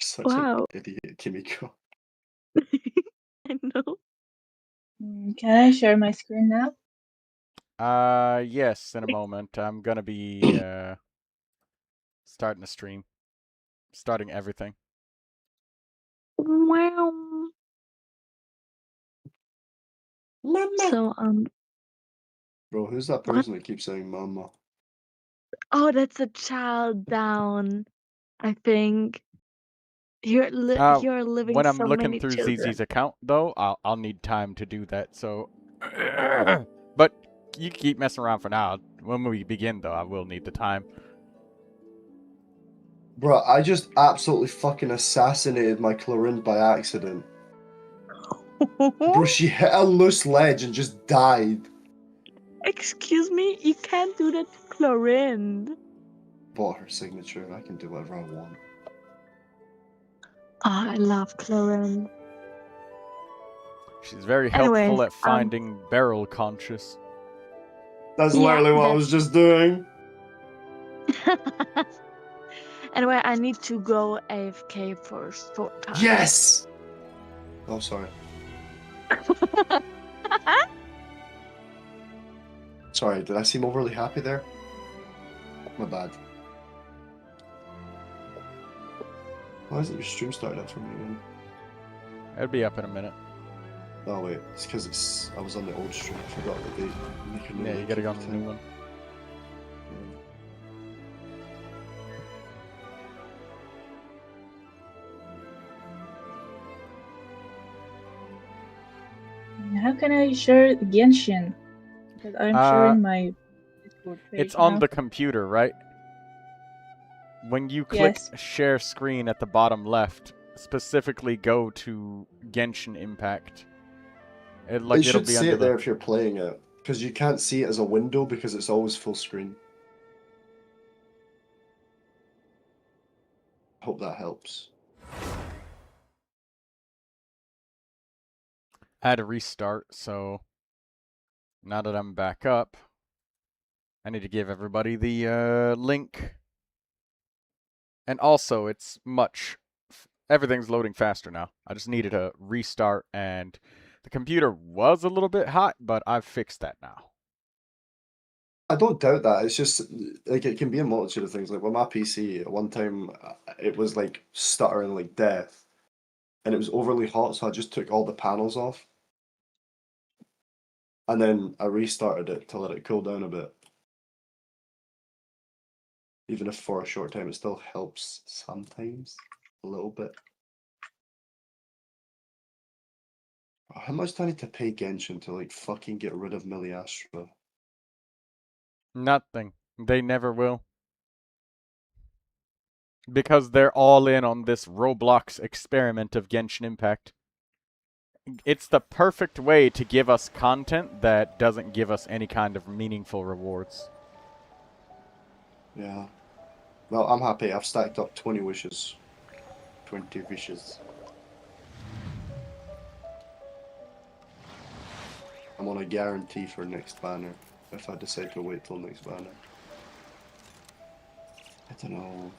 Such Wow. an idiot, Kimiko. I know. Can I share my screen now? Yes, in a moment. I'm gonna be starting a stream. Starting everything. Wow. Mama. So, Bro, who's that person that keeps saying mama? oh, that's a child down, I think. You're living When I'm so looking many through children. ZZ's account, though, I'll need time to do that. So, but you keep messing around for now. When we begin, though, I will need the time. Bro, I just absolutely fucking assassinated my Clorinde by accident. Bro, she hit a loose ledge and just died. Excuse me? You can't do that to Clorinde. Bought her signature. I can do whatever I want. Oh, I love Clorinde. She's very helpful Anyways, at finding barrel conscious. That's Yeah, literally what I was just doing. Anyway, I need to go AFK for a short time. Yes! Oh, sorry. Sorry, did I seem overly happy there? My bad. Why isn't your stream started up for me again? It'll be up in a minute. Oh wait, it's because I was on the old stream. I forgot that they make a new Yeah, you link gotta go on every the new time. one. How can I share Genshin? Because I'm sharing my Discord page It's on now. the computer, right? When you click Yes. share screen at the bottom left, specifically go to Genshin Impact. It it'll should be say under it there if you're playing it, because you can't see it as a window because it's always full screen. Hope that helps. I had to restart, so now that I'm back up, I need to give everybody the link. And also, it's everything's loading faster now. I just needed a restart, and the computer was a little bit hot, but I've fixed that now. I don't doubt that. It's just like it can be a multitude of things. Like with my PC, at one time it was like stuttering like death, and it was overly hot, so I just took all the panels off, and then I restarted it to let it cool down a bit. Even if for a short time, it still helps sometimes a little bit. How much do I need to pay Genshin to like fucking get rid of Miliastra? Nothing. They never will. Because they're all in on this Roblox experiment of Genshin Impact. It's the perfect way to give us content that doesn't give us any kind of meaningful rewards. Yeah. Well, I'm happy. I've stacked up 20 wishes. 20 wishes. I'm on a guarantee for next banner, if I decide to wait till next banner. I don't know.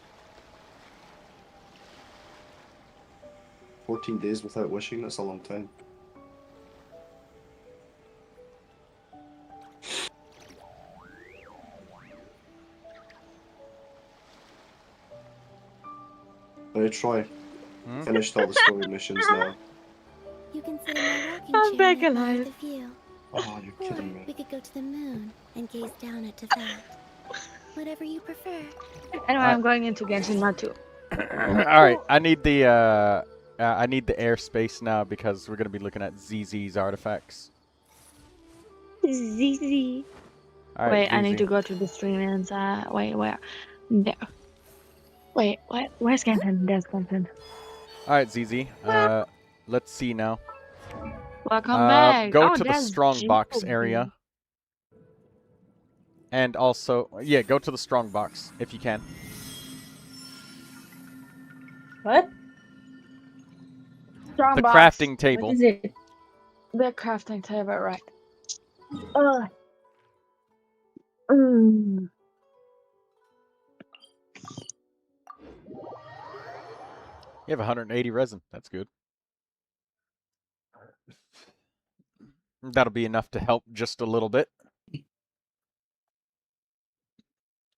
14 days without wishing, that's a long time. Hey Troy, finished all the story missions now. You can sit in my rocking I'm chair back and admire alive. the view. Oh, you're Or kidding me. we could go to the moon and gaze down into that. Whatever you prefer. Anyway, I'm going into Genshin now too. Alright, I need the airspace now because we're gonna be looking at ZZ's artifacts. ZZ. All right, Wait, I need ZZ. to go to the stream and wait, where? There. Wait, what? Where's Genshin? There's Genshin. Alright, ZZ. Let's see now. Welcome back. Go Oh, to the there's strongbox Jubi. area. And also, yeah, go to the strongbox if you can. What? Strong The box. crafting table. What is it? The crafting table, right? Ugh. Mm. You have 180 resin. That's good. That'll be enough to help just a little bit.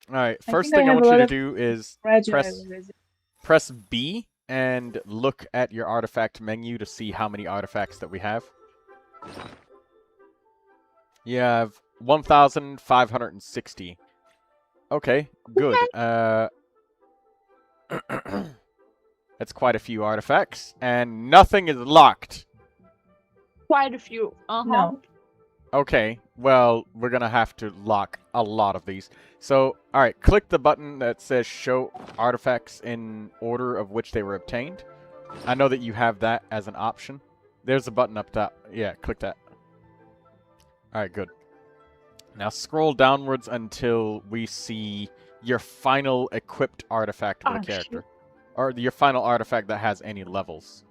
Alright, first thing I want you to do is press B and look at your artifact menu to see how many artifacts that we have. You have 1,560. Okay, good. That's quite a few artifacts, and nothing is locked. Quite a few. No. Okay, well, we're gonna have to lock a lot of these. So, alright, click the button that says show artifacts in order of which they were obtained. I know that you have that as an option. There's a button up top. Yeah, click that. Alright, good. Now scroll downwards until we see your final equipped artifact for the character. Or your final artifact that has any levels.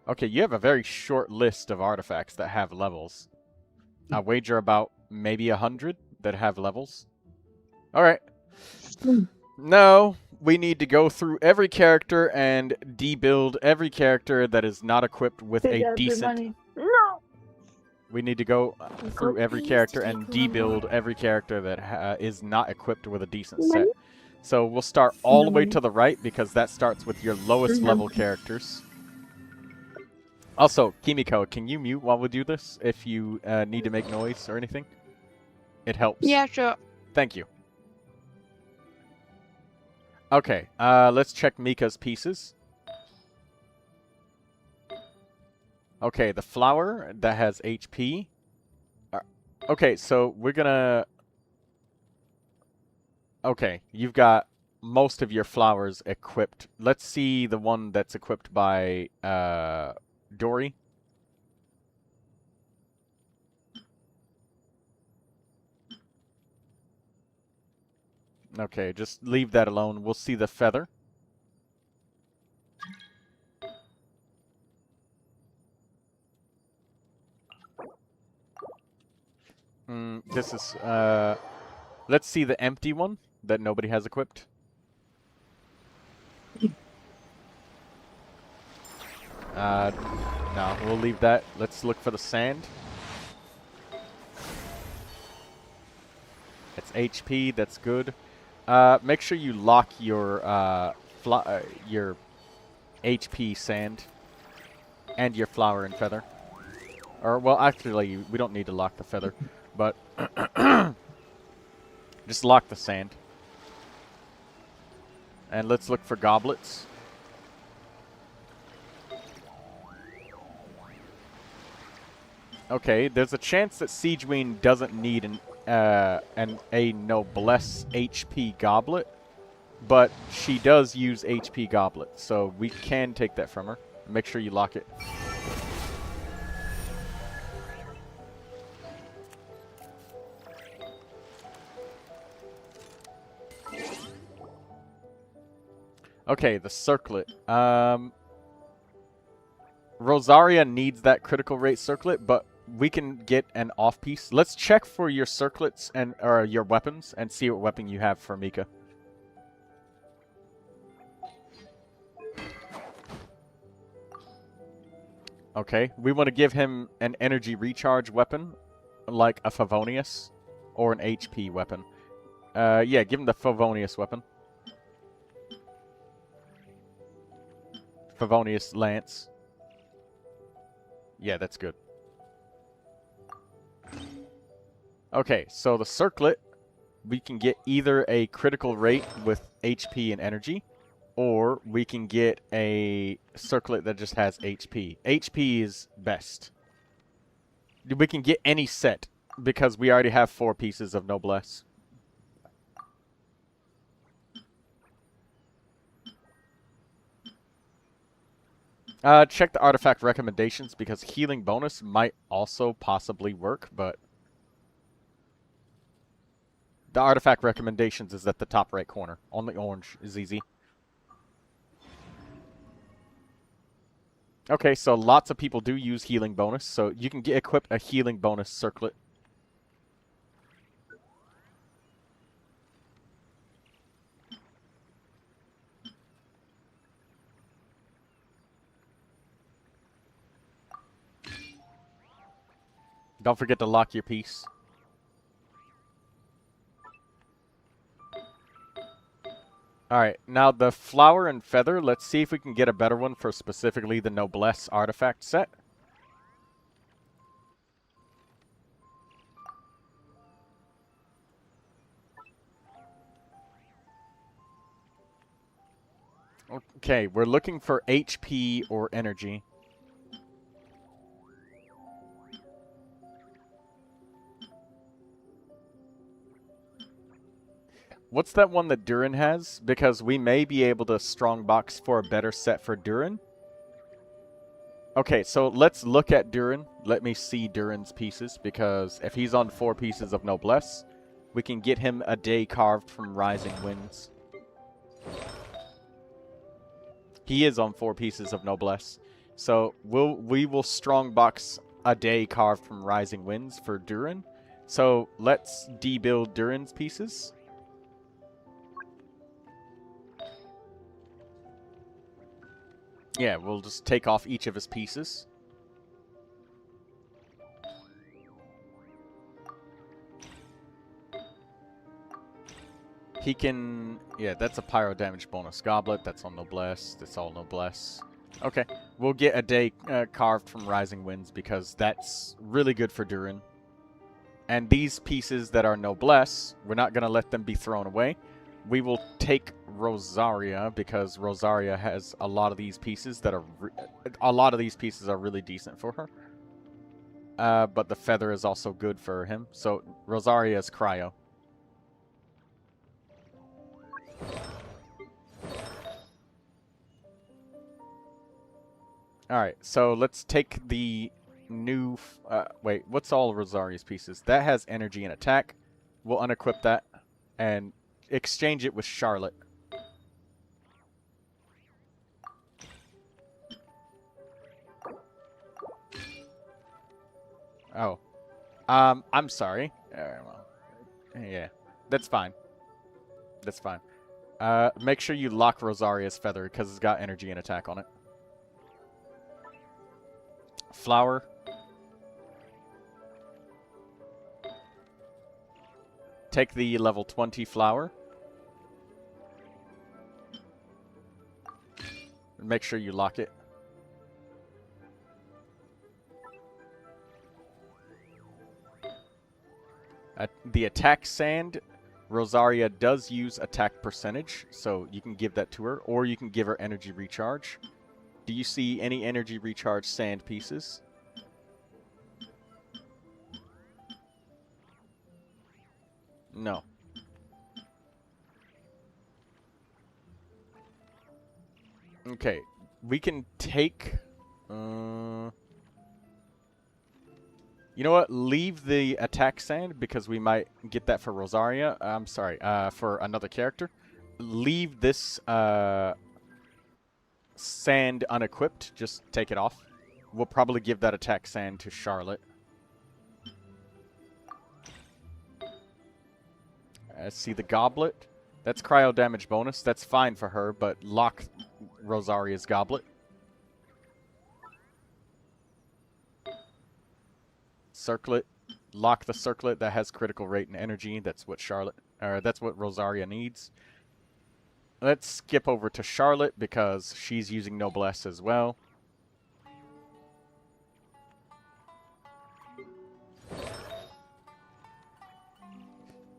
Okay, you have a very short list of artifacts that have levels. I wager about maybe 100 that have levels. Alright. Now, we need to go through every character and debuild every character that is not equipped with a decent... No! We need to go through every character and debuild every character that is not equipped with a decent set. So we'll start all the way to the right because that starts with your lowest level characters. Also, Kimiko, can you mute while we do this if you need to make noise or anything? It helps. Yeah, sure. Thank you. Okay, let's check Mika's pieces. Okay, the flower that has HP. Okay, so we're gonna... Okay, you've got most of your flowers equipped. Let's see the one that's equipped by Dory. Okay, just leave that alone. We'll see the feather. This is, let's see the empty one that nobody has equipped. No, we'll leave that. Let's look for the sand. It's HP, that's good. Make sure you lock your, your HP sand and your flower and feather. Or, well, actually, we don't need to lock the feather, but just lock the sand. And let's look for goblets. Okay, there's a chance that Siegeween doesn't need a Noblesse HP goblet, but she does use HP goblet, so we can take that from her. Make sure you lock it. Okay, the circlet. Rosaria needs that critical rate circlet, but we can get an off piece. Let's check for your circlets and or your weapons and see what weapon you have for Mika. Okay, we want to give him an energy recharge weapon, like a Favonius, or an HP weapon. Yeah, give him the Favonius weapon. Favonius Lance. Yeah, that's good. Okay, so the circlet, we can get either a critical rate with HP and energy, or we can get a circlet that just has HP. HP is best. We can get any set, because we already have 4 pieces of Noblesse. Check the artifact recommendations, because healing bonus might also possibly work, but... The artifact recommendations is at the top right corner. Only orange is easy. Okay, so lots of people do use healing bonus, so you can equip a healing bonus circlet. Don't forget to lock your piece. Alright, now the flower and feather, let's see if we can get a better one for specifically the Noblesse artifact set. Okay, we're looking for HP or energy. What's that one that Durin has? Because we may be able to strongbox for a better set for Durin. Okay, so let's look at Durin. Let me see Durin's pieces, because if he's on 4 pieces of Noblesse, we can get him a day carved from Rising Winds. He is on 4 pieces of Noblesse. So we will strongbox a day carved from Rising Winds for Durin. So let's debuild Durin's pieces. Yeah, we'll just take off each of his pieces. He can... Yeah, that's a pyro damage bonus goblet. That's all Noblesse. That's all Noblesse. Okay, we'll get a day carved from Rising Winds because that's really good for Durin. And these pieces that are Noblesse, we're not going to let them be thrown away. We will take Rosaria because Rosaria has a lot of these pieces that are... a lot of these pieces are really decent for her. But the feather is also good for him. So Rosaria is cryo. Alright, so let's take the new... wait, what's all Rosaria's pieces? That has energy and attack. We'll unequip that and exchange it with Charlotte. Oh. I'm sorry. Well, yeah, that's fine. That's fine. Make sure you lock Rosaria's feather because it's got energy and attack on it. Flower. Take the level 20 flower. Make sure you lock it. The attack sand, Rosaria does use attack percentage, so you can give that to her, or you can give her energy recharge. Do you see any energy recharge sand pieces? No. Okay, we can take... you know what? Leave the attack sand because we might get that for Rosaria. I'm sorry, for another character. Leave this sand unequipped. Just take it off. We'll probably give that attack sand to Charlotte. See the goblet? That's cryo damage bonus. That's fine for her, but lock Rosaria's goblet. Circlet. Lock the circlet that has critical rate and energy. That's what that's what Rosaria needs. Let's skip over to Charlotte because she's using Noblesse as well.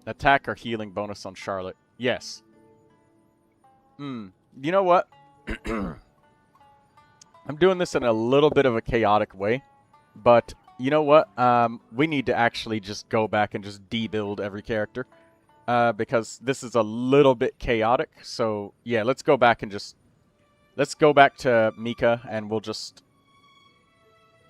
Attack or healing bonus on Charlotte. Yes. You know what? I'm doing this in a little bit of a chaotic way, but you know what? We need to actually just go back and just debuild every character. Because this is a little bit chaotic. So, yeah, let's go back and just... Let's go back to Mika and we'll just...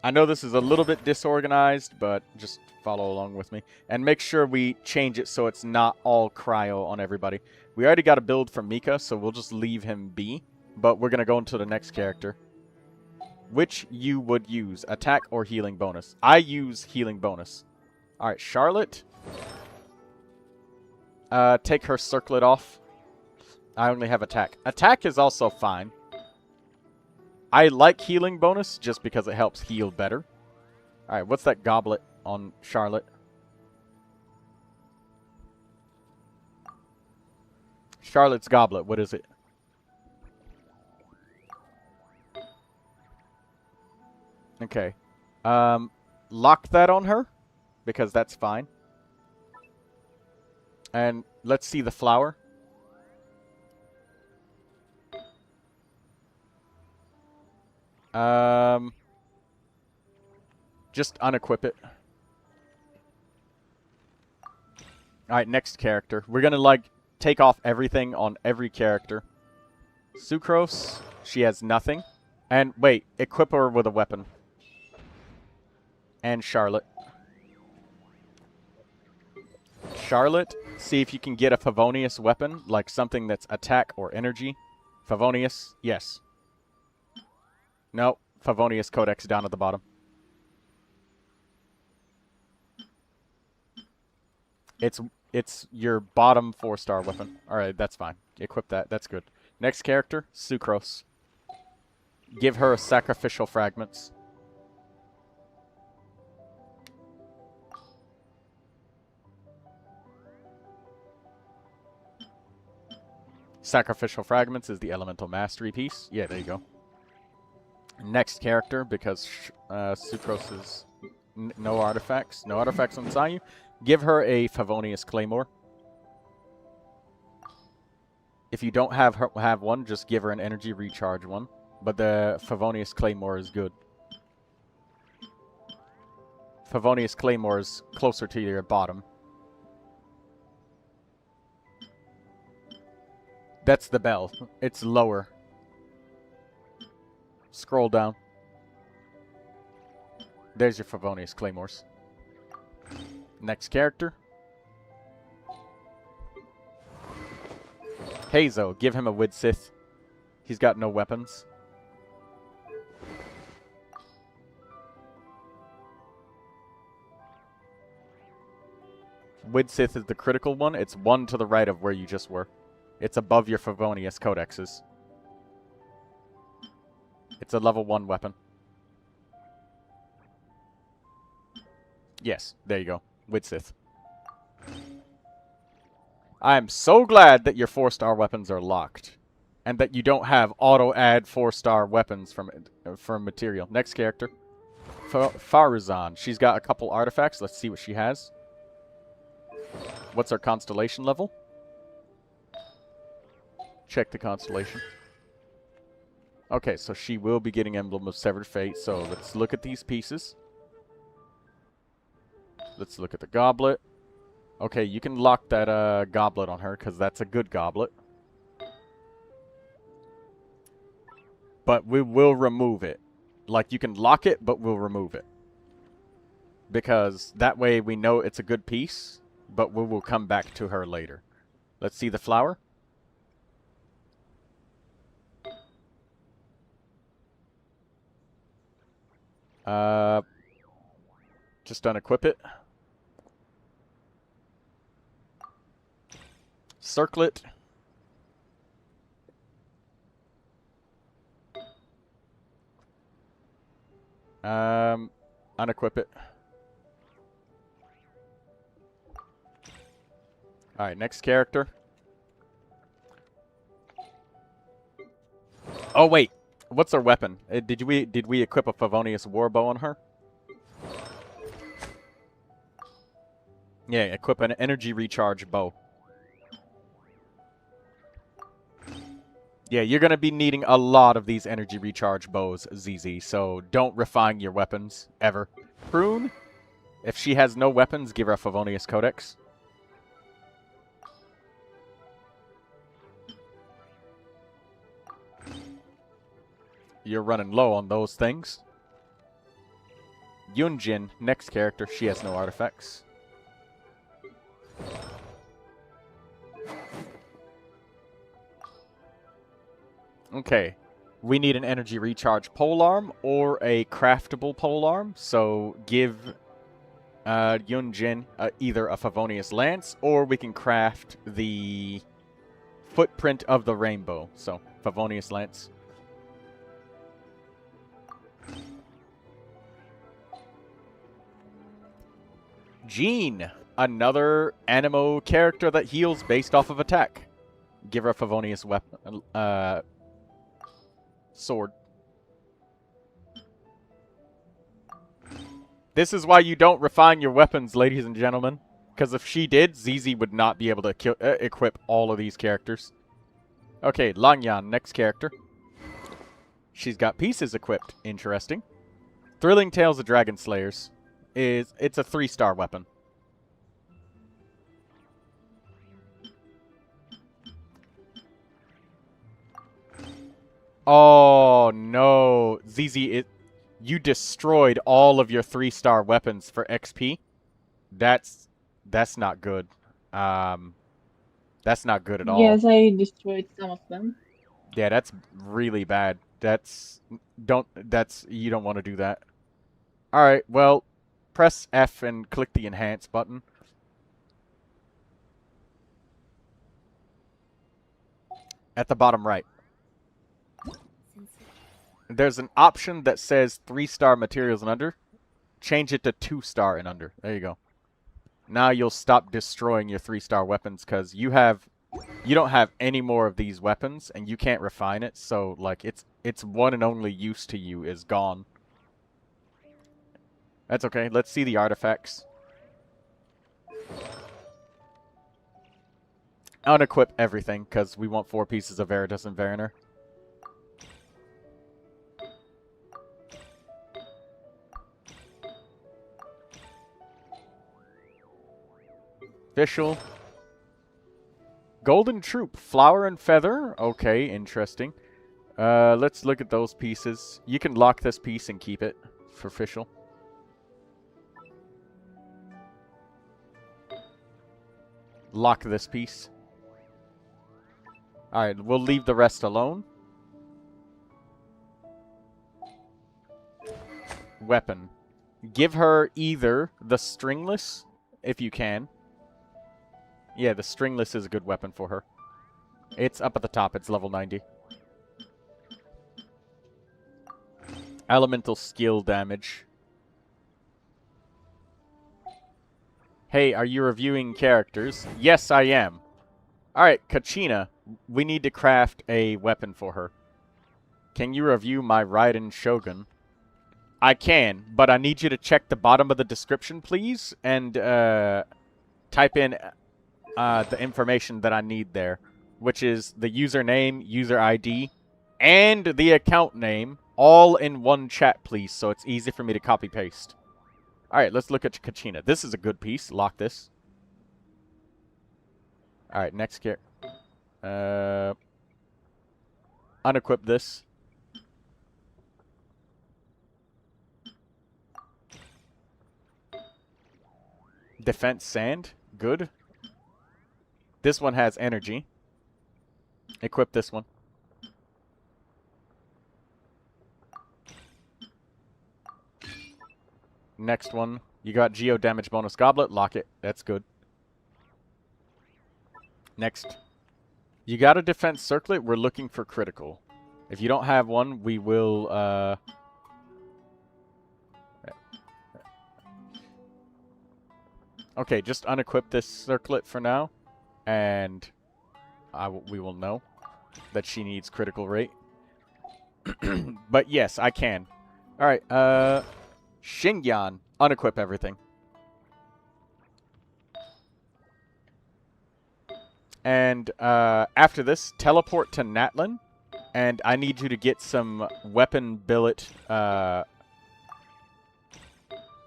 I know this is a little bit disorganized, but just follow along with me. And make sure we change it so it's not all cryo on everybody. We already got a build for Mika, so we'll just leave him be. But we're going to go into the next character. Which you would use, attack or healing bonus? I use healing bonus. Alright, Charlotte. Take her circlet off. I only have attack. Attack is also fine. I like healing bonus just because it helps heal better. Alright, what's that goblet? on Charlotte. Charlotte's goblet, what is it? Okay. Lock that on her, because that's fine. And let's see the flower. Just unequip it. Alright, next character. We're gonna, like, take off everything on every character. Sucrose, she has nothing. And, wait, equip her with a weapon. And Charlotte. Charlotte, see if you can get a Favonius weapon, like something that's attack or energy. Favonius, yes. No, Favonius Codex down at the bottom. It's your bottom 4-star weapon. Alright, that's fine. Equip that, that's good. Next character, Sucrose. Give her sacrificial fragments. Sacrificial fragments is the elemental mastery piece. Yeah, there you go. Next character, because Sucrose is no artifacts. No artifacts on Zayu. Give her a Favonius Claymore. If you don't have one, just give her an energy recharge one. But the Favonius Claymore is good. Favonius Claymore is closer to your bottom. That's the bell. It's lower. Scroll down. There's your Favonius Claymores. Next character. Hazo, give him a Widsith. He's got no weapons. Widsith is the critical one. It's one to the right of where you just were. It's above your Favonius Codexes. It's a level 1 weapon. Yes, there you go. Widsith. I am so glad that your 4-star weapons are locked. And that you don't have auto-add 4-star weapons from material. Next character. Faruzan. She's got a couple artifacts. Let's see what she has. What's her constellation level? Check the constellation. Okay, so she will be getting Emblem of Severed Fate. So let's look at these pieces. Let's look at the goblet. Okay, you can lock that goblet on her, because that's a good goblet. But we will remove it. Like, you can lock it, but we'll remove it. Because that way we know it's a good piece, but we will come back to her later. Let's see the flower. Just unequip it. Circlet. Unequip it. Alright, next character. Oh, wait. What's her weapon? Did we equip a Favonius Warbow on her? Yeah, equip an energy recharge bow. Yeah, you're going to be needing a lot of these energy recharge bows, ZZ, so don't refine your weapons, ever. Prune, if she has no weapons, give her a Favonius Codex. You're running low on those things. Yunjin, next character, she has no artifacts. Okay, we need an energy recharge polearm or a craftable polearm, so give Yunjin either a Favonius Lance, or we can craft the Footprint of the Rainbow, so Favonius Lance. Jean, another Animo character that heals based off of attack. Give her a Favonius weapon, sword. This is why you don't refine your weapons, ladies and gentlemen. Because if she did, ZZ would not be able to equip all of these characters. Okay, Langyan, next character. She's got pieces equipped. Interesting. Thrilling Tales of Dragon Slayers. It's a 3-star weapon. Oh, no. ZZ, you destroyed all of your 3-star weapons for XP. That's not good. That's not good at all. Yes, I destroyed some of them. Yeah, that's really bad. You don't want to do that. All right, well, press F and click the enhance button. At the bottom right. There's an option that says 3-star materials and under. Change it to 2-star and under. There you go. Now you'll stop destroying your 3-star weapons because you don't have any more of these weapons and you can't refine it. So like its one and only use to you is gone. That's okay. Let's see the artifacts. Unequip everything because we want 4 pieces of Iridescent Variner. Official. Golden Troop. Flower and Feather. Okay, interesting. Let's look at those pieces. You can lock this piece and keep it for official. Lock this piece. Alright, we'll leave the rest alone. Weapon. Give her either the stringless, if you can. Yeah, the stringless is a good weapon for her. It's up at the top. It's level 90. Elemental skill damage. Hey, are you reviewing characters? Yes, I am. Alright, Kachina. We need to craft a weapon for her. Can you review my Raiden Shogun? I can, but I need you to check the bottom of the description, please, and type in the information that I need there, which is the username, user ID, and the account name, all in one chat, please, so it's easy for me to copy-paste. Alright, let's look at Kachina. This is a good piece. Lock this. Alright, next character. Unequip this. Defense Sand. Good. This one has energy. Equip this one. Next one. You got Geo Damage Bonus Goblet. Lock it. That's good. Next. You got a Defense Circlet. We're looking for critical. If you don't have one, we will... Okay, just unequip this circlet for now. And we will know that she needs critical rate. But yes, I can. Alright, Xingyan. Unequip everything. And after this, teleport to Natlin. And I need you to get some weapon billet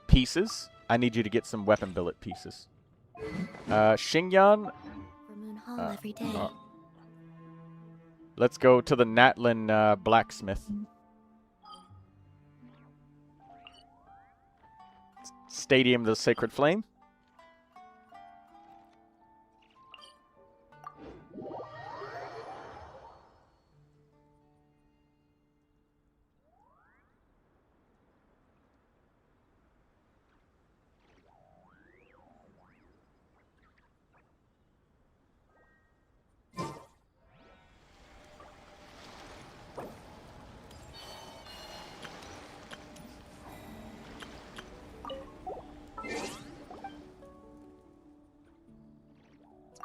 pieces. I need you to get some weapon billet pieces. Xingyan. Every day. Let's go to the Natlin blacksmith. Stadium of the Sacred Flame.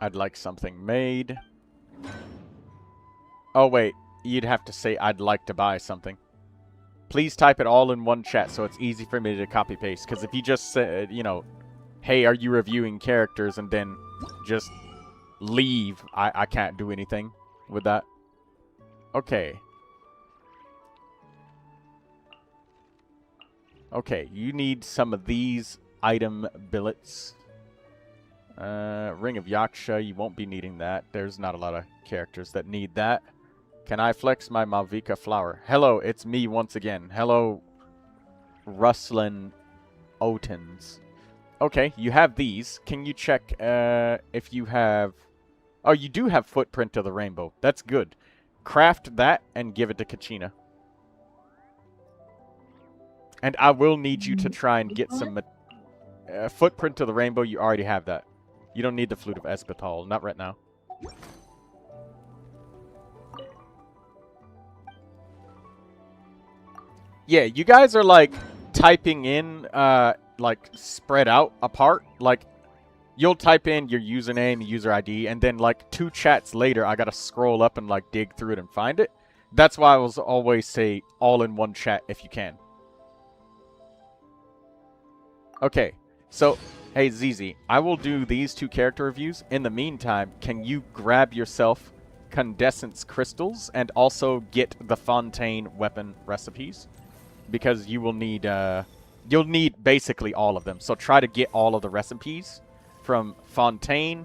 I'd like something made. Oh, wait. You'd have to say, I'd like to buy something. Please type it all in one chat so it's easy for me to copy-paste. Because if you just said, you know, hey, are you reviewing characters, and then just leave, I can't do anything with that. Okay. Okay, you need some of these item billets. Ring of Yaksha, you won't be needing that. There's not a lot of characters that need that. Can I flex my Malvika flower? Hello, it's me once again. Hello, Rustlin Otens. Okay, you have these. Can you check if you have... Oh, you do have Footprint of the Rainbow. That's good. Craft that and give it to Kachina. And I will need you to try and get some... Footprint of the Rainbow, you already have that. You don't need the Flute of Espetal. Not right now. Yeah, you guys are, like, typing in, like, spread out apart. Like, you'll type in your username, user ID, and then, like, 2 chats later, I gotta scroll up and, like, dig through it and find it. That's why I will always say all in one chat if you can. Okay, so, hey, ZZ, I will do these 2 character reviews. In the meantime, can you grab yourself Condescence Crystals and also get the Fontaine weapon recipes? Because you will need, you'll need basically all of them. So try to get all of the recipes from Fontaine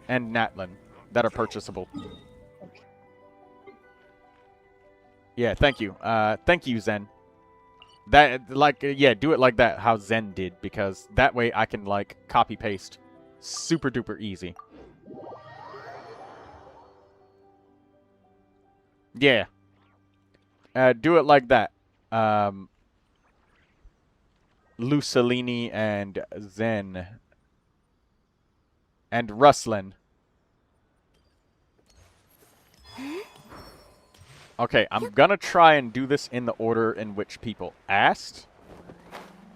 and Natlin that are purchasable. Yeah, thank you. Thank you, Zen. That, like, yeah, do it like that, how Zen did, because that way I can, like, copy-paste super duper easy. Yeah. Do it like that. Lucilini and Zen. And Rustlin. Okay, I'm gonna try and do this in the order in which people asked.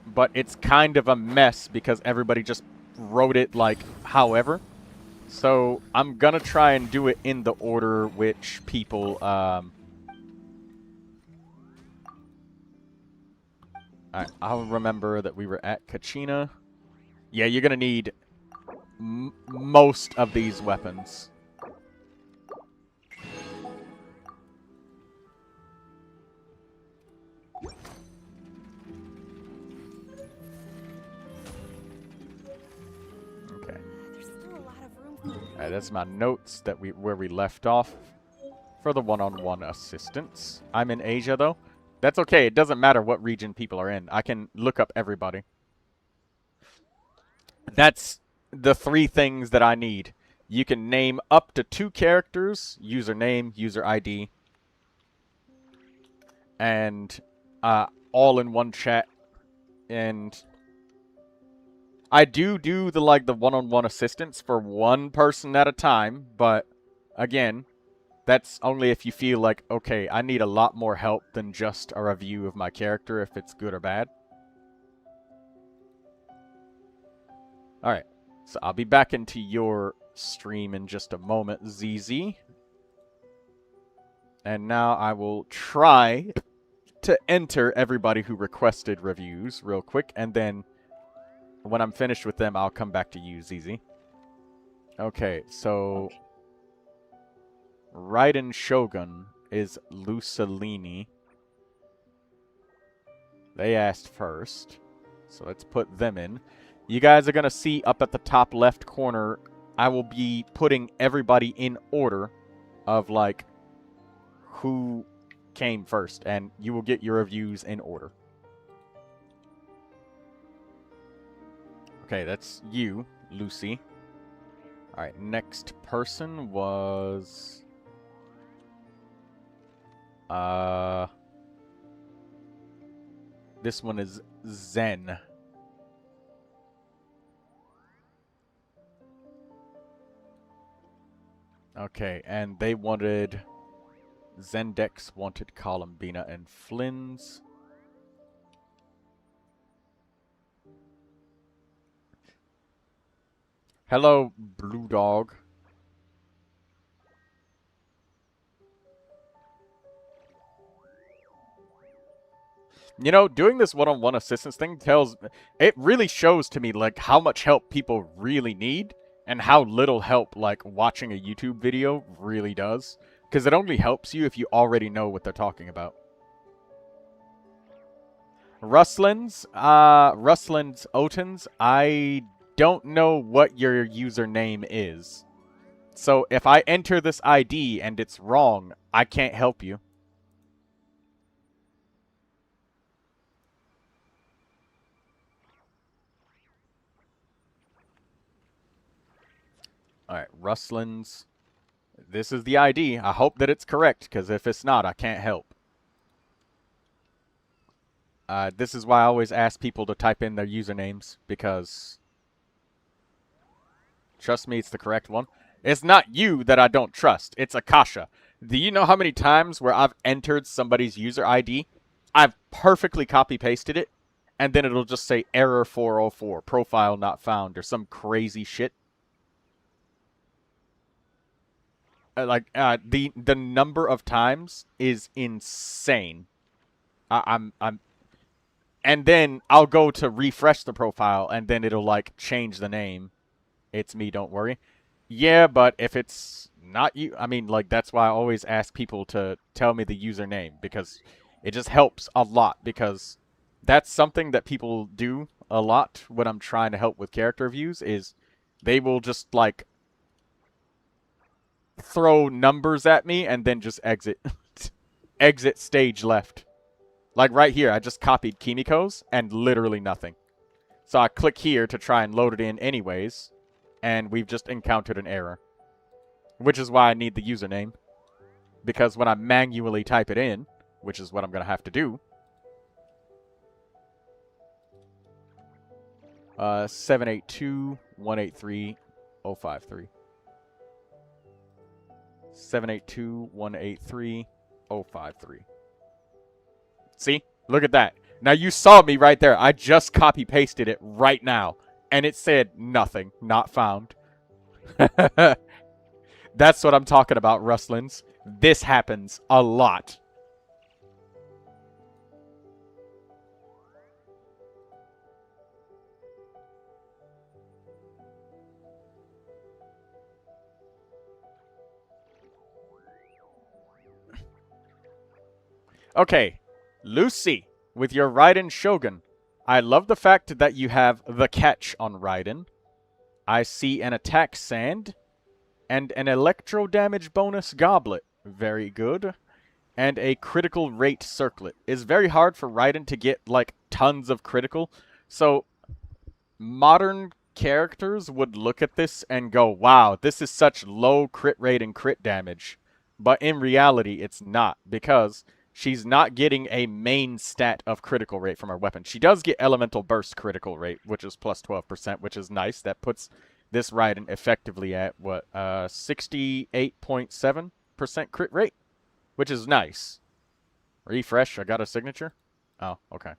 But it's kind of a mess because everybody just wrote it like however. So I'm gonna try and do it in the order which people Alright, I'll remember that we were at Kachina. Yeah, you're gonna need most of these weapons. Okay. There's still a lot of room. Alright, that's my notes that where we left off for the one-on-one assistance. I'm in Asia though. That's okay. It doesn't matter what region people are in. I can look up everybody. That's the 3 things that I need. You can name up to 2 characters, username, user ID, and all in one chat. And I do the one-on-one assistance for 1 person at a time, but again, that's only if you feel like, okay, I need a lot more help than just a review of my character, if it's good or bad. Alright, so I'll be back into your stream in just a moment, ZZ. And now I will try to enter everybody who requested reviews real quick, and then when I'm finished with them, I'll come back to you, ZZ. Okay, so... Raiden Shogun is Lucilini. They asked first. So let's put them in. You guys are going to see up at the top left corner, I will be putting everybody in order of, like, who came first. And you will get your reviews in order. Okay, that's you, Lucy. Alright, next person was... This one is Zen. Okay, and they wanted... Zendex wanted Columbina and Flynn's. Hello, Blue Dog. You know, doing this one-on-one assistance thing it really shows to me, like, how much help people really need and how little help, like, watching a YouTube video really does. Because it only helps you if you already know what they're talking about. Rustlins, Otens, I don't know what your username is. So if I enter this ID and it's wrong, I can't help you. Alright, Rustlins. This is the ID. I hope that it's correct, because if it's not, I can't help. This is why I always ask people to type in their usernames, because... Trust me, it's the correct one. It's not you that I don't trust. It's Akasha. Do you know how many times where I've entered somebody's user ID, I've perfectly copy-pasted it, and then it'll just say error 404, profile not found, or some crazy shit? The number of times is insane. And then I'll go to refresh the profile, and then it'll, like, change the name. It's me, don't worry. Yeah, but if it's not you, I mean, like, that's why I always ask people to tell me the username, because it just helps a lot, because that's something that people do a lot when I'm trying to help with character reviews, is they will just, like, throw numbers at me and then just exit. Exit stage left. Like right here, I just copied Kimiko's and literally nothing. So I click here to try and load it in anyways, and we've just encountered an error. Which is why I need the username. Because when I manually type it in, which is what I'm going to have to do, 782-183-053. 782-183-053. See? Look at that. Now you saw me right there. I just copy-pasted it right now. And it said nothing. Not found. That's what I'm talking about, Rustlins. This happens a lot. Okay, Lucy, with your Raiden Shogun. I love the fact that you have the catch on Raiden. I see an attack sand and an electro damage bonus goblet. Very good. And a critical rate circlet. It's very hard for Raiden to get, like, tons of critical. So, modern characters would look at this and go, wow, this is such low crit rate and crit damage. But in reality, it's not, because she's not getting a main stat of critical rate from her weapon. She does get elemental burst critical rate, which is plus 12%, which is nice. That puts this Raiden effectively at, what, 68.7% crit rate, which is nice. Refresh, I got a signature? Oh, okay.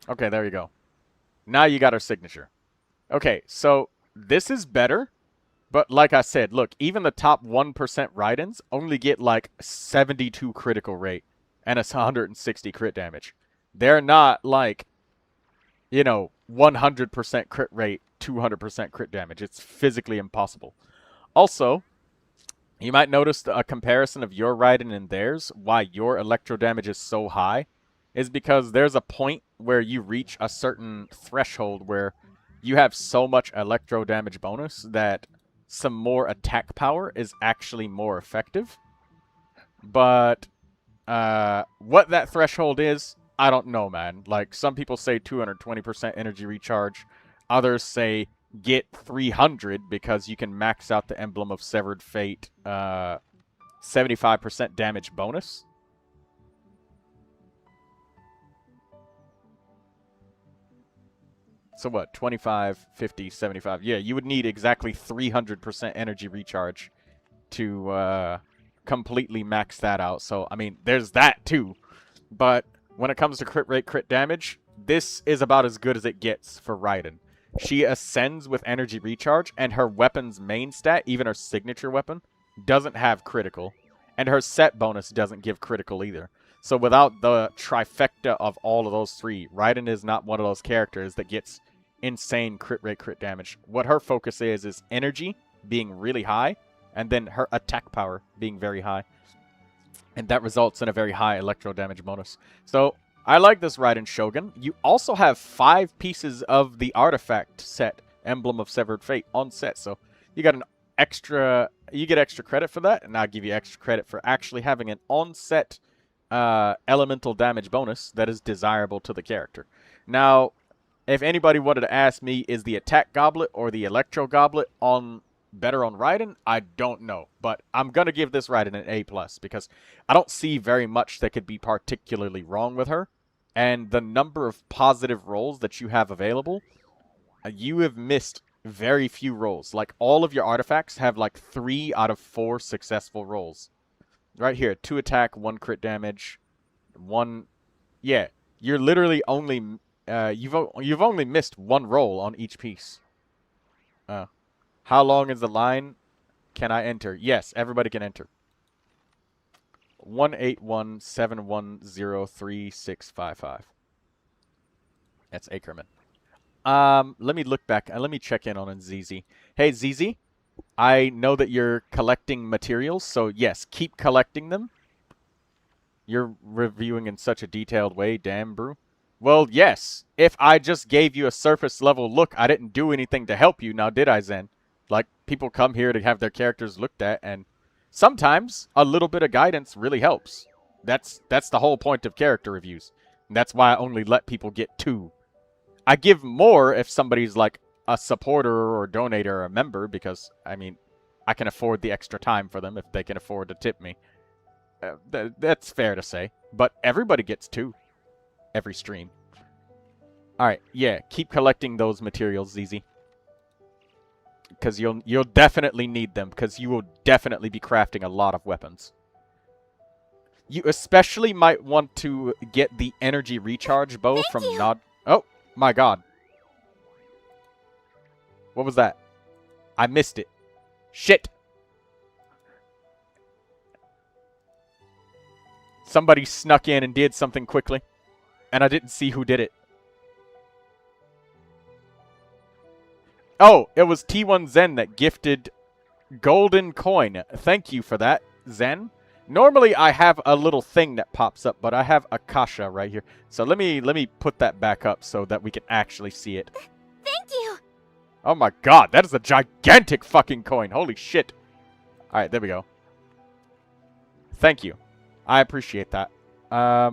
Okay, there you go. Now you got her signature. Okay, so this is better, but like I said, look, even the top 1% Raidens only get like 72 critical rate and a 160 crit damage. They're not like, you know, 100% crit rate, 200% crit damage. It's physically impossible. Also, you might notice a comparison of your Raiden and theirs. Why your electro damage is so high is because there's a point where you reach a certain threshold where you have so much electro damage bonus that some more attack power is actually more effective. But what that threshold is, I don't know, man. Like, some people say 220% energy recharge. Others say get 300 because you can max out the Emblem of Severed Fate 75% damage bonus. So what, 25, 50, 75? Yeah, you would need exactly 300% energy recharge to completely max that out. So, I mean, there's that too. But when it comes to crit rate, crit damage, this is about as good as it gets for Raiden. she ascends with energy recharge, and her weapon's main stat, even her signature weapon, doesn't have critical. And her set bonus doesn't give critical either. So without the trifecta of all of those three, Raiden is not one of those characters that gets insane crit rate, crit damage. What her focus is energy being really high, and then her attack power being very high. And that results in a very high electro damage bonus. So I like this Raiden Shogun. You also have 5 pieces of the artifact set, Emblem of Severed Fate, on set. So you got an extra, you get extra credit for that, and I'll give you extra credit for actually having an on-set elemental damage bonus that is desirable to the character. Now, if anybody wanted to ask me, is the attack goblet or the electro goblet better on Raiden? I don't know, but I'm gonna give this Raiden an A+, because I don't see very much that could be particularly wrong with her, and the number of positive rolls that you have available, you have missed very few rolls. Like, all of your artifacts have like 3 out of 4 successful rolls. Right here, 2 attack, 1 crit damage, 1... Yeah, you're literally only... you've only missed 1 roll on each piece. How long is the line? Can I enter? Yes, everybody can enter. 181710365. That's Ackerman. Let me look back. Let me check in on ZZ. Hey, ZZ. I know that you're collecting materials, so yes, keep collecting them. You're reviewing in such a detailed way, damn, bro. Well, yes. If I just gave you a surface level look, I didn't do anything to help you, now did I, Zen? Like, people come here to have their characters looked at, and sometimes a little bit of guidance really helps. That's the whole point of character reviews. And that's why I only let people get 2. I give more if somebody's like a supporter or a donator or a member, because, I mean, I can afford the extra time for them if they can afford to tip me. That's fair to say. But everybody gets 2 every stream. Alright, yeah, keep collecting those materials, ZZ. Because you'll definitely need them, because you will definitely be crafting a lot of weapons. You especially might want to get the energy recharge bow from Nod... Oh, my god. What was that? I missed it. Shit! Somebody snuck in and did something quickly, and I didn't see who did it. Oh, it was T1 Zen that gifted golden coin. Thank you for that, Zen. Normally I have a little thing that pops up, but I have Akasha right here. So let me put that back up so that we can actually see it. Thank you! Oh my god, that is a gigantic fucking coin. Holy shit. Alright, there we go. Thank you. I appreciate that. I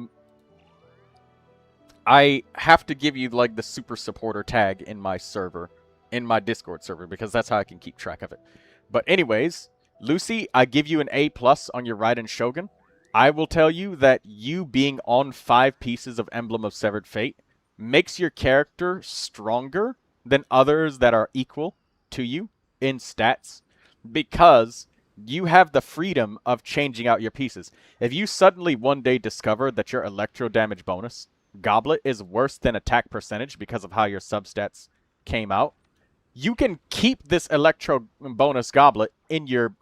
have to give you, like, the super supporter tag in my server. In my Discord server, because that's how I can keep track of it. But anyways, Lucy, I give you an A+ on your Raiden Shogun. I will tell you that you being on 5 pieces of Emblem of Severed Fate makes your character stronger than others that are equal to you in stats, because you have the freedom of changing out your pieces. If you suddenly one day discover that your electro damage bonus goblet is worse than attack percentage because of how your substats came out, you can keep this electro bonus goblet in your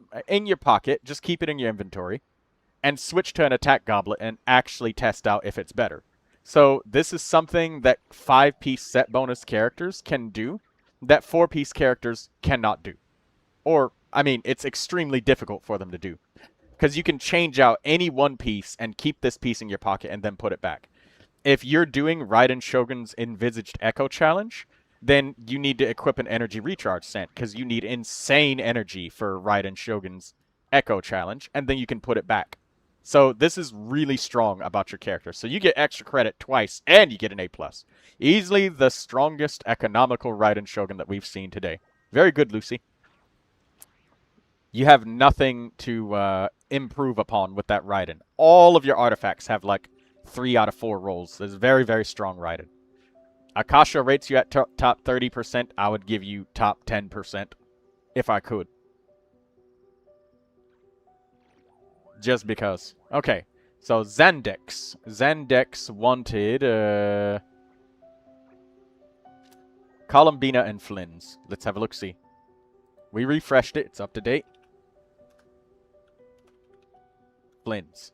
pocket, just keep it in your inventory, and switch to an attack goblet and actually test out if it's better. So this is something that 5-piece set bonus characters can do that 4-piece characters cannot do. Or, I mean, it's extremely difficult for them to do. Because you can change out any one piece and keep this piece in your pocket and then put it back. If you're doing Raiden Shogun's Envisaged Echo Challenge, then you need to equip an energy recharge scent, because you need insane energy for Raiden Shogun's Echo Challenge, and then you can put it back. So this is really strong about your character. So you get extra credit twice, and you get an A+. Easily the strongest economical Raiden Shogun that we've seen today. Very good, Lucy. You have nothing to improve upon with that Raiden. All of your artifacts have like 3 out of 4 rolls. It's very, very strong Raiden. Akasha rates you at top 30%. I would give you top 10% if I could. Just because. Okay, so Zandex. Zandex wanted Columbina and Flynn's. Let's have a look-see. We refreshed it. It's up to date. Flynn's.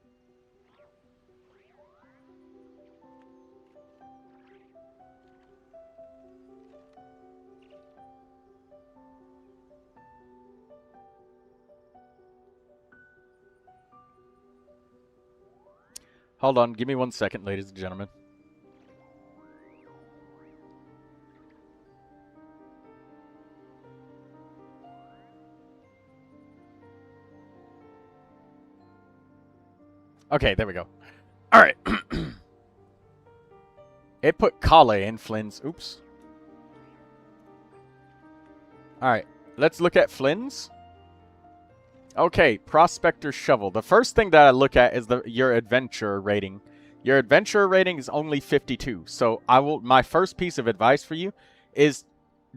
Hold on, give me 1 second, ladies and gentlemen. Okay, there we go. Alright. It put Kale in Flynn's. Oops. Alright, let's look at Flynn's. Okay, Prospector Shovel. The first thing that I look at is your adventure rating. Your adventure rating is only 52. So my first piece of advice for you is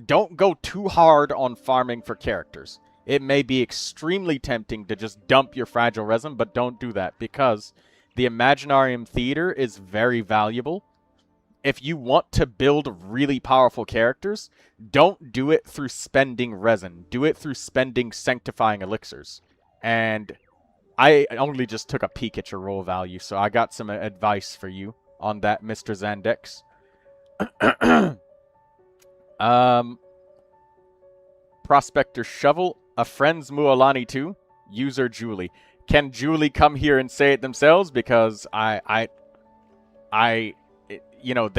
don't go too hard on farming for characters. It may be extremely tempting to just dump your fragile resin, but don't do that because the Imaginarium Theater is very valuable. If you want to build really powerful characters, don't do it through spending resin. Do it through spending sanctifying elixirs. And I only just took a peek at your roll value, so I got some advice for you on that, Mr. Zandex. Prospector Shovel, a friend's Mualani too. User Julie. Can Julie come here and say it themselves? Because you know,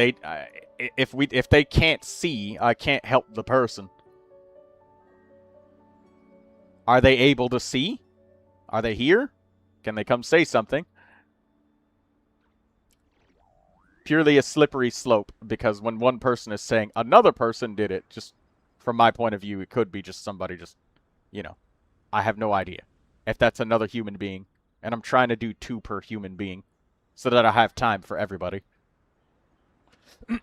if they can't see, I can't help the person. Are they able to see? Are they here? Can they come say something? Purely a slippery slope, because when one person is saying another person did it, just from my point of view, it could be just somebody just, you know, I have no idea. If that's another human being, and I'm trying to do 2 per human being, so that I have time for everybody.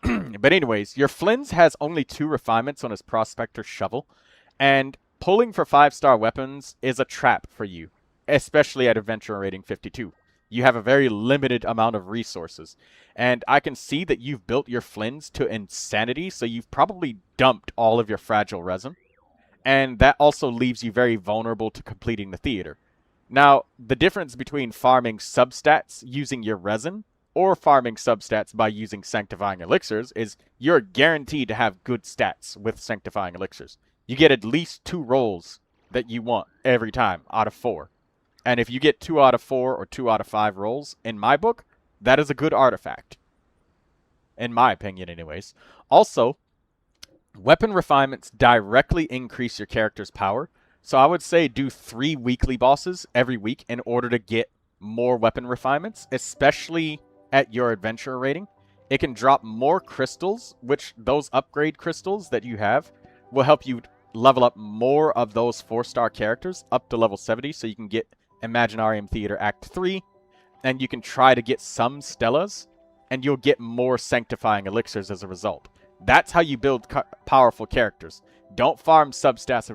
But anyways, your Flynn's has only 2 refinements on his Prospector Shovel, and pulling for 5-star weapons is a trap for you, especially at Adventure rating 52. You have a very limited amount of resources, and I can see that you've built your Flynn's to insanity, so you've probably dumped all of your fragile resin, and that also leaves you very vulnerable to completing the theater. Now, the difference between farming substats using your resin or farming substats by using sanctifying elixirs is you're guaranteed to have good stats with sanctifying elixirs. You get at least 2 rolls that you want every time out of 4. And if you get 2 out of 4 or 2 out of 5 rolls, in my book, that is a good artifact. In my opinion, anyways. Also, weapon refinements directly increase your character's power. So I would say do 3 weekly bosses every week in order to get more weapon refinements, especially at your adventure rating. It can drop more crystals, which those upgrade crystals that you have will help you level up more of those 4-star characters up to level 70, so you can get Imaginarium Theater Act 3, and you can try to get some Stellas, and you'll get more sanctifying elixirs as a result. That's how you build powerful characters. Don't farm substats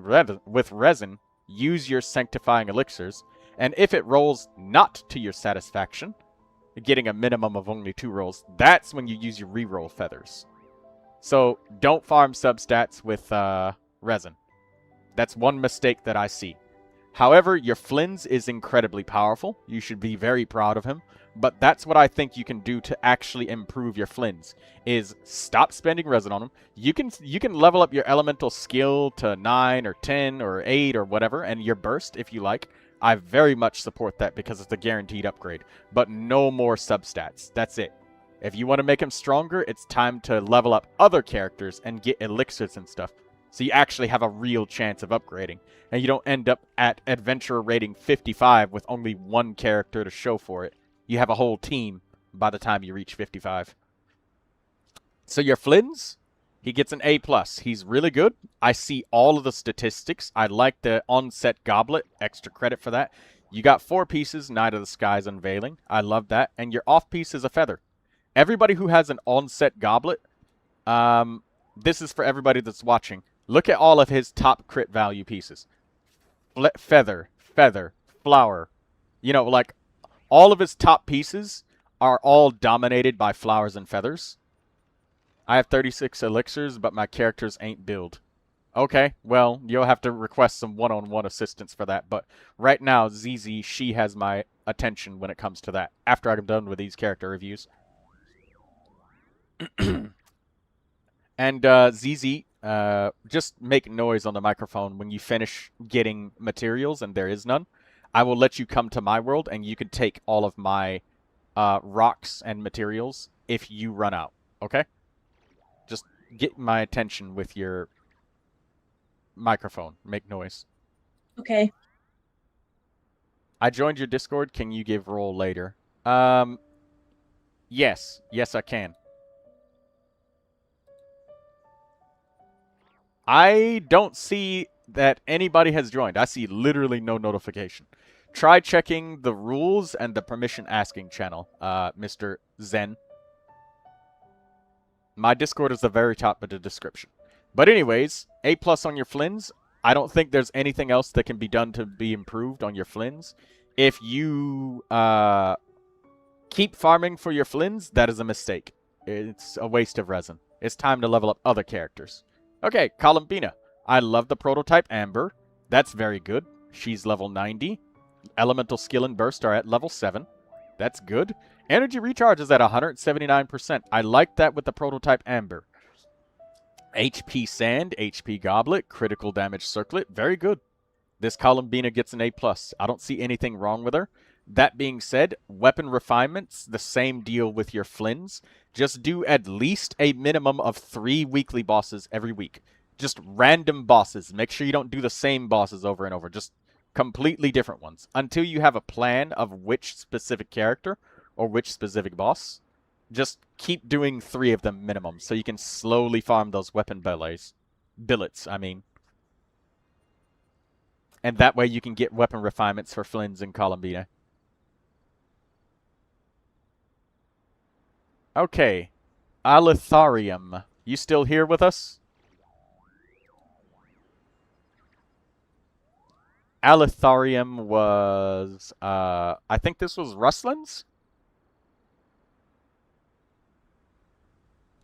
with resin, use your sanctifying elixirs, and if it rolls not to your satisfaction, getting a minimum of only 2 rolls, that's when you use your reroll feathers. So don't farm substats with resin. That's one mistake that I see. However, your Flynn's is incredibly powerful. You should be very proud of him. But that's what I think you can do to actually improve your Flynn's, is stop spending resin on them. You can level up your elemental skill to 9 or 10 or 8 or whatever, and your burst if you like. I very much support that because it's a guaranteed upgrade. But no more substats. That's it. If you want to make him stronger, it's time to level up other characters and get elixirs and stuff, so you actually have a real chance of upgrading, and you don't end up at adventure rating 55 with only 1 character to show for it. You have a whole team by the time you reach 55. So your Flynn's, he gets an A+. He's really good. I see all of the statistics. I like the onset goblet. Extra credit for that. You got 4 pieces, Night of the Skies Unveiling. I love that. And your off piece is a feather. Everybody who has an onset goblet, this is for everybody that's watching. Look at all of his top crit value pieces. Feather, flower. You know, like, all of his top pieces are all dominated by flowers and feathers. I have 36 elixirs, but my characters ain't build. Okay, well, you'll have to request some one-on-one assistance for that, but right now, ZZ, she has my attention when it comes to that, after I'm done with these character reviews. And, ZZ, just make noise on the microphone when you finish getting materials, and there is none. I will let you come to my world, and you can take all of my, rocks and materials if you run out, okay? Just get my attention with your microphone. Make noise. Okay. I joined your Discord. Can you give roll later? Yes. Yes, I can. I don't see that anybody has joined. I see literally no notification. Try checking the rules and the permission asking channel, Mr. Zen. My Discord is the very top of the description. But anyways, A+ on your Flins. I don't think there's anything else that can be done to be improved on your Flins. If you keep farming for your Flins, that is a mistake. It's a waste of resin. It's time to level up other characters. Okay, Columbina. I love the prototype Amber. That's very good. She's level 90. Elemental Skill and Burst are at level 7. That's good. Energy Recharge is at 179%. I like that with the prototype Amber. HP Sand, HP Goblet, Critical Damage Circlet. Very good. This Columbina gets an A+. I don't see anything wrong with her. That being said, weapon refinements, the same deal with your Flins. Just do at least a minimum of 3 weekly bosses every week. Just random bosses. Make sure you don't do the same bosses over and over. Just completely different ones. Until you have a plan of which specific character or which specific boss. Just keep doing 3 of them minimum so you can slowly farm those weapon billets, I mean. And that way you can get weapon refinements for Flins and Columbina. Okay. Alitharium. You still here with us? Alitharium was, I think this was Rustlin's?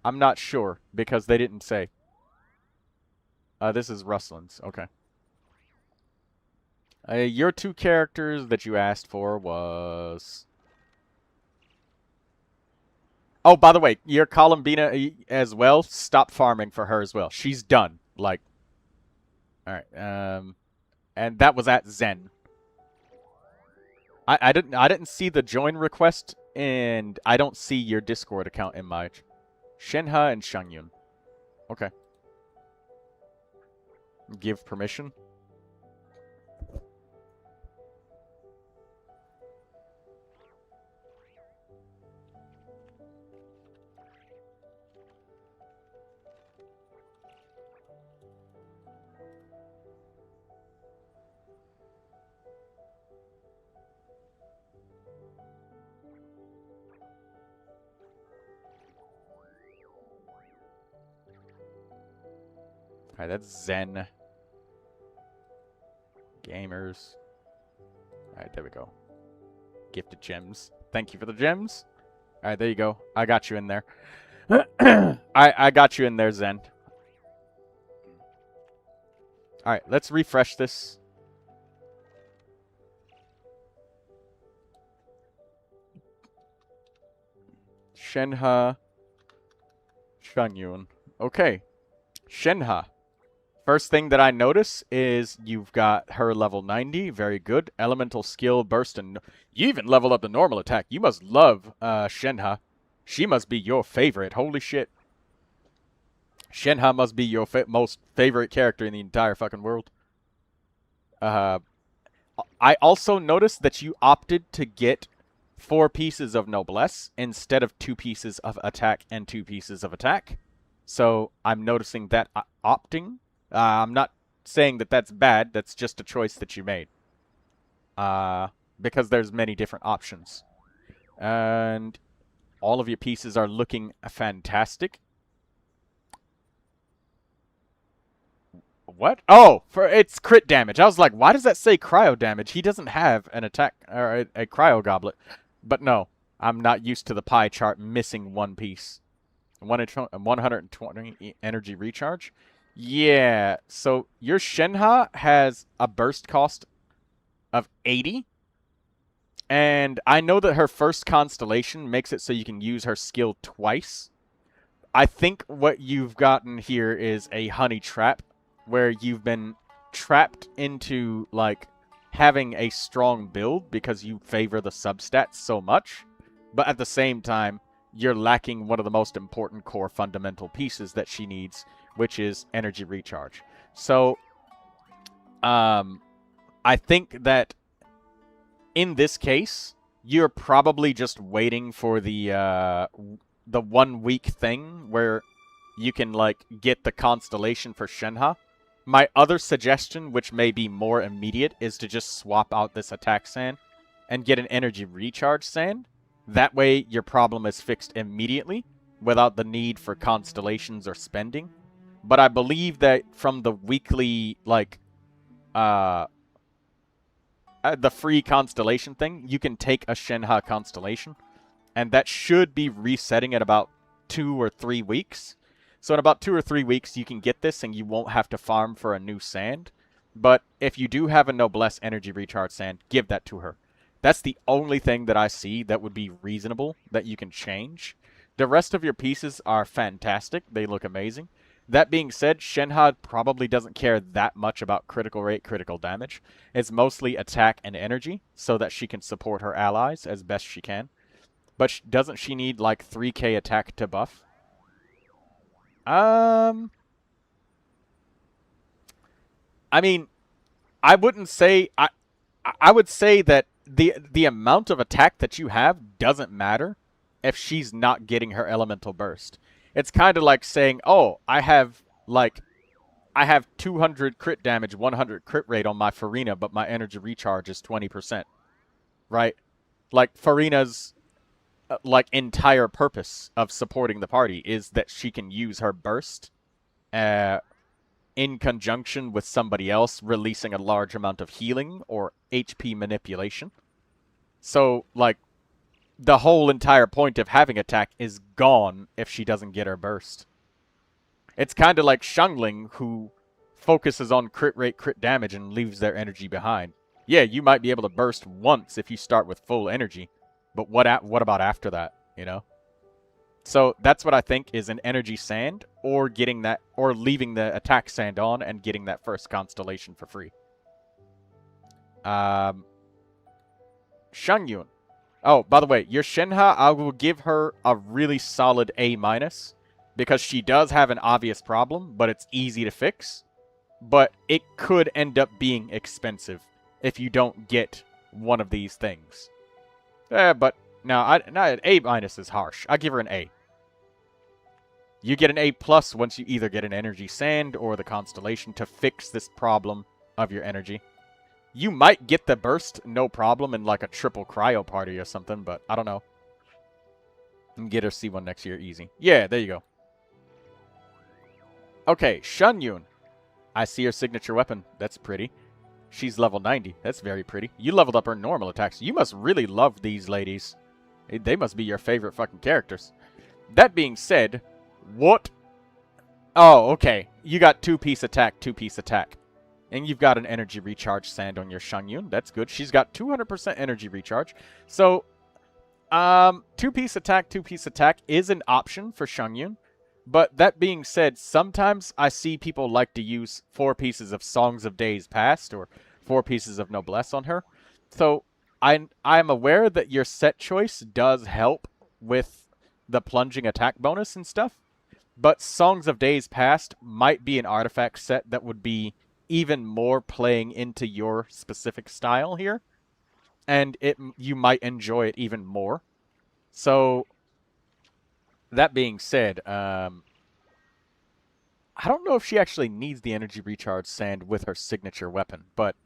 I'm not sure, because they didn't say. This is Rustlin's. Okay. Your 2 characters that you asked for was... Oh, by the way, your Columbina as well, stop farming for her as well. She's done. Like... Alright, and that was at Zen. I didn't see the join request, and I don't see your Discord account in my... Shenhe and Shangyun. Okay. Give permission. Alright, that's Zen. Gamers. Alright, there we go. Gifted gems. Thank you for the gems. Alright, there you go. I got you in there. I got you in there, Zen. Alright, let's refresh this. Shenhe. Shangyun. Okay. Shenhe. First thing that I notice is you've got her level 90. Very good. Elemental skill, burst, and... You even leveled up the normal attack. You must love Shenhe. She must be your favorite. Holy shit. Shenhe must be your most favorite character in the entire fucking world. I also noticed that you opted to get 4 pieces of noblesse instead of 2 pieces of attack and 2 pieces of attack. So I'm noticing that opting... I'm not saying that that's bad. That's just a choice that you made. Because there's many different options. And all of your pieces are looking fantastic. What? Oh, it's crit damage. I was like, why does that say cryo damage? He doesn't have an attack or a cryo goblet. But no, I'm not used to the pie chart missing 1 piece. 120 energy recharge. Yeah, so your Shenhe has a burst cost of 80. And I know that her first constellation makes it so you can use her skill twice. I think what you've gotten here is a honey trap, where you've been trapped into, like, having a strong build because you favor the substats so much. But at the same time, you're lacking one of the most important core fundamental pieces that she needs, which is energy recharge. So, I think that in this case, you're probably just waiting for the 1 week thing where you can, like, get the constellation for Shenhe. My other suggestion, which may be more immediate, is to just swap out this attack sand and get an energy recharge sand. That way, your problem is fixed immediately without the need for constellations or spending. But I believe that from the weekly, like, the free constellation thing, you can take a Shenhe constellation, and that should be resetting at about 2 or 3 weeks. So in about 2 or 3 weeks, you can get this, and you won't have to farm for a new sand. But if you do have a Noblesse energy recharge sand, give that to her. That's the only thing that I see that would be reasonable that you can change. The rest of your pieces are fantastic. They look amazing. That being said, Shenhe probably doesn't care that much about critical rate, critical damage. It's mostly attack and energy, so that she can support her allies as best she can. But doesn't she need, like, 3k attack to buff? I mean, I wouldn't say... I would say that the amount of attack that you have doesn't matter if she's not getting her elemental burst. It's kind of like saying, oh, I have 200 crit damage, 100 crit rate on my Farina, but my energy recharge is 20%. Right? Like, Farina's like entire purpose of supporting the party is that she can use her burst in conjunction with somebody else releasing a large amount of healing or HP manipulation. So, like, the whole entire point of having attack is gone if she doesn't get her burst. It's kind of like Xiangling, who focuses on crit rate, crit damage, and leaves their energy behind. Yeah, you might be able to burst once if you start with full energy, but what about after that, you know? So that's what I think is an energy sand, or getting that, or leaving the attack sand on and getting that first constellation for free. Shangyun. Oh, by the way, your Shenhe, I will give her a really solid A-, because she does have an obvious problem, but it's easy to fix. But it could end up being expensive if you don't get one of these things. But no, A- is harsh. I give her an A. You get an A+ once you either get an energy sand or the constellation to fix this problem of your energy. You might get the burst, no problem, in like a triple cryo party or something, but I don't know. And get her C1 next year, easy. Yeah, there you go. Okay, Shunyun. I see her signature weapon. That's pretty. She's level 90. That's very pretty. You leveled up her normal attacks. You must really love these ladies. They must be your favorite fucking characters. That being said, what? Oh, okay. You got 2-piece attack, 2-piece attack. And you've got an energy recharge sand on your Shangyun. That's good. She's got 200% energy recharge. So, 2-piece attack is an option for Shangyun. But that being said, sometimes I see people like to use 4 pieces of Songs of Days Past or 4 pieces of Noblesse on her. So, I'm aware that your set choice does help with the plunging attack bonus and stuff. But Songs of Days Past might be an artifact set that would be even more playing into your specific style here, and you might enjoy it even more. So, that being said, I don't know if she actually needs the energy recharge sand with her signature weapon, but,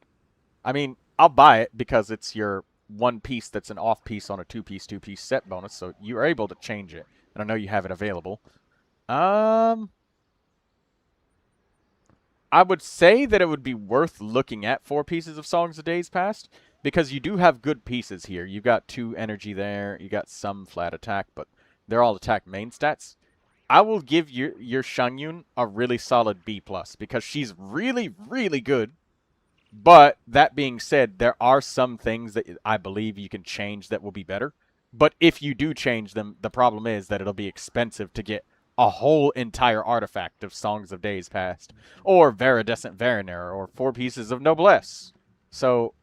I mean, I'll buy it because it's your 1 piece that's an off piece on a 2-piece set bonus, so you're able to change it, and I know you have it available. I would say that it would be worth looking at 4 pieces of Songs of Days Past, because you do have good pieces here. You've got 2 energy there, you got some flat attack, but they're all attack main stats. I will give your Shangyun a really solid B+, because she's really, really good. But that being said, there are some things that I believe you can change that will be better. But if you do change them, the problem is that it'll be expensive to get a whole entire artifact of Songs of Days Past, or Viridescent Veriner, or 4 pieces of Noblesse. So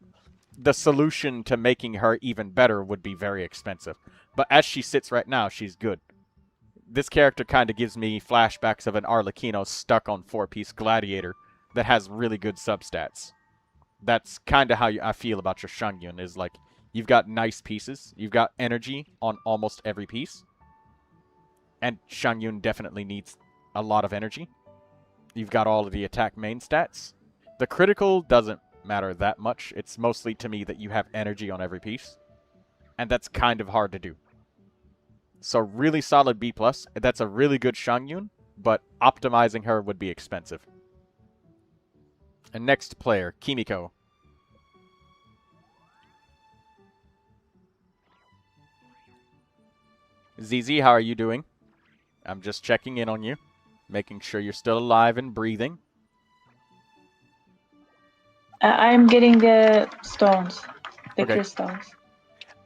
the solution to making her even better would be very expensive. But as she sits right now, she's good. This character kind of gives me flashbacks of an Arlecchino stuck on 4-piece Gladiator that has really good substats. That's kind of how I feel about your Shangyun, is like, you've got nice pieces, you've got energy on almost every piece, and Shangyun definitely needs a lot of energy. You've got all of the attack main stats. The critical doesn't matter that much, it's mostly to me that you have energy on every piece, and that's kind of hard to do. So really solid B+, that's a really good Shangyun, but optimizing her would be expensive. And next player, Kimiko. ZZ, how are you doing? I'm just checking in on you, making sure you're still alive and breathing. I'm getting the stones, the Okay. crystals.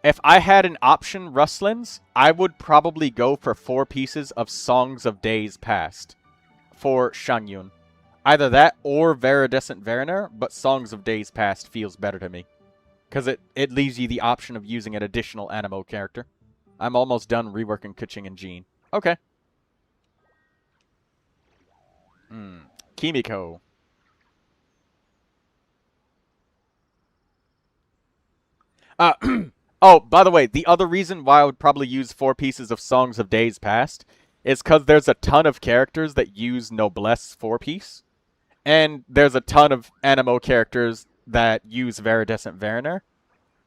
If I had an option, Rustlins, I would probably go for 4 pieces of Songs of Days Past for Shangyun. Either that or Viridescent Veriner, but Songs of Days Past feels better to me. Because it leaves you the option of using an additional Animo character. I'm almost done reworking Kuching and Jean. Okay. Kimiko. Oh, by the way, the other reason why I would probably use 4 pieces of Songs of Days Past is because there's a ton of characters that use Noblesse 4-piece. And there's a ton of Animo characters that use Viridescent Veriner.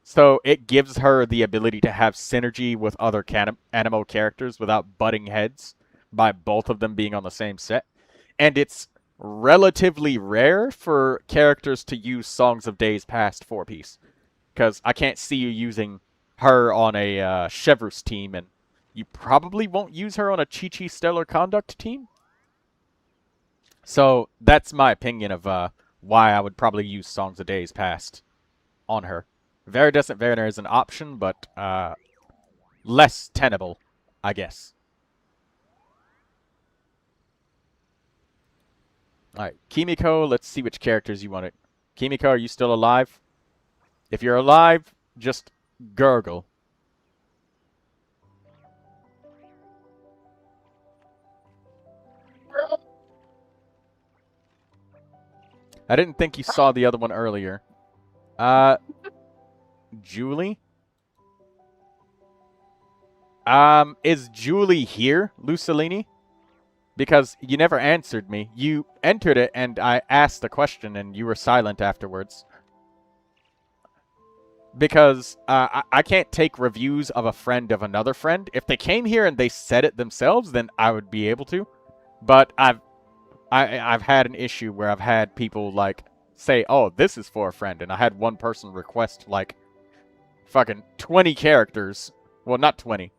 So it gives her the ability to have synergy with other Animo characters without butting heads by both of them being on the same set. And it's relatively rare for characters to use Songs of Days Past 4-piece. Because I can't see you using her on a Chevrus team, and you probably won't use her on a Chi-Chi Stellar Conduct team. So that's my opinion of why I would probably use Songs of Days Past on her. Viridescent Veriner is an option, but less tenable, I guess. Alright, Kimiko, let's see which characters you wanted. Kimiko, are you still alive? If you're alive, just gurgle. I didn't think you saw the other one earlier. Julie? Is Julie here, Lucilini? Because you never answered me. You entered it and I asked the question and you were silent afterwards. Because I can't take reviews of a friend of another friend. If they came here and they said it themselves, then I would be able to. But I've had an issue where I've had people, like, say, oh, this is for a friend. And I had one person request, like, fucking 20 characters. Well, not 20.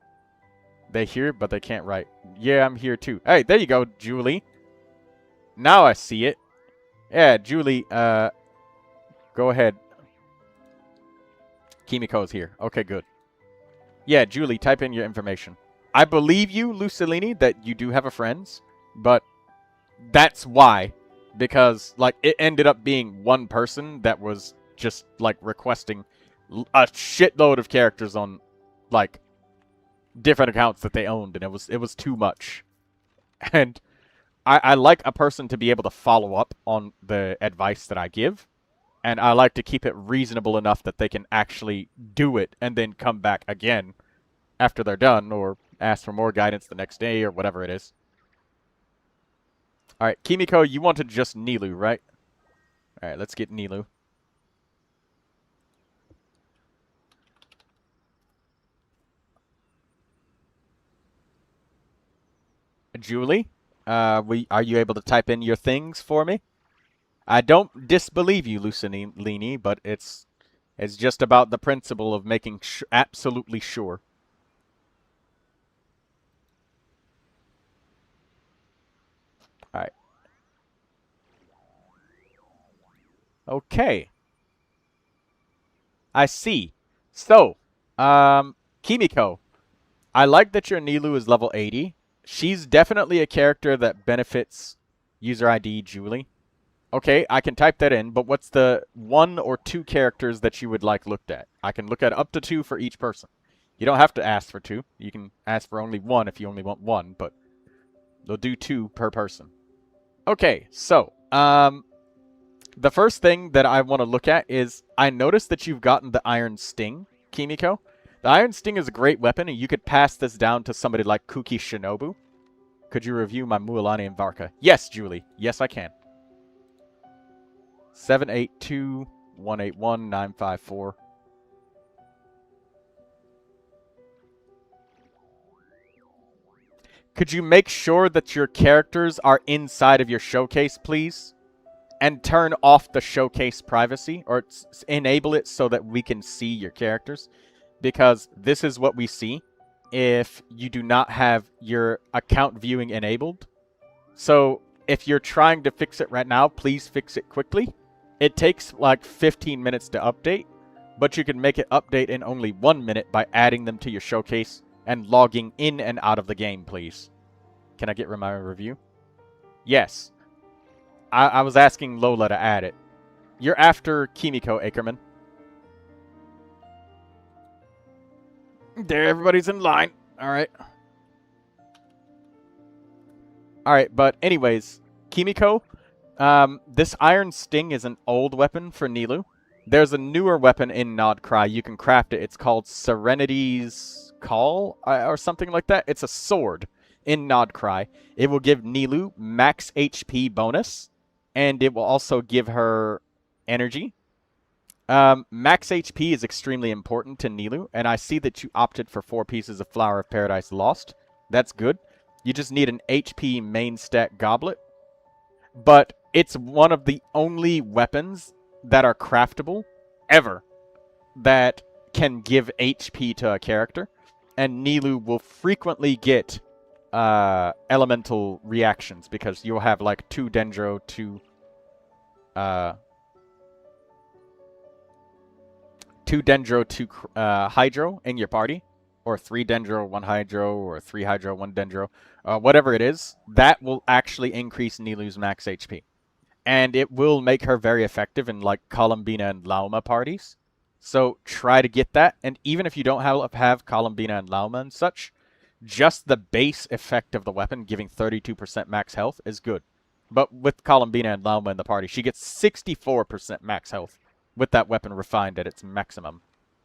They hear, but they can't write. Yeah, I'm here too. Hey, there you go, Julie. Now I see it. Yeah, Julie, go ahead. Kimiko's here. Okay, good. Yeah, Julie, type in your information. I believe you, Lucilini, that you do have a friends, but that's why. Because, like, it ended up being one person that was just, like, requesting a shitload of characters on, like, different accounts that they owned, and it was too much. And I like a person to be able to follow up on the advice that I give, and I like to keep it reasonable enough that they can actually do it and then come back again after they're done, or ask for more guidance the next day, or whatever it is. Alright, Kimiko, you wanted just Nilu, right? Alright, let's get Nilu. Julie, are you able to type in your things for me? I don't disbelieve you, Lucilini, but it's just about the principle of making absolutely sure. Okay. I see. So, Kimiko, I like that your Nilou is level 80. She's definitely a character that benefits user ID Julie. Okay, I can type that in, but what's the 1 or 2 characters that you would like looked at? I can look at up to 2 for each person. You don't have to ask for 2. You can ask for only 1 if you only want 1, but they'll do 2 per person. Okay, so, the first thing that I want to look at is I noticed that you've gotten the Iron Sting, Kimiko. The Iron Sting is a great weapon, and you could pass this down to somebody like Kuki Shinobu. Could you review my Mualani and Varka? Yes, Julie. Yes, I can. 782-181-954. Could you make sure that your characters are inside of your showcase, please? And turn off the showcase privacy, or enable it so that we can see your characters. Because this is what we see if you do not have your account viewing enabled. So if you're trying to fix it right now, please fix it quickly. It takes like 15 minutes to update, but you can make it update in only 1 minute by adding them to your showcase and logging in and out of the game, please. Can I get my review? Yes. I was asking Lola to add it. You're after Kimiko, Ackerman. There, everybody's in line. Alright. Alright, but anyways, Kimiko, this Iron Sting is an old weapon for Nilou. There's a newer weapon in Nodcry. You can craft it. It's called Serenity's Call, or something like that. It's a sword in Nodcry. It will give Nilou max HP bonus, and it will also give her energy. Max HP is extremely important to Nilou, and I see that you opted for 4 pieces of Flower of Paradise Lost. That's good. You just need an HP main stat goblet. But it's one of the only weapons that are craftable ever that can give HP to a character. And Nilou will frequently get elemental reactions because you'll have like 2 Dendro, 2 Dendro, 2 Hydro in your party, or 3 Dendro, 1 Hydro, or 3 Hydro, 1 Dendro, whatever it is. That will actually increase Nilou's max HP, and it will make her very effective in like Columbina and Lauma parties. So try to get that, and even if you don't have Columbina and Lauma and such, just the base effect of the weapon giving 32% max health is good. But with Columbina and Lauma in the party, she gets 64% max health with that weapon refined at its maximum.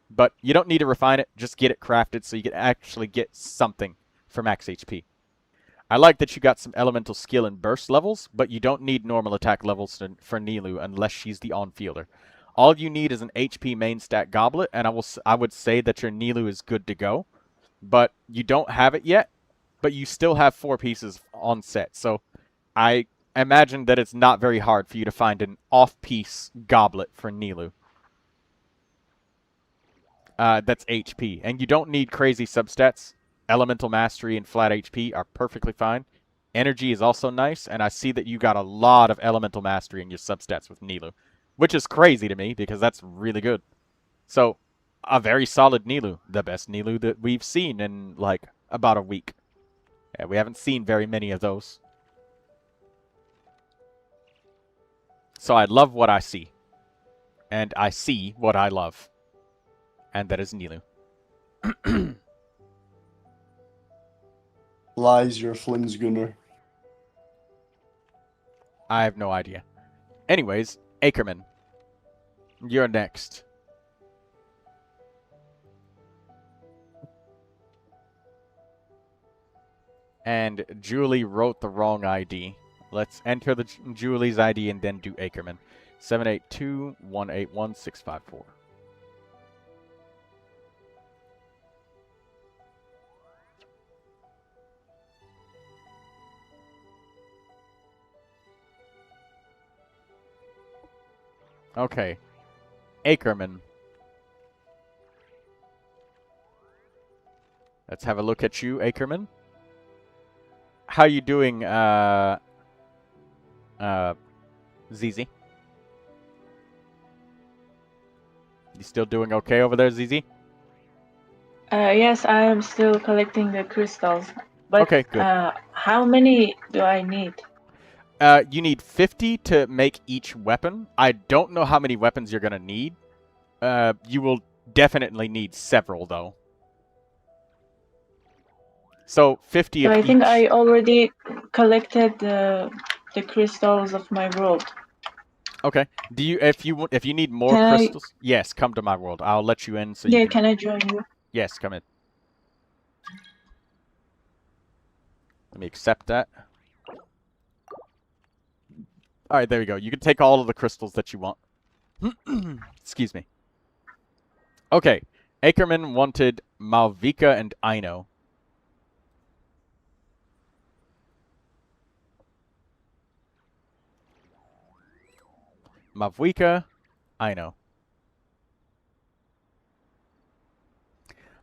But you don't need to refine it, just get it crafted so you can actually get something for max HP. I like that you got some elemental skill and burst levels, but you don't need normal attack levels for Nilou unless she's the on-fielder. All you need is an HP main stat goblet, and I would say that your Nilou is good to go. But you don't have it yet, but you still have 4 pieces on set. So I imagine that it's not very hard for you to find an off-piece goblet for Nilou. That's HP. And you don't need crazy substats. Elemental Mastery and flat HP are perfectly fine. Energy is also nice, and I see that you got a lot of Elemental Mastery in your substats with Nilou, which is crazy to me because that's really good. So, a very solid Nilou. The best Nilou that we've seen in, like, about a week. Yeah, we haven't seen very many of those. So I love what I see. And I see what I love. And that is Nilou. Lies, you're a Flinsgunner. I have no idea. Anyways, Ackerman. You're next. And Julie wrote the wrong ID. Let's enter the Julie's ID and then do Ackerman. 782-181-654. Okay. Ackerman. Let's have a look at you, Ackerman. How you doing, ZZ? You still doing okay over there, ZZ? Yes, I am still collecting the crystals. But Okay, good. how many do I need? You need 50 to make each weapon. I don't know how many weapons you're gonna need. You will definitely need several, though. So 50 So of I each. think I already collected the crystals of my world. Okay. Do you if you need more Can I- crystals? Yes, come to my world. I'll let you in so you Yeah, can. can I join you? Yes, come in. Let me accept that. All right, there you go. You can take all of the crystals that you want. Excuse me. Okay. Ackerman wanted Malvika and Aino. Malvika, Aino.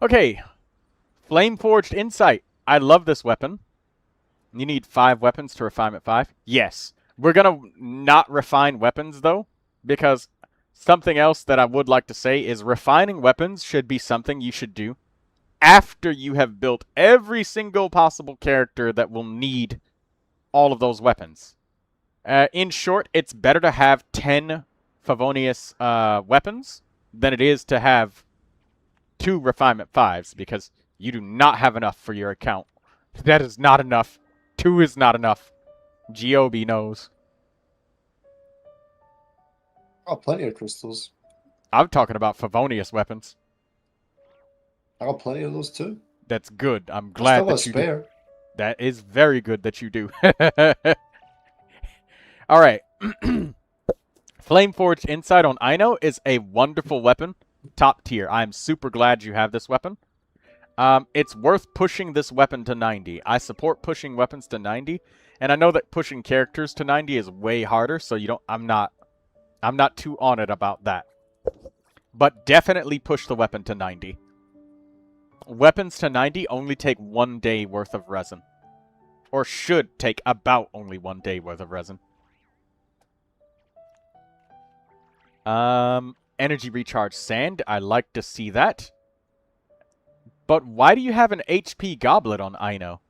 Okay. Flame-Forged Insight. I love this weapon. You need 5 weapons to refine at 5? Yes. We're gonna not refine weapons, though, because something else that I would like to say is refining weapons should be something you should do after you have built every single possible character that will need all of those weapons. In short, it's better to have 10 Favonius weapons than it is to have 2 refinement 5s, because you do not have enough for your account. That is not enough. 2 is not enough. GOB knows. I got plenty of crystals. I'm talking about Favonius weapons. I got plenty of those too. That's good. I'm I glad still got that you do. spare. That is very good that you do. All right. Flame-Forged Insight on Aino is a wonderful weapon. Top tier. I'm super glad you have this weapon. It's worth pushing this weapon to 90. I support pushing weapons to 90, and I know that pushing characters to 90 is way harder, so you don't I'm not too on it about that. But definitely push the weapon to 90. Weapons to 90 only take 1 day worth of resin. Or should take about only 1 day worth of resin. Energy recharge sand. I like to see that. But why do you have an HP goblet on Aino?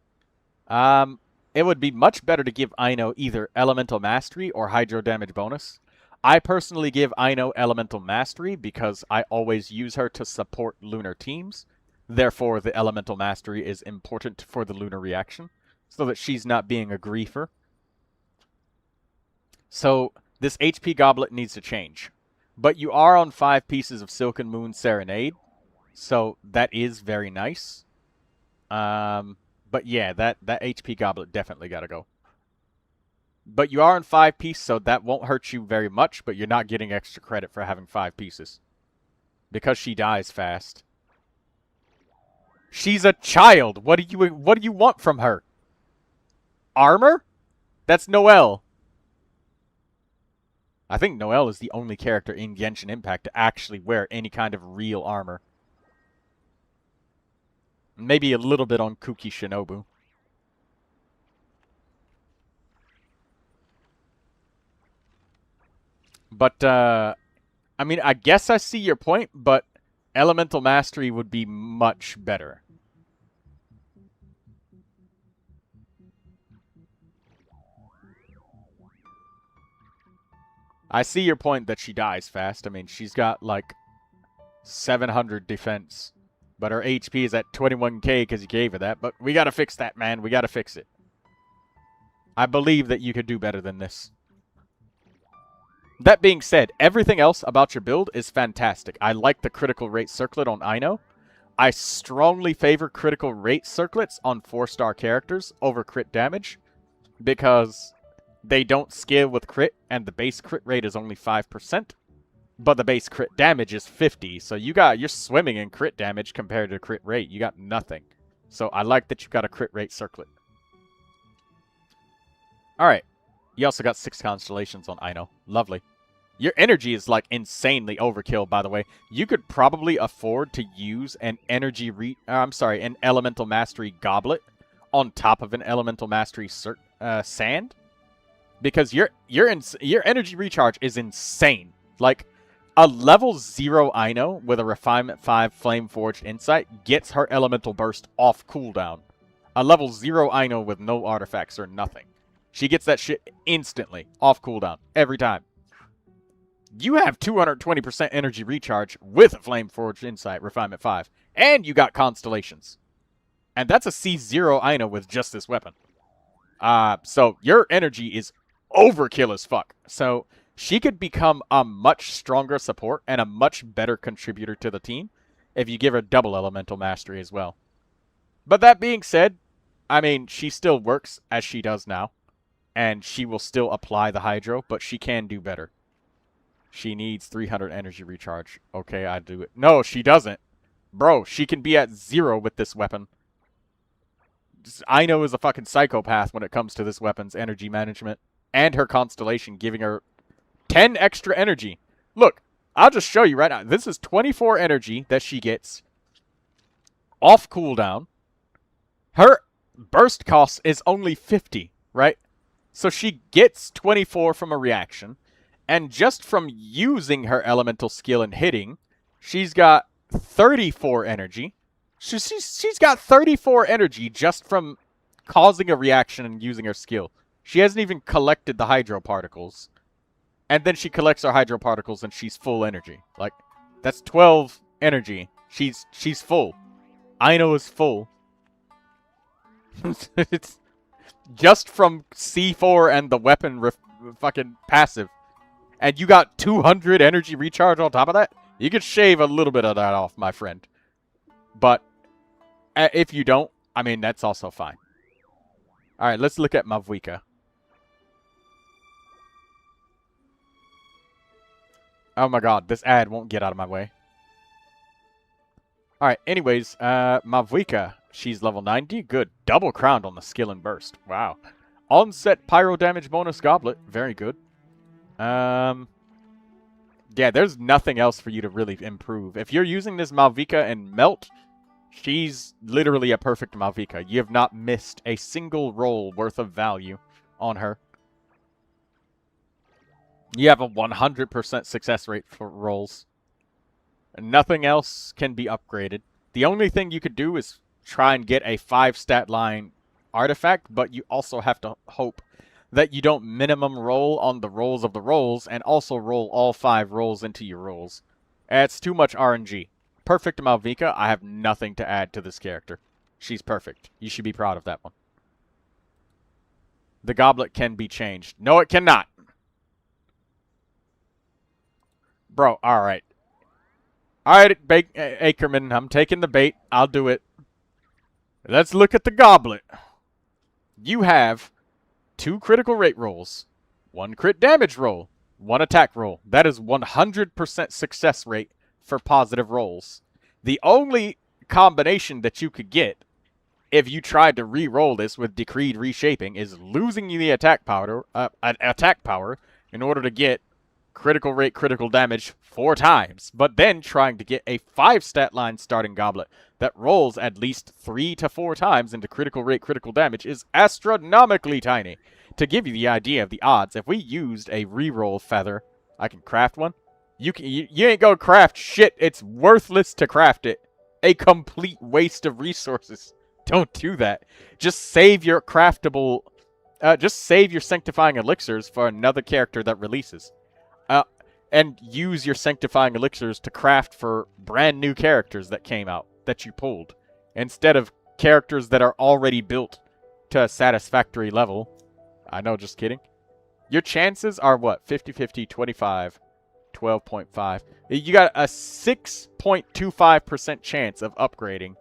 It would be much better to give Aino either Elemental Mastery or Hydro Damage bonus. I personally give Aino Elemental Mastery because I always use her to support lunar teams. Therefore, the Elemental Mastery is important for the lunar reaction, so that she's not being a griefer. So, this HP goblet needs to change. But you are on 5 pieces of Silken Moon Serenade, so that is very nice. But yeah, that HP goblet definitely gotta go. But you are on 5 pieces, so that won't hurt you very much, but you're not getting extra credit for having 5 pieces. Because she dies fast. She's a child! What do you want from her? Armor? That's Noelle. I think Noelle is the only character in Genshin Impact to actually wear any kind of real armor. Maybe a little bit on Kuki Shinobu. But, I mean, I guess I see your point, but Elemental Mastery would be much better. I see your point that she dies fast. I mean, she's got, like, 700 defense. But her HP is at 21k because you gave her that. But we gotta fix that, man. We gotta fix it. I believe that you could do better than this. That being said, everything else about your build is fantastic. I like the critical rate circlet on Aino. I strongly favor critical rate circlets on 4-star characters over crit damage. Because they don't scale with crit, and the base crit rate is only 5%. But the base crit damage is 50, so you're swimming in crit damage compared to crit rate. You got nothing. So I like that you got a crit rate circlet. Alright. You also got 6 constellations on Aino. Lovely. Your energy is, like, insanely overkill, by the way. You could probably afford to use an an Elemental Mastery Goblet on top of an Elemental Mastery Sand. Because your energy recharge is insane. Like, A level 0 Ino with a Refinement 5 Flame Forged Insight gets her Elemental Burst off cooldown. A level 0 Ino with no artifacts or nothing. She gets that shit instantly, off cooldown, every time. You have 220% energy recharge with a Flame Forged Insight, Refinement 5. And you got Constellations. And that's a C0 Ino with just this weapon. So your energy is overkill as fuck. So she could become a much stronger support and a much better contributor to the team if you give her double elemental mastery as well. But that being said, I mean, she still works as she does now. And she will still apply the hydro, but she can do better. She needs 300 energy recharge. Okay, I do it. No, she doesn't. Bro, she can be at 0 with this weapon. Ino is a fucking psychopath when it comes to this weapon's energy management. And her constellation giving her 10 extra energy. Look, I'll just show you right now. This is 24 energy that she gets off cooldown. Her burst cost is only 50, right? So she gets 24 from a reaction. And just from using her elemental skill and hitting, she's got 34 energy. She's got 34 energy just from causing a reaction and using her skill. She hasn't even collected the hydro particles. And then she collects her hydro particles and she's full energy. Like, that's 12 energy. She's full. Ino is full. It's just from C4 and the weapon fucking passive. And you got 200 energy recharge on top of that? You could shave a little bit of that off, my friend. But if you don't, I mean, that's also fine. Alright, let's look at Mavuika. Oh my god, this ad won't get out of my way. Alright, anyways, Mavuika. She's level 90. Good. Double crowned on the skill and burst. Wow. Onset pyro damage bonus goblet. Very good. Yeah, there's nothing else for you to really improve. If you're using this Mavuika and Melt, she's literally a perfect Mavuika. You have not missed a single roll worth of value on her. You have a 100% success rate for rolls. Nothing else can be upgraded. The only thing you could do is try and get a 5 stat line artifact, but you also have to hope that you don't minimum roll on the rolls of the rolls and also roll all 5 rolls into your rolls. It's too much RNG. Perfect Mavuika, I have nothing to add to this character. She's perfect. You should be proud of that one. The goblet can be changed. No, it cannot. Bro, alright. Alright, Ackerman, I'm taking the bait. I'll do it. Let's look at the goblet. You have 2 critical rate rolls, 1 crit damage roll, 1 attack roll. That is 100% success rate for positive rolls. The only combination that you could get if you tried to re-roll this with Decreed Reshaping is losing the attack power in order to get critical rate, critical damage 4 times, but then trying to get a 5 stat line starting goblet that rolls at least 3 to 4 times into critical rate, critical damage is astronomically tiny. To give you the idea of the odds, if we used a reroll feather, I can craft one. You ain't gonna craft shit. It's worthless to craft it. A complete waste of resources. Don't do that. Just save your craftable, just save your sanctifying elixirs for another character that releases. And use your sanctifying elixirs to craft for brand new characters that came out, that you pulled. Instead of characters that are already built to a satisfactory level. I know, just kidding. Your chances are what? 50-50, 25, 12.5. You got a 6.25% chance of upgrading.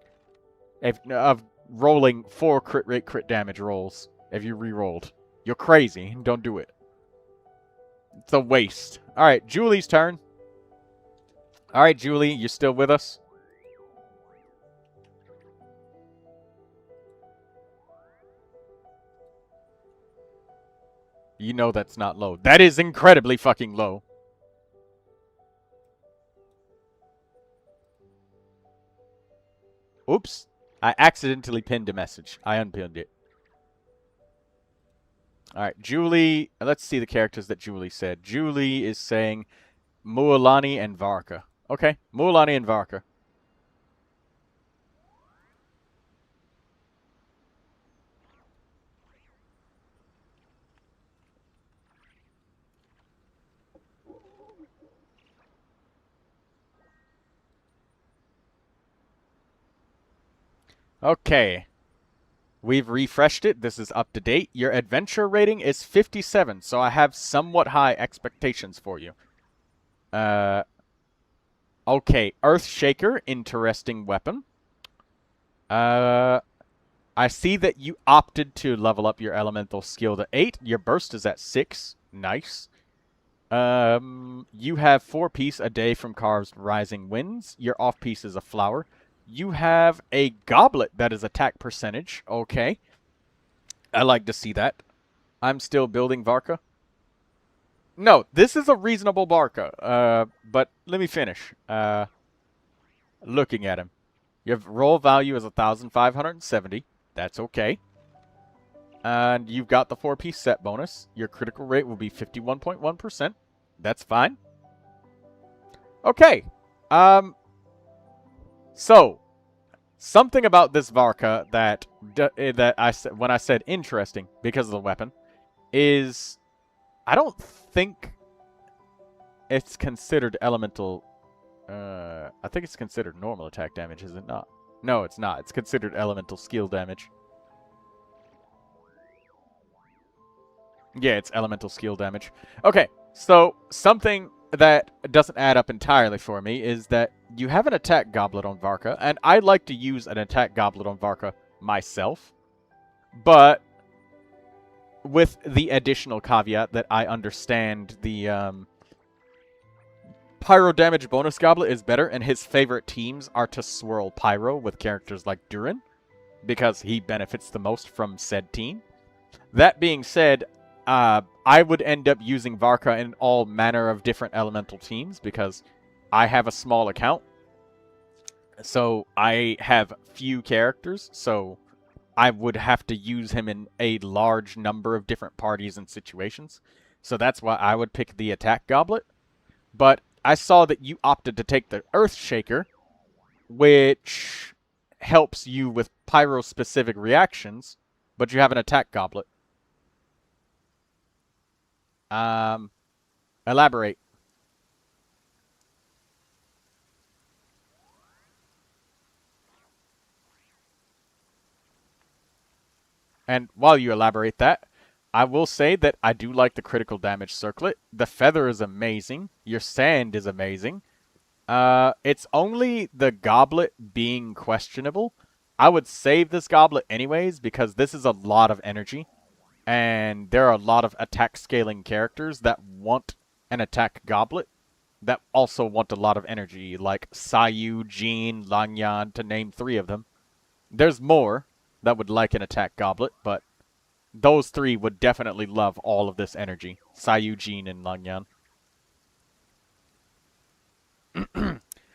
Of rolling 4 crit rate, crit damage rolls. If you re-rolled. You're crazy. Don't do it. It's a waste. Alright, Julie's turn. Alright, Julie, you're still with us? You know that's not low. That is incredibly fucking low. Oops. I accidentally pinned a message. I unpinned it. Alright, Julie. Let's see the characters that Julie said. Julie is saying, Mualani and Varka. Okay, Mualani and Varka. Okay. We've refreshed it. This is up to date. Your adventure rating is 57, so I have somewhat high expectations for you. Okay, Earthshaker, interesting weapon. I see that you opted to level up your elemental skill to 8. Your burst is at 6. Nice. You have 4-piece a day from carved rising winds. Your off-piece is a flower. You have a goblet that is attack percentage. Okay. I like to see that. I'm still building Varka. No, this is a reasonable Varka. But let me finish. Looking at him. Your roll value is 1,570. That's okay. And you've got the 4-piece set bonus. Your critical rate will be 51.1%. That's fine. Okay. So, something about this Varka that I said when I said interesting because of the weapon is I don't think it's considered elemental. I think it's considered normal attack damage, is it not? No, it's not. It's considered elemental skill damage. Yeah, it's elemental skill damage. Okay, so something that doesn't add up entirely for me is that you have an attack goblet on Varka, and I like to use an attack goblet on Varka myself, but with the additional caveat that I understand the pyro damage bonus goblet is better, and his favorite teams are to swirl pyro with characters like Durin, because he benefits the most from said team. That being said, I would end up using Varka in all manner of different elemental teams because I have a small account. So I have few characters, so I would have to use him in a large number of different parties and situations. So that's why I would pick the attack goblet. But I saw that you opted to take the Earthshaker, which helps you with pyro-specific reactions, but you have an attack goblet. Elaborate. And while you elaborate that, I will say that I do like the critical damage circlet. The feather is amazing. Your sand is amazing. It's only the goblet being questionable. I would save this goblet anyways because this is a lot of energy. And there are a lot of attack scaling characters that want an attack goblet that also want a lot of energy, like Sayu, Jean, Langyan, to name 3 of them. There's more that would like an attack goblet, but those 3 would definitely love all of this energy. Sayu, Jean, and Langyan.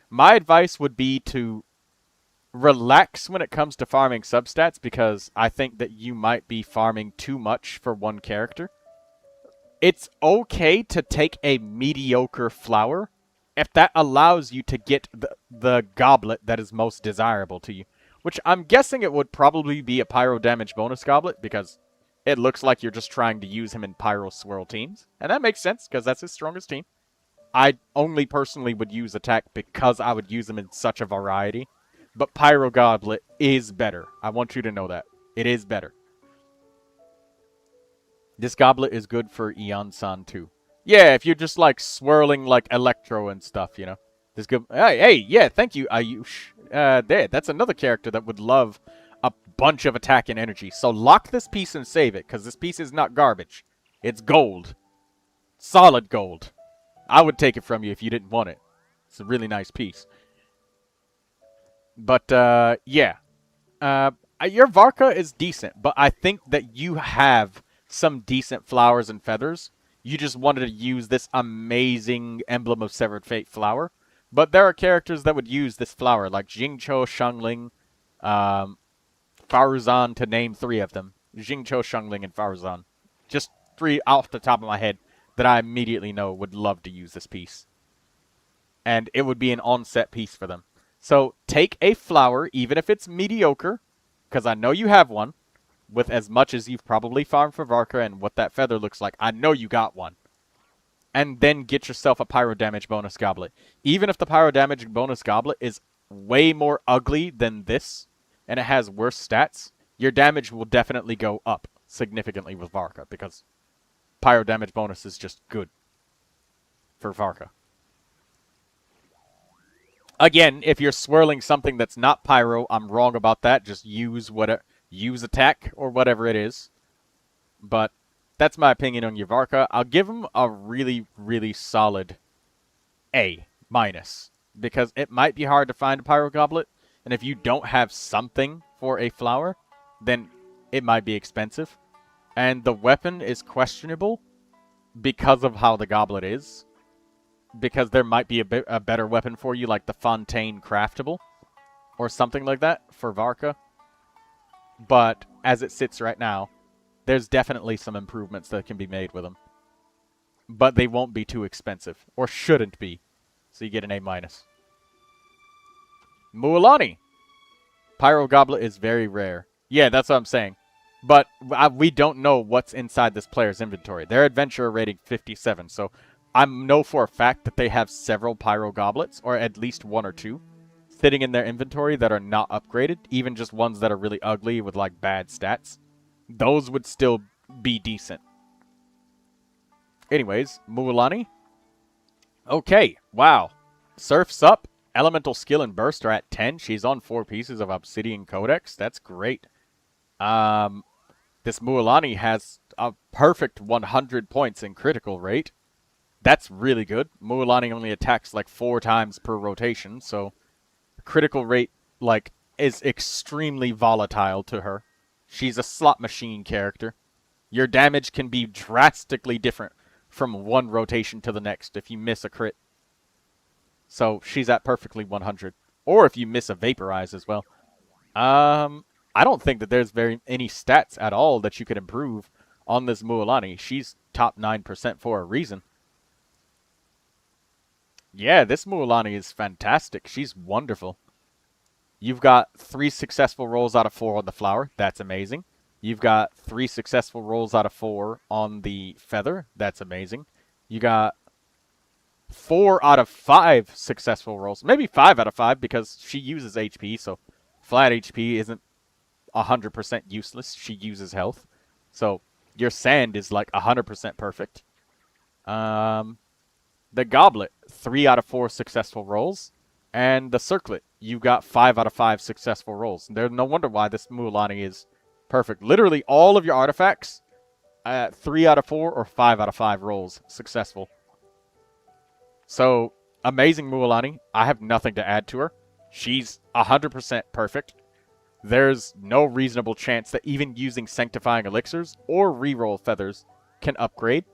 My advice would be to relax when it comes to farming substats because I think that you might be farming too much for one character. It's okay to take a mediocre flower if that allows you to get the goblet that is most desirable to you. Which I'm guessing it would probably be a pyro damage bonus goblet because it looks like you're just trying to use him in pyro swirl teams. And that makes sense because that's his strongest team. I only personally would use attack because I would use him in such a variety. But Pyro Goblet is better. I want you to know that. It is better. This goblet is good for Eon-san too. Yeah, if you're just like swirling like Electro and stuff, you know. This good. Hey, yeah, thank you, Ayush. There, that's another character that would love a bunch of attack and energy. So lock this piece and save it, because this piece is not garbage. It's gold. Solid gold. I would take it from you if you didn't want it. It's a really nice piece. But, yeah. Your Varka is decent, but I think that you have some decent flowers and feathers. You just wanted to use this amazing Emblem of Severed Fate flower. But there are characters that would use this flower, like Jingcho, Shangling, Faruzan, to name 3 of them. Jingcho, Shangling, and Faruzan. Just 3 off the top of my head that I immediately know would love to use this piece. and it would be an on-set piece for them. So take a flower, even if it's mediocre, because I know you have one, with as much as you've probably farmed for Varka and what that feather looks like. I know you got one. And then get yourself a pyro damage bonus goblet. Even if the pyro damage bonus goblet is way more ugly than this, and it has worse stats, your damage will definitely go up significantly with Varka, because pyro damage bonus is just good for Varka. Again, if you're swirling something that's not pyro, I'm wrong about that. Just use attack or whatever it is. But that's my opinion on your Varka. I'll give him a really, really solid A-, because it might be hard to find a pyro goblet, and if you don't have something for a flower, then it might be expensive. And the weapon is questionable because of how the goblet is. Because there might be a better weapon for you, like the Fontaine Craftable, or something like that for Varka. But as it sits right now, there's definitely some improvements that can be made with them. But they won't be too expensive, or shouldn't be. So you get an A-. Mualani! Pyro Goblet is very rare. Yeah, that's what I'm saying. But we don't know what's inside this player's inventory. Their adventurer rating 57, so I know for a fact that they have several pyro goblets, or at least one or two, sitting in their inventory that are not upgraded, even just ones that are really ugly with like bad stats. Those would still be decent. Anyways, Mualani. Okay, wow. Surf's up. Elemental skill and burst are at 10. She's on 4 pieces of Obsidian Codex. That's great. This Mualani has a perfect 100 points in critical rate. That's really good. Mualani only attacks like 4 times per rotation, so critical rate like is extremely volatile to her. She's a slot machine character. Your damage can be drastically different from one rotation to the next if you miss a crit. So she's at perfectly 100. Or if you miss a vaporize as well. I don't think that there's any stats at all that you could improve on this Mualani. She's top 9% for a reason. Yeah, this Mualani is fantastic. She's wonderful. You've got 3 successful rolls out of 4 on the flower. That's amazing. You've got 3 successful rolls out of 4 on the feather. That's amazing. You got 4 out of 5 successful rolls. Maybe 5 out of 5 because she uses HP, so flat HP isn't 100% useless. She uses health. So your sand is like 100% perfect. The goblet, 3 out of 4 successful rolls. And the circlet, you got 5 out of 5 successful rolls. There's no wonder why this Mualani is perfect. Literally all of your artifacts, 3 out of 4 or 5 out of 5 rolls successful. So, amazing Mualani. I have nothing to add to her. She's 100% perfect. There's no reasonable chance that even using Sanctifying Elixirs or reroll feathers can upgrade.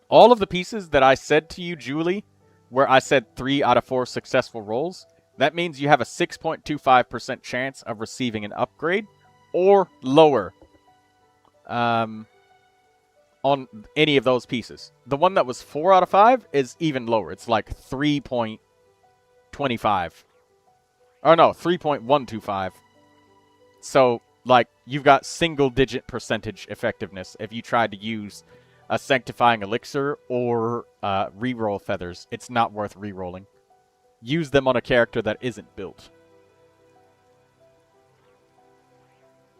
All of the pieces that I said to you, Julie, where I said 3 out of 4 successful rolls, that means you have a 6.25% chance of receiving an upgrade or lower on any of those pieces. The one that was 4 out of 5 is even lower. It's like 3.25. Or no, 3.125. So, like, you've got single-digit percentage effectiveness if you tried to use a Sanctifying Elixir or reroll feathers. It's not worth rerolling. Use them on a character that isn't built.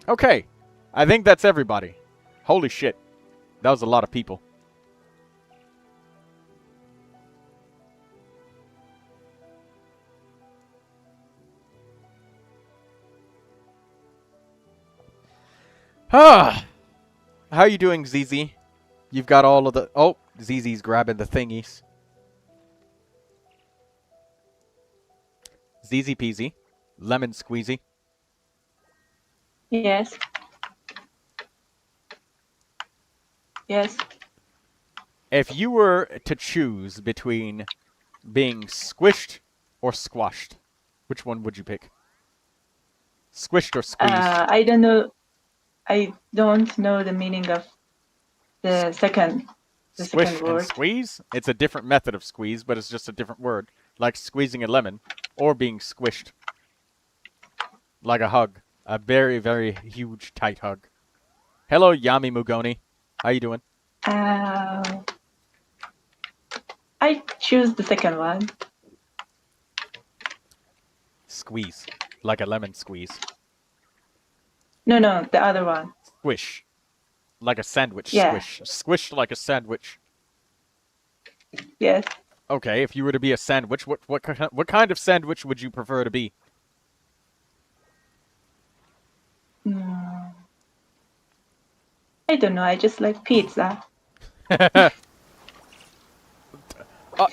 Okay, I think that's everybody. Holy shit, that was a lot of people. How are you doing, ZZ? You've got all of the... Oh, ZZ's grabbing the thingies. ZZ peasy. Lemon squeezy. Yes. Yes. If you were to choose between being squished or squashed, which one would you pick? Squished or squeezed? I don't know. I don't know the meaning of the second. the Squish second and word. squeeze? It's a different method of squeeze, but it's just a different word. Like squeezing a lemon, or being squished. Like a hug. A very, very huge, tight hug. Hello, Yami Mugoni. How you doing? I choose the second one. Squeeze. Like a lemon squeeze. No, the other one. Squish. Like a sandwich Yeah. squish. Squish like a sandwich. Yes. Okay, if you were to be a sandwich, what kind of sandwich would you prefer to be? I don't know. I just like pizza.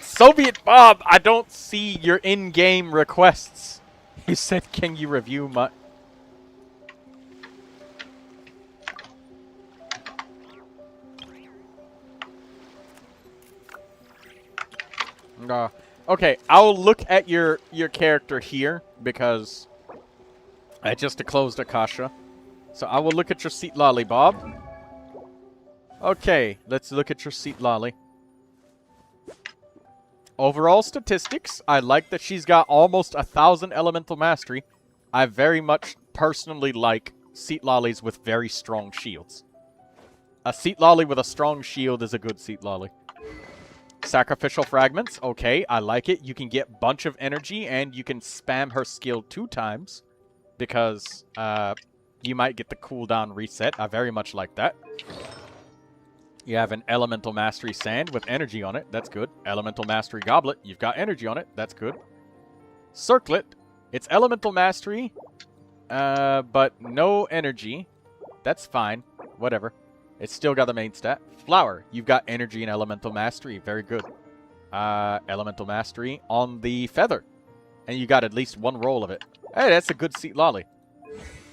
Soviet Bob, I don't see your in-game requests. You said, can you review my... Okay, I'll look at your character here, because I just closed Akasha. So I will look at your seat lolly, Bob. Okay, let's look at your seat lolly. Overall statistics, I like that she's got almost 1,000 elemental mastery. I very much personally like seat lollies with very strong shields. A seat lolly with a strong shield is a good seat lolly. Sacrificial fragments, okay, I like it. You can get bunch of energy and you can spam her skill 2 times because you might get the cooldown reset. I very much like that. You have an Elemental Mastery Sand with energy on it. That's good. Elemental Mastery Goblet. You've got energy on it. That's good. Circlet. It's Elemental Mastery, but no energy. That's fine. Whatever. It's still got the main stat. Flower. You've got energy and Elemental Mastery. Very good. Elemental Mastery on the Feather. And you got at least 1 roll of it. Hey, that's a good seat lolly.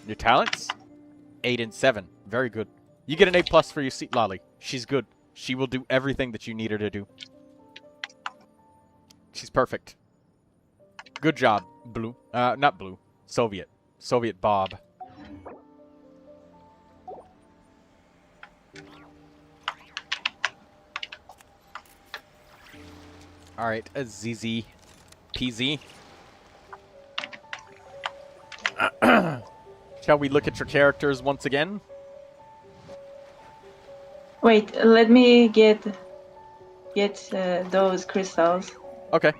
Your talents? 8 and 7. Very good. You get an A+ for your seat lolly. She's good. She will do everything that you need her to do. She's perfect. Good job, Blue. Not Blue. Soviet. Soviet Bob. Alright, ZZ. PZ. Shall we look at your characters once again? Wait, let me get those crystals. Okay.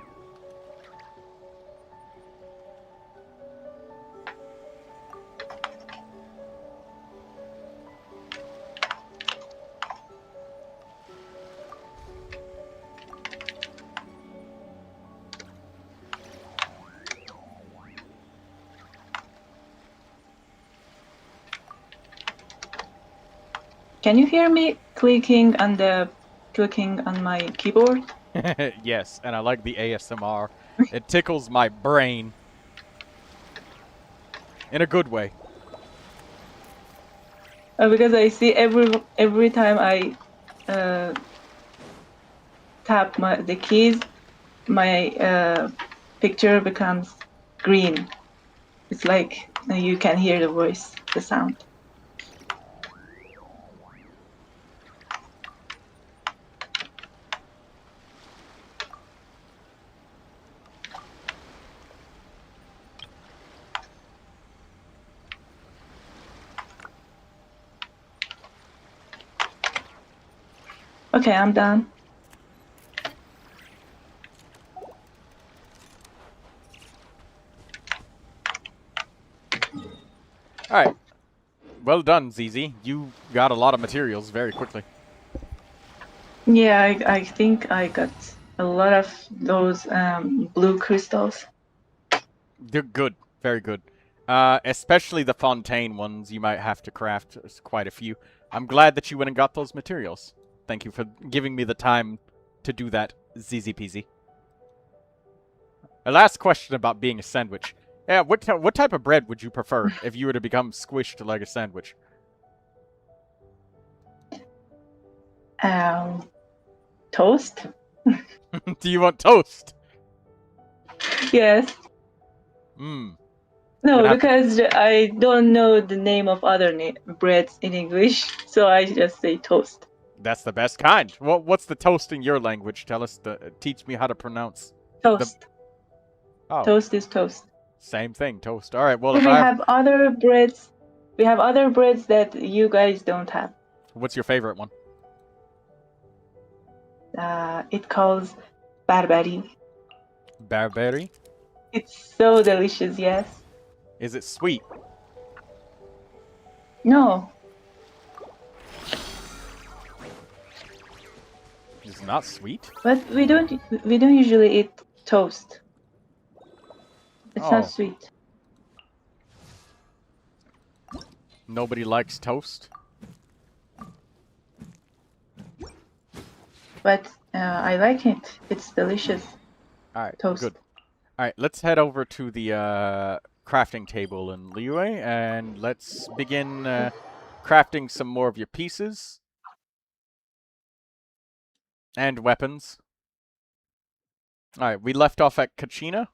Can you hear me clicking on my keyboard? Yes, and I like the ASMR. It tickles my brain. In a good way. Because I see every time I tap the keys, my picture becomes green. It's like you can hear the voice, the sound. Okay, I'm done. Alright. Well done, ZZ. You got a lot of materials very quickly. Yeah, I think I got a lot of those blue crystals. They're good. Very good. Especially the Fontaine ones, you might have to craft quite a few. I'm glad that you went and got those materials. Thank you for giving me the time to do that, ZZPZ. A last question about being a sandwich. Yeah, what type of bread would you prefer if you were to become squished like a sandwich? Toast? Do you want toast? Yes. Hmm. No, because I don't know the name of other breads in English, so I just say toast. That's the best kind. What's the toast in your language? Tell us. Teach me how to pronounce. Toast. Oh, Toast is toast. same thing. Toast. All right. Well, And if we I have other breads. We have other breads that you guys don't have. what's your favorite one? It calls barbari. Barberry. It's so delicious, yes. Is it sweet? No, It's not sweet. but we don't usually eat toast. It's Oh. not sweet. Nobody likes toast. But I like it. It's delicious. All right. Toast. Good. All right. Let's head over to the crafting table in Liyue and let's begin crafting some more of your pieces and weapons. All right. We left off at Kachina.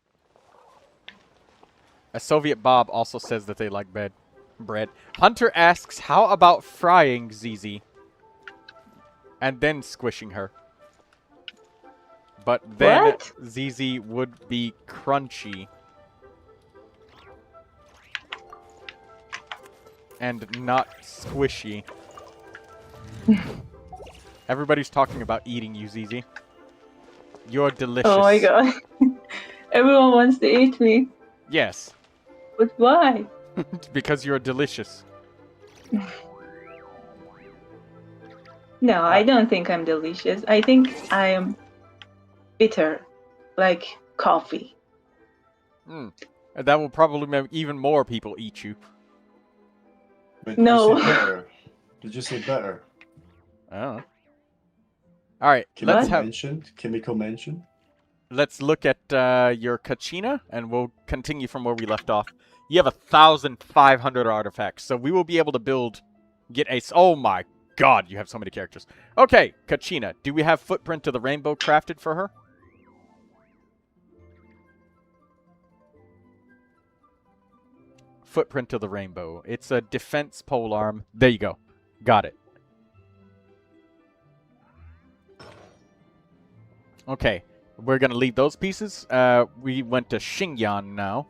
A Soviet Bob also says that they like bread. Hunter asks, how about frying ZZ? And then squishing her. But then What? ZZ would be crunchy. And not squishy. Everybody's talking about eating you, ZZ. You're delicious. Oh my god. Everyone wants to eat me. Yes. But why? Because you're delicious. No, I don't think I'm delicious. I think I am bitter, like coffee. And that will probably make even more people eat you. Wait, No. Did you say better? Did you say better? Oh. Alright, Chemical mention? let's look at your Kachina, and we'll continue from where we left off. You have 1,500 artifacts, so we will be able to get a... Oh my god, you have so many characters. Okay, Kachina, do we have Footprint of the Rainbow crafted for her? Footprint of the Rainbow. It's a defense polearm. There you go. Got it. Okay, we're going to leave those pieces. We went to Xingyan now.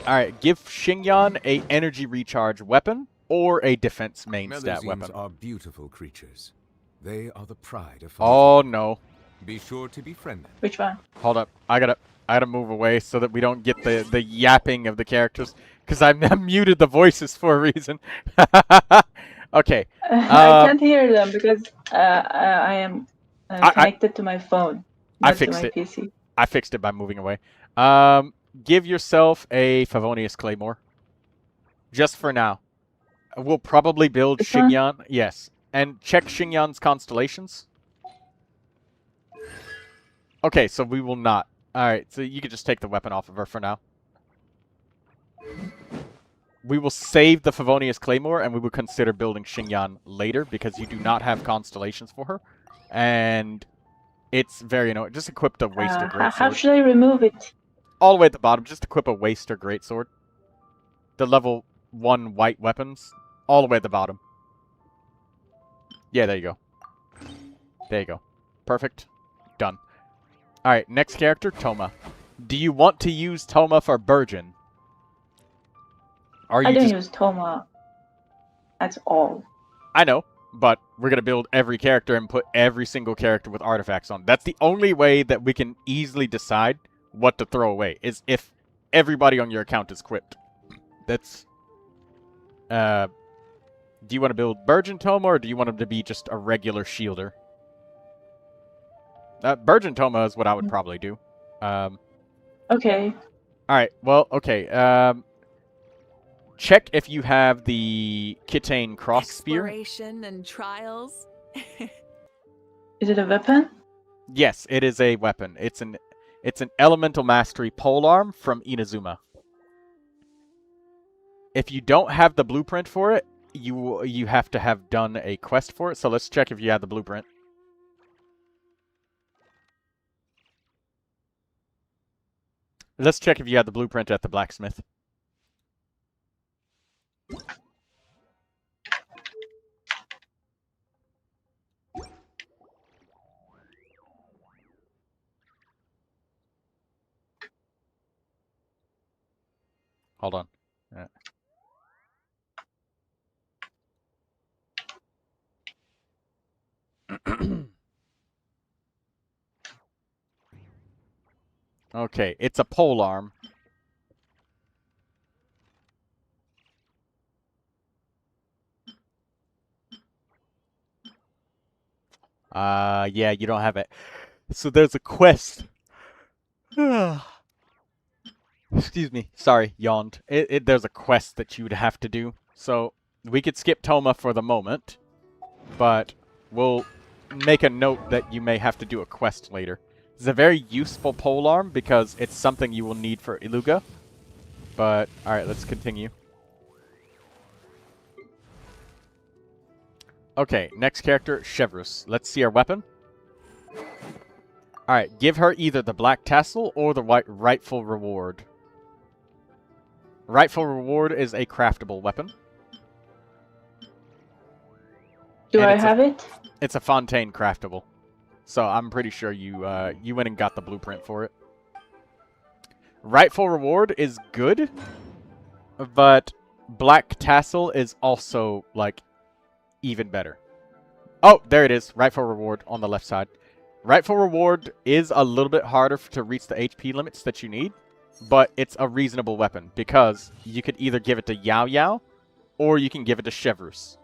Alright, give Xingyan a energy recharge weapon or a defense main stat Melusians weapon. are beautiful creatures. They are the pride of Oh Falcon. no. Be sure to befriend them. Which one? Hold up. I gotta move away so that we don't get the yapping of the characters. Because I muted the voices for a reason. Okay. I can't hear them because I am connected to my phone, not fixed to my it. PC. I fixed it by moving away. Give yourself a Favonius Claymore. Just for now. We'll probably build This one? Xingyan. Yes. And check Xingyan's constellations. Okay, so we will not. Alright, so you can just take the weapon off of her for now. We will save the Favonius Claymore, and we will consider building Xingyan later, because you do not have constellations for her. And it's very annoying. Just equip the Waster How Greatsword. should I remove it? All the way at the bottom, just equip a Waster Greatsword. The level 1 white weapons. All the way at the bottom. Yeah, there you go. There you go. Perfect. Done. Alright, next character, Toma. Do you want to use Toma for Burgeon? I don't use Toma at all. I know, but we're going to build every character and put every single character with artifacts on. That's the only way that we can easily decide what to throw away, is if everybody on your account is equipped. That's... do you want to build Burgeon Toma, or do you want him to be just a regular shielder? Burgeon Toma is what I would probably do. Okay. Alright, well, okay. Check if you have the Kitane Cross Spear. Exploration and trials. Is it a weapon? Yes, it is a weapon. It's an Elemental Mastery polearm from Inazuma. If you don't have the blueprint for it, you have to have done a quest for it. So let's check if you have the blueprint. Let's check if you have the blueprint at the blacksmith. Hold on. Okay, it's a polearm. Yeah, you don't have it. So there's a quest. Excuse me. Sorry, yawned. There's a quest that you would have to do. So we could skip Toma for the moment, but we'll make a note that you may have to do a quest later. It's a very useful polearm because it's something you will need for Iluga. But, alright, let's continue. Okay, next character, Chevrus. Let's see our weapon. Alright, give her either the black tassel or the rightful reward. Rightful reward is a craftable weapon. Do And I it's have it? It's a Fontaine craftable. So I'm pretty sure you you went and got the blueprint for it. Rightful reward is good, but black tassel is also, like, even better. Oh, there it is. Rightful reward on the left side. Rightful reward is a little bit harder to reach the HP limits that you need, but it's a reasonable weapon because you could either give it to Yao Yao or you can give it to Chevrus.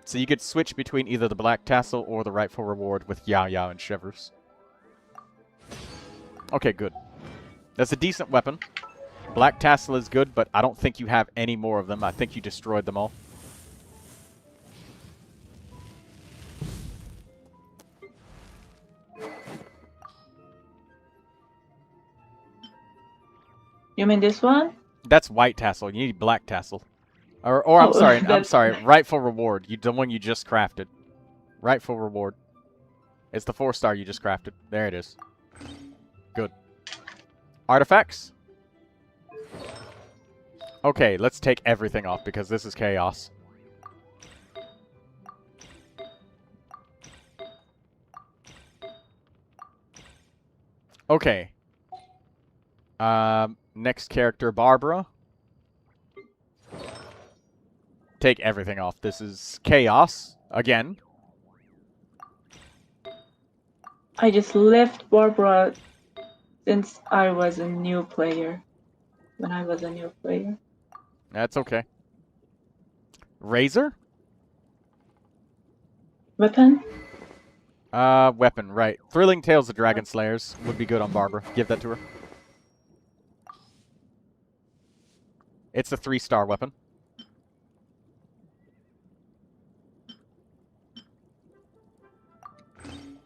So you could switch between either the black tassel or the rightful reward with Yao Yao and Chevrus. Okay, good. That's a decent weapon. Black tassel is good, but I don't think you have any more of them. I think you destroyed them all. You mean this one? That's white tassel. You need black tassel. Or I'm Oh, sorry, I'm that's- sorry. Rightful reward. The one you just crafted. Rightful reward. It's the 4-star you just crafted. There it is. Good. Artifacts? Okay, let's take everything off because this is chaos. Okay. Next character, Barbara. Take everything off. This is chaos. Again. I just left Barbara since I was a new player. When I was a new player. That's okay. Razor? Weapon? Weapon, right. Thrilling Tales of Dragon Slayers would be good on Barbara. Give that to her. It's a 3-star weapon.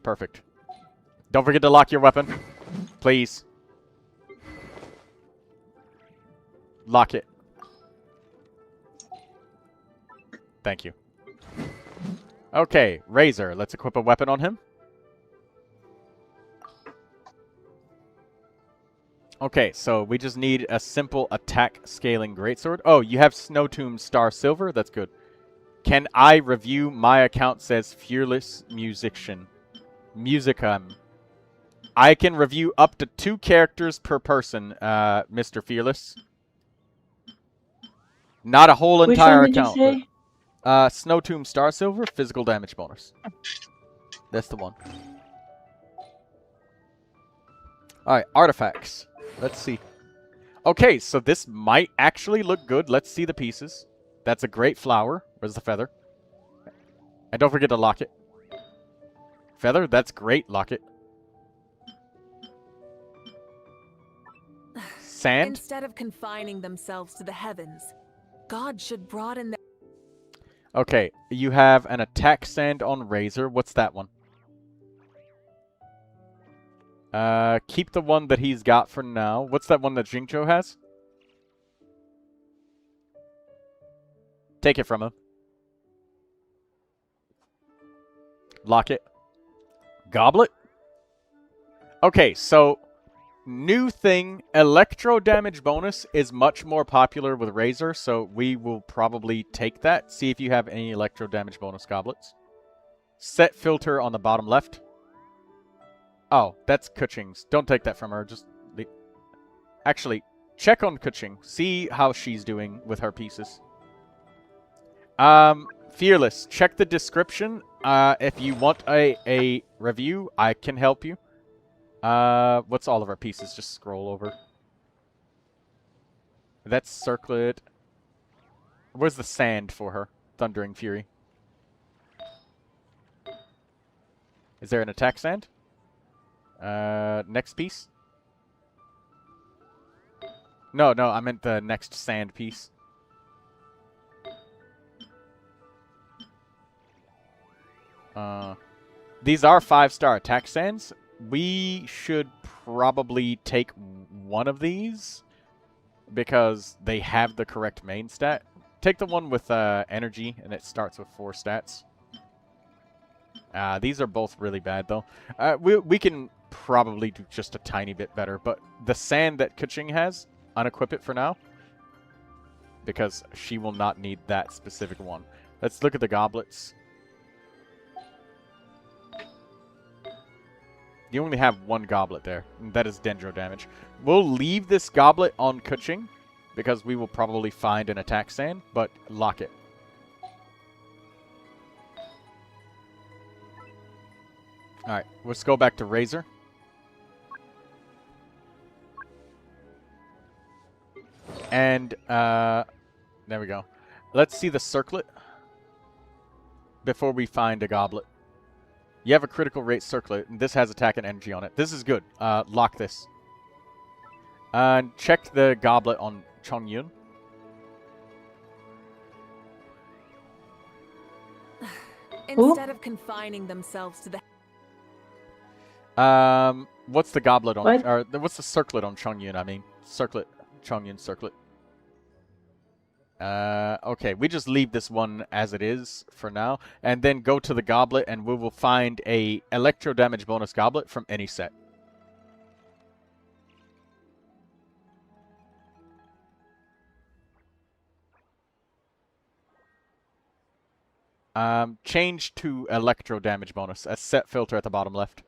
Perfect. Don't forget to lock your weapon. Please. Lock it. Thank you. Okay, Razor. Let's equip a weapon on him. Okay, so we just need a simple attack scaling greatsword. Oh, you have Snow Tomb Star Silver? That's good. Can I review? My account says Fearless Musician. Musicum. I can review up to 2 characters per person, Mr. Fearless. Not a whole Which entire one did account. you say? But, Snow Tomb Star Silver, physical damage bonus. That's the one. Alright, artifacts. Let's see. Okay, so this might actually look good. Let's see the pieces. That's a great flower. Where's the feather? And don't forget to lock it. Feather, that's great. Lock it. Sand? Instead of confining themselves to the heavens, God should broaden their... Okay, you have an attack sand on Razor. What's that one? Keep the one that he's got for now. What's that one that Jingcho has? Take it from him. Lock it. Goblet? Okay, so new thing, electro damage bonus is much more popular with Razor, so we will probably take that. See if you have any electro damage bonus goblets. Set filter on the bottom left. Oh, that's Kuching's. Don't take that from her. Just actually, check on Kuching. See how she's doing with her pieces. Fearless, check the description. If you want a review, I can help you. What's all of our pieces? Just scroll over. That's Circlet. Where's the sand for her? Thundering Fury. Is there an attack sand? Next piece? No, I meant the next sand piece. These are 5-star attack sands. We should probably take one of these because they have the correct main stat. Take the one with energy, and it starts with 4 stats. These are both really bad, though. We can probably do just a tiny bit better, but the sand that Kuching has, unequip it for now, because she will not need that specific one. Let's look at the goblets. You only have one goblet there, and that is Dendro damage. We'll leave this goblet on Kuching, because we will probably find an attack sand, but lock it. Alright, let's go back to Razor. And, there we go. Let's see the circlet before we find a goblet. You have a critical rate circlet, and this has attack and energy on it. This is good. Lock this. And check the goblet on Chongyun. Instead of confining themselves to the... What's the goblet on... What? Or, what's the circlet on Chongyun, I mean? Circlet. Chongyun circlet. Okay, we just leave this one as it is for now, and then go to the goblet, and we will find a electro damage bonus goblet from any set. Change to electro damage bonus, a set filter at the bottom left.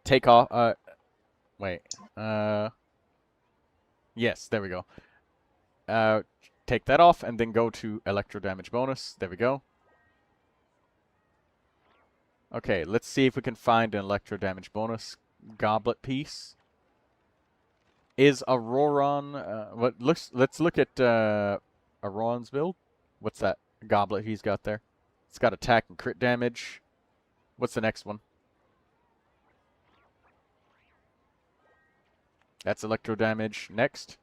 Take off, wait, yes, there we go. Take that off, and then go to electro damage bonus. There we go. Okay, let's see if we can find an electro damage bonus goblet piece. Is Auroron, let's look at, Auroron's build. What's that goblet he's got there? It's got attack and crit damage. What's the next one? That's electro damage. Next.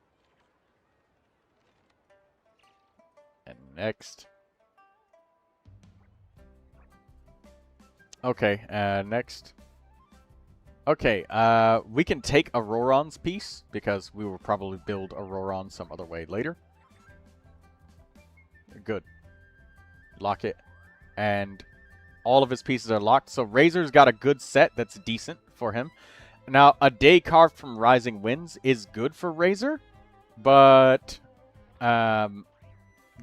And next. Okay, next. Okay, we can take Auroron's piece, because we will probably build Auroron some other way later. Good. Lock it. And all of his pieces are locked, so Razor's got a good set that's decent for him. Now, a day carved from Rising Winds is good for Razor, but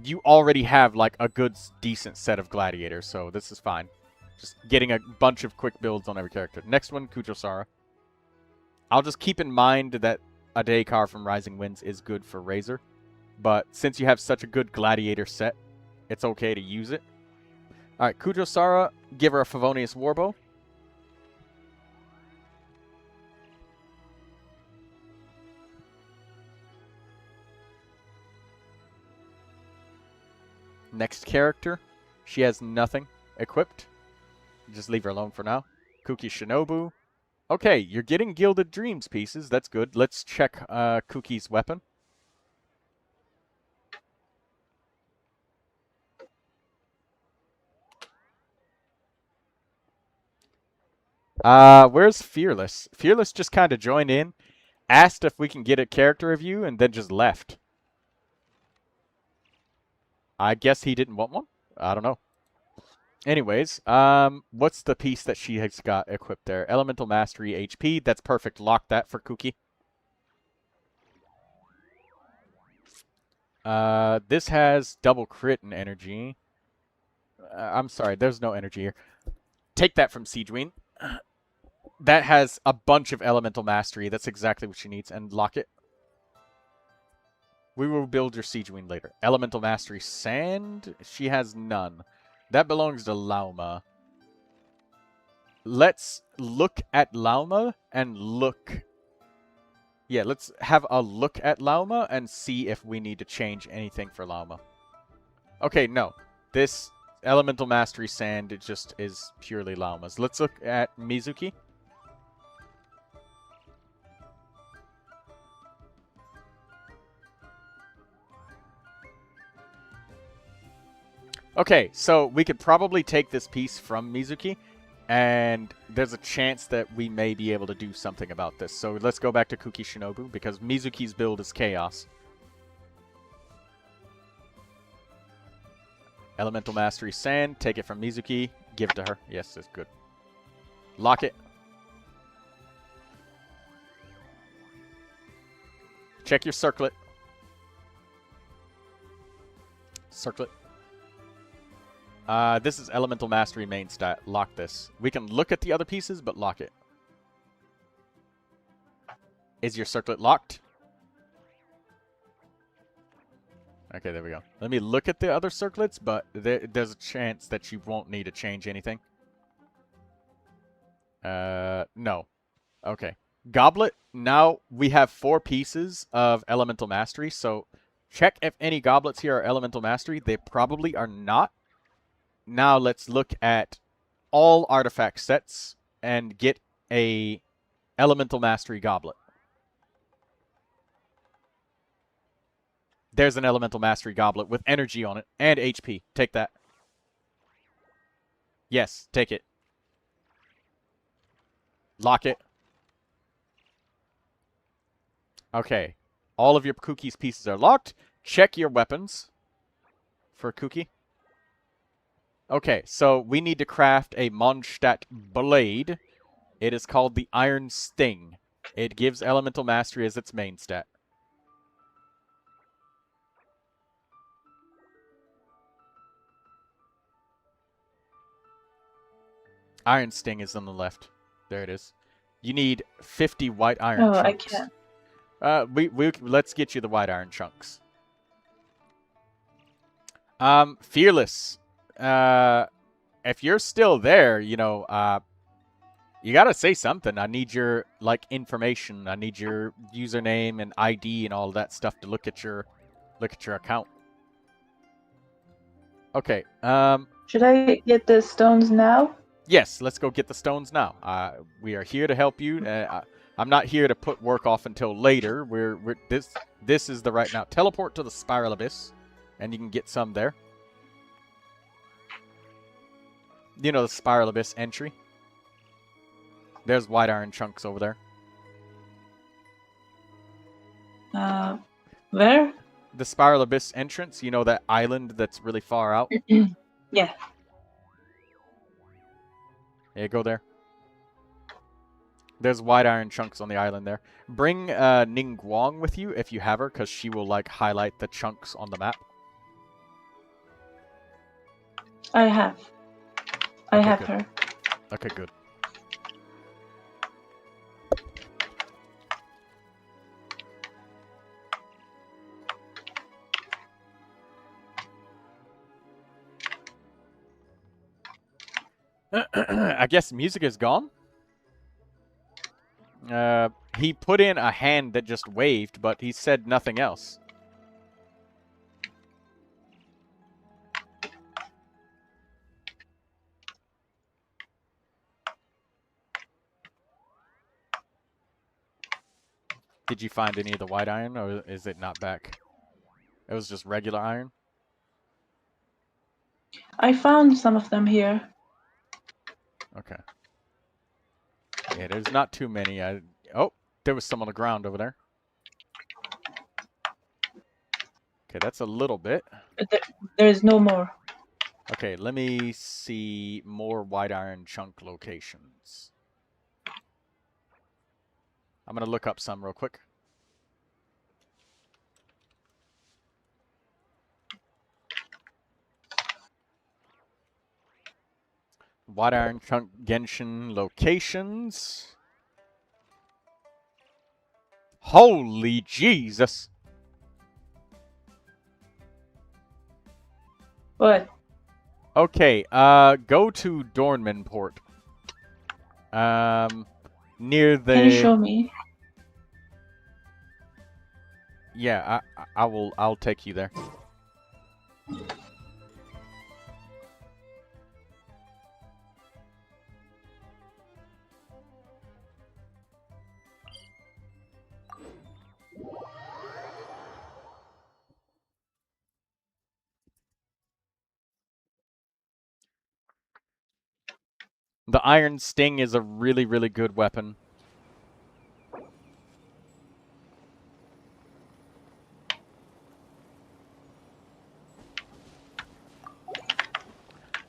you already have like a good, decent set of gladiators, so this is fine. Just getting a bunch of quick builds on every character. Next one, Kujosara. I'll just keep in mind that a day carved from Rising Winds is good for Razor, but since you have such a good gladiator set, it's okay to use it. Alright, Kujosara, give her a Favonius Warbow. Next character. She has nothing equipped. Just leave her alone for now. Kuki Shinobu. Okay, you're getting Gilded Dreams pieces. That's good. Let's check Kuki's weapon. Where's Fearless? Fearless just kind of joined in, asked if we can get a character review, and then just left. I guess he didn't want one? I don't know. Anyways, what's the piece that she has got equipped there? Elemental Mastery HP. That's perfect. Lock that for Kuki. This has double crit and energy. I'm sorry, there's no energy here. Take that from Siegeween. That has a bunch of elemental mastery. That's exactly what she needs. And lock it. We will build your siege wing later. Elemental mastery sand. She has none. That belongs to Lauma. Let's look at Lauma and look. Yeah, let's have a look at Lauma and see if we need to change anything for Lauma. Okay, no. This elemental mastery sand, it just is purely Lauma's. Let's look at Mizuki. Okay, so we could probably take this piece from Mizuki, and there's a chance that we may be able to do something about this. So let's go back to Kuki Shinobu, because Mizuki's build is Chaos. Elemental Mastery Sand, take it from Mizuki, give it to her. Yes, that's good. Lock it. Check your circlet. Circlet. This is Elemental Mastery main stat. Lock this. We can look at the other pieces, but lock it. Is your circlet locked? Okay, there we go. Let me look at the other circlets, but there's a chance that you won't need to change anything. No. Okay. Goblet. Now we have 4 pieces of Elemental Mastery, so check if any goblets here are Elemental Mastery. They probably are not. Now let's look at all artifact sets and get a Elemental Mastery goblet. There's an Elemental Mastery goblet with energy on it and HP. Take that. Yes, take it. Lock it. Okay. All of your Kuki's pieces are locked. Check your weapons for Kuki. Okay, so we need to craft a Mondstadt blade. It is called the Iron Sting. It gives Elemental Mastery as its main stat. Iron Sting is on the left. There it is. You need 50 white iron chunks. I can't. Let's get you the white iron chunks. Fearless. If you're still there, you know, you gotta say something. I need your, like, information. I need your username and ID and all that stuff to look at your account. Okay. Should I get the stones now? Yes, let's go get the stones now. We are here to help you. I'm not here to put work off until later. This is the right now. Teleport to the Spiral Abyss, and you can get some there. You know the Spiral Abyss entry. There's white iron chunks over there. Where? The Spiral Abyss entrance. You know that island that's really far out? Yeah. Yeah, go there. There's white iron chunks on the island there. Bring Ning Guang with you if you have her, because she will, like, highlight the chunks on the map. I have. I Okay, have good. her. Okay, good. I guess music is gone. He put in a hand that just waved, but he said nothing else. Did you find any of the white iron, or is it not back? It was just regular iron? I found some of them here. Okay. Yeah, there's not too many. Oh, there was some on the ground over there. Okay, that's a little bit. But there's no more. Okay, let me see more white iron chunk locations. I'm going to look up some real quick. White Iron Chunk Genshin locations. Holy Jesus! What? Okay, go to Durin Main port. Near the. Can you show me? Yeah, I will. I'll take you there. The Iron Sting is a really, really good weapon.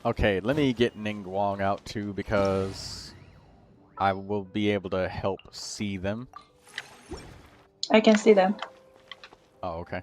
Okay, let me get Ningguang out too because I will be able to help see them. I can see them. Oh, okay.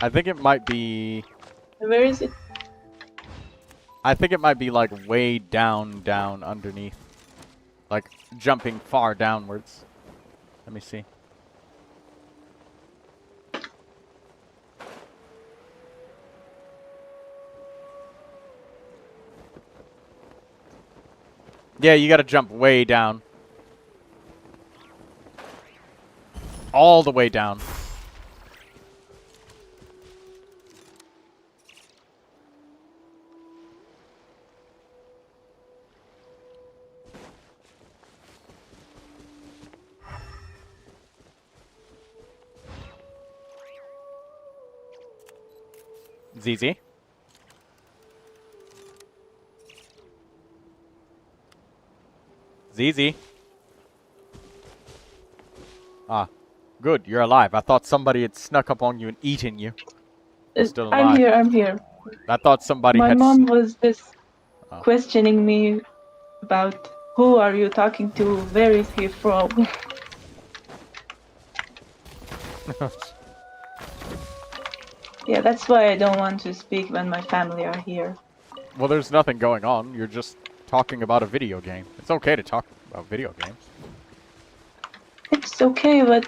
I think it might be. Where is it? I think it might be like way down underneath. Like jumping far downwards. Let me see. Yeah, you gotta jump way down. All the way down. ZZ. ZZ. Ah, good, you're alive. I thought somebody had snuck up on you and eaten you. You're still alive. I'm here. I thought somebody My had. mom was just Oh. questioning me about who are you talking to, where is he from? Yeah, that's why I don't want to speak when my family are here. Well, there's nothing going on. You're just talking about a video game. It's okay to talk about video games. It's okay, but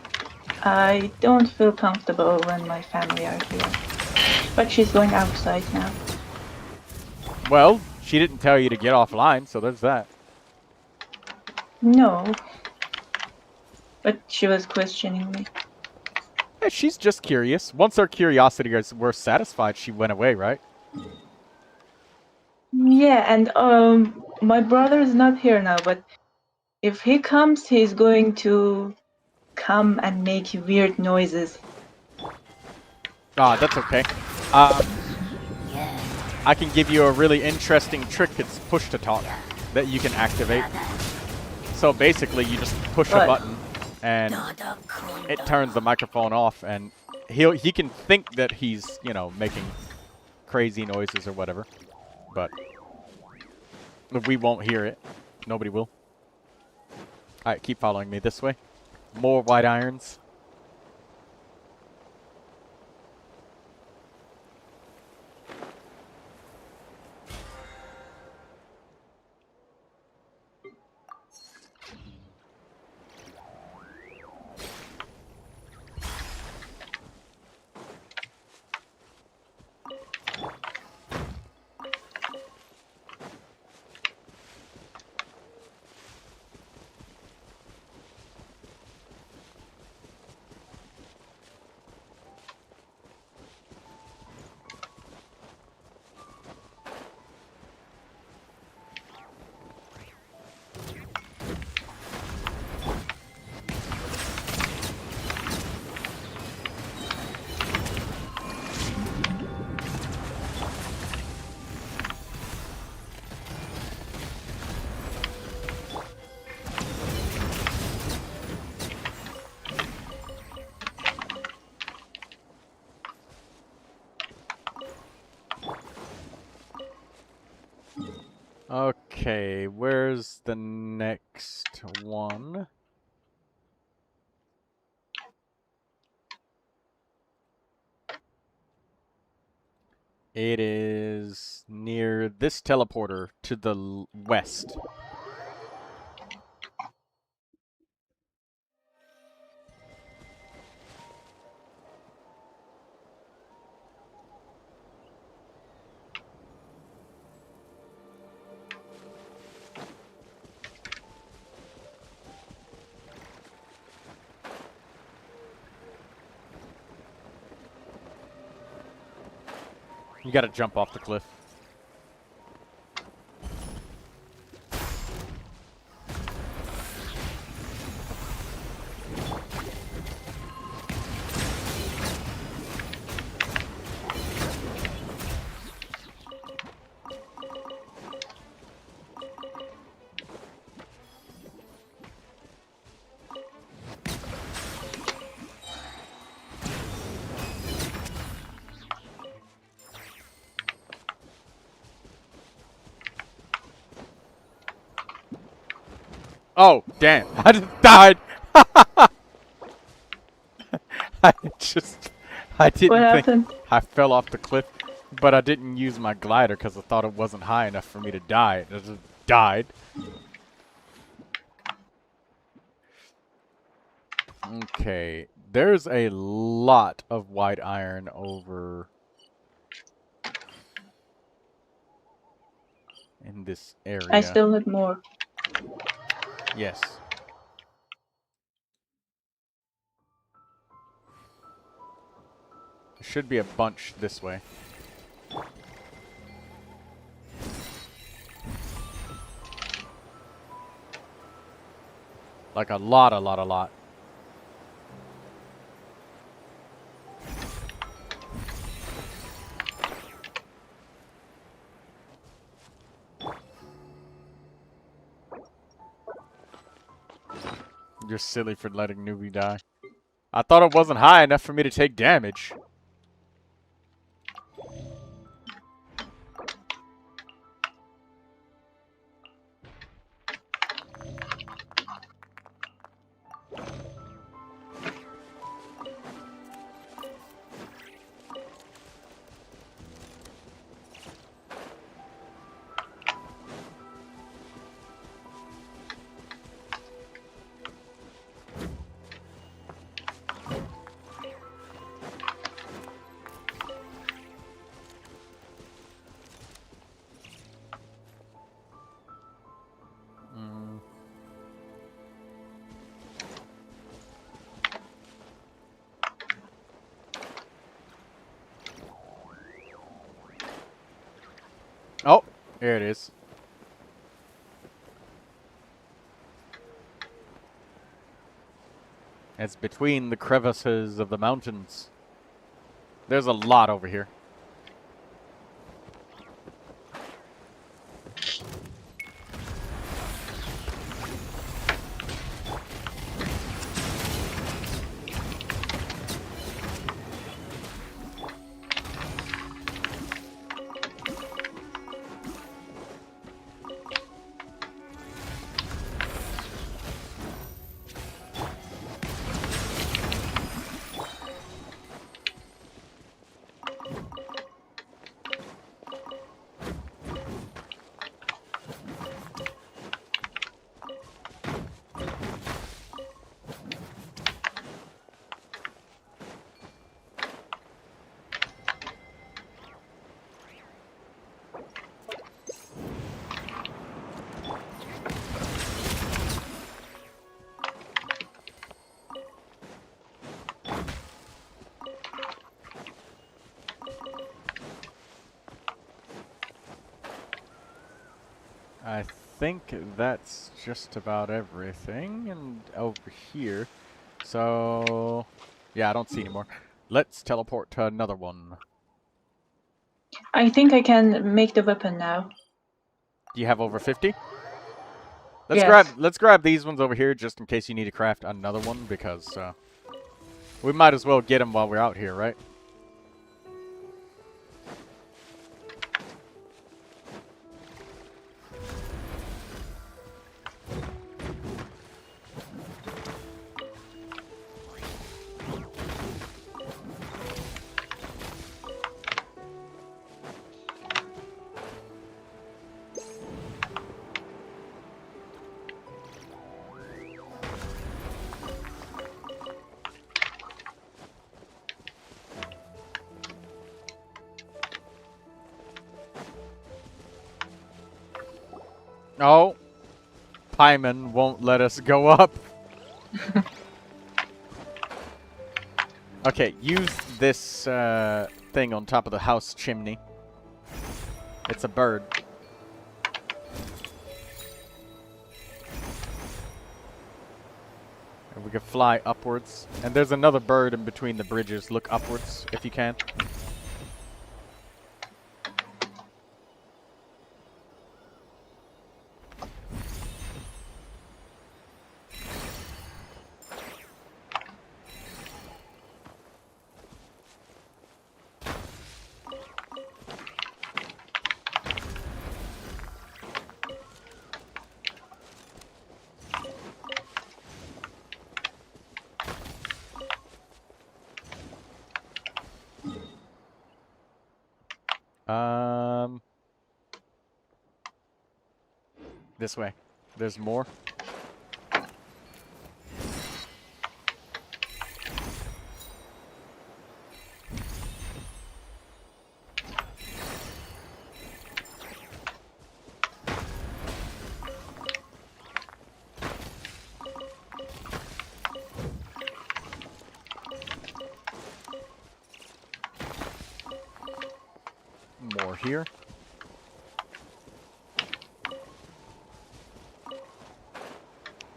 I don't feel comfortable when my family are here. But she's going outside now. Well, she didn't tell you to get offline, so there's that. No. But she was questioning me. Hey, she's just curious. Once her curiosity were satisfied, she went away, right? Yeah, and my brother is not here now, but if he comes, he's going to come and make weird noises. Ah, that's okay. I can give you a really interesting trick. It's push to talk that you can activate. So basically, you just push a button and it turns the microphone off, and he can think that he's, you know, making crazy noises or whatever, but we won't hear it. Nobody will. All right, keep following me this way. More white irons. Okay, where's the next one? It is near this teleporter to the west. You gotta jump off the cliff. Oh, damn. I just died. I didn't What think happened? I fell off the cliff, but I didn't use my glider because I thought it wasn't high enough for me to die. I just died. Okay, there's a lot of white iron over in this area. I still need more. Yes. There should be a bunch this way. Like a lot. You're silly for letting Newbie die. I thought it wasn't high enough for me to take damage. Oh, here it is. It's between the crevices of the mountains. There's a lot over here. I think that's just about everything, and over here. So, yeah, I don't see anymore. Let's teleport to another one. I think I can make the weapon now. Do you have over 50? Yes. Let's grab these ones over here just in case you need to craft another one, because we might as well get them while we're out here, right? Oh, Paimon won't let us go up. Okay, use this thing on top of the house chimney. It's a bird. And we can fly upwards. And there's another bird in between the bridges. Look upwards if you can. This way. There's more. More here.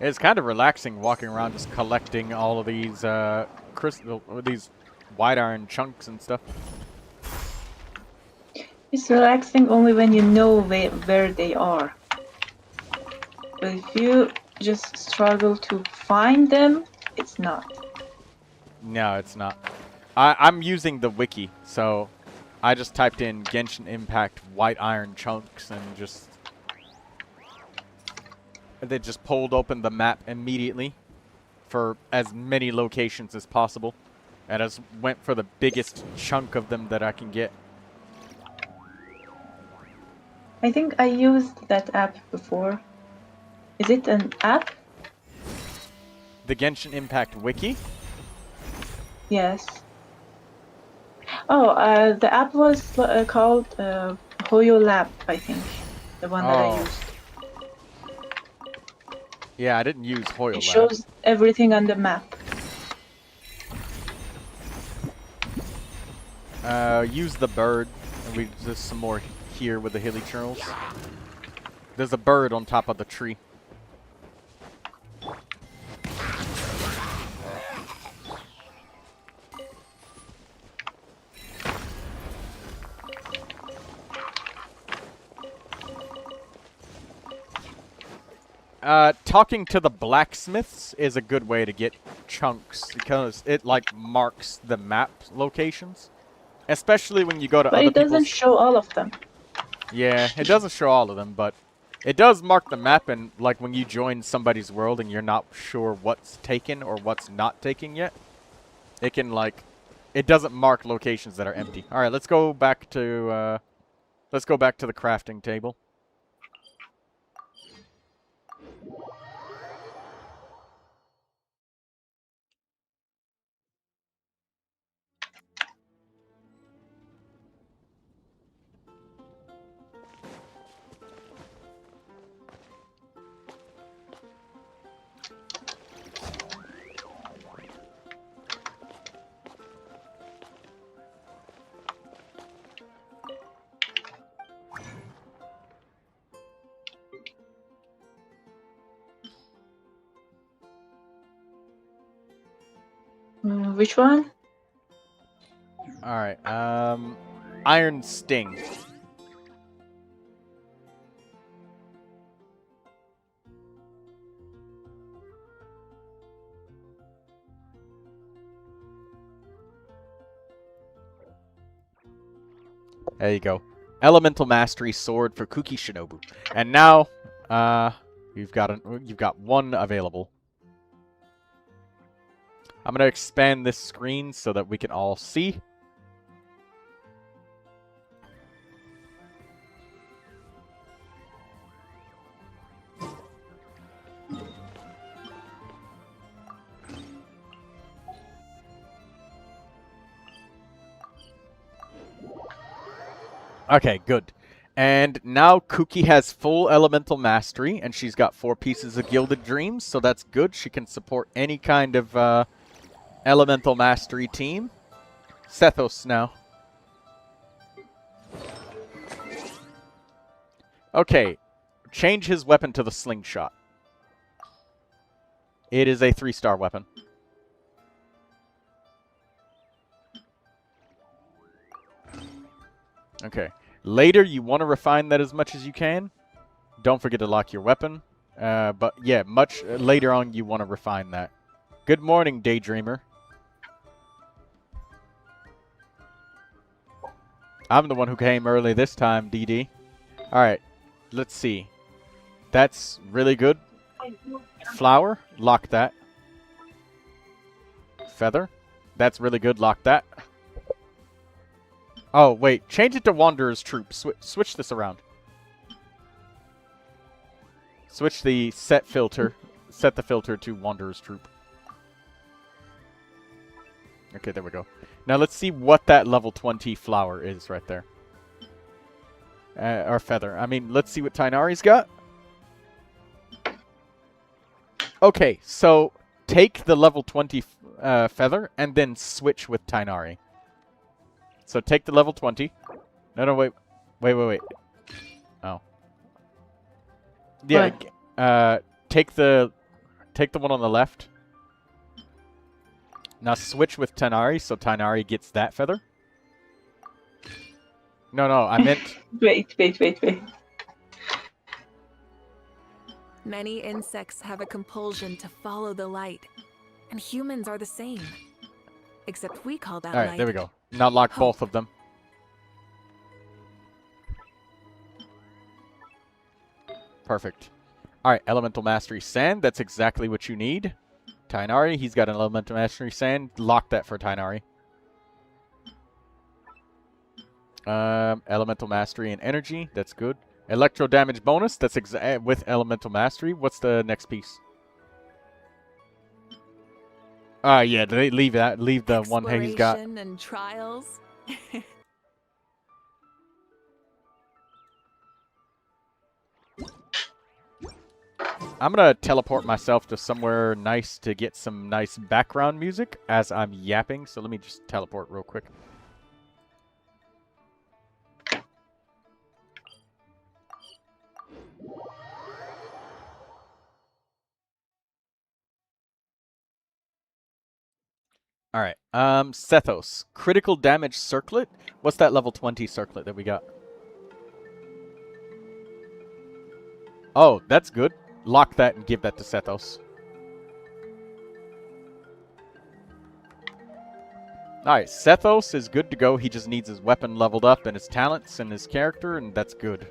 It's kind of relaxing walking around just collecting all of these crystal, or these white iron chunks and stuff. It's relaxing only when you know where they are. But if you just struggle to find them, it's not. No, it's not. I'm using the wiki, so I just typed in Genshin Impact white iron chunks and just... They just pulled open the map immediately for as many locations as possible. And I just went for the biggest chunk of them that I can get. I think I used that app before. Is it an app? The Genshin Impact wiki? Yes. Oh, the app was called Hoyo Lab, I think. The one that I used. Yeah, I didn't use Hoyo Lab. It shows everything on the map. Use the bird. And we there's some more here with the hilly churls. There's a bird on top of the tree. Talking to the blacksmiths is a good way to get chunks because it like marks the map locations, especially when you go to But other it doesn't people's... show all of them. Yeah, it doesn't show all of them, but it does mark the map, and like when you join somebody's world and you're not sure what's taken or what's not taken yet, it can like it doesn't mark locations that are empty. All right, let's go back to the crafting table. Which one? Alright, Iron Sting. There you go. Elemental Mastery Sword for Kuki Shinobu. And now, you've got one available. I'm gonna expand this screen so that we can all see. Okay, good. And now Kuki has full elemental mastery, and she's got 4 pieces of Gilded Dreams, so that's good. She can support any kind of elemental mastery team. Sethos now. Okay, change his weapon to the slingshot. It is a 3-star weapon. Okay. Later, you want to refine that as much as you can. Don't forget to lock your weapon. But yeah, much later on, you want to refine that. Good morning, Daydreamer. I'm the one who came early this time, DD. Alright, let's see. That's really good. Flower, lock that. Feather, that's really good, lock that. Oh, wait. Change it to Wanderer's Troop. Switch this around. Switch the set filter. Set the filter to Wanderer's Troop. Okay, there we go. Now let's see what that level 20 flower is right there. Or feather. I mean, let's see what Tighnari's got. Okay, so take the level 20 feather and then switch with Tighnari. So take the level 20. No, wait. Oh. Yeah, take the one on the left. Now switch with Tighnari, so Tighnari gets that feather. No, I meant... Wait. Many insects have a compulsion to follow the light, and humans are the same. Except we call that light. Alright, there we go. Now lock both of them. Perfect. Alright, Elemental Mastery Sand. That's exactly what you need. Tighnari, he's got an Elemental Mastery Sand. Lock that for Tighnari. Elemental Mastery and Energy. That's good. Electro Damage Bonus. That's with Elemental Mastery. What's the next piece? Yeah, leave that. Leave the one he's got. Exploration and trials. I'm gonna teleport myself to somewhere nice to get some nice background music as I'm yapping. So let me just teleport real quick. Alright, Sethos. Critical damage circlet? What's that level 20 circlet that we got? Oh, that's good. Lock that and give that to Sethos. Alright, Sethos is good to go. He just needs his weapon leveled up and his talents and his character, and that's good.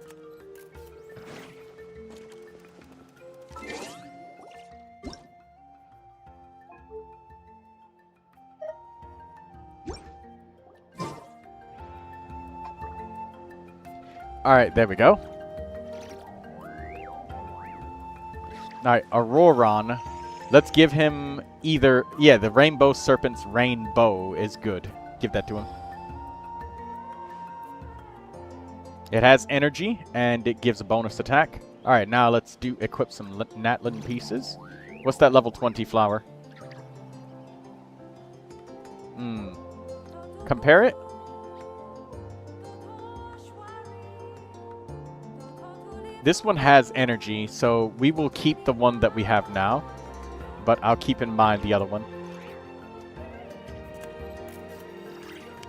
Alright, there we go. Alright, Auroron. Let's give him either... Yeah, the Rainbow Serpent's Rainbow is good. Give that to him. It has energy, and it gives a bonus attack. Alright, now let's equip some Natlin pieces. What's that level 20 flower? Compare it? This one has energy, so we will keep the one that we have now. But I'll keep in mind the other one.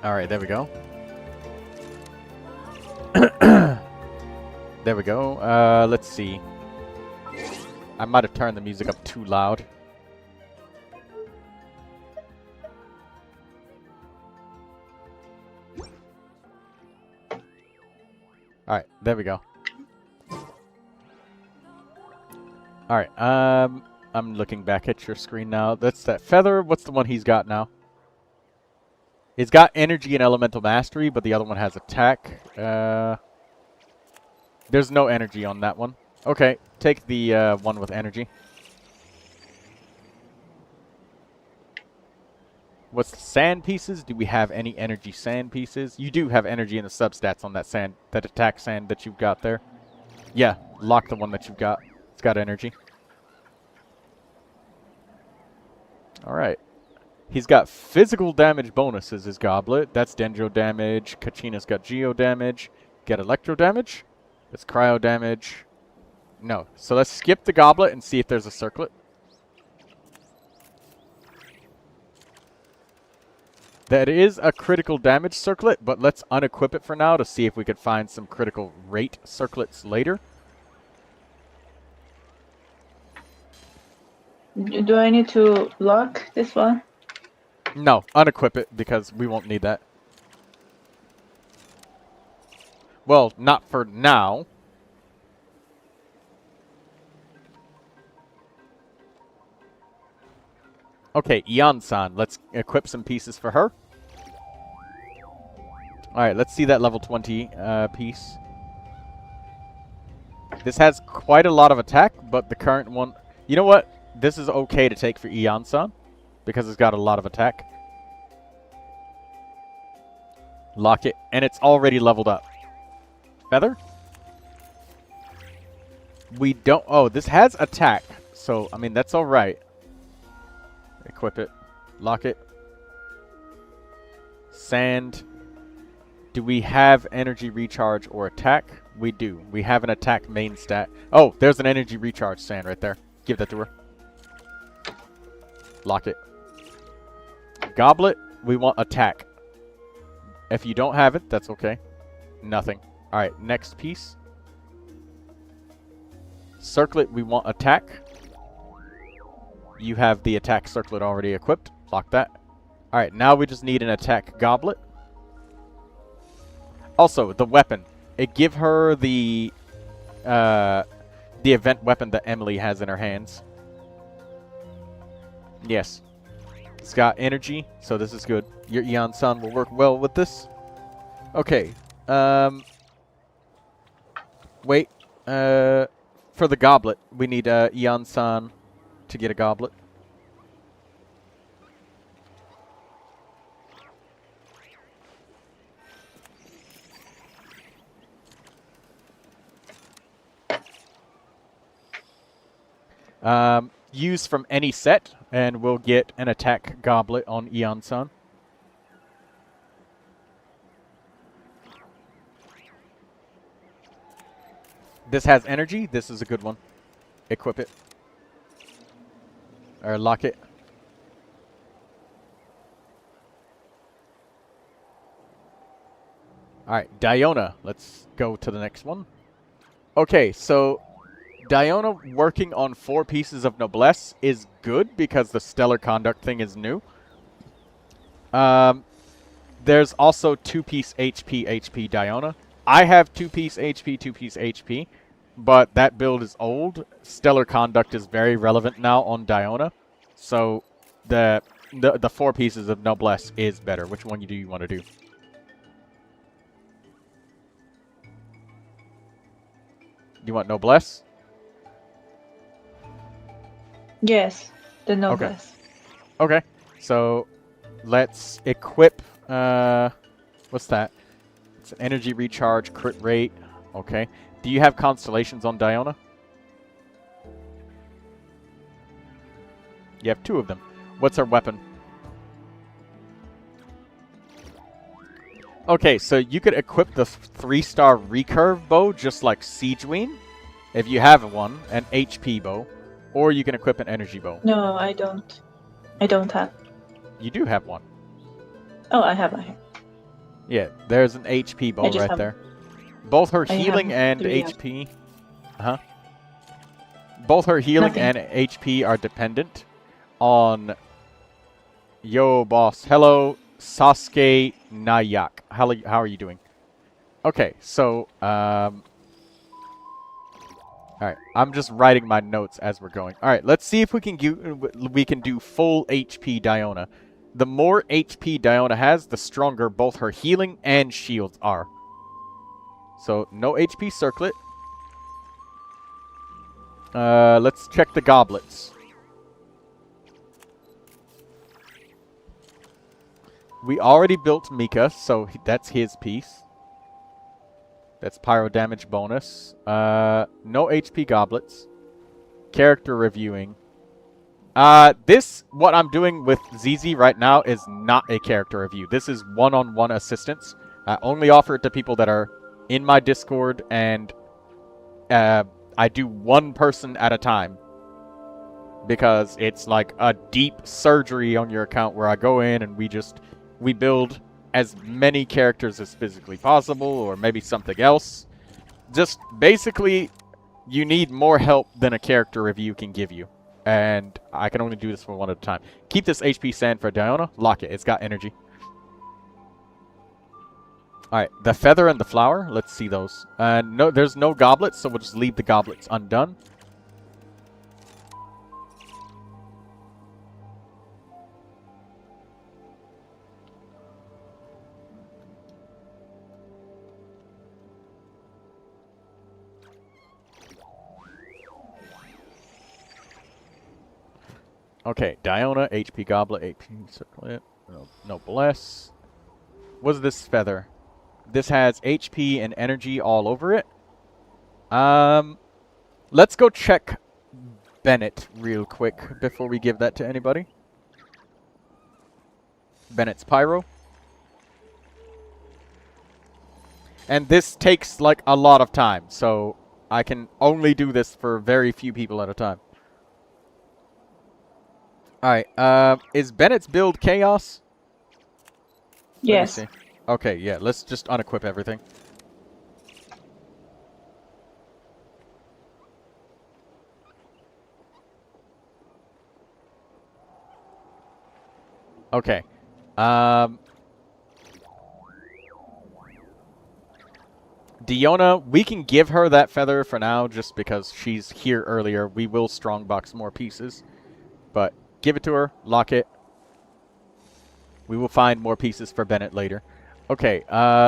Alright, there we go. There we go. Let's see. I might have turned the music up too loud. Alright, there we go. Alright, I'm looking back at your screen now. That's that feather. What's the one he's got now? He's got energy and elemental mastery, but the other one has attack. There's no energy on that one. Okay, take the one with energy. What's the sand pieces? Do we have any energy sand pieces? You do have energy in the substats on that sand, that attack sand that you've got there. Yeah, lock the one that you've got. It's got energy. Alright. He's got physical damage bonuses, his goblet. That's Dendro damage. Kachina's got Geo damage. Get electro damage. That's cryo damage. No. So let's skip the goblet and see if there's a circlet. That is a critical damage circlet, but let's unequip it for now to see if we could find some critical rate circlets later. Do I need to lock this one? No, unequip it because we won't need that. Well, not for now. Okay, Eon-san, let's equip some pieces for her. Alright, let's see that level 20 piece. This has quite a lot of attack, but the current one... You know what? This is okay to take for Eon-san, because it's got a lot of attack. Lock it, and it's already leveled up. Feather? We don't... Oh, this has attack, so, I mean, that's alright. Equip it. Lock it. Sand. Do we have energy recharge or attack? We do. We have an attack main stat. Oh, there's an energy recharge sand right there. Give that to her. Lock it. Goblet. We want attack. If you don't have it, that's okay. Nothing. Alright, next piece. Circlet. We want attack. You have the attack circlet already equipped. Lock that. Alright, now we just need an attack goblet. Also, the weapon. Give her the event weapon that Emily has in her hands. Yes. It's got energy, so this is good. Your Eon-san will work well with this. Okay. Wait. For the goblet, we need Eon-san to get a goblet. Use from any set, and we'll get an attack goblet on Eon-san. This has energy. This is a good one. Equip it. Or lock it. Alright, Diona. Let's go to the next one. Okay, so Diona working on 4 pieces of noblesse is good because the stellar conduct thing is new. There's also 2-piece HP Diona. I have 2-piece HP, 2-piece HP, but that build is old. Stellar conduct is very relevant now on Diona. So the 4 pieces of noblesse is better. Which one do you want to do? You want noblesse? Yes, the noblesse. Okay. So let's equip what's that? It's an energy recharge, crit rate. Okay. Do you have constellations on Diona? You have 2 of them. What's her weapon? Okay, so you could equip the 3-star recurve bow just like Siegeween, if you have one, an HP bow, or you can equip an energy bow. No, I don't. I don't have. You do have one. Oh, I have. Yeah, there's an HP bow right there. Both her healing and HP. Both her healing and HP are dependent on... Yo, boss. Hello, Sasuke Nayak. How are you doing? Okay, so, alright, I'm just writing my notes as we're going. Alright, let's see if we can do full HP Diona. The more HP Diona has, the stronger both her healing and shields are. So, no HP circlet. Let's check the goblets. We already built Mika, so that's his piece. That's pyro damage bonus. No HP goblets. Character reviewing. What I'm doing with ZZ right now is not a character review. This is one-on-one assistance. I only offer it to people that are in my Discord, and I do one person at a time. Because it's like a deep surgery on your account where I go in and we build as many characters as physically possible, or maybe something else. Just basically, you need more help than a character review can give you. And I can only do this for one at a time. Keep this HP sand for Diona. Lock it. It's got energy. Alright, the feather and the flower. Let's see those. No, there's no goblets, so we'll just leave the goblets undone. Okay, Diona, HP Goblet, HP Circlet, no Bless. What's this feather? This has HP and energy all over it. Let's go check Bennett real quick before we give that to anybody. Bennett's Pyro. And this takes like a lot of time, so I can only do this for very few people at a time. Alright, is Bennett's build Chaos? Yes. Okay, yeah, let's just unequip everything. Okay. Diona, we can give her that feather for now just because she's here earlier. We will strongbox more pieces. But give it to her, lock it. We will find more pieces for Bennett later. Okay,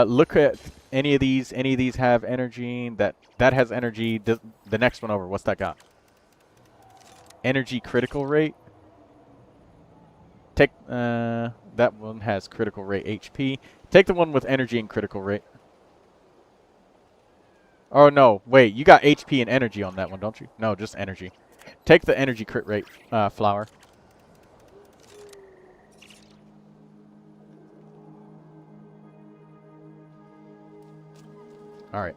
look at any of these. Any of these have energy. That has energy. The next one over, what's that got? Energy critical rate. Take, that one has critical rate HP. Take the one with energy and critical rate. Oh, no, wait, you got HP and energy on that one, don't you? No, just energy. Take the energy crit rate, flower. Alright.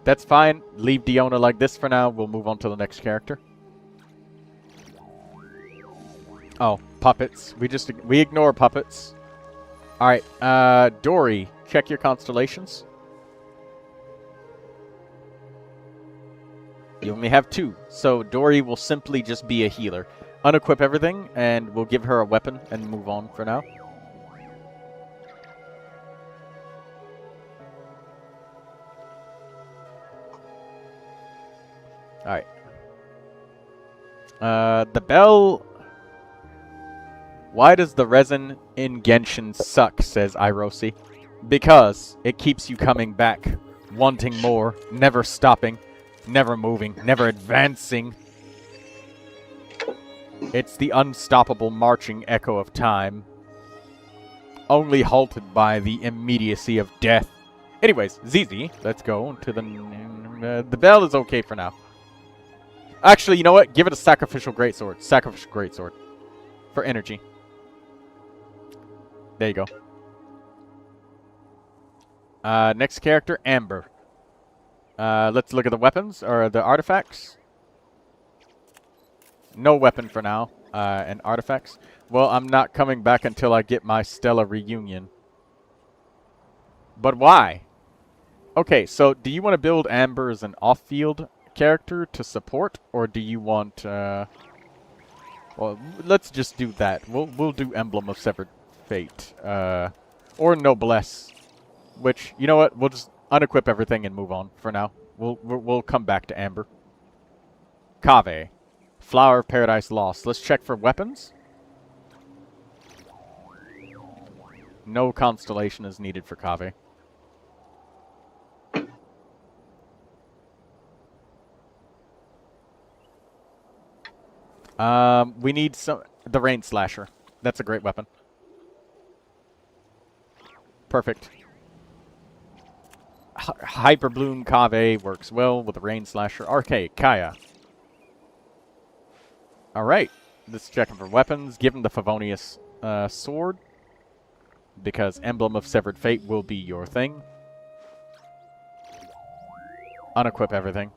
That's fine. Leave Diona like this for now. We'll move on to the next character. Oh, puppets. We ignore puppets. Alright, Dory, check your constellations. You only have 2, so Dory will simply just be a healer. Unequip everything, and we'll give her a weapon and move on for now. Alright. The bell... Why does the resin in Genshin suck, says Irosi. Because it keeps you coming back, wanting more, never stopping. Never moving, never advancing. It's the unstoppable marching echo of time. Only halted by the immediacy of death. Anyways, ZZ, let's go to the bell is okay for now. Actually, you know what? Give it a sacrificial greatsword. Sacrificial greatsword. For energy. There you go. Next character, Amber. Let's look at the weapons, or the artifacts. No weapon for now, and artifacts. Well, I'm not coming back until I get my Stella reunion. But why? Okay, so do you want to build Amber as an off-field character to support, or do you want, well, let's just do that. We'll do Emblem of Severed Fate, or Noblesse, which, you know what, we'll just unequip everything and move on for now. We'll come back to Amber. Kaveh. Flower of Paradise Lost. Let's check for weapons. No constellation is needed for Kaveh. We need the Rain Slasher. That's a great weapon. Perfect. Hyper Bloom Kave works well with the Rain Slasher. Okay, Kaya. Alright. This is checking for weapons. Give him the Favonius sword. Because Emblem of Severed Fate will be your thing. Unequip everything.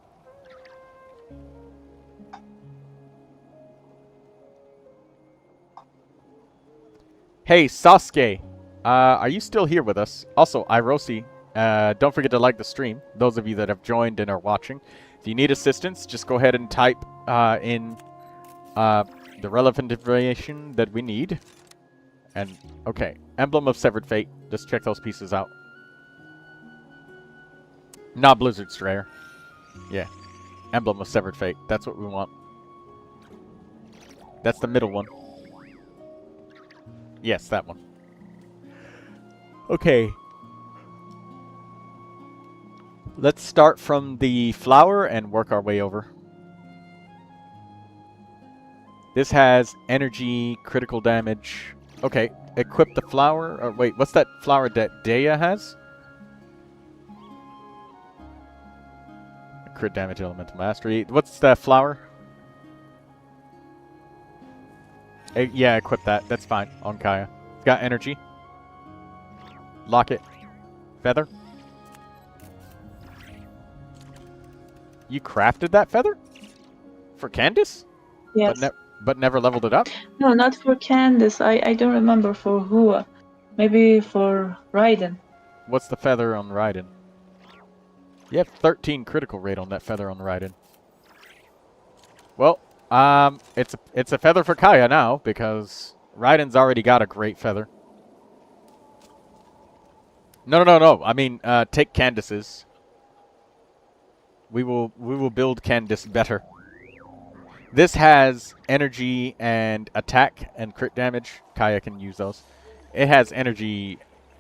Hey, Sasuke. Are you still here with us? Also, Irosi. Don't forget to like the stream, those of you that have joined and are watching. If you need assistance, just go ahead and type in the relevant information that we need. And, okay, Emblem of Severed Fate. Just check those pieces out. Not Blizzard Strayer. Yeah. Emblem of Severed Fate. That's what we want. That's the middle one. Yes, that one. Okay. Let's start from the flower and work our way over. This has energy, critical damage. Okay, equip the flower. Or wait, what's that flower that Dea has? Crit damage, elemental mastery. What's that flower? Yeah, equip that. That's fine on Kaya. It's got energy. Lock it. Feather. You crafted that feather? For Candace? Yes. But never leveled it up? No, not for Candace. I don't remember for who. Maybe for Raiden. What's the feather on Raiden? You have 13 critical rate on that feather on Raiden. Well, it's a feather for Kaya now, because Raiden's already got a great feather. No. I mean, take Candace's. We will build Candace better. This has energy and attack and crit damage. Kaya can use those. It has energy,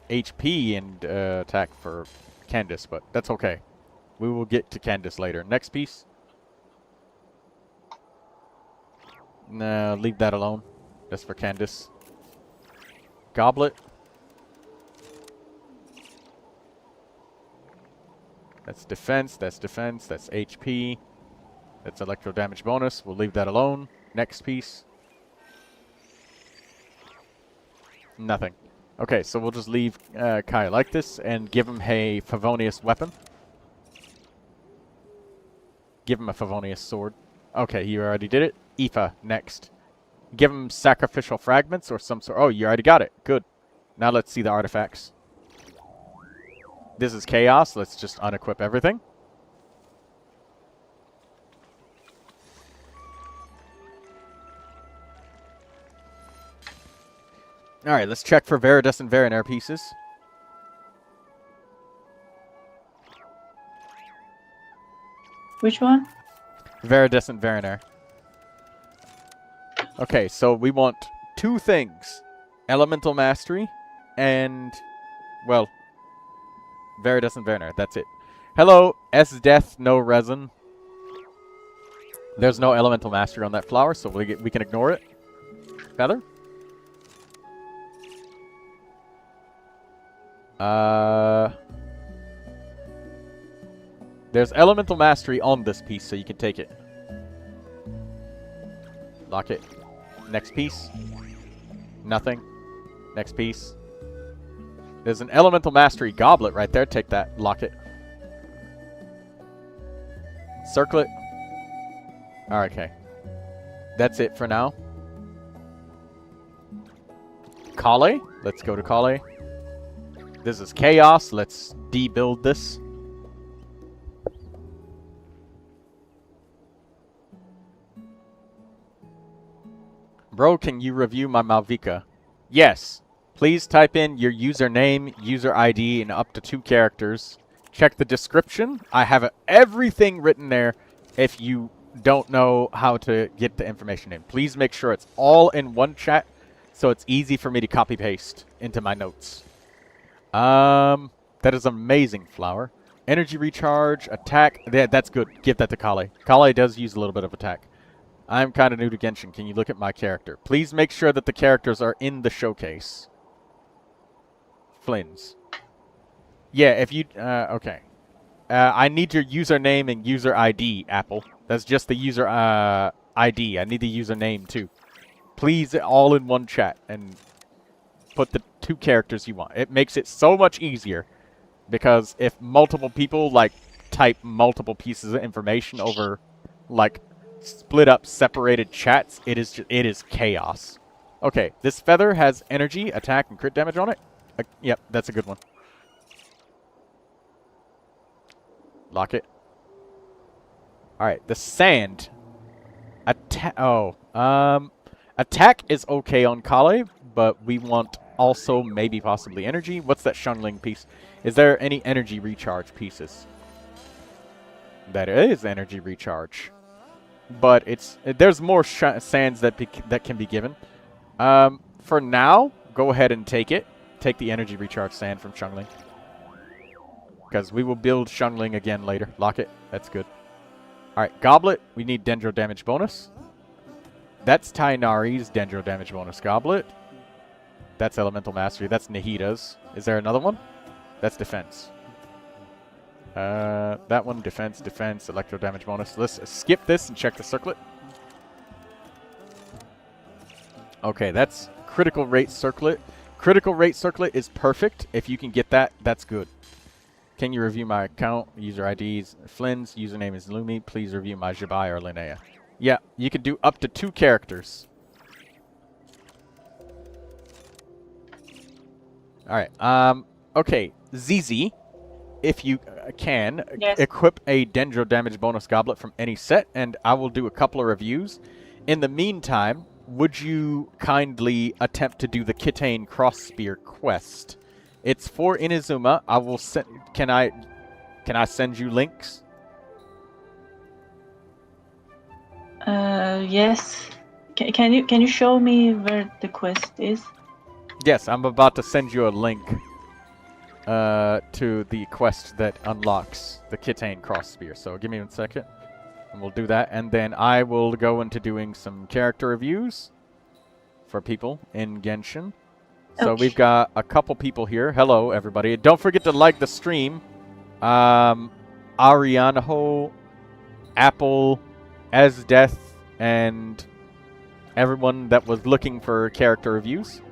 HP, and attack for Candace, but that's okay. We will get to Candace later. Next piece. No, leave that alone. That's for Candace. Goblet. That's defense, that's HP. That's electro damage bonus. We'll leave that alone. Next piece. Nothing. Okay, so we'll just leave Kai like this and give him a Favonius weapon. Give him a Favonius sword. Okay, you already did it. Aoife, next. Give him sacrificial fragments or some sort. Oh, you already got it. Good. Now let's see the artifacts. This is chaos. Let's just unequip everything. Alright, let's check for Viridescent Verinair pieces. Which one? Viridescent Verinair. Okay, so we want two things. Elemental Mastery and, well, Viridescent Verinair. That's it. Hello, S-Death, no resin. There's no Elemental Mastery on that flower, so we can ignore it. Feather? There's Elemental Mastery on this piece, so you can take it. Lock it. Next piece. Nothing. Next piece. There's an Elemental Mastery Goblet right there. Take that. Lock it. Circle it. Alright, okay. That's it for now. Kale. Let's go to Kale. This is chaos. Let's debuild this. Bro, can you review my Malvika? Yes. Please type in your username, user ID, and up to 2 characters. Check the description. I have everything written there if you don't know how to get the information in. Please make sure it's all in one chat so it's easy for me to copy-paste into my notes. That is amazing flower. Energy recharge, attack. Yeah, that's good. Give that to Kale. Kale does use a little bit of attack. I'm kind of new to Genshin. Can you look at my character? Please make sure that the characters are in the showcase. Flynn's. Yeah, if you... okay. I need your username and user ID, Apple. That's just the user ID. I need the username, too. Please, all in one chat, and put the 2 characters you want. It makes it so much easier, because if multiple people, like, type multiple pieces of information over, like, split up, separated chats, it is chaos. Okay, this feather has energy, attack, and crit damage on it. Yep, that's a good one. Lock it. Alright, the sand. Attack is okay on Kale, but we want also maybe possibly energy. What's that Shungling piece? Is there any energy recharge pieces? That is energy recharge. But there's more sands that can be given. For now, go ahead and take it. Take the energy recharge sand from Shungling. Because we will build Shungling again later. Lock it. That's good. Alright, Goblet. We need Dendro damage bonus. That's Tainari's Dendro damage bonus Goblet. That's Elemental Mastery. That's Nahida's. Is there another one? That's Defense. That one, Defense, Electro damage bonus. Let's skip this and check the circlet. Okay, that's Critical Rate Circlet. Critical Rate Circlet is perfect. If you can get that, that's good. Can you review my account? User IDs Flynn's. Username is Lumi. Please review my Jabai or Linnea. Yeah, you can do up to 2 characters. Alright, okay. ZZ, if you can, Yes. equip a Dendro damage bonus goblet from any set, and I will do a couple of reviews. In the meantime, would you kindly attempt to do the Kitane Cross Spear quest? It's for Inazuma. I will send. Can I send you links? Yes. Can you show me where the quest is? Yes, I'm about to send you a link to the quest that unlocks the Kitane Cross Spear. So give me 1 second, and we'll do that, and then I will go into doing some character reviews for people in Genshin. So Okay. we've got a couple people here. Hello, everybody. Don't forget to like the stream. Arianaho, Apple, Asdeath, and everyone that was looking for character reviews.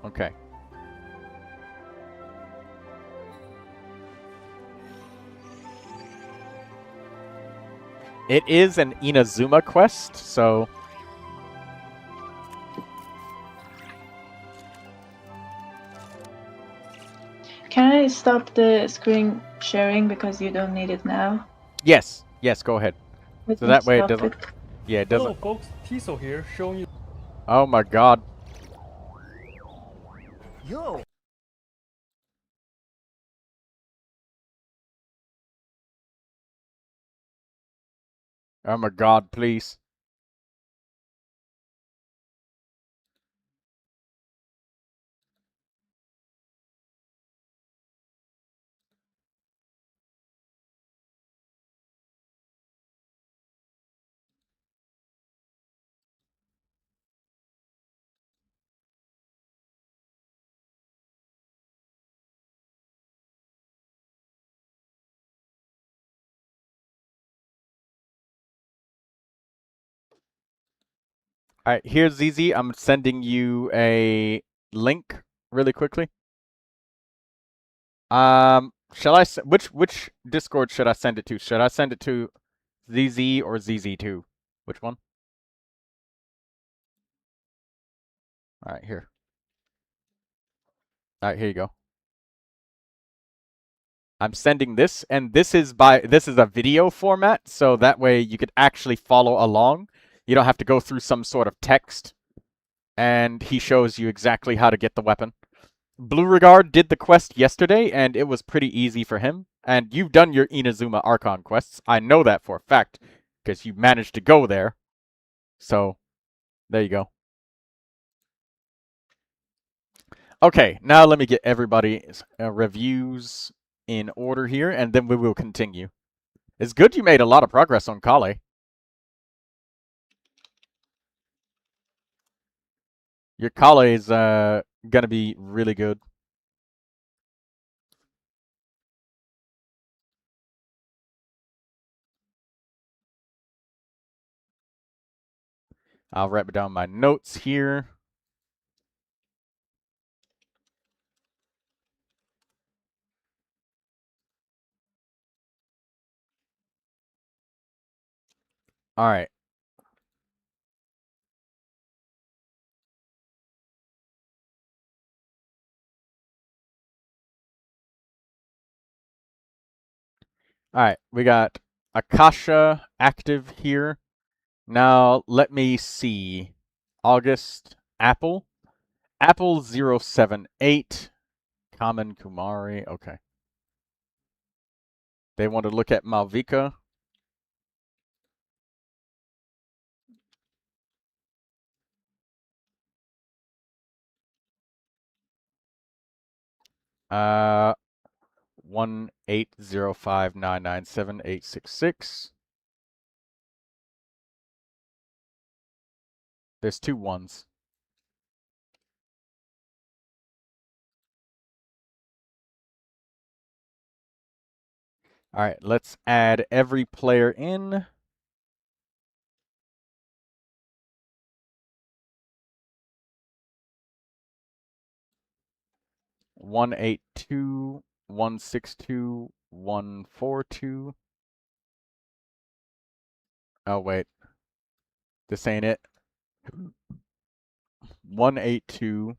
Okay. It is an Inazuma quest, so... Can I stop the screen sharing because you don't need it now? Yes, yes, go ahead. Let So me that way it stop doesn't... Yeah, it Hello, doesn't... folks. Tiso here, showing you. Oh my god. Yo. Oh my god, please. Alright, here's ZZ. I'm sending you a link really quickly. Shall I... Which Discord should I send it to? Should I send it to ZZ or ZZ2? Which one? Alright, here. Alright, here you go. I'm sending this, and this is a video format, so that way you could actually follow along. You don't have to go through some sort of text, and he shows you exactly how to get the weapon. Blue Regard did the quest yesterday, and it was pretty easy for him. And you've done your Inazuma Archon quests. I know that for a fact, because you managed to go there. So, there you go. Okay, now let me get everybody's reviews in order here, and then we will continue. It's good you made a lot of progress on Kale. Your Kale is gonna be really good. I'll write down my notes here. All right. All right, we got Akasha active here. Now, let me see. August, Apple. Apple 078. Common Kumari. Okay. They want to look at Malvika. Uh, 18059978666. There's 2 1s. All right, let's add every player in. One 182 162 142. Oh wait, this ain't it. 182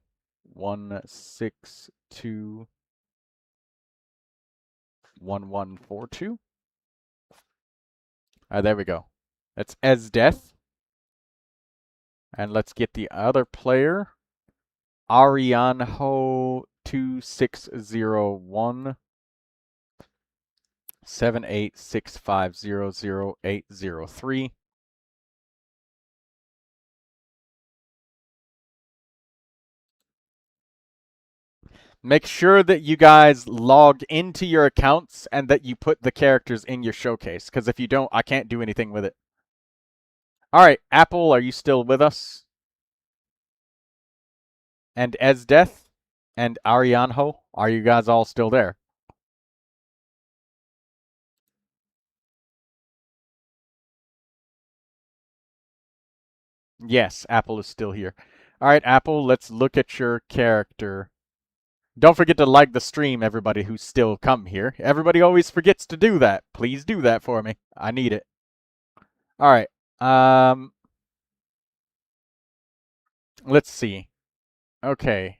162 1142. There we go. That's Esdeath. And let's get the other player. Arianho 2601 7865000803. Make sure that you guys log into your accounts and that you put the characters in your showcase, because if you don't, I can't do anything with it. All right, Apple, are you still with us? And Esdeath and Arianho, are you guys all still there? Yes, Apple is still here. All right, Apple, let's look at your character. Don't forget to like the stream, everybody who's still come here. Everybody always forgets to do that. Please do that for me. I need it. All right. Let's see. Okay.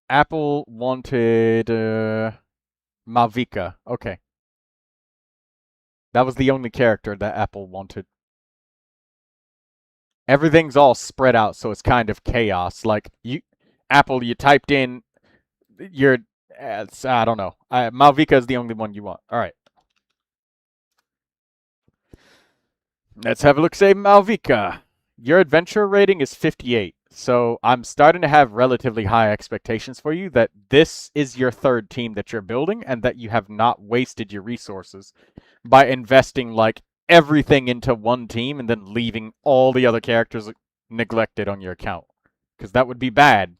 Apple wanted Malvika. Okay. That was the only character that Apple wanted. Everything's all spread out, so it's kind of chaos. Like, Apple, you typed in your... I don't know. Malvika is the only one you want. All right. Let's have a look. Say Malvika. Your adventure rating is 58. So I'm starting to have relatively high expectations for you that this is your third team that you're building and that you have not wasted your resources by investing like everything into one team and then leaving all the other characters neglected on your account. Because that would be bad.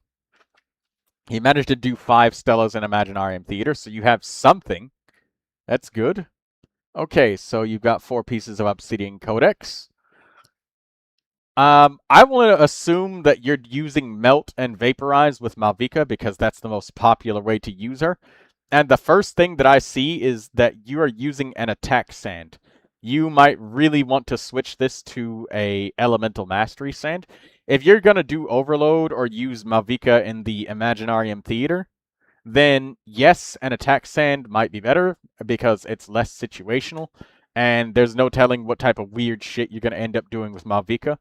He managed to do 5 Stellas in Imaginarium Theater, so you have something. That's good. Okay, so you've got 4 pieces of Obsidian Codex. I want to assume that you're using Melt and Vaporize with Malvika because that's the most popular way to use her. And the first thing that I see is that you are using an attack sand. You might really want to switch this to a Elemental Mastery sand. If you're going to do Overload or use Malvika in the Imaginarium Theater, then yes, an attack sand might be better because it's less situational. And there's no telling what type of weird shit you're going to end up doing with Malvika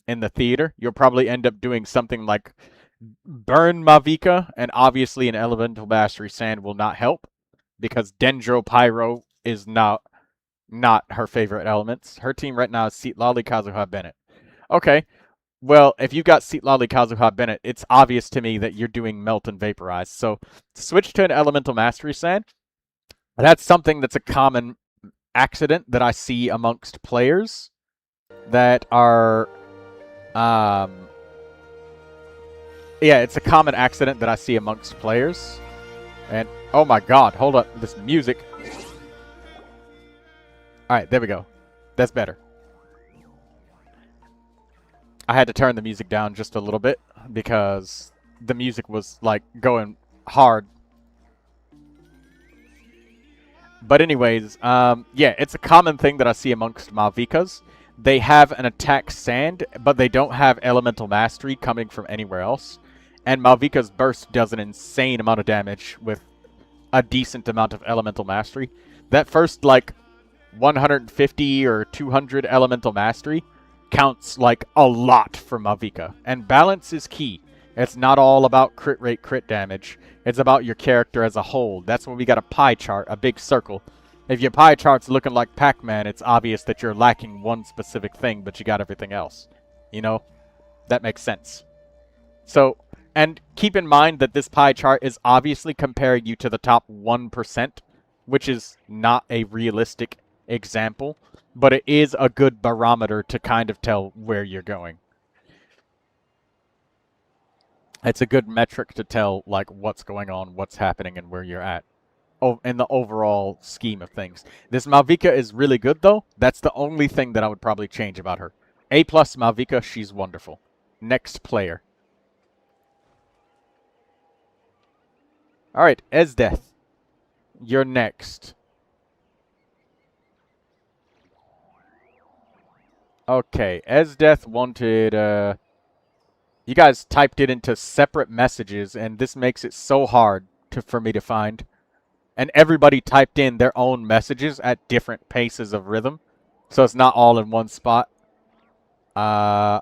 in the theater. You'll probably end up doing something like burn Malvika, and obviously an Elemental Mastery Sand will not help because Dendro Pyro is not her favorite elements. Her team right now is Seatlali, Kazuha, Bennett. Okay, well, if you've got Seatlali, Kazuha, Bennett, it's obvious to me that you're doing Melt and Vaporize. So switch to an Elemental Mastery Sand. That's something that's a common accident that I see amongst players that are Yeah, it's a common accident that I see amongst players. And, oh my god, hold up, this music. Alright, there we go. That's better. I had to turn the music down just a little bit because the music was, like, going hard. But anyways, yeah, it's a common thing that I see amongst Malvikas. They have an attack sand, but they don't have elemental mastery coming from anywhere else. And Malvika's burst does an insane amount of damage with a decent amount of elemental mastery. That first, like, 150 or 200 elemental mastery counts like a lot for Malvika. And balance is key. It's not all about crit rate, crit damage. It's about your character as a whole. That's when we got a pie chart, a big circle. If your pie chart's looking like Pac-Man, it's obvious that you're lacking one specific thing, but you got everything else. You know? That makes sense. So, and keep in mind that this pie chart is obviously comparing you to the top 1%, which is not a realistic example, but it is a good barometer to kind of tell where you're going. It's a good metric to tell, like, what's going on, what's happening, and where you're at. Oh, in the overall scheme of things. This Malvika is really good, though. That's the only thing that I would probably change about her. A+ Malvika, she's wonderful. Next player. Alright, Esdeath. You're next. Okay, Esdeath wanted, you guys typed it into separate messages, and this makes it so hard for me to find. And everybody typed in their own messages at different paces of rhythm. So it's not all in one spot. Yeah,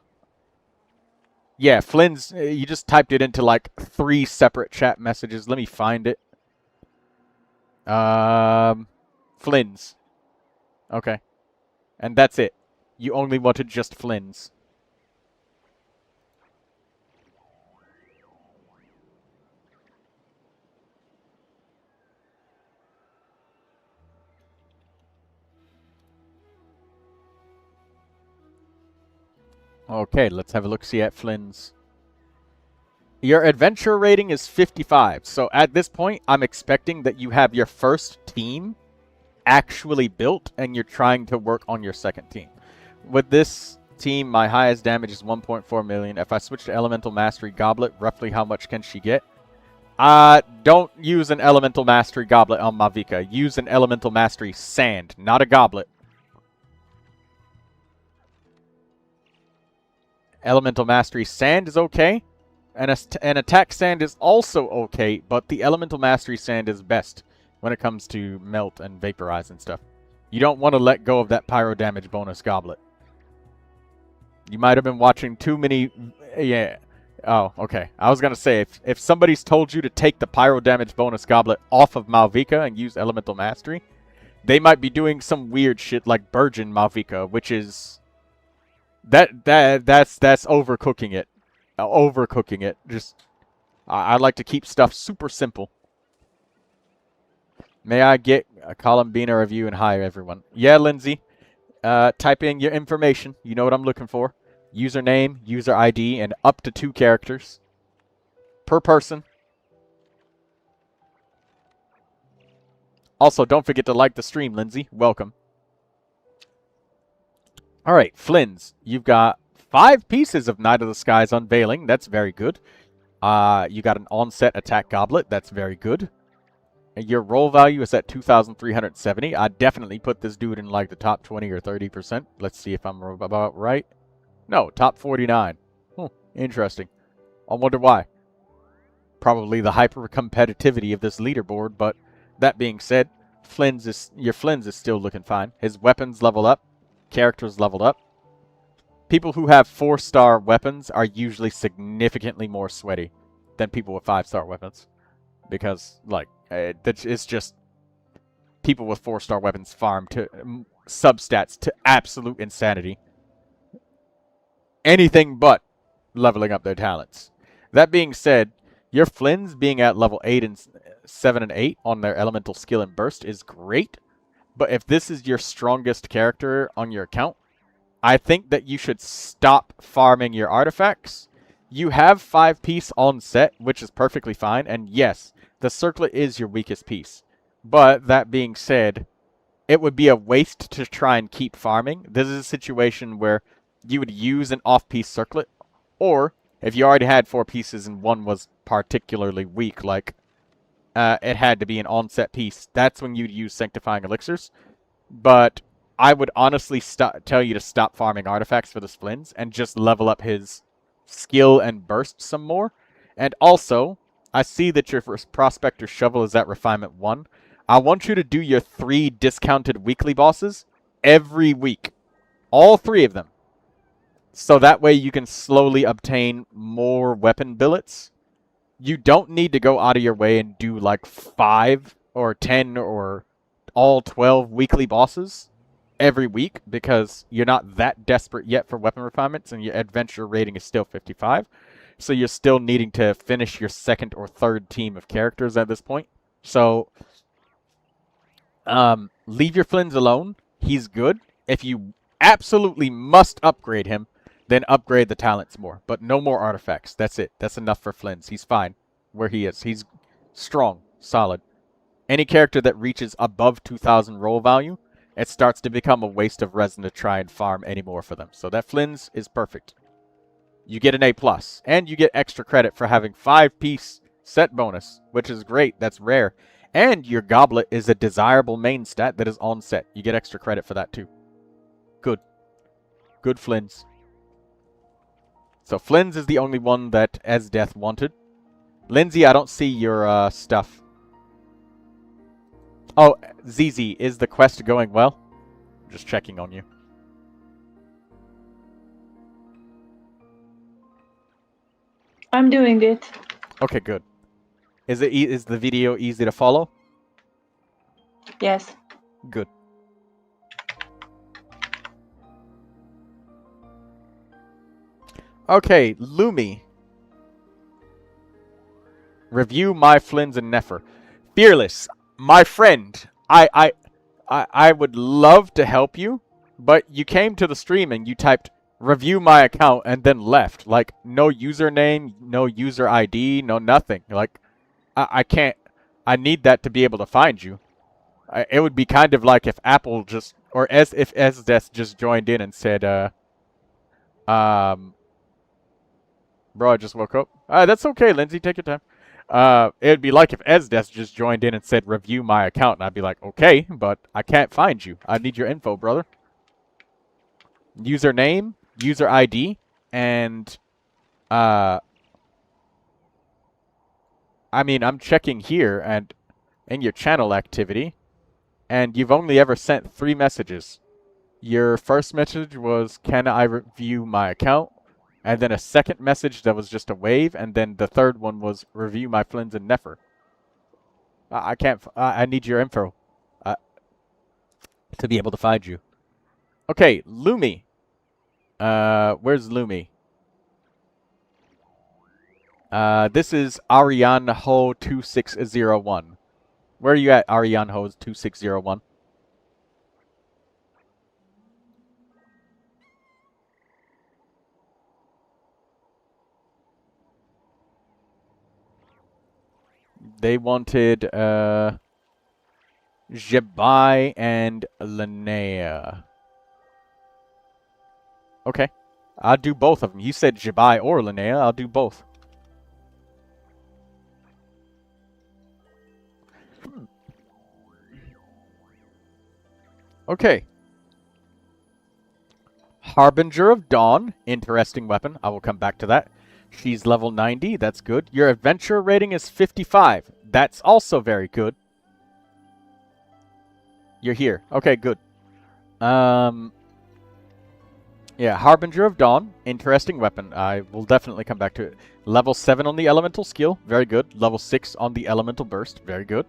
Flynn's, you just typed it into like 3 separate chat messages. Let me find it. Flynn's. Okay. And that's it. You only wanted just Flynn's. Okay, let's have a look-see at Flynn's. Your adventure rating is 55, so at this point, I'm expecting that you have your first team actually built, and you're trying to work on your second team. With this team, my highest damage is 1.4 million. If I switch to Elemental Mastery Goblet, roughly how much can she get? Don't use an Elemental Mastery Goblet on Malvika. Use an Elemental Mastery Sand, not a Goblet. Elemental Mastery Sand is okay. And an Attack Sand is also okay, but the Elemental Mastery Sand is best when it comes to melt and vaporize and stuff. You don't want to let go of that pyro damage bonus goblet. You might have been watching too many... Yeah. Oh, okay. I was going to say, if somebody's told you to take the pyro damage bonus goblet off of Malvika and use Elemental Mastery, they might be doing some weird shit like Burgeon Malvika, which is... That's overcooking it. Overcooking it. Just... I like to keep stuff super simple. May I get a Columbina review and hi everyone. Yeah, Lindsay. Type in your information. You know what I'm looking for. Username, user ID, and up to 2 characters per person. Also, don't forget to like the stream, Lindsay. Welcome. Alright, Flynn's. You've got 5 pieces of Night of the Skies Unveiling. That's very good. You got an onset attack goblet. That's very good. Your roll value is at 2,370. I'd definitely put this dude in like the top 20 or 30%. Let's see if I'm about right. No, top 49. Interesting. I wonder why. Probably the hyper-competitivity of this leaderboard, but that being said, your Flynn's is still looking fine. His weapons leveled up. Characters leveled up. People who have 4-star weapons are usually significantly more sweaty than people with 5-star weapons. Because, like, it's just people with 4-star weapons farm to substats to absolute insanity. Anything but leveling up their talents. That being said, your Flynn's being at level 8 and 7 and 8 on their elemental skill and burst is great. But if this is your strongest character on your account, I think that you should stop farming your artifacts You have 5-piece on set, which is perfectly fine, and yes, the circlet is your weakest piece. But, that being said, it would be a waste to try and keep farming. This is a situation where you would use an off-piece circlet, or if you already had 4 pieces and one was particularly weak, like it had to be an on-set piece, that's when you'd use Sanctifying Elixirs. But I would honestly tell you to stop farming artifacts for the Splins and just level up his skill and burst some more. And also, I see that your Prospector Shovel is at Refinement 1. I want you to do your 3 discounted weekly bosses every week. All 3 of them. So that way you can slowly obtain more weapon billets. You don't need to go out of your way and do like 5 or 10 or all 12 weekly bosses every week, because you're not that desperate yet for weapon refinements and your adventure rating is still 55. So you're still needing to finish your 2nd or 3rd team of characters at this point. So leave your Flins alone. He's good. If you absolutely must upgrade him, then upgrade the talents more. But no more artifacts. That's it. That's enough for Flins. He's fine where he is. He's strong, solid. Any character that reaches above 2,000 roll value, it starts to become a waste of resin to try and farm any more for them. So that Flins is perfect. You get an A+, and you get extra credit for having 5-piece set bonus, which is great. That's rare. And your goblet is a desirable main stat that is on set. You get extra credit for that too. Good. Good Flins. So Flins is the only one that Esdeath wanted. Lindsay, I don't see your stuff. Oh, ZZ, is the quest going well? Just checking on you. I'm doing it. Okay, good. Is the video easy to follow? Yes. Good. Okay, Lumi. Review my Flins and Nefer. Fearless, my friend, I would love to help you, but you came to the stream and you typed review my account and then left. Like, no username, no user ID, no nothing. Like, I can't, I need that to be able to find you. It would be kind of like if Apple just, or if Esdeath just joined in and said, bro, I just woke up. That's okay, Lindsay, take your time. It'd be like if Esdeath just joined in and said, review my account, and I'd be like, okay, but I can't find you. I need your info, brother. Username, user ID, and, I mean, I'm checking here, and in your channel activity, and you've only ever sent 3 messages. Your first message was, can I review my account? And then a second message that was just a wave, and then the third one was review my Flins and Nefer. I can't. I need your info to be able to find you. Okay, Lumi. Where's Lumi? This is Arianho 2601. Where are you at, Arianho 2601? They wanted, Jabai and Linnea. Okay. I'll do both of them. You said Jabai or Linnea. I'll do both. Okay. Harbinger of Dawn. Interesting weapon. I will come back to that. She's level 90. That's good. Your adventure rating is 55. That's also very good. You're here. Okay, good. Yeah, Harbinger of Dawn. Interesting weapon. I will definitely come back to it. Level 7 on the elemental skill. Very good. Level 6 on the elemental burst. Very good.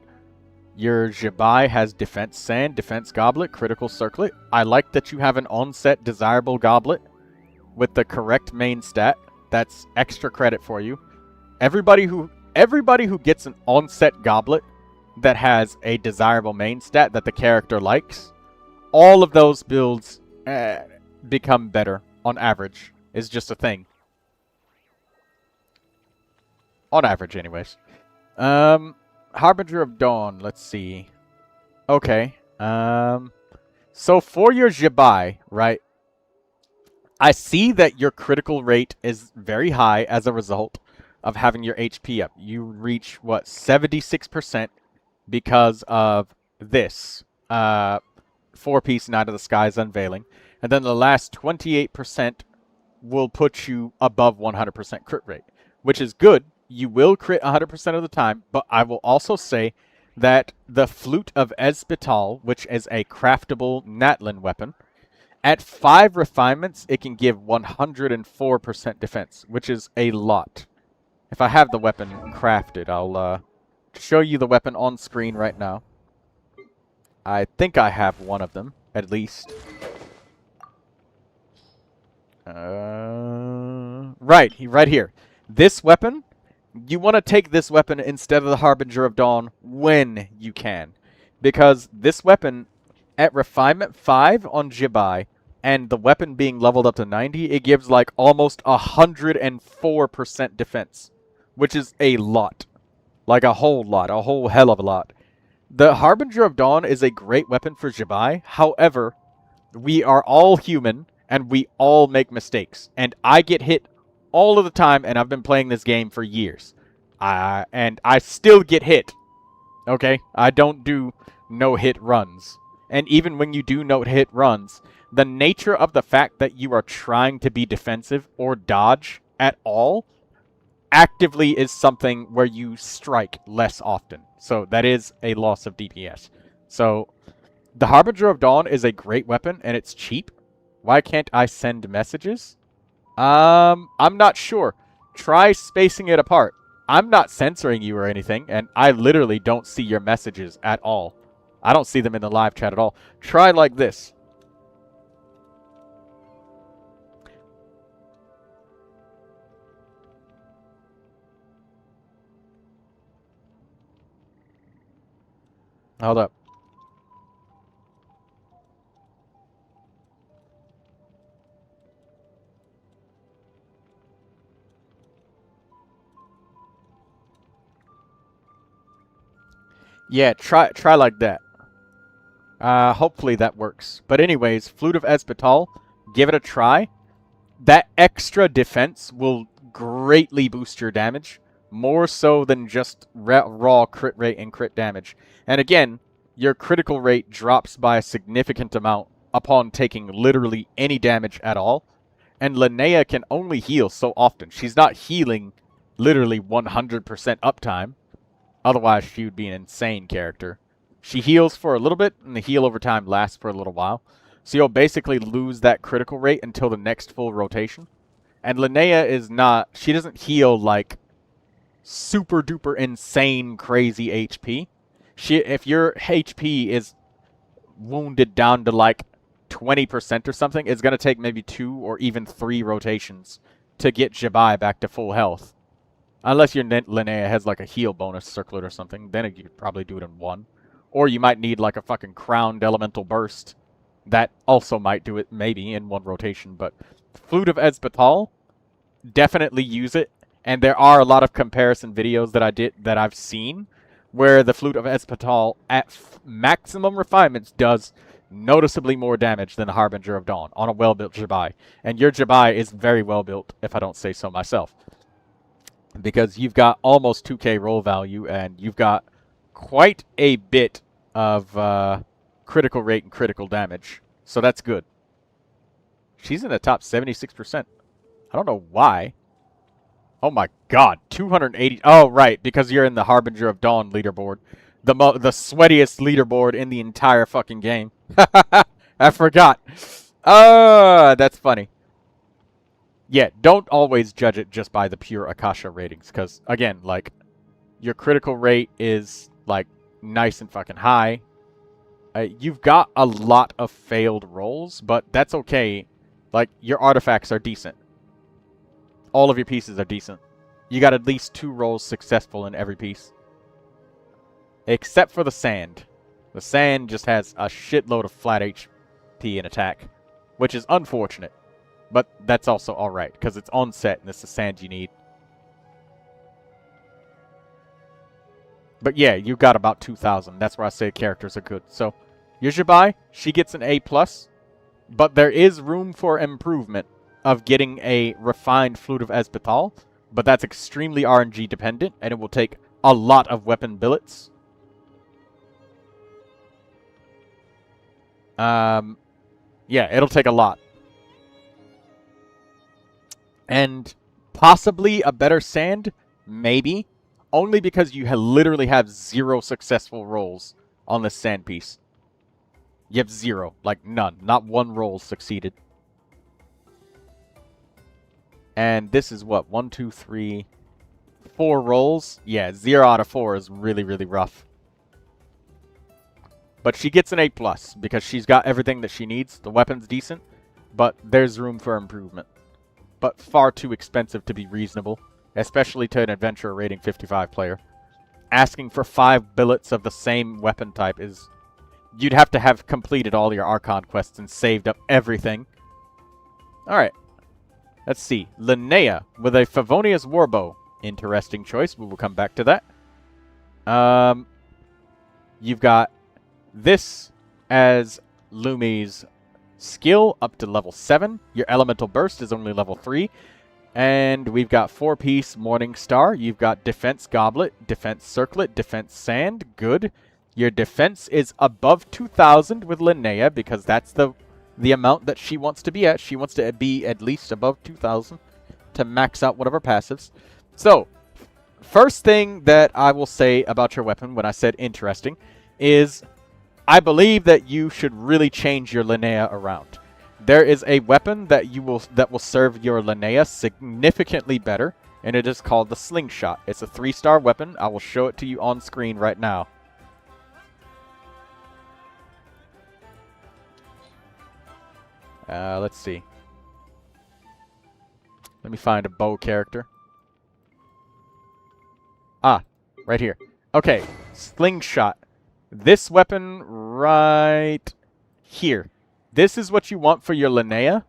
Your Jabai has defense sand, defense goblet, critical circlet. I like that you have an on-set desirable goblet with the correct main stat. That's extra credit for you. Everybody who gets an on-set goblet that has a desirable main stat that the character likes, all of those builds become better on average. Is just a thing. On average, anyways. Harbinger of Dawn, let's see. Okay. So for your Jibai, right? I see that your critical rate is very high as a result of having your HP up. You reach, what, 76% because of this. 4-piece Night of the Skies unveiling. And then the last 28% will put you above 100% crit rate, which is good. You will crit 100% of the time, but I will also say that the Flute of Espetal, which is a craftable Natlin weapon, at 5 refinements, it can give 104% defense, which is a lot. If I have the weapon crafted, I'll show you the weapon on screen right now. I think I have one of them, at least. Right here. This weapon, you want to take this weapon instead of the Harbinger of Dawn when you can. Because this weapon, at Refinement 5 on Jibai, and the weapon being leveled up to 90, it gives like almost 104% defense. Which is a lot. Like a whole lot. A whole hell of a lot. The Harbinger of Dawn is a great weapon for Jibai. However, we are all human, and we all make mistakes. And I get hit all of the time, and I've been playing this game for years. And I still get hit. Okay? I don't do no-hit runs. And even when you do no-hit runs, the nature of the fact that you are trying to be defensive or dodge at all actively is something where you strike less often. So that is a loss of DPS. So the Harbinger of Dawn is a great weapon, and it's cheap. Why can't I send messages? I'm not sure. Try spacing it apart. I'm not censoring you or anything, and I literally don't see your messages at all. I don't see them in the live chat at all. Try like this. Hold up. Yeah, try like that. Hopefully that works. But anyways, Flute of Espetal, give it a try. That extra defense will greatly boost your damage. More so than just raw crit rate and crit damage. And again, your critical rate drops by a significant amount upon taking literally any damage at all. And Linnea can only heal so often. She's not healing literally 100% uptime. Otherwise, she would be an insane character. She heals for a little bit, and the heal over time lasts for a little while. So you'll basically lose that critical rate until the next full rotation. And Linnea is not... She doesn't heal like super duper insane crazy HP. If your HP is wounded down to like 20% or something, it's going to take maybe 2 or even 3 rotations to get Jibai back to full health. Unless your Linnea has like a heal bonus circlet or something, then you could probably do it in 1. Or you might need like a fucking crowned elemental burst. That also might do it maybe in 1 rotation, but Flute of Espetal, definitely use it. And there are a lot of comparison videos that I've seen where the Flute of Espetal at maximum refinements does noticeably more damage than the Harbinger of Dawn on a well-built Jibai. And your Jibai is very well-built, if I don't say so myself. Because you've got almost 2k roll value, and you've got quite a bit of critical rate and critical damage. So that's good. She's in the top 76%. I don't know why. Oh my god, 280. Oh, right, because you're in the Harbinger of Dawn leaderboard. The sweatiest leaderboard in the entire fucking game. I forgot. That's funny. Yeah, don't always judge it just by the pure Akasha ratings, because, again, like, your critical rate is, like, nice and fucking high. You've got a lot of failed rolls, but that's okay. Like, your artifacts are decent. All of your pieces are decent. You got at least 2 rolls successful in every piece. Except for the sand. The sand just has a shitload of flat HP and attack, which is unfortunate. But that's also alright, because it's on set and it's the sand you need. But yeah, you got about 2,000. That's where I say characters are good. So, Yuzhibai, she gets an A+, but there is room for improvement of getting a refined Flute of Esbethal, but that's extremely RNG dependent, and it will take a lot of weapon billets. Yeah, it'll take a lot. And possibly a better sand, maybe. Only because you literally have 0 successful rolls on this sand piece. You have 0. Like, none. Not 1 roll succeeded. And this is what? 1, 2, 3, 4 rolls? Yeah, 0 out of 4 is really, really rough. But she gets an A+, because she's got everything that she needs. The weapon's decent, but there's room for improvement. But far too expensive to be reasonable, especially to an adventurer rating 55 player. Asking for 5 billets of the same weapon type is... You'd have to have completed all your Archon quests and saved up everything. Alright. Let's see. Linnea with a Favonius Warbow. Interesting choice. We will come back to that. You've got this as Lumi's skill up to level 7. Your Elemental Burst is only level 3. And we've got 4-piece Morning Star. You've got Defense Goblet, Defense Circlet, Defense Sand. Good. Your defense is above 2,000 with Linnea because that's the amount that she wants to be at. She wants to be at least above 2,000 to max out one of her passives. So, first thing that I will say about your weapon when I said interesting is I believe that you should really change your Linnea around. There is a weapon that will serve your Linnea significantly better, and it is called the Slingshot. It's a 3-star weapon. I will show it to you on screen right now. Let's see. Let me find a bow character. Ah, right here. Okay, Slingshot. This weapon right here. This is what you want for your Linnea.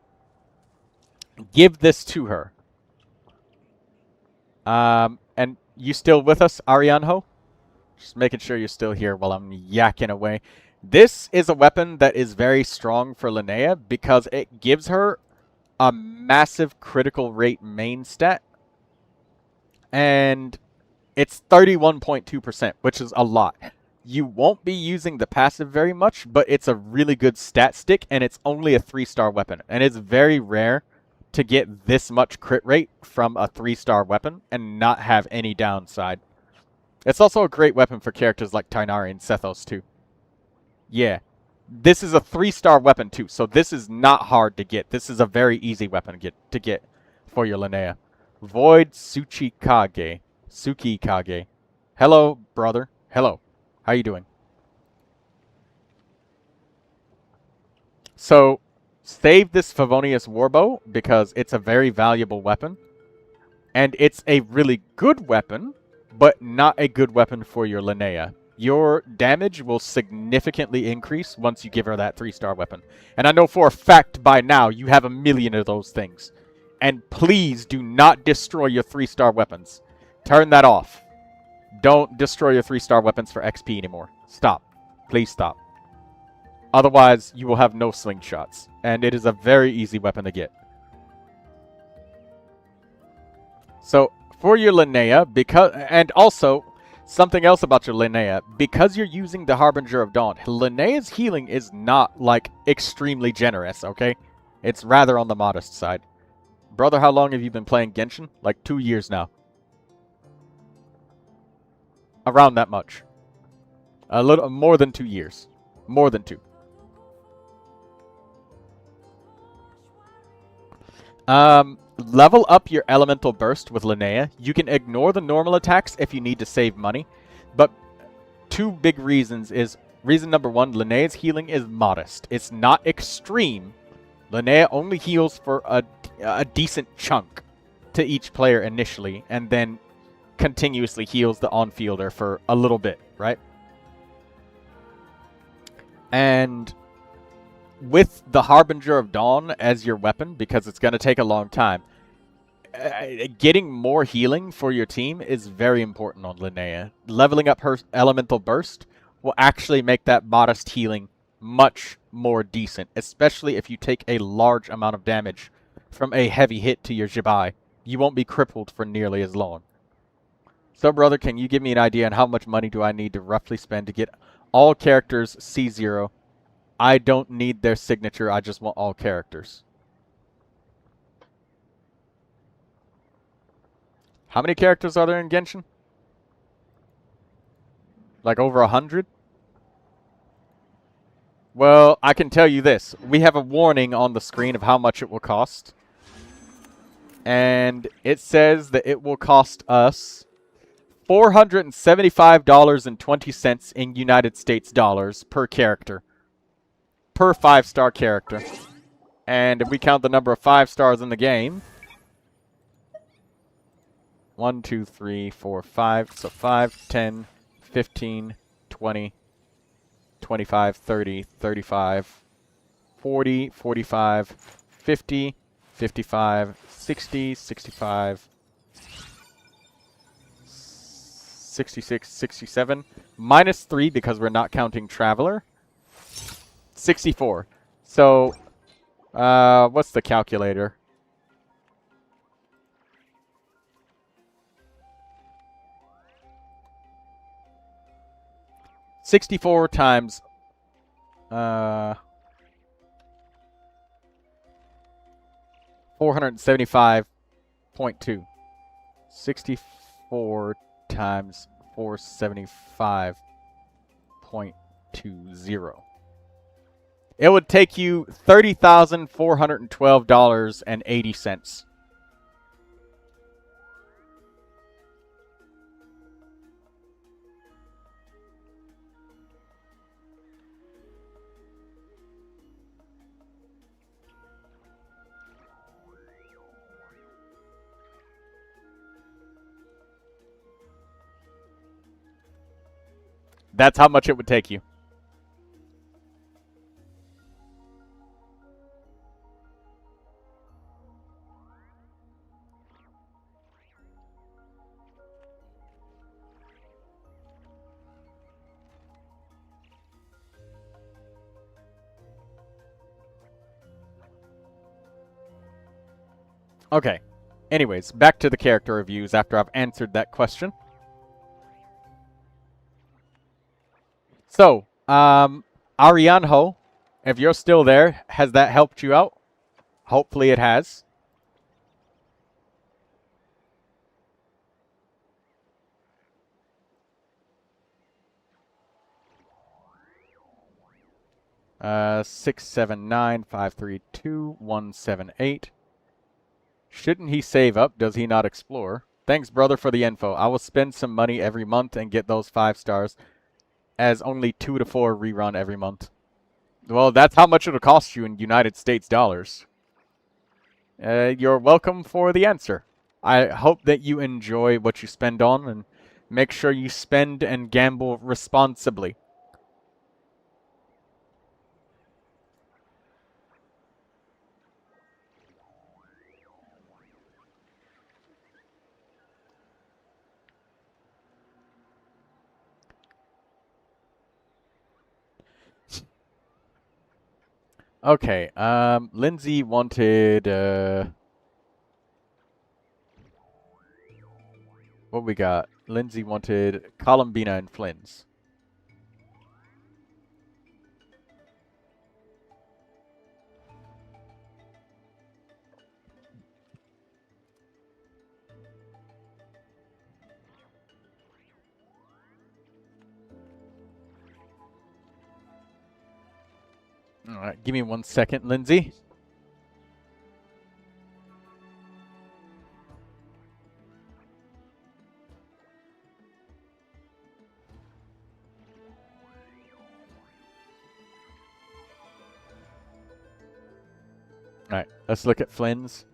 Give this to her. And you still with us, Arianho? Just making sure you're still here while I'm yakking away. This is a weapon that is very strong for Linnea because it gives her a massive critical rate main stat. And it's 31.2%, which is a lot. You won't be using the passive very much, but it's a really good stat stick, and it's only a 3-star weapon. And it's very rare to get this much crit rate from a 3-star weapon and not have any downside. It's also a great weapon for characters like Tainari and Sethos, too. Yeah. This is a 3-star weapon, too, so this is not hard to get. This is a very easy weapon to get for your Linnea. Void Tsukikage. Hello, brother. Hello. How you doing? So, save this Favonius Warbow because it's a very valuable weapon. And it's a really good weapon, but not a good weapon for your Linnea. Your damage will significantly increase once you give her that 3-star weapon. And I know for a fact by now you have a million of those things. And please do not destroy your 3-star weapons. Turn that off. Don't destroy your 3-star weapons for XP anymore. Stop. Please stop. Otherwise, you will have no slingshots. And it is a very easy weapon to get. So, for your Linnea, and also, something else about your Linnea, because you're using the Harbinger of Dawn, Linnea's healing is not, like, extremely generous, okay? It's rather on the modest side. Brother, how long have you been playing Genshin? Like 2 years now. Around that much. A little more than 2 years. More than 2. Level up your Elemental Burst with Linnea. You can ignore the normal attacks if you need to save money. But 2 big reasons is... Reason number 1, Linnea's healing is modest. It's not extreme. Linnea only heals for a decent chunk to each player initially. And then continuously heals the on-fielder for a little bit, right? And with the Harbinger of Dawn as your weapon, because it's going to take a long time, getting more healing for your team is very important on Linnea. Leveling up her elemental burst will actually make that modest healing much more decent, especially if you take a large amount of damage from a heavy hit to your Jibai. You won't be crippled for nearly as long. So, brother, can you give me an idea on how much money do I need to roughly spend to get all characters C0? I don't need their signature, I just want all characters. How many characters are there in Genshin? Like over 100? Well, I can tell you this. We have a warning on the screen of how much it will cost. And it says that it will cost us $475.20 in United States dollars per character. Per 5-star character. And if we count the number of 5 stars in the game... 1, 2, 3, 4, 5. So 5, 10, 15, 20, 25, 30, 35, 40, 45, 50, 55, 60, 65, 66, 67. Minus 3 because we're not counting Traveler. 64. So, what's the calculator? $64 times 475.2. 64 times 475.20. It would take you $30,412.80. That's how much it would take you. Okay. Anyways, back to the character reviews after I've answered that question. So, Arianho, if you're still there, has that helped you out? Hopefully it has. Uh, 679-532-178. Shouldn't he save up? Does he not explore? Thanks, brother, for the info. I will spend some money every month and get those 5 stars, as only 2 to 4 rerun every month. Well, that's how much it'll cost you in United States dollars. You're welcome for the answer. I hope that you enjoy what you spend on, and make sure you spend and gamble responsibly. Okay, Lindsay wanted, what we got? Lindsay wanted Columbina and Flynn's. Alright, give me 1 second, Lindsay. Alright, let's look at Flynn's.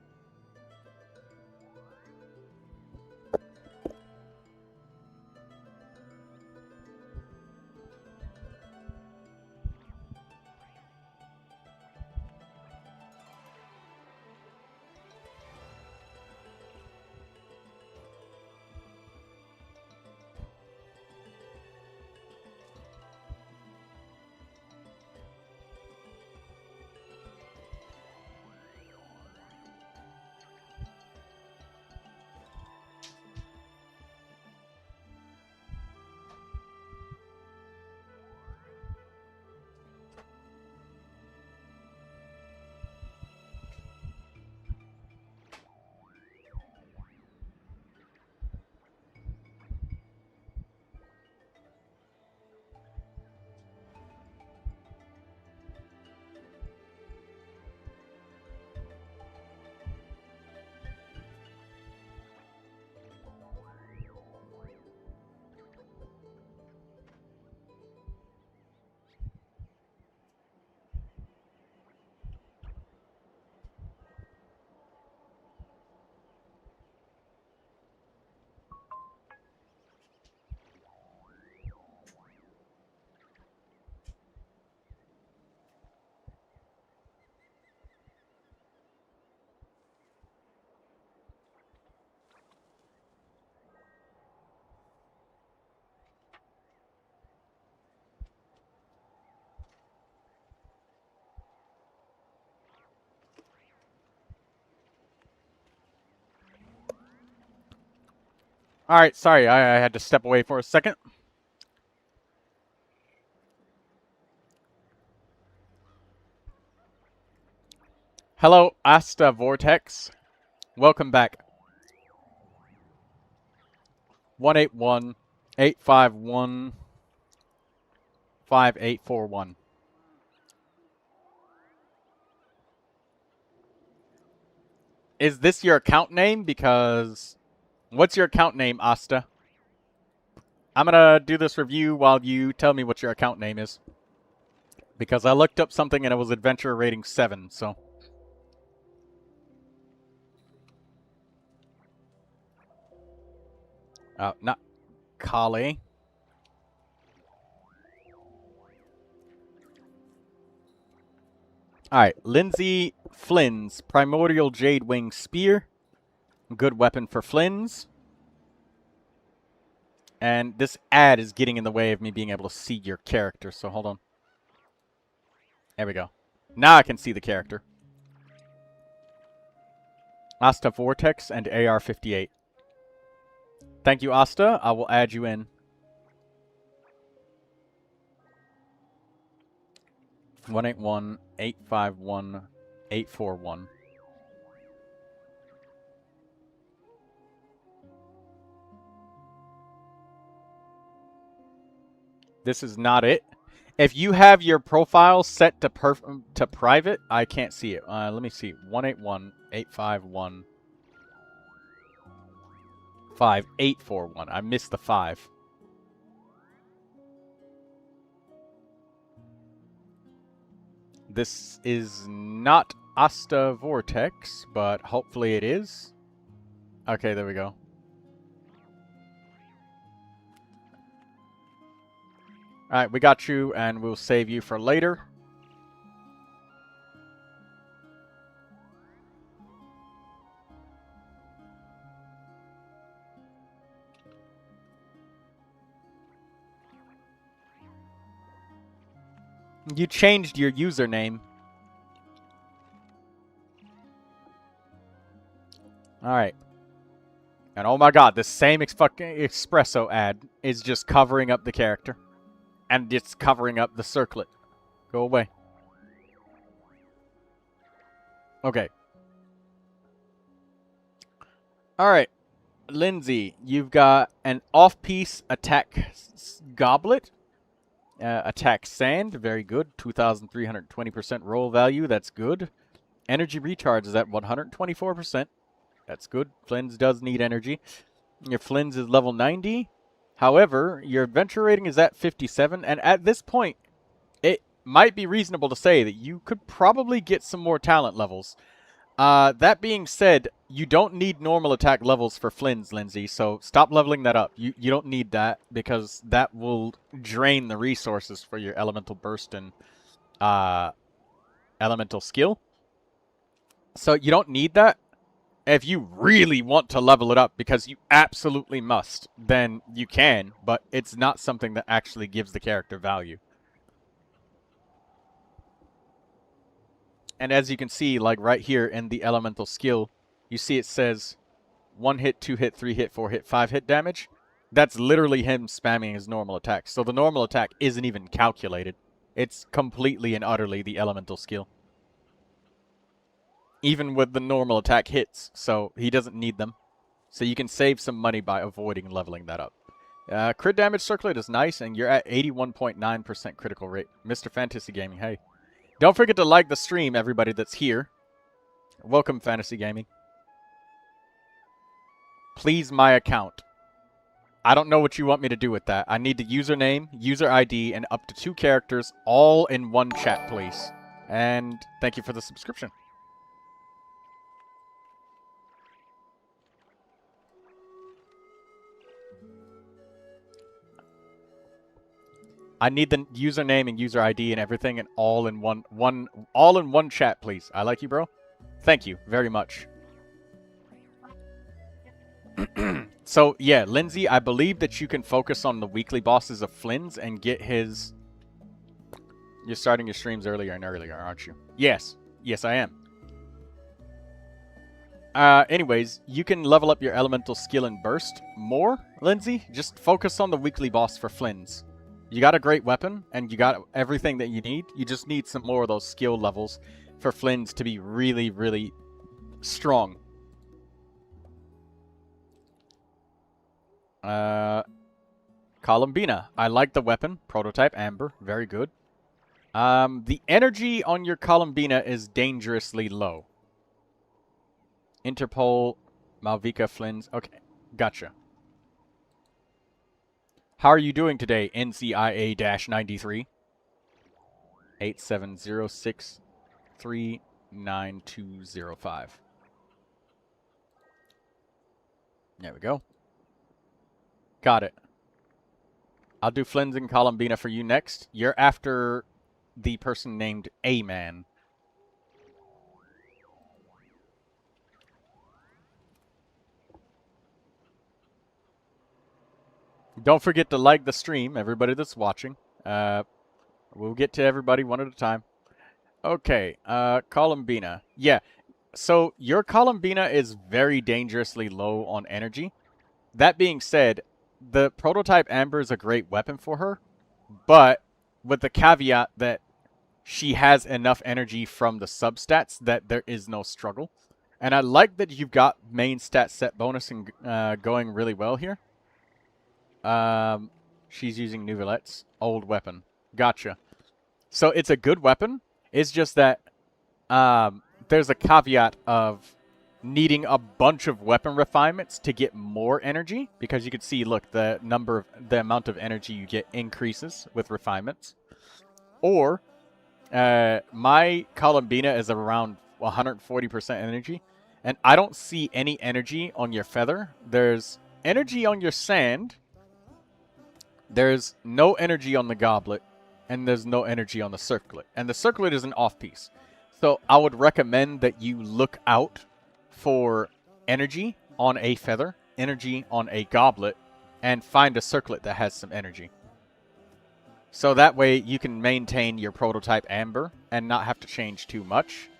Alright, sorry, I had to step away for a second. Hello, Asta Vortex. Welcome back. 181-851-5841. Is this your account name? Because... What's your account name, Asta? I'm gonna do this review while you tell me what your account name is. Because I looked up something and it was adventure rating 7, so... Not Kale. Alright, Lindsay Flynn's Primordial Jade Wing Spear. Good weapon for Flynn's. And this ad is getting in the way of me being able to see your character, so hold on. There we go. Now I can see the character. Asta Vortex and AR-58. Thank you, Asta. I will add you in. (181-851-841). This is not it. If you have your profile set to private, I can't see it. Let me see. 181-851-5841. I missed the 5. This is not Asta Vortex, but hopefully it is. Okay, there we go. Alright, we got you, and we'll save you for later. You changed your username. Alright. And oh my god, this same fucking espresso ad is just covering up the character. And it's covering up the circlet. Go away. Okay. Alright. Lindsay, you've got an off-piece attack goblet. Attack sand, very good. 2,320% roll value, that's good. Energy recharge is at 124%. That's good. Flynn's does need energy. Your Flynn's is level 90. However, your adventure rating is at 57, and at this point, it might be reasonable to say that you could probably get some more talent levels. That being said, you don't need normal attack levels for Flynn's, Lindsay, so stop leveling that up. You don't need that, because that will drain the resources for your elemental burst and elemental skill. So you don't need that. If you really want to level it up, because you absolutely must, then you can, but it's not something that actually gives the character value. And as you can see, like right here in the elemental skill, you see it says 1 hit, 2 hit, 3 hit, 4 hit, 5 hit damage. That's literally him spamming his normal attack. So the normal attack isn't even calculated. It's completely and utterly the elemental skill. Even with the normal attack hits, so he doesn't need them. So you can save some money by avoiding leveling that up. Crit damage circlet is nice, and you're at 81.9% critical rate. Mr. Fantasy Gaming, hey. Don't forget to like the stream, everybody that's here. Welcome, Fantasy Gaming. Please, my account. I don't know what you want me to do with that. I need the username, user ID, and up to 2 characters, all in one chat, please. And thank you for the subscription. I need the username and user ID and everything, and all in one chat, please. I like you, bro. Thank you very much. So yeah, Lindsay, I believe that you can focus on the weekly bosses of Flynn's and get his. You're starting your streams earlier and earlier, aren't you? Yes, yes, I am. anyways, you can level up your elemental skill and burst more, Lindsay. Just focus on the weekly boss for Flynn's. You got a great weapon, and you got everything that you need. You just need some more of those skill levels for Flynn's to be really, really strong. Columbina. I like the weapon. Prototype Amber. Very good. The energy on your Columbina is dangerously low. Interpol, Malvika, Flynn's. Okay, gotcha. How are you doing today, NCIA-93? 8706399205. There we go. Got it. I'll do Flynn's and Columbina for you next. You're after the person named A-Man. Don't forget to like the stream, everybody that's watching. We'll get to everybody one at a time. Okay, Columbina. Yeah, so your Columbina is very dangerously low on energy. That being said, the Prototype Amber is a great weapon for her, but with the caveat that she has enough energy from the substats that there is no struggle. And I like that you've got main stat set bonus and going really well here. She's using Neuvilette's old weapon. Gotcha. So it's a good weapon. It's just that there's a caveat of needing a bunch of weapon refinements to get more energy, because you can see, look, the amount of energy you get increases with refinements. Or my Columbina is around 140% energy, and I don't see any energy on your feather. There's energy on your sand. There's no energy on the goblet, and there's no energy on the circlet. And the circlet is an off-piece. So I would recommend that you look out for energy on a feather, energy on a goblet, and find a circlet that has some energy. So that way you can maintain your Prototype Amber and not have to change too much.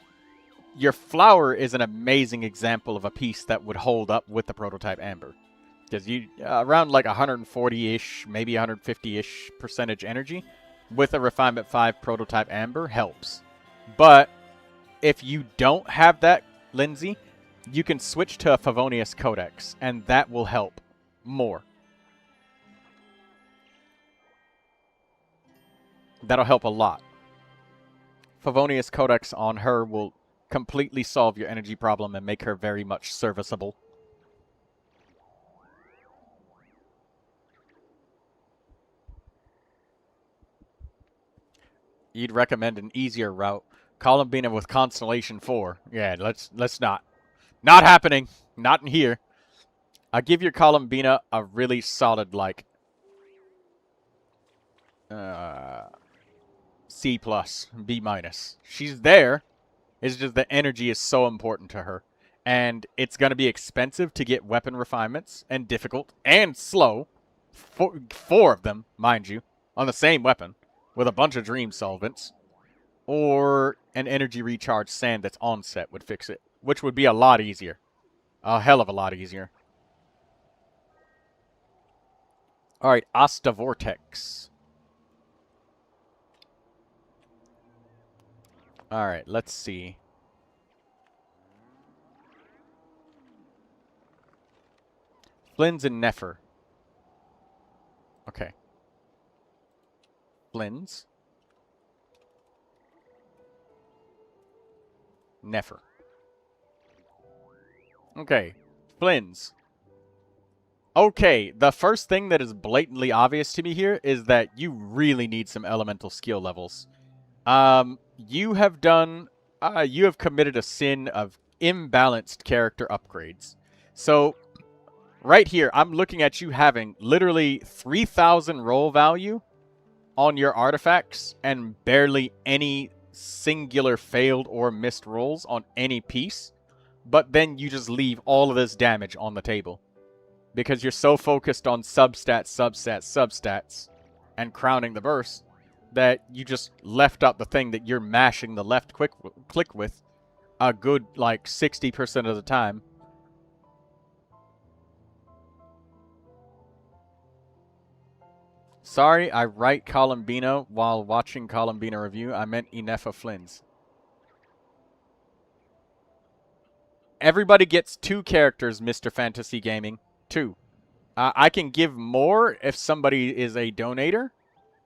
Your flower is an amazing example of a piece that would hold up with the Prototype Amber. Because you around like 140-ish, maybe 150-ish percentage energy with a Refinement 5 Prototype Amber helps. But if you don't have that, Lindsay, you can switch to a Favonius Codex, and that will help more. That'll help a lot. Favonius Codex on her will completely solve your energy problem and make her very much serviceable. You'd recommend an easier route. Columbina with Constellation 4. Yeah, let's not. Not happening. Not in here. I'll give your Columbina a really solid, like, C+, B-. She's there. It's just the energy is so important to her. And it's going to be expensive to get weapon refinements, and difficult, and slow. Four of them, mind you, on the same weapon, with a bunch of dream solvents. Or an energy recharge sand that's on set would fix it, which would be a lot easier. A hell of a lot easier. Alright, Asta Vortex. Alright, let's see. Flynn's and Nefer. Okay. Flynn's. Nefer. Okay. Flynn's. Okay, the first thing that is blatantly obvious to me here is that you really need some elemental skill levels. You have committed a sin of imbalanced character upgrades. So, right here, I'm looking at you having literally 3,000 roll value on your artifacts and barely any singular failed or missed rolls on any piece. But then you just leave all of this damage on the table. Because you're so focused on substats, and crowning the burst, that you just left out the thing that you're mashing the left click with a good, like, 60% of the time. Sorry, I write Columbina while watching Columbina review. I meant Inefa Flynn's. Everybody gets 2 characters, Mr. Fantasy Gaming. 2. I can give more if somebody is a donator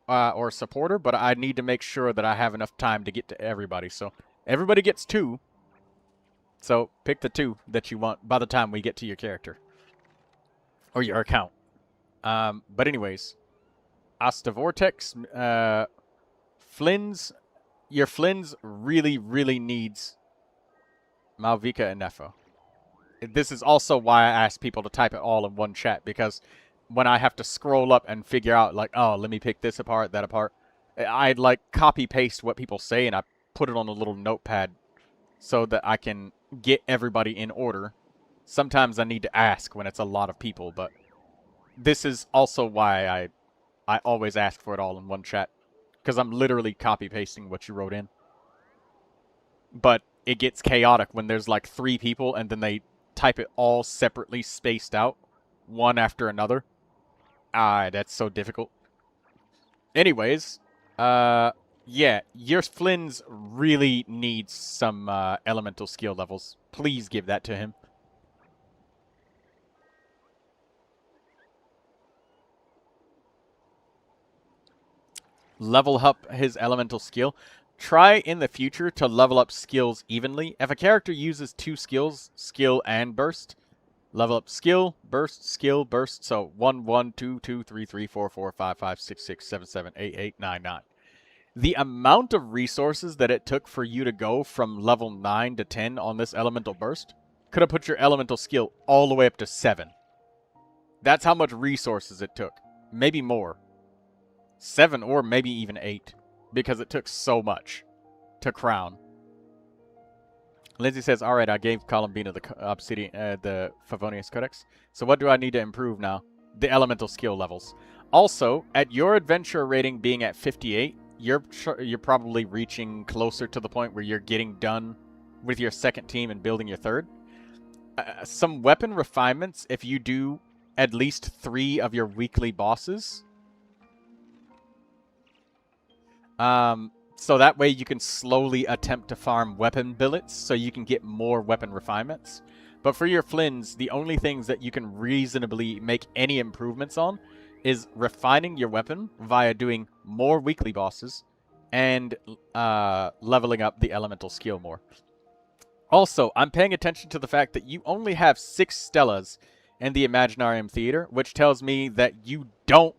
or supporter, but I need to make sure that I have enough time to get to everybody. So everybody gets 2. So pick the 2 that you want by the time we get to your character or your account. But anyways, Asta Vortex, Flynn's, your Flynn's really, really needs Malvika and Nefo. This is also why I ask people to type it all in one chat, because when I have to scroll up and figure out, like, oh, let me pick this apart, that apart, I'd like copy paste what people say and I put it on a little notepad so that I can get everybody in order. Sometimes I need to ask when it's a lot of people, but this is also why I always ask for it all in one chat, because I'm literally copy pasting what you wrote in. But it gets chaotic when there's like 3 people and then they type it all separately spaced out, one after another. That's so difficult. Anyways, yeah, your Flynn's really needs some elemental skill levels. Please give that to him. Level up his elemental skill. Try in the future to level up skills evenly. If a character uses 2 skills, skill and burst, level up skill, burst. So 1, 1, 2, 2, 3, 3, 4, 4, 5, 5, 6, 6, 7, 7, 8, 8, 9, 9. The amount of resources that it took for you to go from level 9 to 10 on this elemental burst could have put your elemental skill all the way up to 7. That's how much resources it took. Maybe more. 7 or maybe even 8. Because it took so much to crown. Lindsay says, alright, I gave Columbina the Obsidian, the Favonius Codex. So what do I need to improve now? The elemental skill levels. Also, at your adventure rating being at 58, you're probably reaching closer to the point where you're getting done with your second team and building your third. Some weapon refinements, if you do at least 3 of your weekly bosses. So that way you can slowly attempt to farm weapon billets so you can get more weapon refinements. But for your Flynn's, the only things that you can reasonably make any improvements on is refining your weapon via doing more weekly bosses and leveling up the elemental skill more. Also, I'm paying attention to the fact that you only have 6 Stellas in the Imaginarium Theater, which tells me that you don't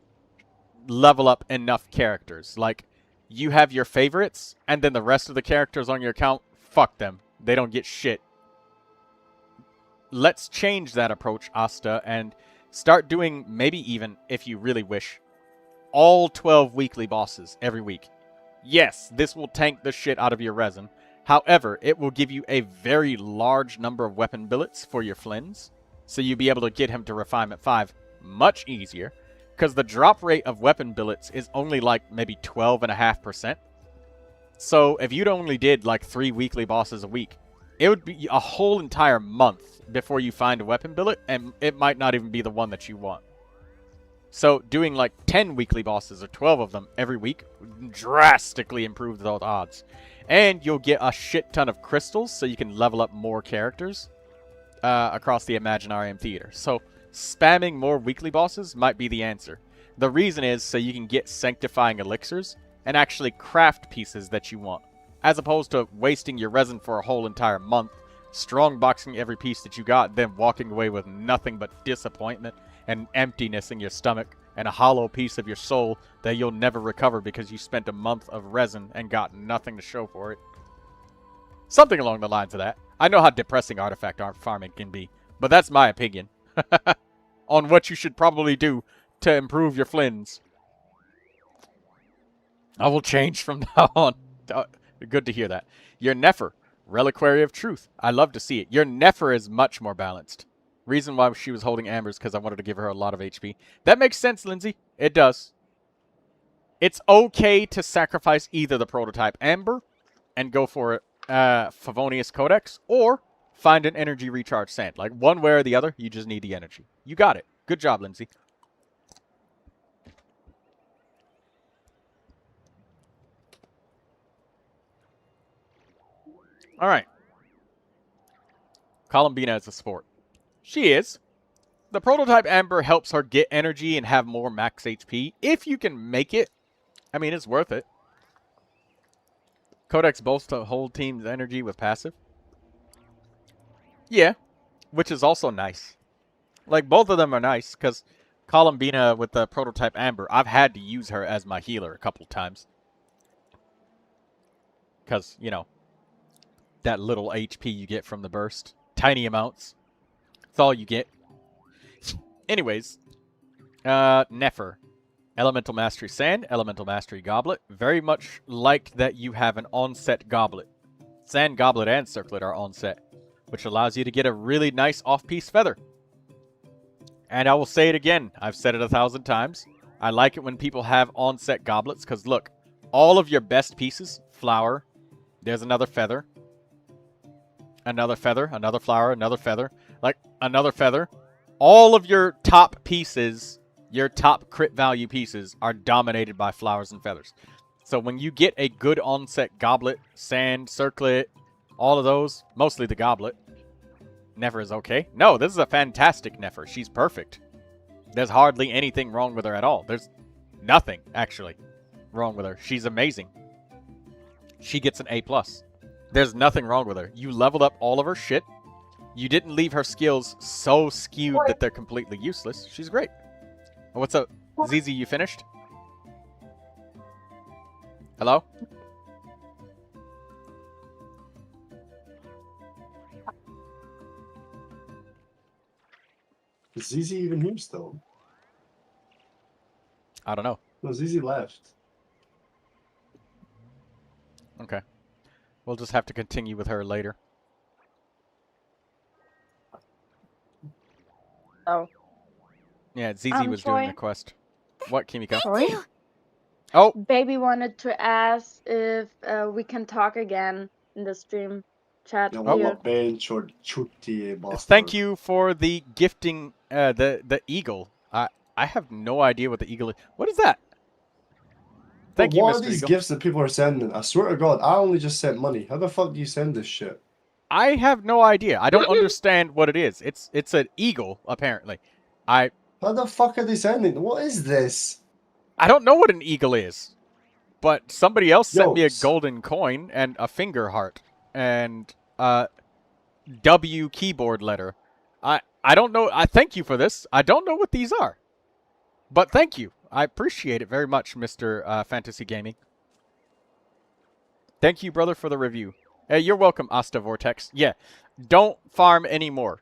level up enough characters. Like, you have your favorites, and then the rest of the characters on your account, fuck them. They don't get shit. Let's change that approach, Asta, and start doing, maybe even, if you really wish, all 12 weekly bosses every week. Yes, this will tank the shit out of your resin. However, it will give you a very large number of weapon billets for your Flynn's, so you'll be able to get him to Refinement 5 much easier. Because the drop rate of weapon billets is only like maybe 12.5%. So if you'd only did like 3 weekly bosses a week, it would be a whole entire month before you find a weapon billet, and it might not even be the one that you want. So doing like 10 weekly bosses or 12 of them every week would drastically improve those odds. And you'll get a shit ton of crystals so you can level up more characters across the Imaginarium Theater. So spamming more weekly bosses might be the answer. The reason is so you can get sanctifying elixirs and actually craft pieces that you want, as opposed to wasting your resin for a whole entire month, strongboxing every piece that you got, then walking away with nothing but disappointment and emptiness in your stomach and a hollow piece of your soul that you'll never recover because you spent a month of resin and got nothing to show for it. Something along the lines of that. I know how depressing artifact farming can be, but that's my opinion. On what you should probably do to improve your Flynn's. I will change from now on. Good to hear that. Your Nefer, Reliquary of Truth. I love to see it. Your Nefer is much more balanced. Reason why she was holding Amber's because I wanted to give her a lot of HP. That makes sense, Lindsay. It does. It's okay to sacrifice either the prototype Amber and go for Favonius Codex, or find an energy recharge sand. Like, one way or the other, you just need the energy. You got it. Good job, Lindsay. Alright. Columbina is a sport. She is. The prototype Amber helps her get energy and have more max HP. If you can make it, I mean, it's worth it. Codex bolts the whole team's energy with passive. Yeah, which is also nice. Like, both of them are nice, because Columbina with the prototype Amber, I've had to use her as my healer a couple times. Because, you know, that little HP you get from the burst. Tiny amounts. That's all you get. Anyways, Nefer. Elemental Mastery Sand, Elemental Mastery Goblet. Very much like that you have an on-set goblet. Sand, Goblet, and Circlet are on-set, which allows you to get a really nice off-piece feather. And I will say it again. I've said it 1,000 times. I like it when people have on-set goblets, because look, all of your best pieces, flower, there's another feather, another feather, another flower, another feather, like another feather. All of your top pieces, your top crit value pieces, are dominated by flowers and feathers. So when you get a good onset goblet, sand, circlet, all of those, mostly the goblet, Nefer is okay. No, this is a fantastic Nefer. She's perfect. There's hardly anything wrong with her at all. There's nothing, actually, wrong with her. She's amazing. She gets an A+. There's nothing wrong with her. You leveled up all of her shit. You didn't leave her skills so skewed that they're completely useless. She's great. What's up? Zizi, you finished? Hello? Is Zizi even here still? I don't know. No, Zizi left. Okay. We'll just have to continue with her later. Oh. Yeah, Zizi was doing the quest. What, Kimiko? Sorry? Oh! Baby wanted to ask if we can talk again in the stream chat here. Thank you for the gifting, the eagle. I have no idea what the eagle is. What is that? Thank you, Mr. What are these Eagle. gifts that people are sending? I swear to God, I only just sent money. How the fuck do you send this shit? I have no idea. I don't understand what it is. It's an eagle, apparently. How the fuck are they sending? What is this? I don't know what an eagle is. But somebody else sent me a Yo, golden coin and a finger heart and a W keyboard letter. I don't know. I thank you for this. I don't know what these are. But thank you. I appreciate it very much, Mr. Fantasy Gaming. Thank you, brother, for the review. Hey, you're welcome, Asta Vortex. Yeah, don't farm anymore.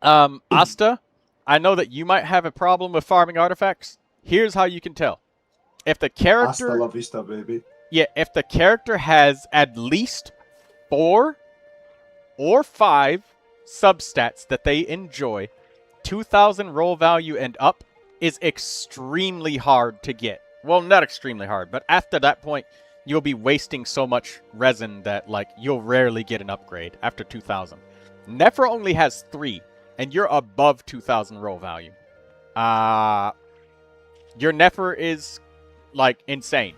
Asta, I know that you might have a problem with farming artifacts. Here's how you can tell. If the character... Hasta la vista, baby. Yeah, if the character has at least 4 or 5 substats that they enjoy, 2,000 roll value and up is extremely hard to get. Well, not extremely hard, but after that point, you'll be wasting so much resin that, like, you'll rarely get an upgrade after 2,000. Nefer only has 3, and you're above 2,000 roll value. Your Nefer is, like, insane.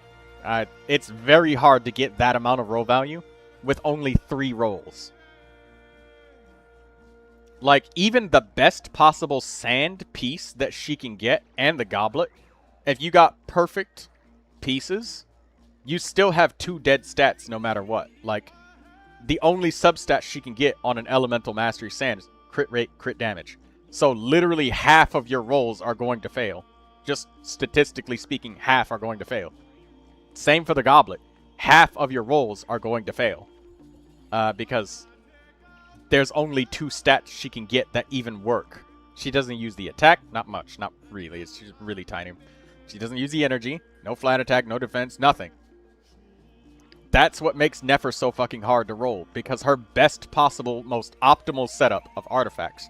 It's very hard to get that amount of roll value with only 3 rolls. Like, even the best possible sand piece that she can get, and the goblet, if you got perfect pieces, you still have 2 dead stats no matter what. Like, the only substat she can get on an Elemental Mastery Sand is crit rate, crit damage. So literally half of your rolls are going to fail. Just statistically speaking, half are going to fail. Same for the goblet. Half of your rolls are going to fail. Because there's only 2 stats she can get that even work. She doesn't use the attack. Not much. Not really. It's just really tiny. She doesn't use the energy. No flat attack. No defense. Nothing. That's what makes Nefer so fucking hard to roll. Because her best possible, most optimal setup of artifacts,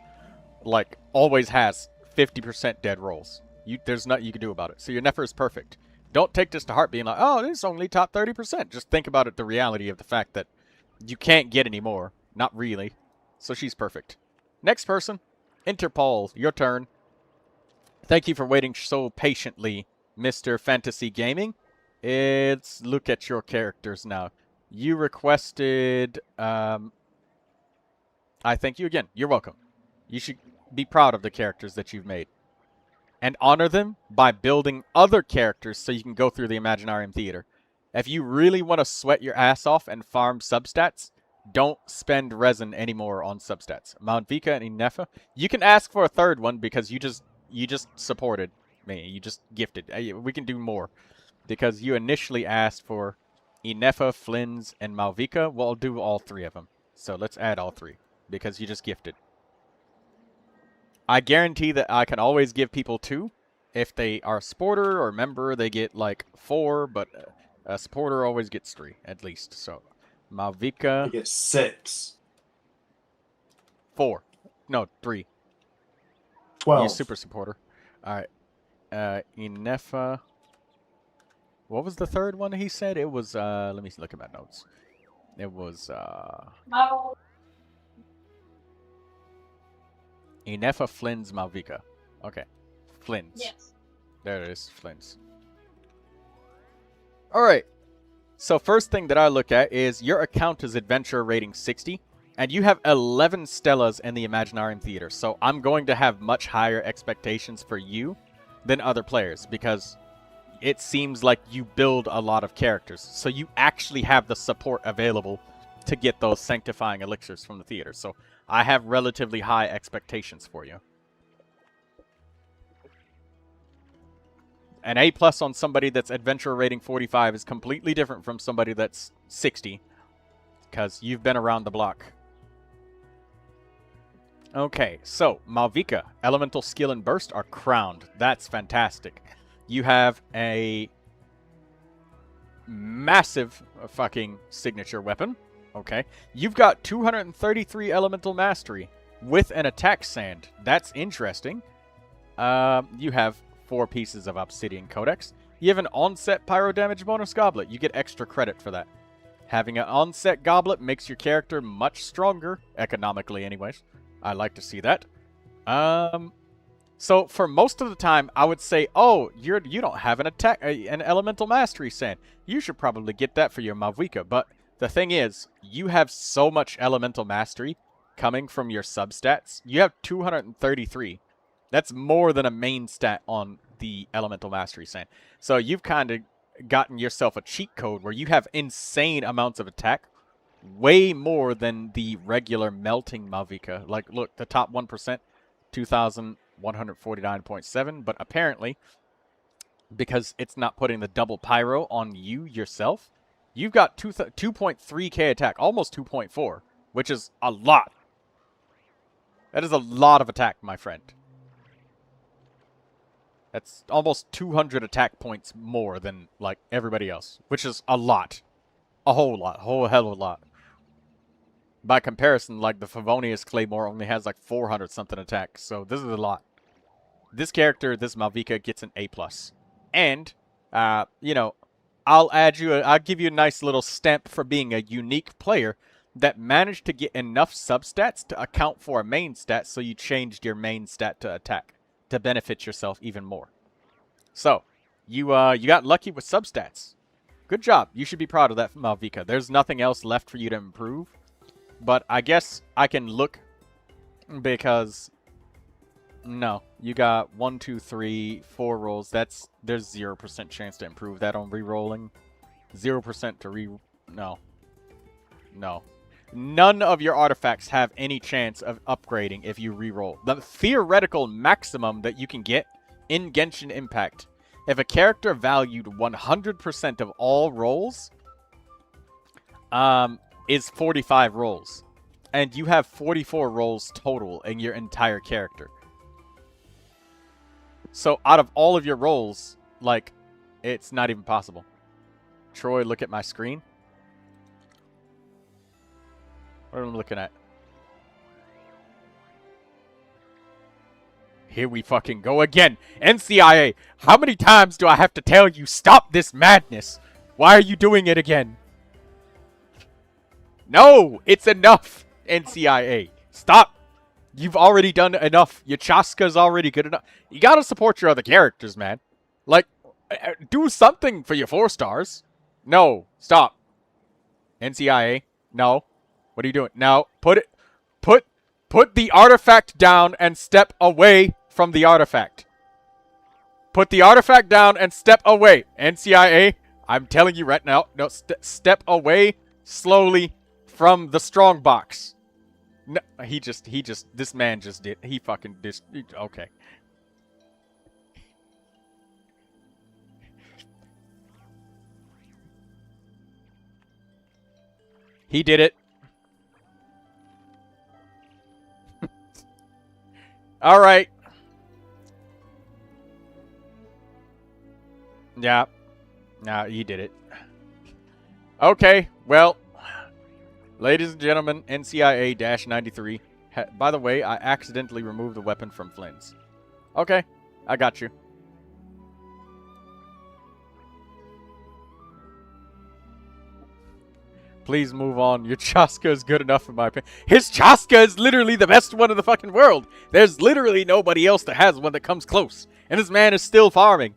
like, always has 50% dead rolls. There's nothing you can do about it. So your Nefer is perfect. Don't take this to heart being like, oh, this is only top 30%. Just think about it, the reality of the fact that You can't get any more. Not really. So she's perfect. Next person. Interpol, your turn. Thank you for waiting so patiently, Mr. Fantasy Gaming. It's look at your characters now. You requested, I thank you again. You're welcome. You should be proud of the characters that you've made. And honor them by building other characters so you can go through the Imaginarium Theater. If you really want to sweat your ass off and farm substats, don't spend resin anymore on substats. Mount Vika and Inefa. You can ask for a third one because you just supported me. You just gifted. We can do more. Because you initially asked for Inefa, Flynn's, and Malvika. Well, I'll do all 3 of them. So let's add all 3. Because you just gifted. I guarantee that I can always give people 2. If they are a supporter or member, they get like 4. But a supporter always gets 3, at least. So, Malvika. I get 6. 4. No, 3. 12. You super supporter. Alright. Inefa. What was the third one he said? It was, let me look at my notes. It was, Inefa, Flynn's, Malvika. Okay. Flynn's. Yes. There it is, Flynn's. Alright. So first thing that I look at is your account is adventure rating 60. And you have 11 Stellas in the Imaginarium Theater. So I'm going to have much higher expectations for you than other players. Because it seems like you build a lot of characters. So you actually have the support available to get those sanctifying elixirs from the theater. So I have relatively high expectations for you. An A+ on somebody that's adventure rating 45 is completely different from somebody that's 60. Because you've been around the block. Okay, so Malvika, Elemental Skill and Burst are crowned. That's fantastic. You have a massive fucking signature weapon. Okay. You've got 233 Elemental Mastery with an attack sand. That's interesting. You have 4 pieces of Obsidian Codex. You have an onset pyro damage bonus goblet. You get extra credit for that. Having an onset goblet makes your character much stronger, economically anyways. I like to see that. So for most of the time, I would say, oh, you don't have an elemental mastery sand. You should probably get that for your Malvika. But the thing is, you have so much elemental mastery coming from your substats. You have 233. That's more than a main stat on the elemental mastery sand. So you've kind of gotten yourself a cheat code where you have insane amounts of attack. Way more than the regular melting Malvika. Like, look, the top 1%, 2,149.7. But apparently, because it's not putting the double pyro on you yourself, you've got 2.3k attack, almost 2.4, which is a lot. That is a lot of attack, my friend. That's almost 200 attack points more than, like, everybody else, which is a lot. A whole lot. A whole hell of a lot. By comparison, like, the Favonius Claymore only has, like, 400-something attack, so this is a lot. This character, this Malvika, gets an A+. And, you know, I'll give you a nice little stamp for being a unique player that managed to get enough substats to account for a main stat, so you changed your main stat to attack to benefit yourself even more. So, you got lucky with substats. Good job. You should be proud of that, Malvika. There's nothing else left for you to improve. But I guess I can look because... No. You got 1, 2, 3, 4 rolls. There's 0% chance to improve that on re-rolling. 0% to No. No. None of your artifacts have any chance of upgrading if you re-roll. The theoretical maximum that you can get in Genshin Impact, if a character valued 100% of all rolls, is 45 rolls. And you have 44 rolls total in your entire character. So out of all of your rolls, like, it's not even possible. Troy, look at my screen. What am I looking at? Here we fucking go again. NCIA, how many times do I have to tell you, stop this madness? Why are you doing it again? No, it's enough, NCIA. Stop. You've already done enough. Your Chaska's already good enough. You gotta support your other characters, man. Like, do something for your 4 stars. No, stop. NCIA, no. What are you doing? No, put the artifact down and step away from the artifact. Put the artifact down and step away. NCIA, I'm telling you right now. No, step away slowly from the strong box. No, this man just did. He fucking did. Okay. He did it. All right. Yeah. Nah, he did it. Okay, well, ladies and gentlemen, NCIA-93. By the way, I accidentally removed the weapon from Flynn's. Okay, I got you. Please move on. Your Chaska is good enough in my opinion. His Chaska is literally the best one in the fucking world. There's literally nobody else that has one that comes close. And this man is still farming.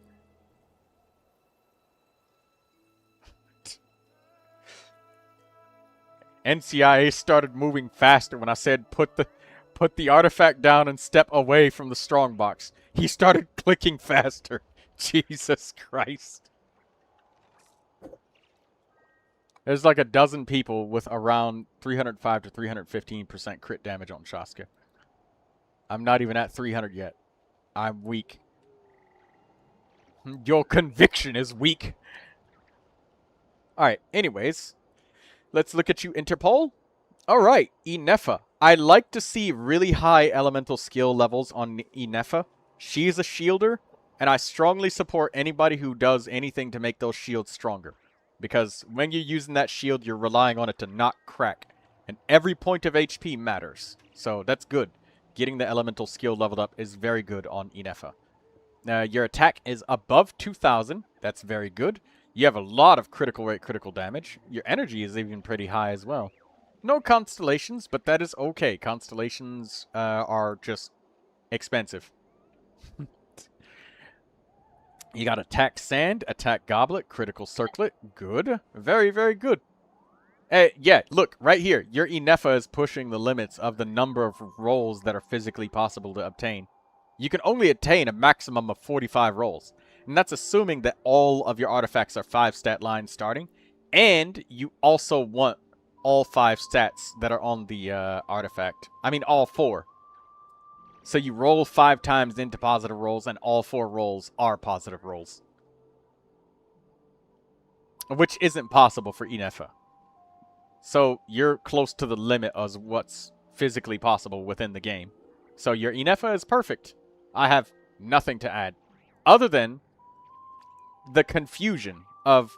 NCIA started moving faster when I said put the artifact down and step away from the strong box. He started clicking faster. Jesus Christ. There's like a dozen people with around 305 to 315% crit damage on Shaska. I'm not even at 300 yet. I'm weak. Your conviction is weak. Alright, anyways. Let's look at you, Interpol. Alright, Inefa. I like to see really high elemental skill levels on Inefa. She's a shielder, and I strongly support anybody who does anything to make those shields stronger. Because when you're using that shield, you're relying on it to not crack. And every point of HP matters. So that's good. Getting the elemental skill leveled up is very good on Inefa. Your attack is above 2,000. That's very good. You have a lot of critical rate, critical damage. Your energy is even pretty high as well. No constellations, but that is okay. Constellations are just expensive. You got attack sand, attack goblet, critical circlet. Good. Very, very good. Yeah, look, right here. Your Inefa is pushing the limits of the number of rolls that are physically possible to obtain. You can only attain a maximum of 45 rolls. And that's assuming that all of your artifacts are 5 stat lines starting. And you also want all 5 stats that are on the artifact. I mean, all 4. So you roll 5 times into positive rolls, and all 4 rolls are positive rolls. Which isn't possible for Inefa. So you're close to the limit of what's physically possible within the game. So your Inefa is perfect. I have nothing to add. Other than the confusion of,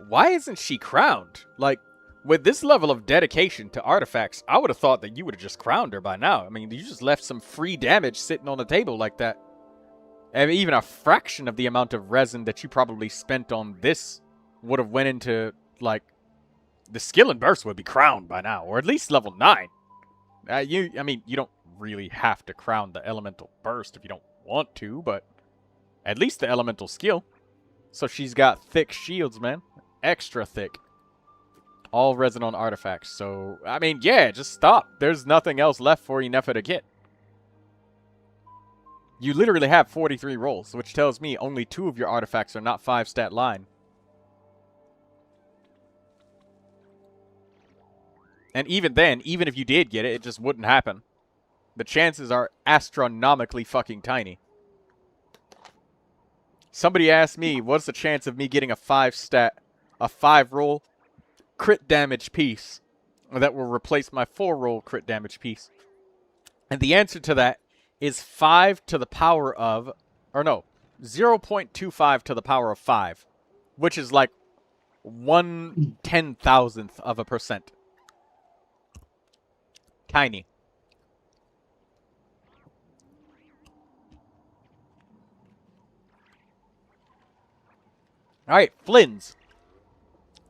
why isn't she crowned? Like, with this level of dedication to artifacts, I would have thought that you would have just crowned her by now. I mean, you just left some free damage sitting on the table like that. And even a fraction of the amount of resin that you probably spent on this would have went into, like, the skill and burst would be crowned by now. Or at least level 9. I mean, you don't really have to crown the elemental burst if you don't want to, but at least the elemental skill. So she's got thick shields, man. Extra thick. All resin on artifacts. So, I mean, yeah, just stop. There's nothing else left for Inefa to get. You literally have 43 rolls, which tells me only 2 of your artifacts are not 5 stat line. And even then, even if you did get it, it just wouldn't happen. The chances are astronomically fucking tiny. Somebody asked me, what's the chance of me getting a 5 roll crit damage piece that will replace my 4 roll crit damage piece? And the answer to that is 5 to the power of, or no, 0.25 to the power of 5, which is like 1/10,000th of a percent. Tiny. Alright, Flynn's.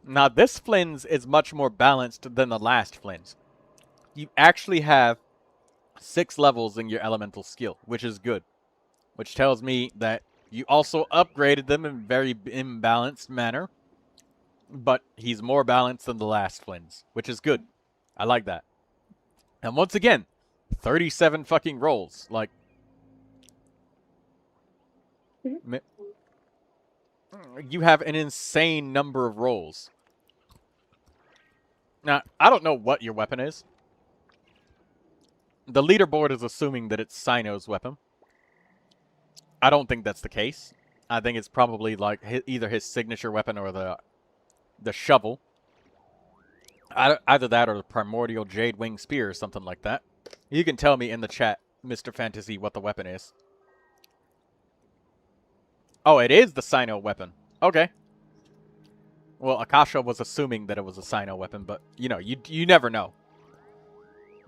Now, this Flynn's is much more balanced than the last Flynn's. You actually have 6 levels in your elemental skill, which is good. Which tells me that you also upgraded them in a very imbalanced manner. But he's more balanced than the last Flynn's, which is good. I like that. And once again, 37 fucking rolls. Like, you have an insane number of rolls. Now, I don't know what your weapon is. The leaderboard is assuming that it's Cyno's weapon. I don't think that's the case. I think it's probably like either his signature weapon or the shovel. Either that or the primordial jade wing spear or something like that. You can tell me in the chat, Mr. Fantasy, what the weapon is. Oh, it is the Cyno weapon. Okay. Well, Akasha was assuming that it was a Cyno weapon, but, you know, you never know.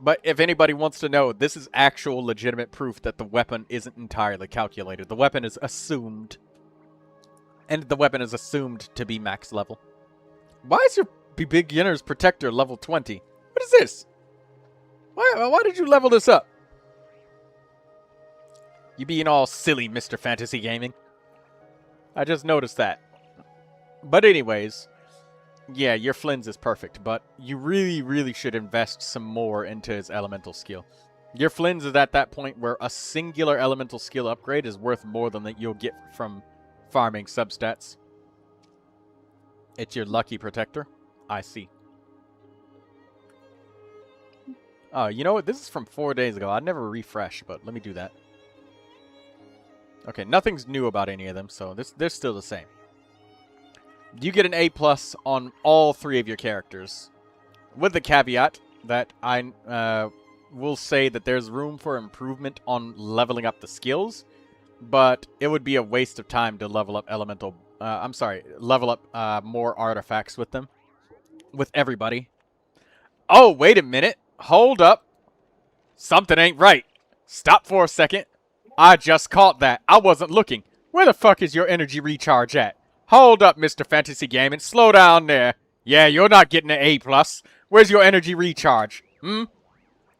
But if anybody wants to know, this is actual legitimate proof that the weapon isn't entirely calculated. The weapon is assumed. And the weapon is assumed to be max level. Why is your beginner's protector level 20? What is this? Why did you level this up? You being all silly, Mr. Fantasy Gaming. I just noticed that. But anyways, yeah, your Flynn's is perfect, but you really, really should invest some more into his elemental skill. Your Flynn's is at that point where a singular elemental skill upgrade is worth more than that you'll get from farming substats. It's your lucky protector. I see. Oh, you know what? This is from 4 days ago. I never refreshed, but let me do that. Okay, nothing's new about any of them, so they're still the same. You get an A+ on all 3 of your characters. With the caveat that I will say that there's room for improvement on leveling up the skills, but it would be a waste of time to level up elemental... level up more artifacts with them. With everybody. Oh, wait a minute. Hold up. Something ain't right. Stop for a second. I just caught that. I wasn't looking. Where the fuck is your energy recharge at? Hold up, Mr. Fantasy Gaming. Slow down there. Yeah, you're not getting an A+. Where's your energy recharge?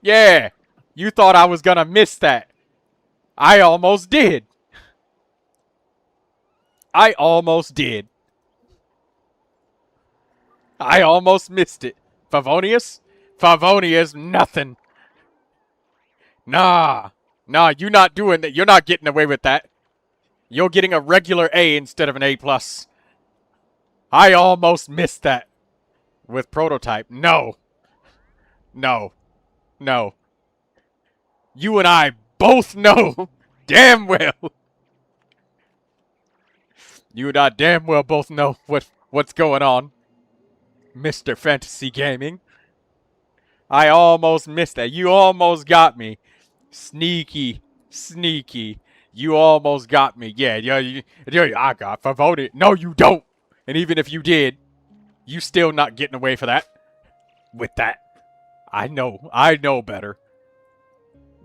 Yeah. You thought I was gonna miss that. I almost did. I almost did. I almost missed it. Favonius? Favonius, nothing. Nah, you're not doing that. You're not getting away with that. You're getting a regular A instead of an A+. I almost missed that. With prototype. No. No. No. You and I both know damn well. You and I damn well both know what's going on. Mr. Fantasy Gaming. I almost missed that. You almost got me. Sneaky. Sneaky. You almost got me. Yeah, I got voted. No, you don't. And even if you did, you still not getting away for that. With that. I know better.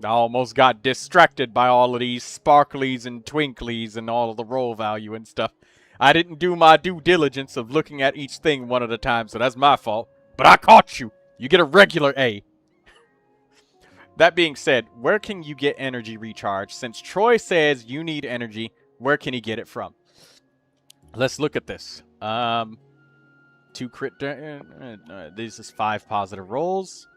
I almost got distracted by all of these sparklies and twinklies and all of the roll value and stuff. I didn't do my due diligence of looking at each thing one at a time, so that's my fault. But I caught you. You get a regular A. That being said, where can you get energy recharge? Since Troy says you need energy, where can he get it from? Let's look at this. 2 crit... this is 5 positive rolls.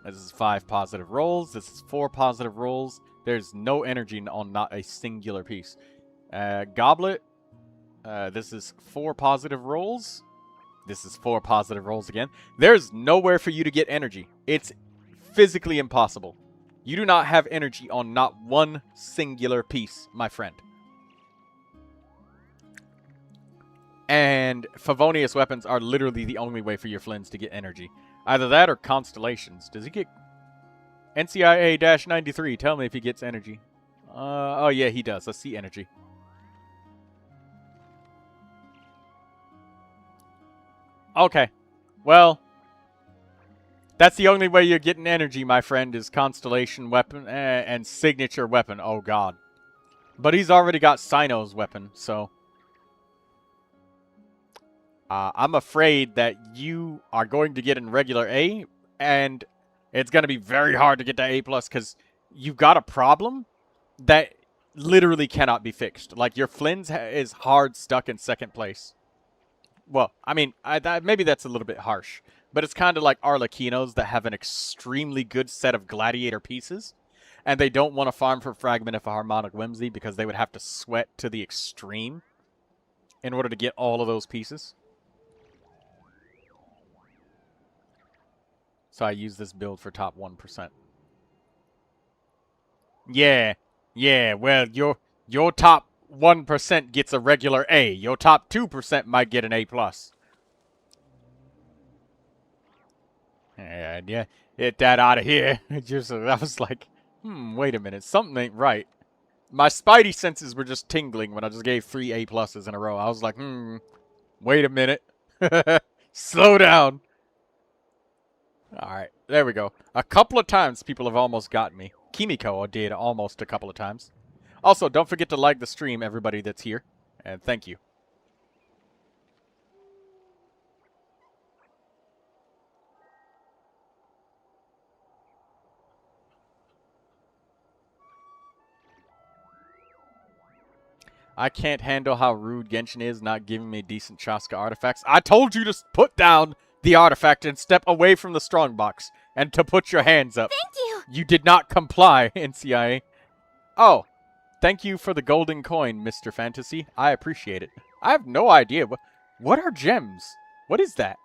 This is 5 positive rolls. This is 4 positive rolls. There's no energy on not a singular piece. Goblet. This is 4 positive rolls. This is 4 positive rolls again. There's nowhere for you to get energy. It's physically impossible. You do not have energy on not one singular piece, my friend. And Favonius weapons are literally the only way for your Flynn's to get energy. Either that or constellations. Does he get... NCIA-93, tell me if he gets energy. Oh yeah, he does. Let's see energy. Okay. Well, that's the only way you're getting energy, my friend, is constellation weapon and signature weapon. Oh, God. But he's already got Cyno's weapon, so... I'm afraid that you are going to get in regular A, and it's going to be very hard to get to A+, because you've got a problem that literally cannot be fixed. Like, your Flynn's is hard stuck in second place. Well, I mean, maybe that's a little bit harsh, but it's kind of like Arlecchino's that have an extremely good set of gladiator pieces, and they don't want to farm for Fragment of a Harmonic Whimsy because they would have to sweat to the extreme in order to get all of those pieces. So I use this build for top 1%. Yeah, well, your top 1% gets a regular A. Your top 2% might get an A+. And yeah, get that out of here. I was like, wait a minute, something ain't right. My spidey senses were just tingling when I just gave 3 A+ in a row. I was like, wait a minute. Slow down. Alright, there we go. A couple of times people have almost got me. Kimiko did almost a couple of times. Also, don't forget to like the stream, everybody that's here. And thank you. I can't handle how rude Genshin is not giving me decent Chaska artifacts. I told you to put down the artifact and step away from the strongbox. And to put your hands up. Thank you! You did not comply, NCIA. Oh, thank you for the golden coin, Mr. Fantasy. I appreciate it. I have no idea. What are gems? What is that?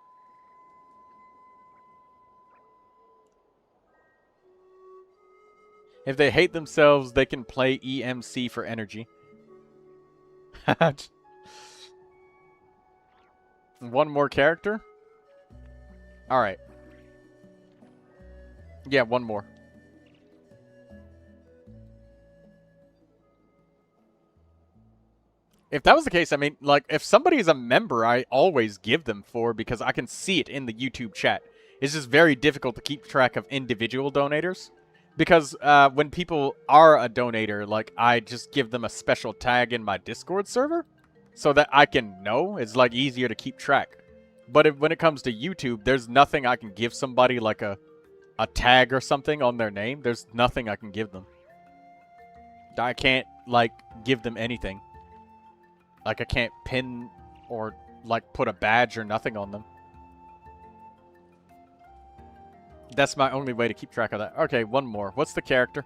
If they hate themselves, they can play EMC for energy. One more character? Alright. Yeah, one more. If that was the case, I mean, like, if somebody is a member, I always give them 4 because I can see it in the YouTube chat. It's just very difficult to keep track of individual donators. Because when people are a donator, like, I just give them a special tag in my Discord server so that I can know. It's, like, easier to keep track. But when it comes to YouTube, there's nothing I can give somebody, like a tag or something on their name. There's nothing I can give them. I can't, like, give them anything. Like, I can't pin or, like, put a badge or nothing on them. That's my only way to keep track of that. Okay, one more. What's the character?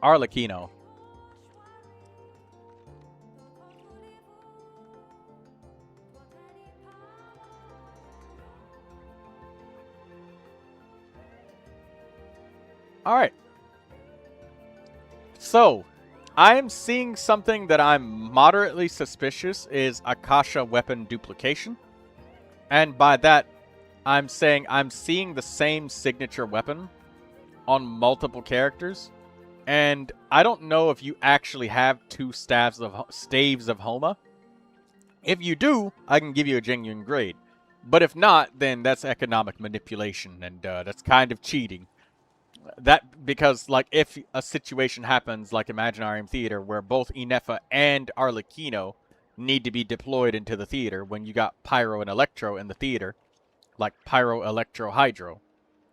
Arlecchino. Alright. So, I am seeing something that I'm moderately suspicious is Akasha weapon duplication. And by that, I'm saying I'm seeing the same signature weapon on multiple characters. And I don't know if you actually have 2 staves of Homa. If you do, I can give you a genuine grade. But if not, then that's economic manipulation, and that's kind of cheating. That, because, like, if a situation happens like Imaginarium Theater, where both Inefa and Arlecchino need to be deployed into the theater when you got Pyro and Electro in the theater, like Pyro, Electro, Hydro.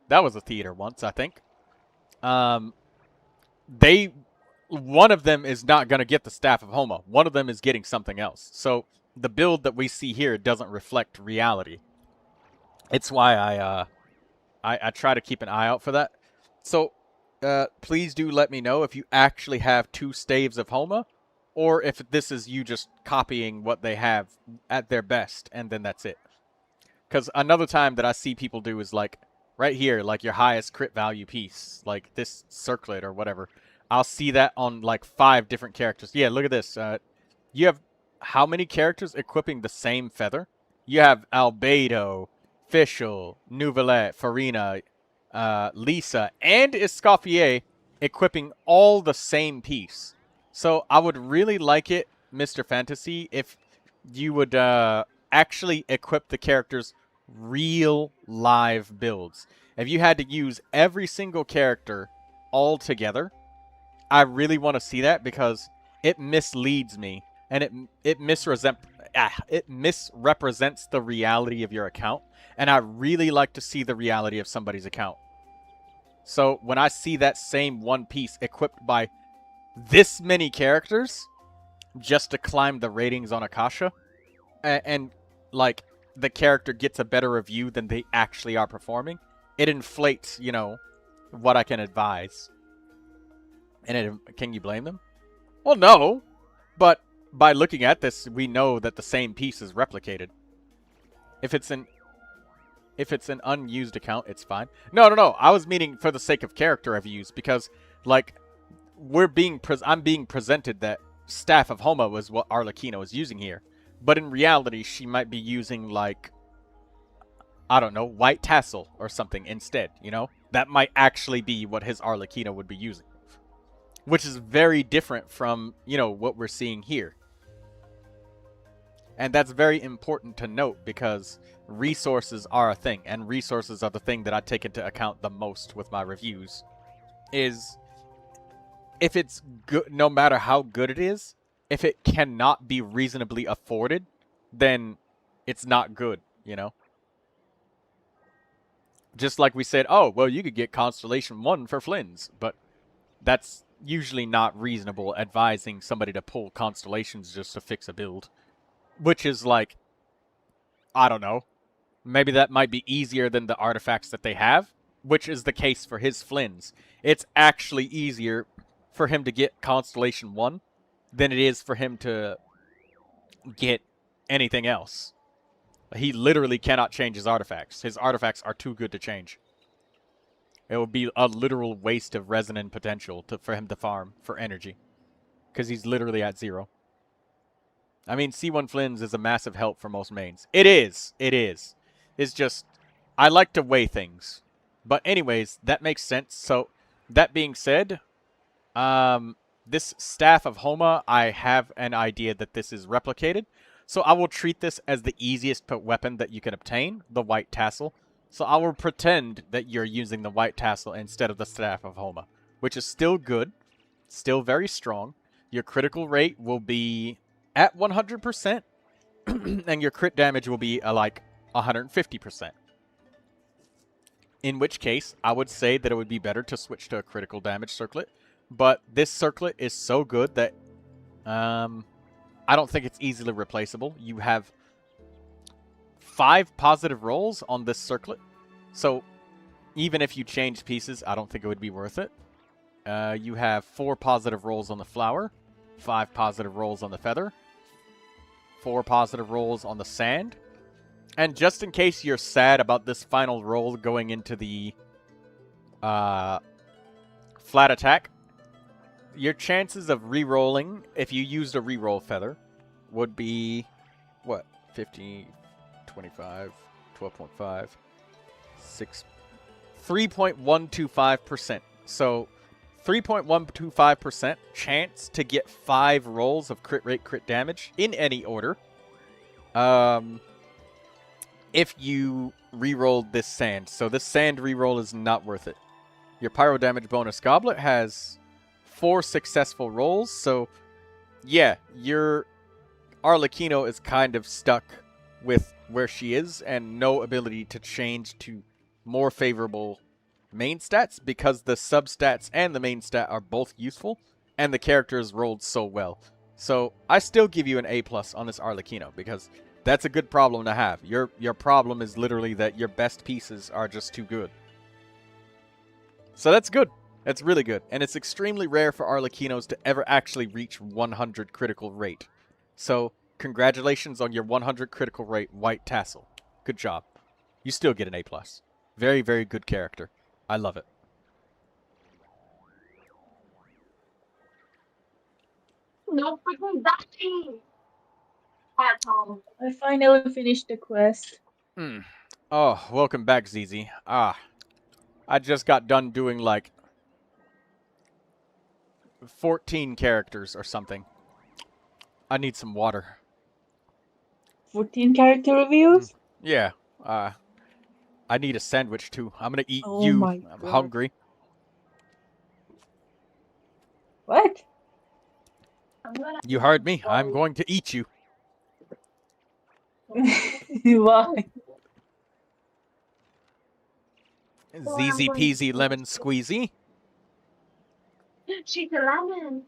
That was a theater once, I think. One of them is not going to get the Staff of Homa. One of them is getting something else. So the build that we see here doesn't reflect reality. It's why I try to keep an eye out for that. So please do let me know if you actually have 2 staves of Homa, or if this is you just copying what they have at their best, and then that's it. Because another time that I see people do is, like, right here, like your highest crit value piece, like this circlet or whatever. I'll see that on, like, 5 different characters. Yeah, look at this. You have how many characters equipping the same feather? You have Albedo, Fischl, Neuvilette, Farina, Lisa, and Escoffier equipping all the same piece. So I would really like it, Mr. Fantasy, if you would actually equip the characters' real live builds. If you had to use every single character all together, I really want to see that because it misleads me and it misrepresents the reality of your account, and I really like to see the reality of somebody's account. So when I see that same one piece equipped by this many characters just to climb the ratings on Akasha, and like the character gets a better review than they actually are performing, it inflates, you know, what I can advise. And can you blame them? Well, no. But by looking at this, we know that the same piece is replicated. If it's an unused account, it's fine. No. I was meaning for the sake of character reviews, because like I'm being presented that Staff of Homa was what Arlecchino is using here. But in reality, she might be using, like, I don't know, White Tassel or something instead, you know? That might actually be what his Arlecchino would be using. Which is very different from, you know, what we're seeing here. And that's very important to note because resources are a thing. And resources are the thing that I take into account the most with my reviews. Is if it's good, no matter how good it is, if it cannot be reasonably afforded, then it's not good, you know? Just like we said, oh, well, you could get Constellation 1 for Flynn's, but that's usually not reasonable advising somebody to pull Constellations just to fix a build. Which is like, I don't know, maybe that might be easier than the artifacts that they have, which is the case for his Flynn's. It's actually easier for him to get Constellation 1 than it is for him to get anything else. He literally cannot change his artifacts. His artifacts are too good to change. It would be a literal waste of resonant potential for him to farm for energy. Because he's literally at 0. I mean, C1 Flynn's is a massive help for most mains. It is. It is. It's just, I like to weigh things. But anyways, that makes sense. So, that being said, this Staff of Homa, I have an idea that this is replicated. So I will treat this as the easiest weapon that you can obtain, the White Tassel. So I will pretend that you're using the White Tassel instead of the Staff of Homa, which is still good, still very strong. Your critical rate will be at 100%, and your crit damage will be like 150%. In which case, I would say that it would be better to switch to a critical damage circlet. But this circlet is so good that I don't think it's easily replaceable. You have 5 positive rolls on this circlet. So even if you change pieces, I don't think it would be worth it. You have 4 positive rolls on the flower, 5 positive rolls on the feather, 4 positive rolls on the sand. And just in case you're sad about this final roll going into the flat attack, your chances of re-rolling, if you used a re-roll feather, would be, what, 50, 25, 12.5, 6, 3.125%. So, 3.125% chance to get 5 rolls of crit rate, crit damage in any order. If you re-rolled this sand. So this sand re-roll is not worth it. Your pyro damage bonus goblet has 4 successful rolls. So, yeah, your Arlecchino is kind of stuck with where she is and no ability to change to more favorable main stats because the sub-stats and the main stat are both useful and the character is rolled so well. So, I still give you an A+ on this Arlecchino because that's a good problem to have. Your problem is literally that your best pieces are just too good. So that's good. That's really good. And it's extremely rare for Arlecchinos to ever actually reach 100 critical rate. So, congratulations on your 100 critical rate White Tassel. Good job. You still get an A+. Very, very good character. I love it. No freaking dying! Asshole. I finally finished the quest. Oh, welcome back, ZZ. I just got done doing, like, 14 characters or something. I need some water. 14 character reviews? Yeah. I need a sandwich too. I'm gonna eat Oh you. my I'm God. hungry. What? You heard me. I'm going to eat you. Why? Zeezy peasy lemon squeezy. She's a lemon.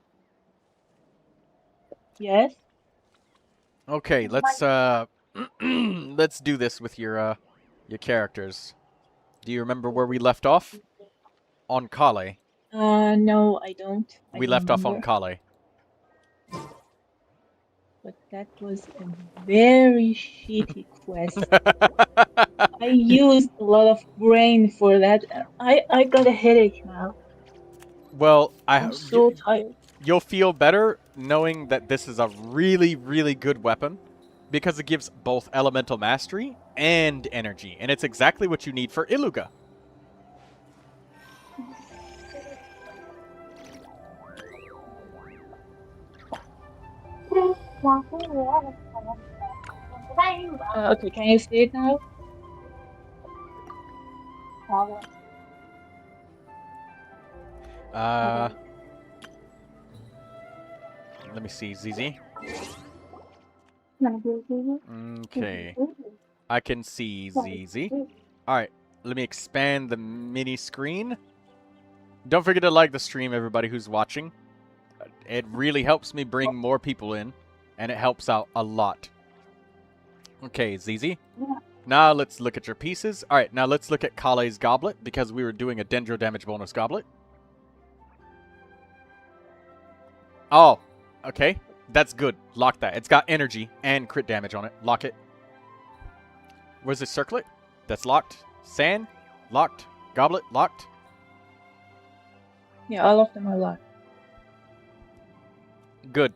Yes? Okay, let's let's do this with your characters. Do you remember where we left off? On Kale. No, I don't. I We don't left off on remember. Kale. But that was a very shitty quest. I used a lot of brain for that. I got a headache now. Well, I'm so tired. you'll feel better knowing that this is a really, really good weapon because it gives both elemental mastery and energy, and it's exactly what you need for Iluga. Okay, can you see it now? Let me see, ZZ. Okay. I can see ZZ. Alright, let me expand the mini screen. Don't forget to like the stream, everybody who's watching. It really helps me bring more people in, and it helps out a lot. Okay, ZZ. Now let's look at your pieces. Alright, now let's look at Kale's goblet, because we were doing a Dendro damage bonus goblet. Oh, okay. That's good. Lock that. It's got energy and crit damage on it. Lock it. Where's the circlet? That's locked. Sand? Locked. Goblet? Locked. Yeah, all of them are locked. Good.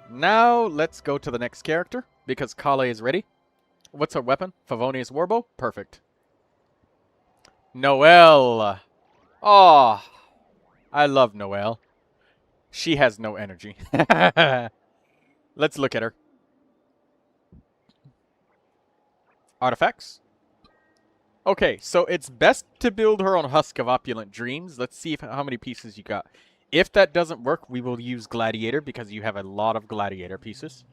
Now let's go to the next character, because Kale is ready. What's her weapon? Favonius Warbow? Perfect. Noelle. Oh, I love Noelle. She has no energy. Let's look at her. Artifacts. Okay, so it's best to build her on Husk of Opulent Dreams. Let's see how many pieces you got. If that doesn't work, we will use Gladiator, because you have a lot of Gladiator pieces.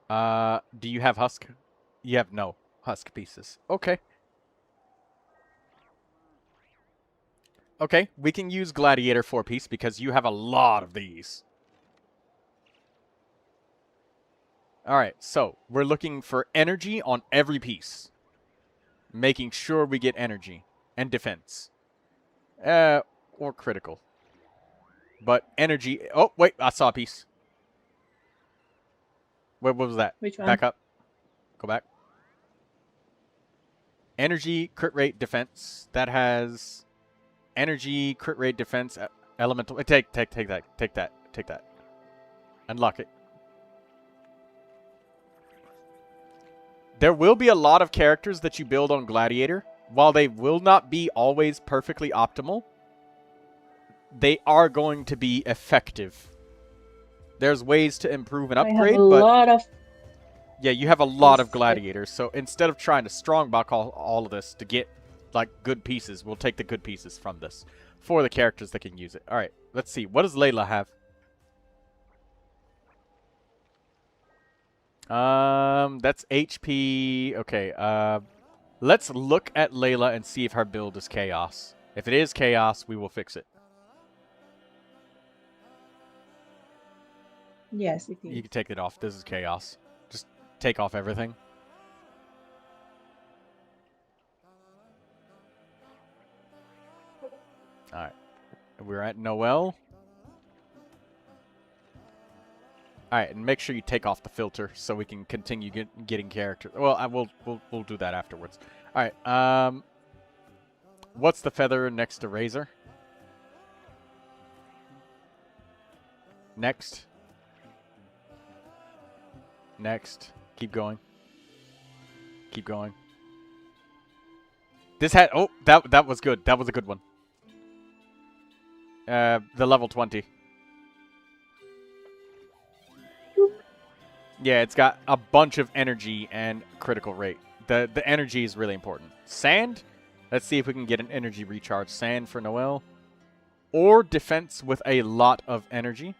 Do you have Husk? You have no Husk pieces. Okay. Okay, we can use Gladiator 4-piece because you have a lot of these. Alright, so we're looking for energy on every piece. Making sure we get energy and defense. Or critical. But energy... Oh, wait, I saw a piece. What was that? Which one? Back up. Go back. Energy, crit rate, defense. That has... Energy, crit rate, defense, elemental... Take that. Unlock it. There will be a lot of characters that you build on Gladiator. While they will not be always perfectly optimal, they are going to be effective. There's ways to improve and upgrade, I have a lot of... Yeah, you have a lot of Gladiators, so instead of trying to strongbox all of this to get, like, good pieces, we'll take the good pieces from this for the characters that can use it. Alright, let's see. What does Layla have? That's HP. Okay, let's look at Layla and see if her build is Chaos. If it is Chaos, we will fix it. Yes, it is. You can take it off. This is Chaos. Just take off everything. Alright. We're at Noelle. Alright, and make sure you take off the filter so we can continue getting characters. Well, we'll do that afterwards. Alright, what's the feather next to Razor? Next. Next. Keep going. Keep going. This had... Oh, that was good. That was a good one. The level 20. Yeah, it's got a bunch of energy and critical rate. The energy is really important. Sand? Let's see if we can get an energy recharge. Sand for Noelle. Or defense with a lot of energy.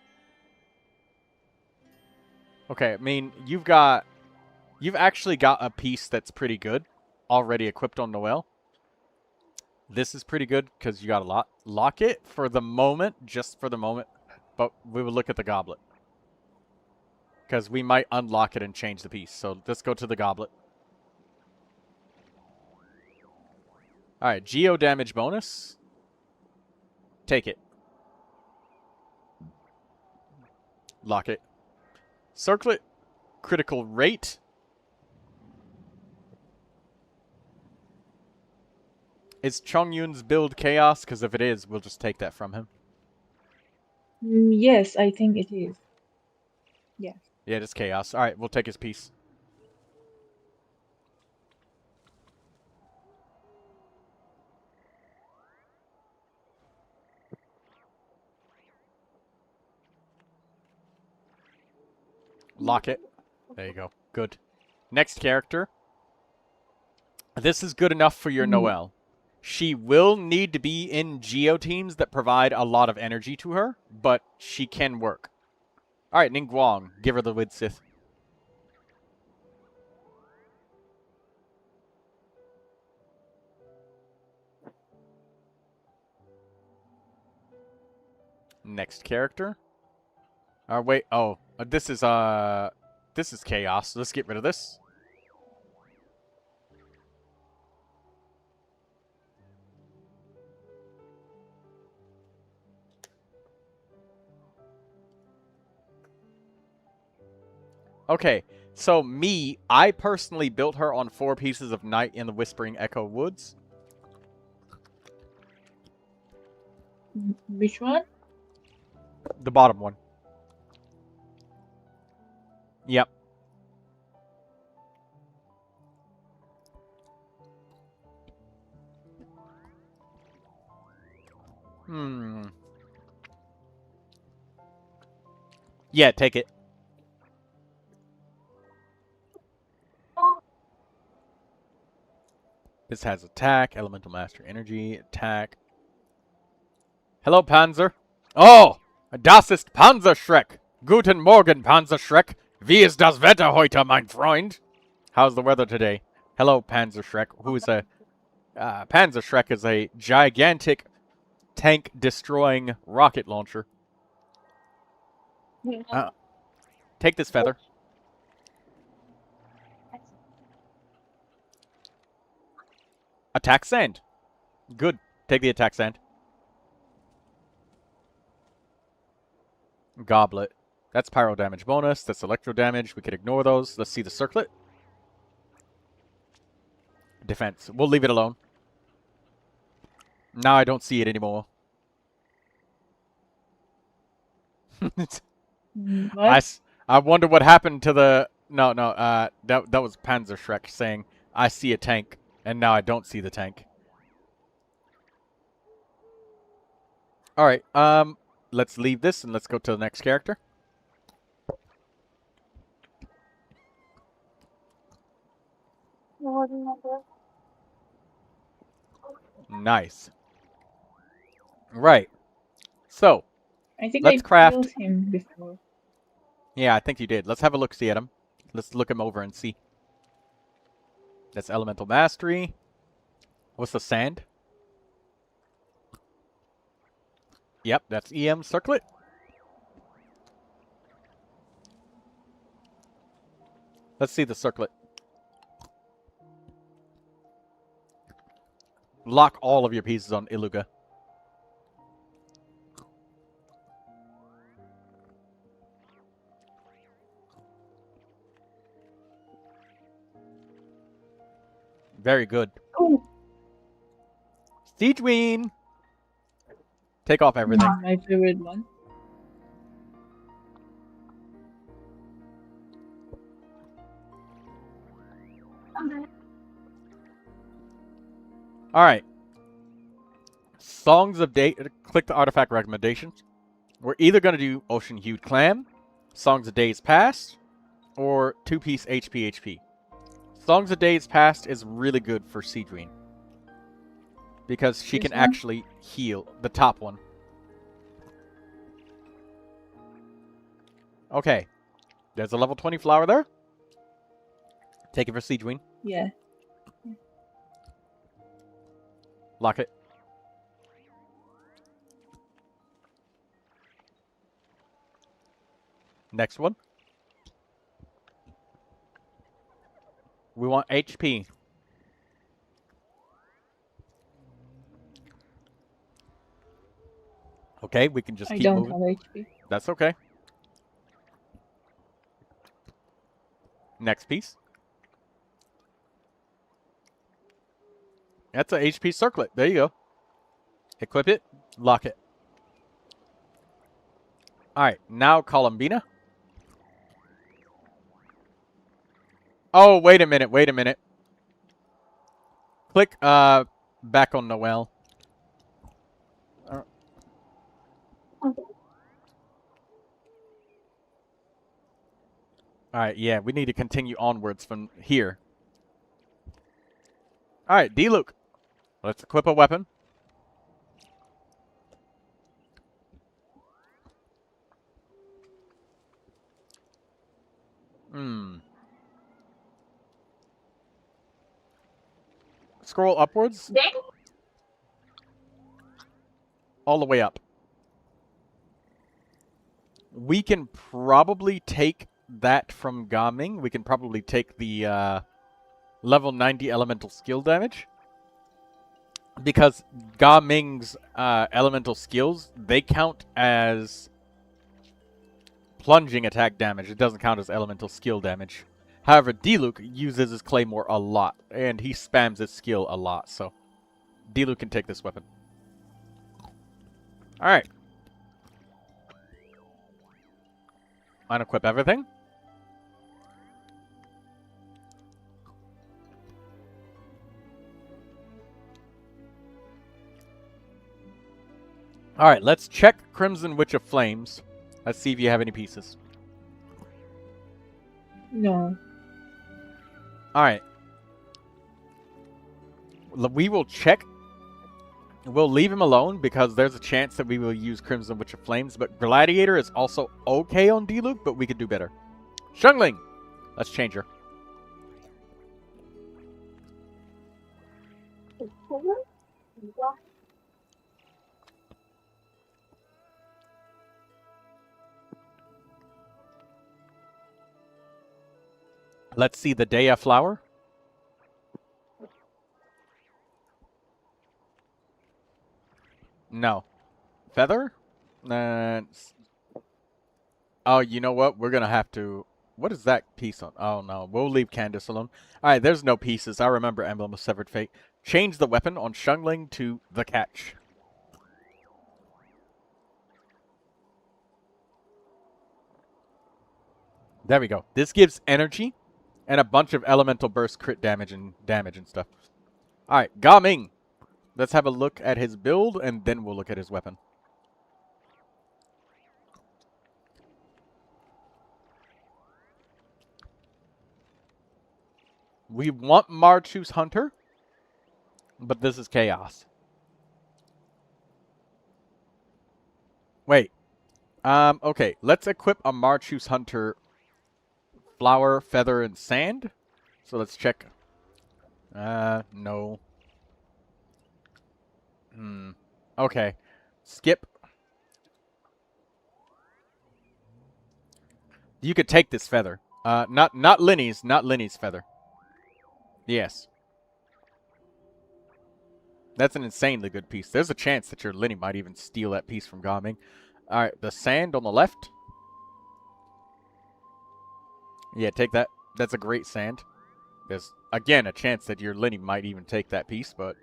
Okay, I mean, you've actually got a piece that's pretty good already equipped on Noelle. This is pretty good because you got a lot. Lock it for the moment, just for the moment. But we will look at the goblet. Because we might unlock it and change the piece. So let's go to the goblet. Alright, geo damage bonus. Take it. Lock it. Circlet. Critical rate. Is Chongyun's build chaos? Because if it is, we'll just take that from him. Yes, I think it is. Yes. Yeah, it's chaos. Alright, we'll take his piece. Lock it. There you go. Good. Next character. This is good enough for your Noelle. She will need to be in geo teams that provide a lot of energy to her, but she can work. Alright, Ningguang. Give her the Wid Sith. Next character. Wait. Oh, this is chaos. Let's get rid of this. Okay, so I personally built her on 4 pieces of Night in the Whispering Echo Woods. Which one? The bottom one. Yep. Yeah, take it. This has attack, elemental mastery, energy, attack. Hello, Panzer. Oh, das ist Panzerschreck. Guten Morgen, Panzerschreck. Wie ist das Wetter heute, mein Freund? How's the weather today? Hello, Panzerschreck. Who is a... Panzerschreck is a gigantic tank-destroying rocket launcher. Take this feather. Attack sand. Good. Take the attack sand. Goblet. That's pyro damage bonus. That's electro damage. We could ignore those. Let's see the circlet. Defense. We'll leave it alone. Now I don't see it anymore. What? I wonder what happened to the... No, that was Panzerschreck saying, I see a tank, and now I don't see the tank. Alright, let's leave this and let's go to the next character. Nice. Right. So, I think let's I craft... built him before. Yeah, I think you did. Let's have a look-see at him. Let's look him over and see. That's elemental mastery. What's the sand? Yep, that's EM circlet. Let's see the circlet. Lock all of your pieces on Iluga. Very good. Oh, Siegeween! Take off everything. my favorite one. Alright. Songs of Day. Click the artifact recommendations. We're either going to do Ocean Hued Clam, Songs of Days Past, or 2-piece HP. Songs of Days Past is really good for Seedreen. Because she This can one? actually heal. The top one. Okay. There's a level 20 flower there. Take it for Seedreen. Yeah. Lock it. Next one. We want HP. Okay, we can just I keep don't moving. have HP. That's okay. Next piece. That's a HP circlet. There you go. Equip it. Lock it. Alright, now Columbina. Oh, wait a minute. Click back on Noelle. Alright, yeah, we need to continue onwards from here. Alright, D-Luke. Let's equip a weapon. Scroll upwards. All the way up. We can probably take that from Gaming. We can probably take the level 90 elemental skill damage. Because Gaming's elemental skills, they count as plunging attack damage. It doesn't count as elemental skill damage. However, D-Luke uses his claymore a lot, and he spams his skill a lot, so D-Luke can take this weapon. Alright. Unequip everything. Alright, let's check Crimson Witch of Flames. Let's see if you have any pieces. No. Alright. We will check. We'll leave him alone because there's a chance that we will use Crimson Witch of Flames. But Gladiator is also okay on D-Luke, but we could do better. Shungling! Let's change her. Let's see the Daya flower. No. Feather? Oh, you know what? We're going to have to... What is that piece on? Oh, no. We'll leave Candace alone. Alright, there's no pieces. I remember Emblem of Severed Fate. Change the weapon on Shungling to the Catch. There we go. This gives energy and a bunch of elemental burst crit damage and stuff. Alright, Gaming. Let's have a look at his build, and then we'll look at his weapon. We want Marchu's Hunter, but this is Chaos. Wait. Okay, let's equip a Marchu's Hunter Flower, Feather, and Sand. So let's check. No. Okay. Skip. You could take this feather. Not Linny's feather. Yes. That's an insanely good piece. There's a chance that your Linny might even steal that piece from Gaming. Alright, the sand on the left. Yeah, take that. That's a great sand. There's, again, a chance that your Linny might even take that piece, but...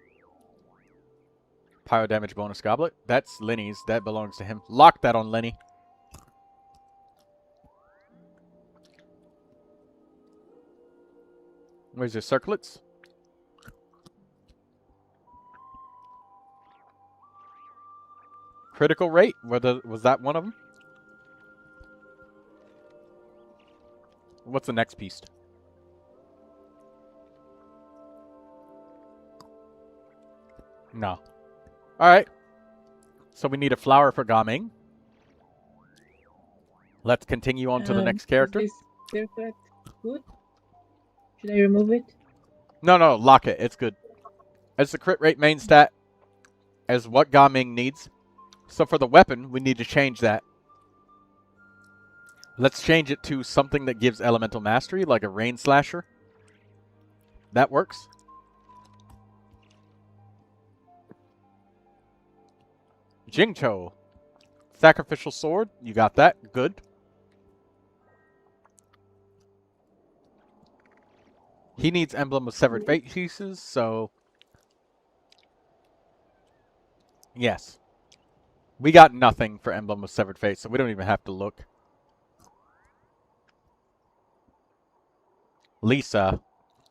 Pyro damage bonus goblet. That's Linny's. That belongs to him. Lock that on Linny. Where's your circlets? Critical rate? Was that one of them? What's the next piece? No. Alright. So we need a flower for Gaming. Let's continue on to the next character. Is this circlet good? Should I remove it? No, lock it. It's good. It's the crit rate main stat as what Gaming needs. So for the weapon, we need to change that. Let's change it to something that gives elemental mastery, like a rain slasher. That works. Jingcho. Sacrificial sword. You got that. Good. He needs Emblem of Severed Fate pieces, so... Yes. We got nothing for Emblem of Severed Fate, so we don't even have to look. Lisa.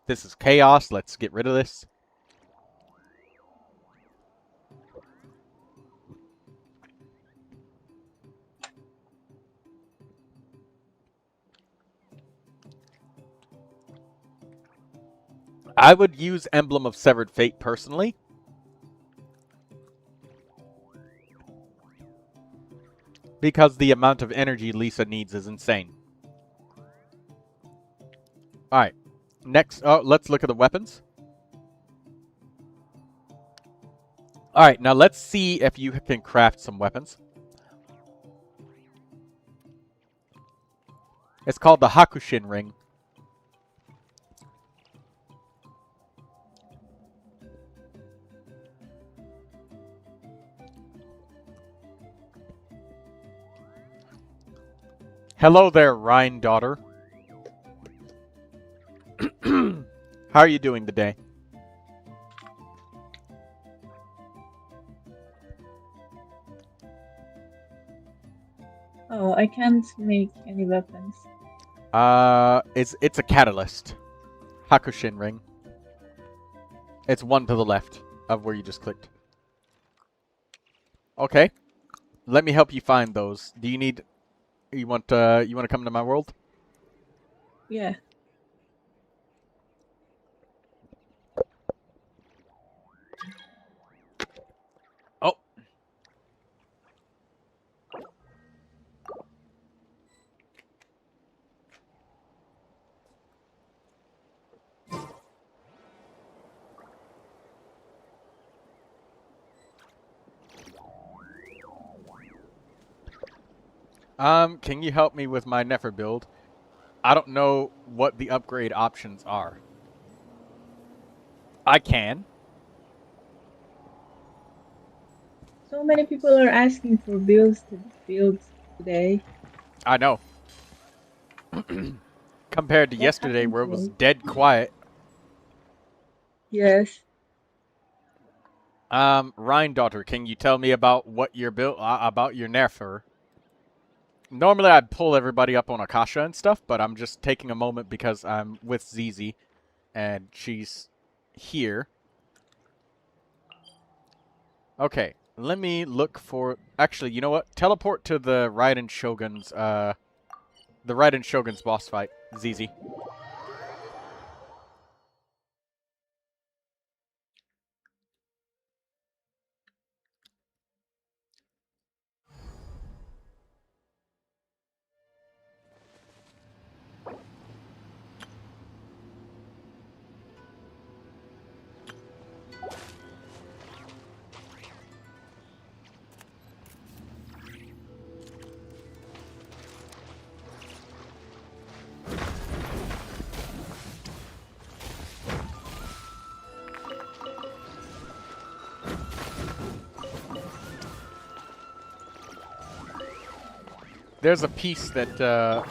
This is chaos. Let's get rid of this. I would use Emblem of Severed Fate personally. Because the amount of energy Lisa needs is insane. Alright. Next, let's look at the weapons. Alright, now let's see if you can craft some weapons. It's called the Hakushin ring. Hello there, Rhine daughter. How are you doing today? Oh, I can't make any weapons. It's a catalyst. Hakushin ring. It's one to the left of where you just clicked. Okay. Let me help you find those. Do you need... You want to come to my world? Yeah. Oh. Can you help me with my Nefer build? I don't know what the upgrade options are. I can. So many people are asking for builds to build today. I know. Compared to What yesterday happened where it to was it? dead quiet. Yes. Rhine daughter, can you tell me about what your build about your Nefer? Normally I'd pull everybody up on Akasha and stuff, but I'm just taking a moment because I'm with Zizi and she's here. Okay, let me look for... Actually, you know what? Teleport to the Raiden Shogun's, boss fight, Zizi. There's a piece that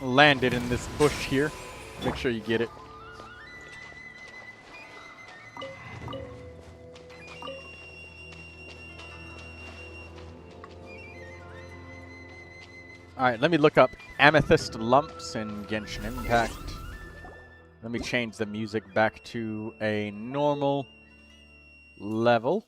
landed in this bush here. Make sure you get it. Alright, let me look up amethyst lumps in Genshin Impact. Let me change the music back to a normal level.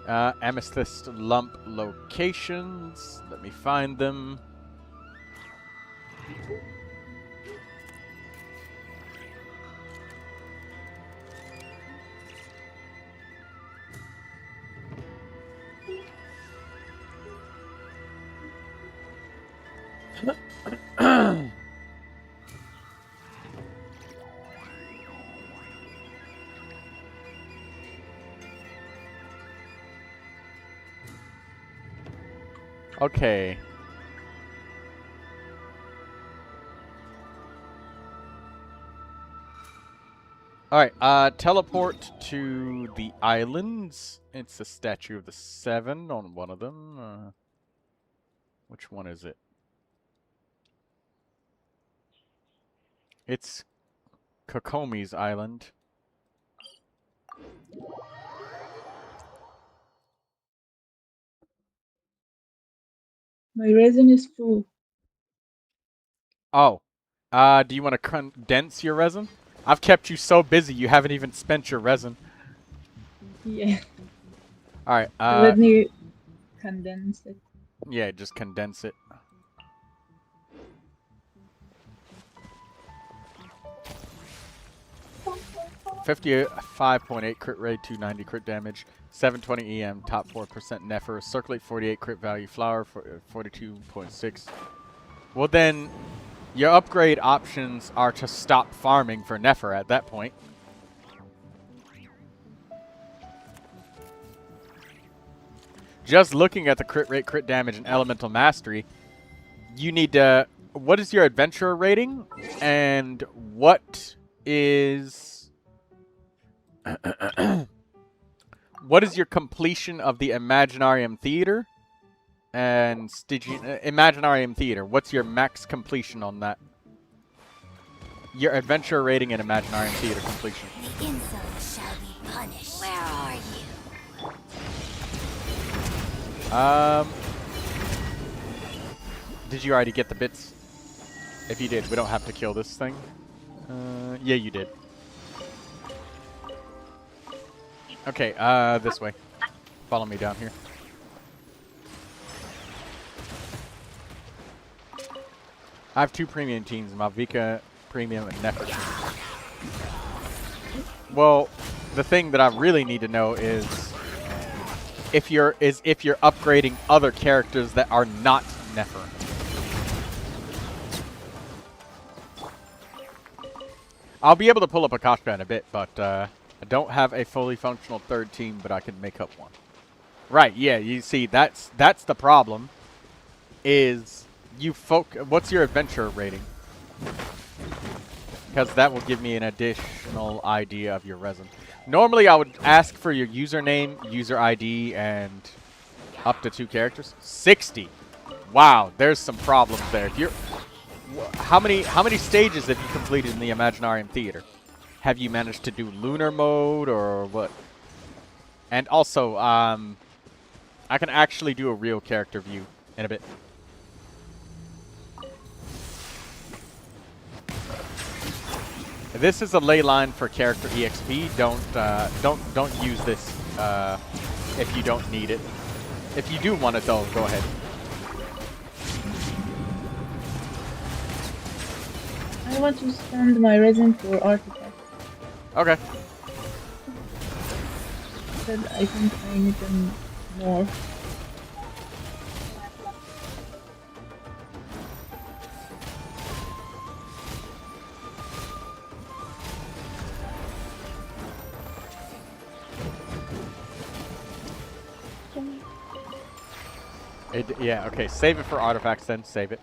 Amethyst lump locations. Let me find them. Okay. Alright, teleport to the islands. It's a statue of the 7 on one of them. Which one is it? It's Kokomi's island. My resin is full. Oh. Do you want to condense your resin? I've kept you so busy you haven't even spent your resin. Yeah. Alright, So let me condense it. yeah, just condense it. $55.8 crit rate, 290 crit damage, 720 EM, top 4% Nefer, circulate 48 crit value, flower 42.6. Well then, your upgrade options are to stop farming for Nefer at that point. Just looking at the crit rate, crit damage, and elemental mastery, you need to... What is your adventurer rating? And what is... what is your completion of the Imaginarium Theater? And Imaginarium Theater, what's your max completion on that? Your adventure rating and Imaginarium Theater completion. The insolent shall be punished. Where are you? Did you already get the bits? If you did, we don't have to kill this thing. Yeah, you did. Okay, this way. Follow me down here. I have 2 premium teams, Malvika Premium and Nefer. Well, the thing that I really need to know is if you're upgrading other characters that are not Nefer. I'll be able to pull up Akashka in a bit, but I don't have a fully functional 3rd team, but I can make up one. Right, yeah, you see, that's the problem. Is what's your adventure rating? Because that will give me an additional idea of your resin. Normally, I would ask for your username, user ID, and up to 2 characters. 60. Wow, there's some problems there. If you're, how many stages have you completed in the Imaginarium Theater? Have you managed to do lunar mode or what? And also, I can actually do a real character view in a bit. This is a ley line for character EXP. Don't use this if you don't need it. If you do want it though, go ahead. I want to spend my resin for artifacts. Okay. But I think I need them more. Yeah, okay. Save it for artifacts then. Save it.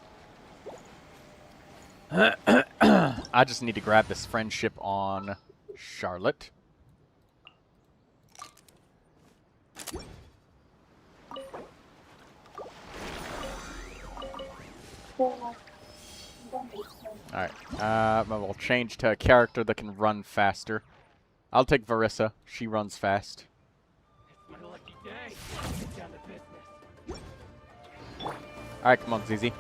I just need to grab this friendship on Charlotte. Alright. We'll change to a character that can run faster. I'll take Varissa. She runs fast. Alright, come on, ZZ.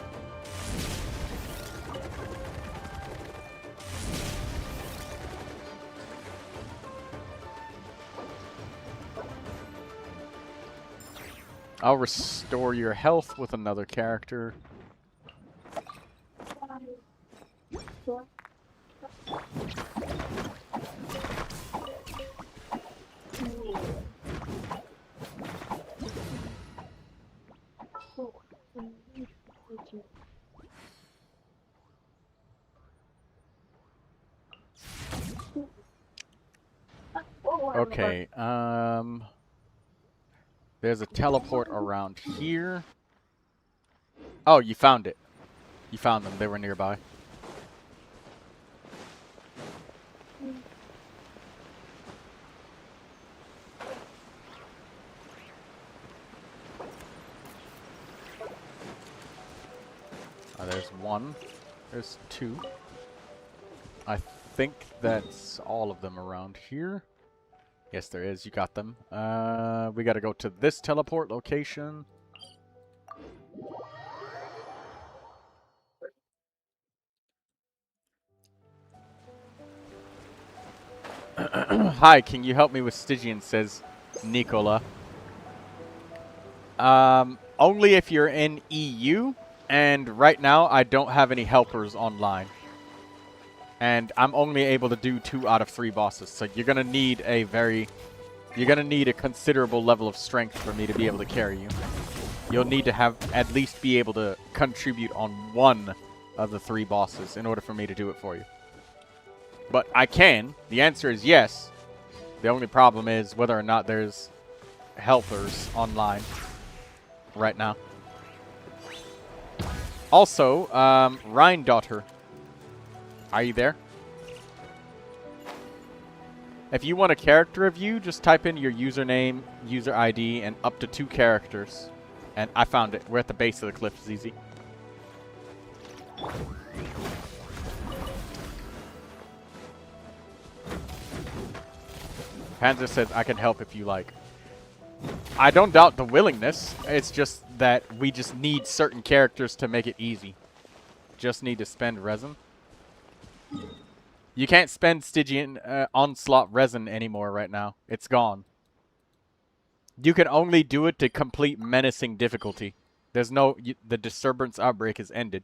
I'll restore your health with another character. Okay, there's a teleport around here. Oh, you found it. You found them. They were nearby. There's one. There's two. I think that's all of them around here. Yes, there is. You got them. We gotta go to this teleport location. Hi, can you help me with Stygian, says Nicola. Only if you're in EU, and right now I don't have any helpers online. And I'm only able to do 2 out of 3 bosses, so you're gonna need a considerable level of strength for me to be able to carry you. You'll need to have at least be able to contribute on 1 of the 3 bosses in order for me to do it for you. But I can. The answer is yes. The only problem is whether or not there's helpers online right now. Also, Rhine-daughter, are you there? If you want a character review, just type in your username, user ID, and up to 2 characters. And I found it. We're at the base of the cliff, Zizi. Panzer says, I can help if you like. I don't doubt the willingness. It's just that we just need certain characters to make it easy. Just need to spend resin. You can't spend Stygian Onslaught resin anymore right now. It's gone. You can only do it to complete menacing difficulty. There's no... the disturbance outbreak has ended.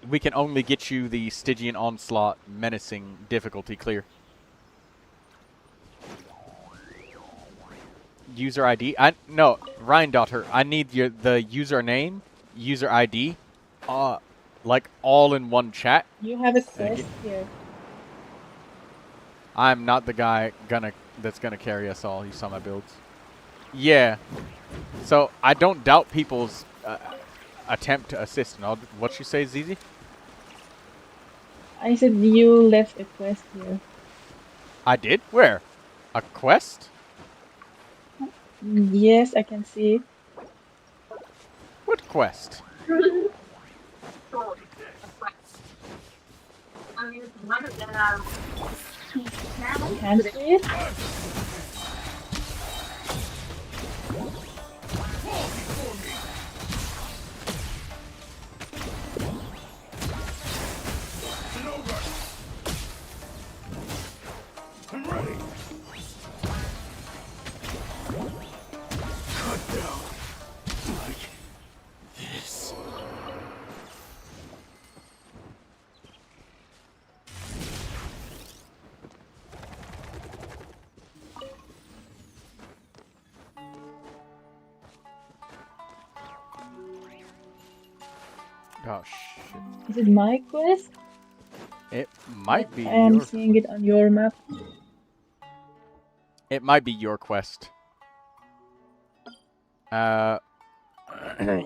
We can only get you the Stygian Onslaught menacing difficulty clear. User ID? No, Rhine-daughter, I need the username, user ID, like all in one chat. You have a quest here. I'm not the guy that's gonna carry us all. You saw my builds. Yeah. So I don't doubt people's attempt to assist and all. What you say, Zizi? I said you left a quest here. I did? Where? A quest? Yes, I can see. What quest? Can't see it. I'm ready. Cut down like this. Oh shit. Is it my quest? It might be. I am your seeing it on your map. It might be your quest.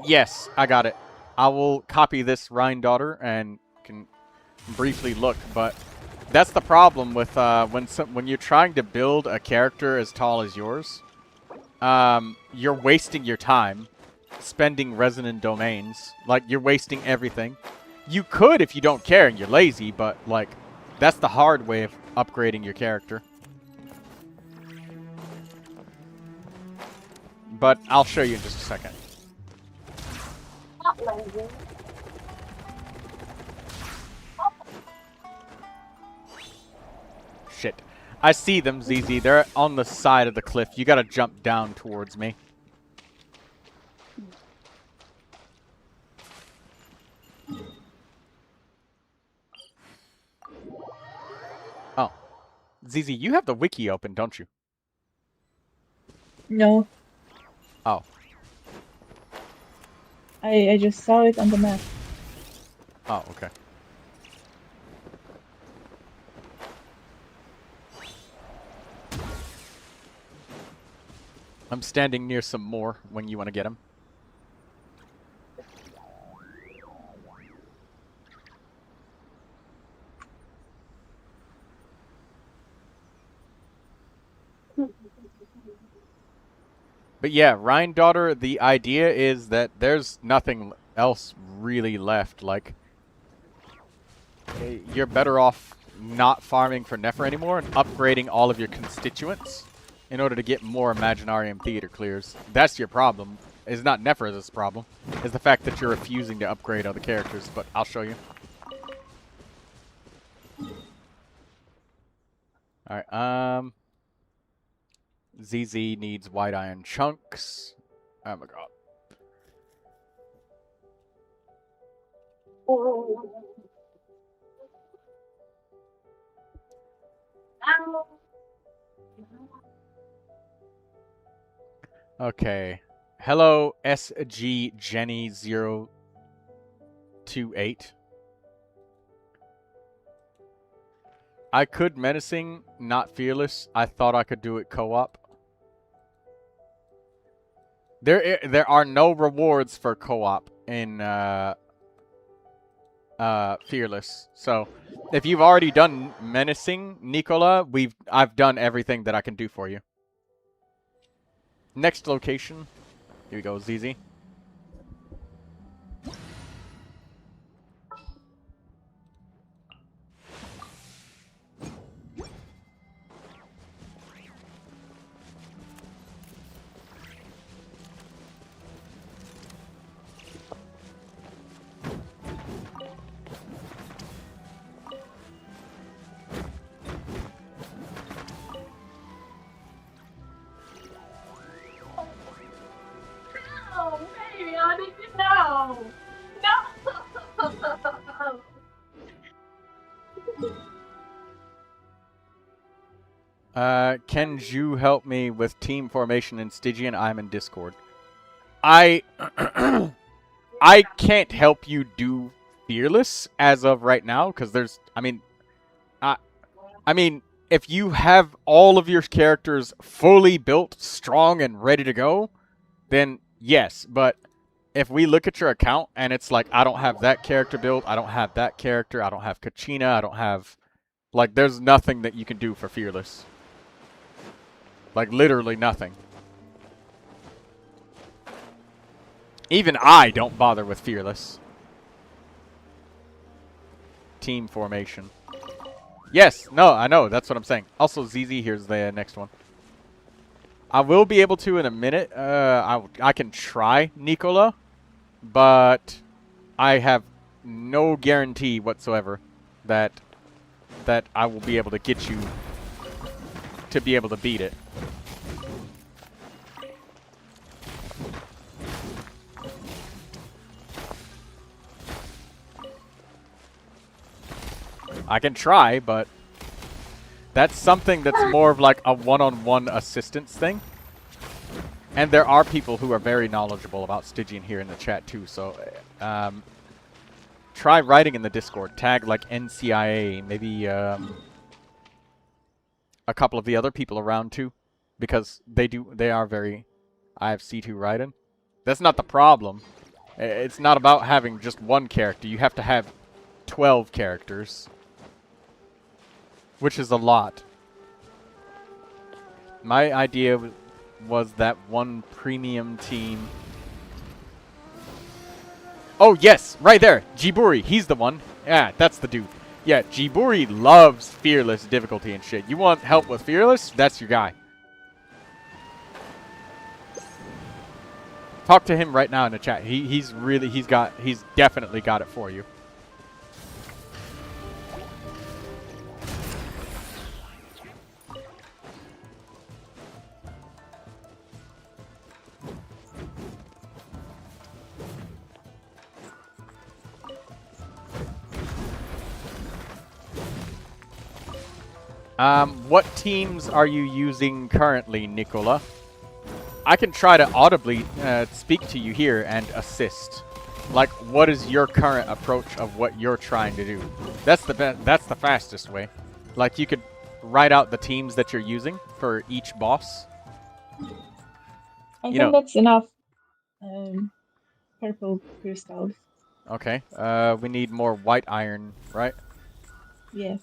Yes, I got it. I will copy this Rhine-daughter and can briefly look, but that's the problem with when you're trying to build a character as tall as yours. You're wasting your time spending resonant domains. Like, you're wasting everything. You could if you don't care and you're lazy, but like that's the hard way of upgrading your character. But I'll show you in just a second. Shit. I see them, ZZ. They're on the side of the cliff. You gotta jump down towards me. Oh. ZZ, you have the wiki open, don't you? No, Oh. I just saw it on the map. Oh, okay. I'm standing near some more when you want to get them. But yeah, Rhine Daughter, the idea is that there's nothing else really left. Like, you're better off not farming for Nefer anymore and upgrading all of your constituents in order to get more Imaginarium Theater clears. That's your problem. It's not Nefer's problem. It's the fact that you're refusing to upgrade other characters, but I'll show you. Alright, ZZ needs white iron chunks. Oh my god. Okay. Hello, SG Jenny 028. I could menacing, not fearless. I thought I could do it co-op. There are no rewards for co-op in fearless. So if you've already done menacing, Nicola, I've done everything that I can do for you. Next location. Here we go, ZZ. No, baby, I need to know. No. Can you help me with team formation in Stygian? I'm in Discord. I can't help you do fearless as of right now because there's. I mean, if you have all of your characters fully built, strong, and ready to go, then yes. But if we look at your account and it's like, I don't have that character built, I don't have that character, I don't have Kachina, I don't have... Like, there's nothing that you can do for fearless. Like, literally nothing. Even I don't bother with fearless. Team formation. Yes, no, I know, that's what I'm saying. Also, ZZ, here's the next one. I will be able to in a minute. I can try Nicola, but I have no guarantee whatsoever that I will be able to get you to be able to beat it. I can try, but that's something that's more of like a one-on-one assistance thing. And there are people who are very knowledgeable about Stygian here in the chat too, so try writing in the Discord. Tag like NCIA, maybe a couple of the other people around too, because they are very IFC2 writing. That's not the problem. It's not about having just one character. You have to have 12 characters. Which is a lot. My idea was that one premium team. Oh, yes! Right there! Jiburi, he's the one. Yeah, that's the dude. Yeah, Jiburi loves fearless difficulty and shit. You want help with fearless? That's your guy. Talk to him right now in the chat. He's definitely got it for you. What teams are you using currently, Nicola? I can try to audibly speak to you here and assist. Like, what is your current approach of what you're trying to do? That's the fastest way. Like, you could write out the teams that you're using for each boss. I think that's enough. Purple crystals. Okay. We need more white iron, right? Yes.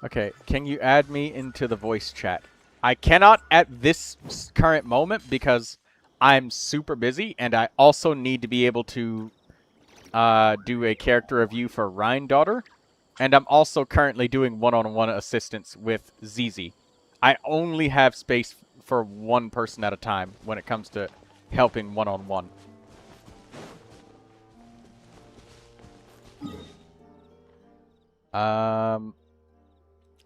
Okay, can you add me into the voice chat? I cannot at this current moment because I'm super busy, and I also need to be able to do a character review for Rhine Daughter, and I'm also currently doing one-on-one assistance with ZZ. I only have space for one person at a time when it comes to helping one-on-one.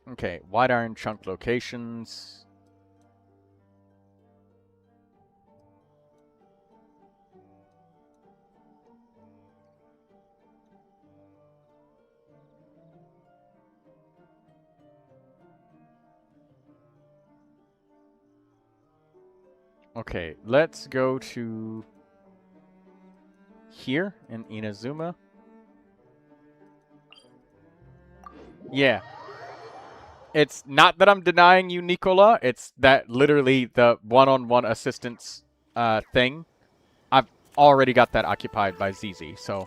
Okay, white iron chunk locations. Okay, let's go to here in Inazuma. Yeah. It's not that I'm denying you, Nicola. It's that literally the one-on-one assistance thing. I've already got that occupied by ZZ, so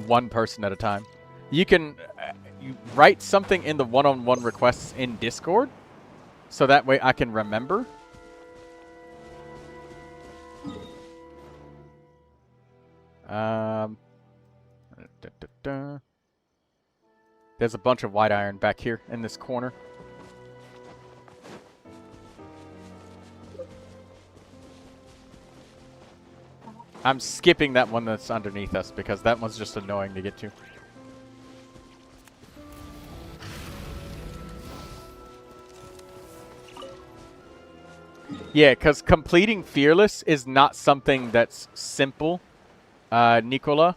one person at a time. You can you write something in the one-on-one requests in Discord, so that way I can remember. There's a bunch of white iron back here in this corner. I'm skipping that one that's underneath us because that one's just annoying to get to. Yeah, because completing Fearless is not something that's simple, Nicola.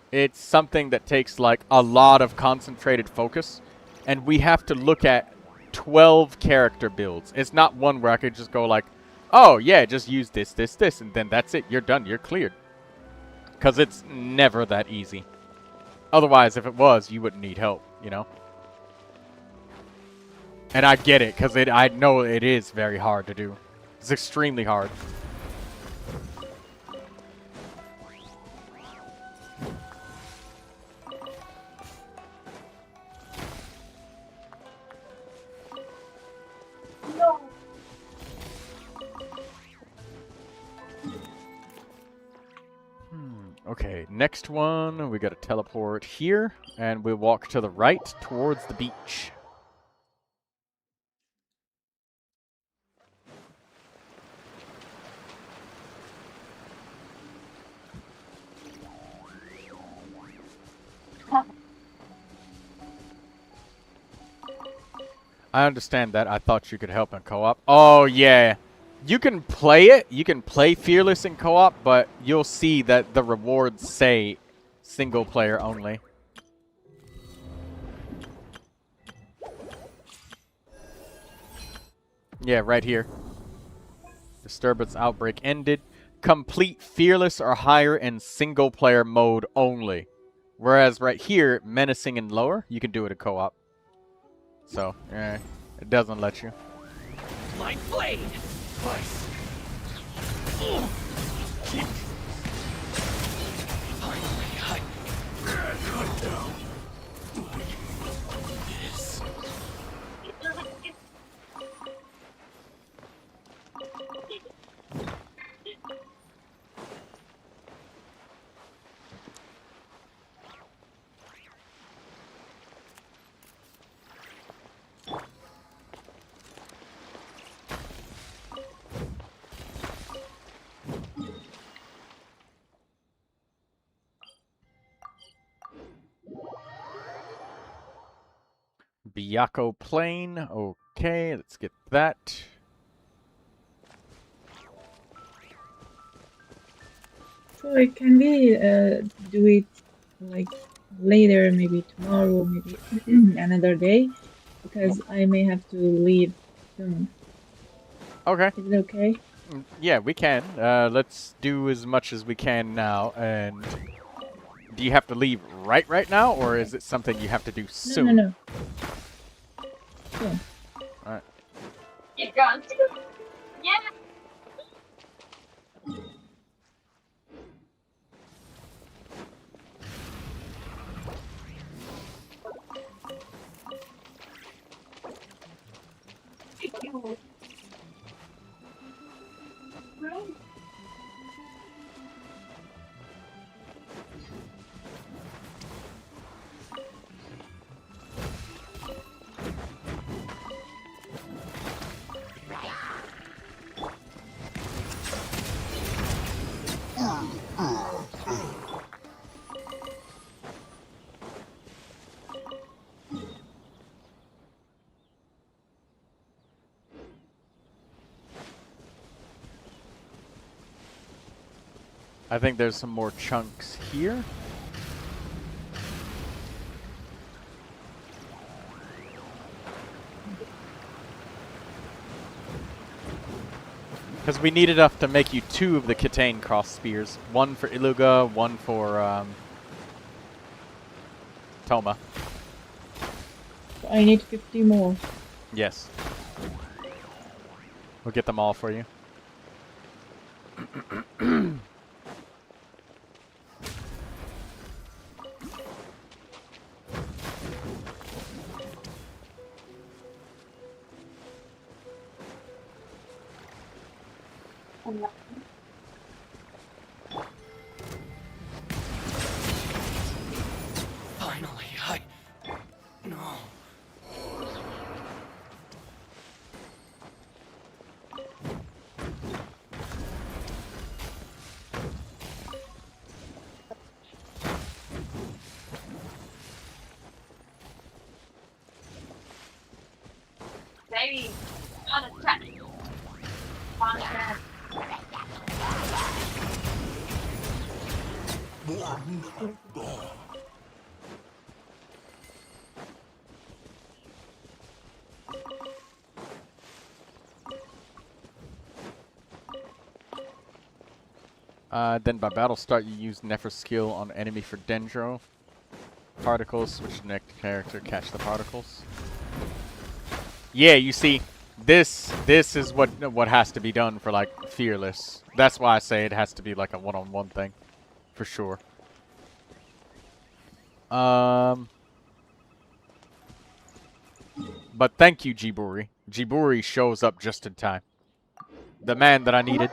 It's something that takes, like, a lot of concentrated focus. And we have to look at 12 character builds. It's not one where I could just go like, oh, yeah, just use this, this, this, and then that's it. You're done. You're cleared. Because it's never that easy. Otherwise, if it was, you wouldn't need help, you know? And I get it, because I know it is very hard to do. It's extremely hard. Okay, next one, we gotta teleport here, and we walk to the right towards the beach. I understand that. I thought you could help in co-op. Oh, yeah. You can play it. You can play Fearless in co-op, but you'll see that the rewards say single player only. Yeah, right here. Disturbance outbreak ended. Complete Fearless or higher in single player mode only. Whereas right here, menacing and lower, you can do it in co-op. So, yeah, it doesn't let you. My blade! Twice. Byaku Plain. Okay, let's get that. So it can be do it like later, maybe tomorrow, maybe another day, because I may have to leave soon. Okay. Is it okay? Yeah, we can. Let's do as much as we can now. And do you have to leave right now, or is it something you have to do soon? No. Soon. All right. You're gone. Yeah. I think there's some more chunks here. Because we need enough to make you 2 of the Kitane cross spears. 1 for Iluga, 1 for Toma. I need 50 more. Yes. We'll get them all for you. Finally, no. Baby, on a track. On a track. Then by battle start, you use Nephros skill on enemy for Dendro. Particles, switch to next character, catch the particles. Yeah, you see, this is what has to be done for like Fearless. That's why I say it has to be like a one-on-one thing, for sure. But thank you, Jiburi. Jiburi shows up just in time. The man that I needed.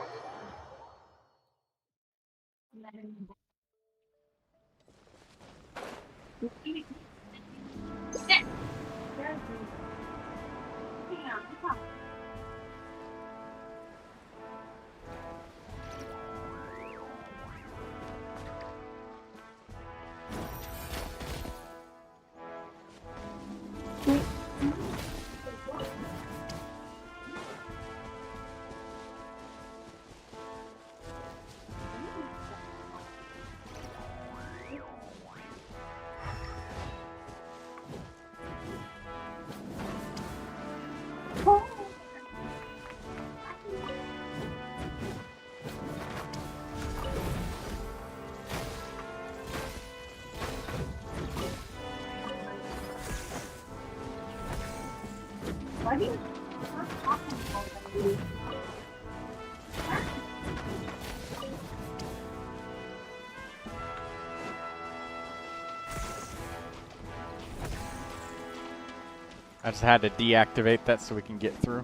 I just had to deactivate that so we can get through.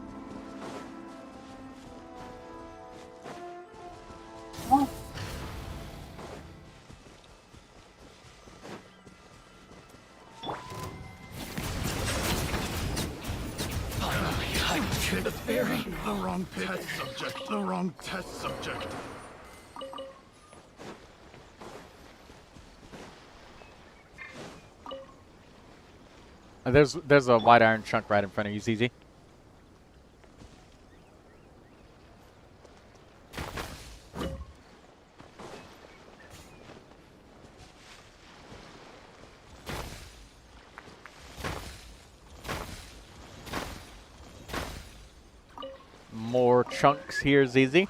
The wrong test subject. The wrong test subject. There's a white iron chunk right in front of you, ZZ. More chunks here, ZZ.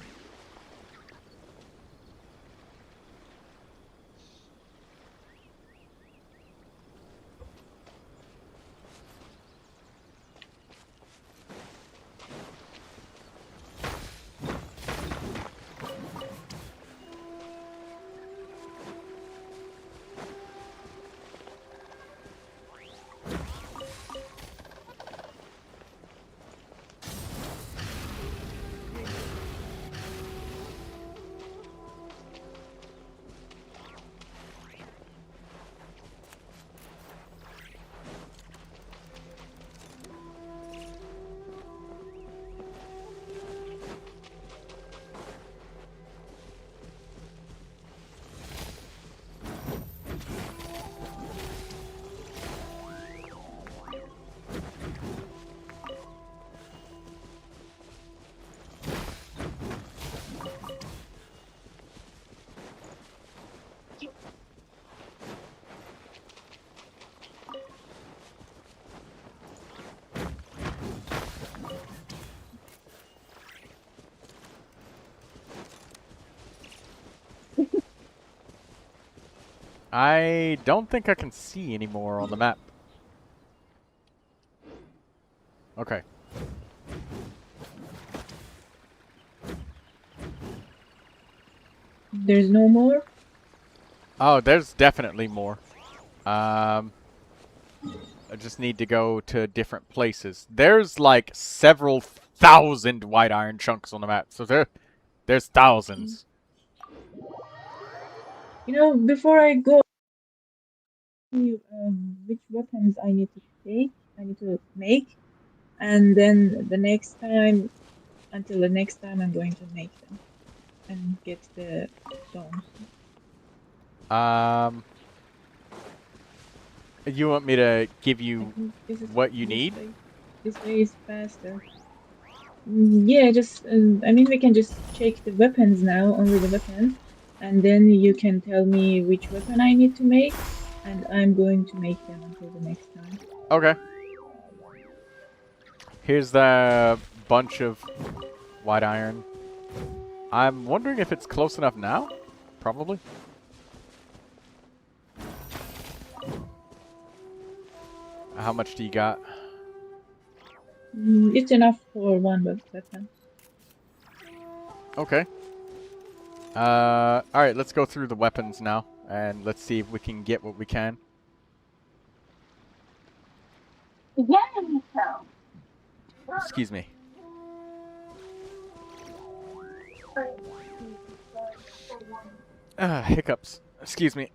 I don't think I can see anymore on the map. Okay. There's no more? Oh, there's definitely more. I just need to go to different places. There's like several thousand white iron chunks on the map, so there's thousands. You know, before I go, which weapons I need to make, and then the next time, until the next time, I'm going to make them and get the stones. You want me to give you what you this need? This way is faster. Yeah, just I mean, we can just check the weapons now, only the weapons, and then you can tell me which weapon I need to make, and I'm going to make them until the next time. Okay. Here's the bunch of white iron. I'm wondering if it's close enough now? Probably. How much do you got? It's enough for one weapon. Okay. Alright, let's go through the weapons now, and let's see if we can get what we can. Excuse me. Hiccups. Excuse me.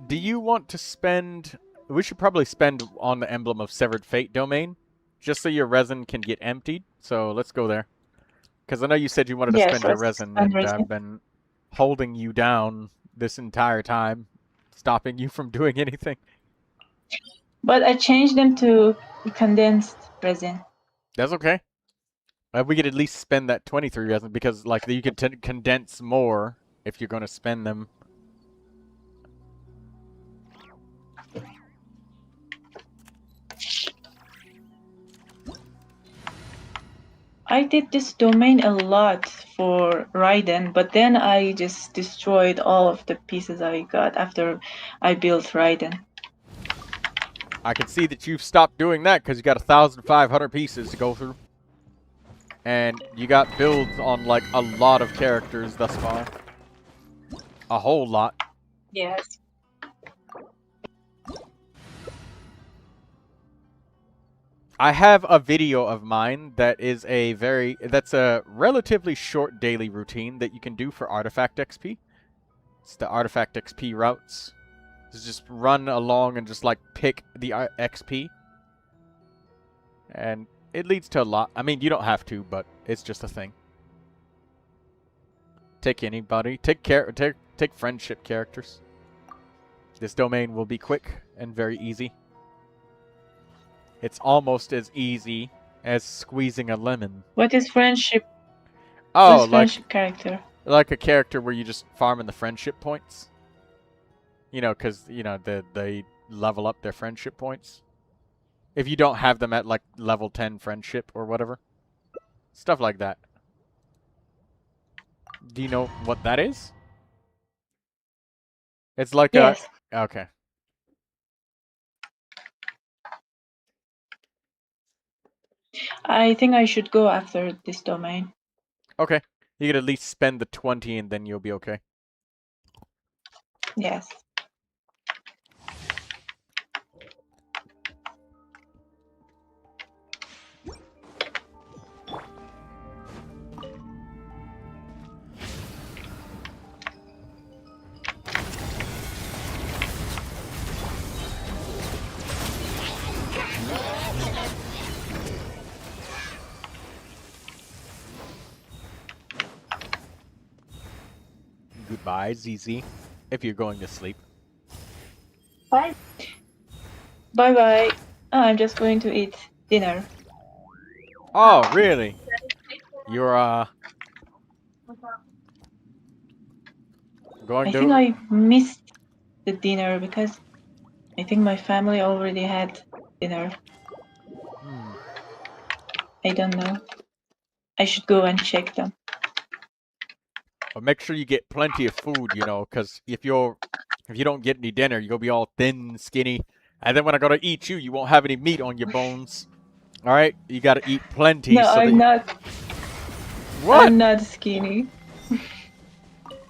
Do you want to spend... We should probably spend on the Emblem of Severed Fate domain, just so your resin can get emptied. So let's go there. Because I know you said you wanted to spend your resin, and I've been holding you down this entire time, stopping you from doing anything. But I changed them to condensed resin. That's okay. We could at least spend that 23 resin, because like you could condense more if you're going to spend them. I did this domain a lot for Raiden, but then I just destroyed all of the pieces I got after I built Raiden. I can see that you've stopped doing that because you got 1,500 pieces to go through. And you got builds on like a lot of characters thus far. A whole lot. Yes. I have a video of mine that is that's a relatively short daily routine that you can do for Artifact XP. It's the Artifact XP routes. is just run along and just like pick the XP. And it leads to a lot. I mean, you don't have to, but it's just a thing. Take anybody. Take friendship characters. This domain will be quick and very easy. It's almost as easy as squeezing a lemon. What is friendship? Oh, What's friendship character? Like a character where you just farming the friendship points. You know, because, you know, they level up their friendship points. If you don't have them at, like, level 10 friendship or whatever. Stuff like that. Do you know what that is? It's like Yes. Okay. I think I should go after this domain. Okay. You could at least spend the 20 and then you'll be okay. Yes. Goodbye, ZZ, if you're going to sleep. Bye. Bye-bye. Oh, I'm just going to eat dinner. Oh, really? You're, going I to... think I missed the dinner because I think my family already had dinner. I don't know. I should go and check them. But make sure you get plenty of food, you know, because if you don't get any dinner, you'll be all thin, skinny, and then when I go to eat you, you won't have any meat on your bones. All right, you got to eat plenty. No, so I'm not. What? I'm not skinny.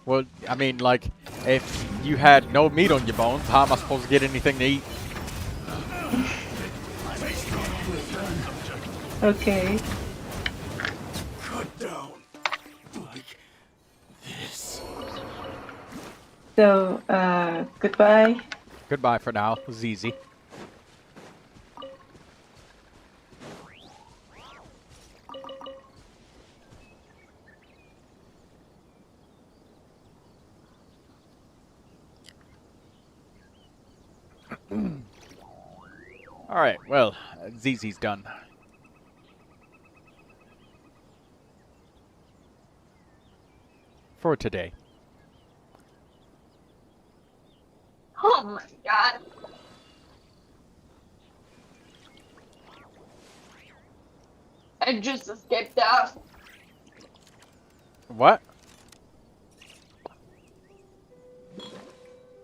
Well, I mean, like, if you had no meat on your bones, how am I supposed to get anything to eat? Okay. Cut down. Like this. So, goodbye. Goodbye for now, ZZ. Alright, well, ZZ's done. For today. Oh my god. I just escaped out. What?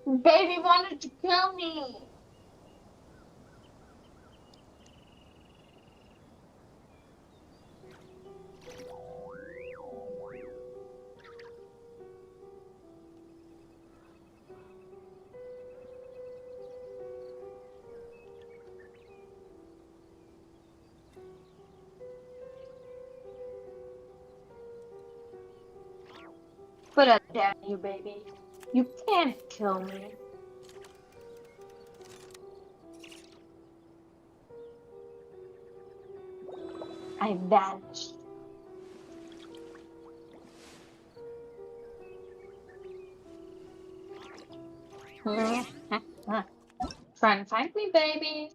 Baby wanted to kill me. But I dare you, baby. You can't kill me. I vanished. Trying to find me, baby.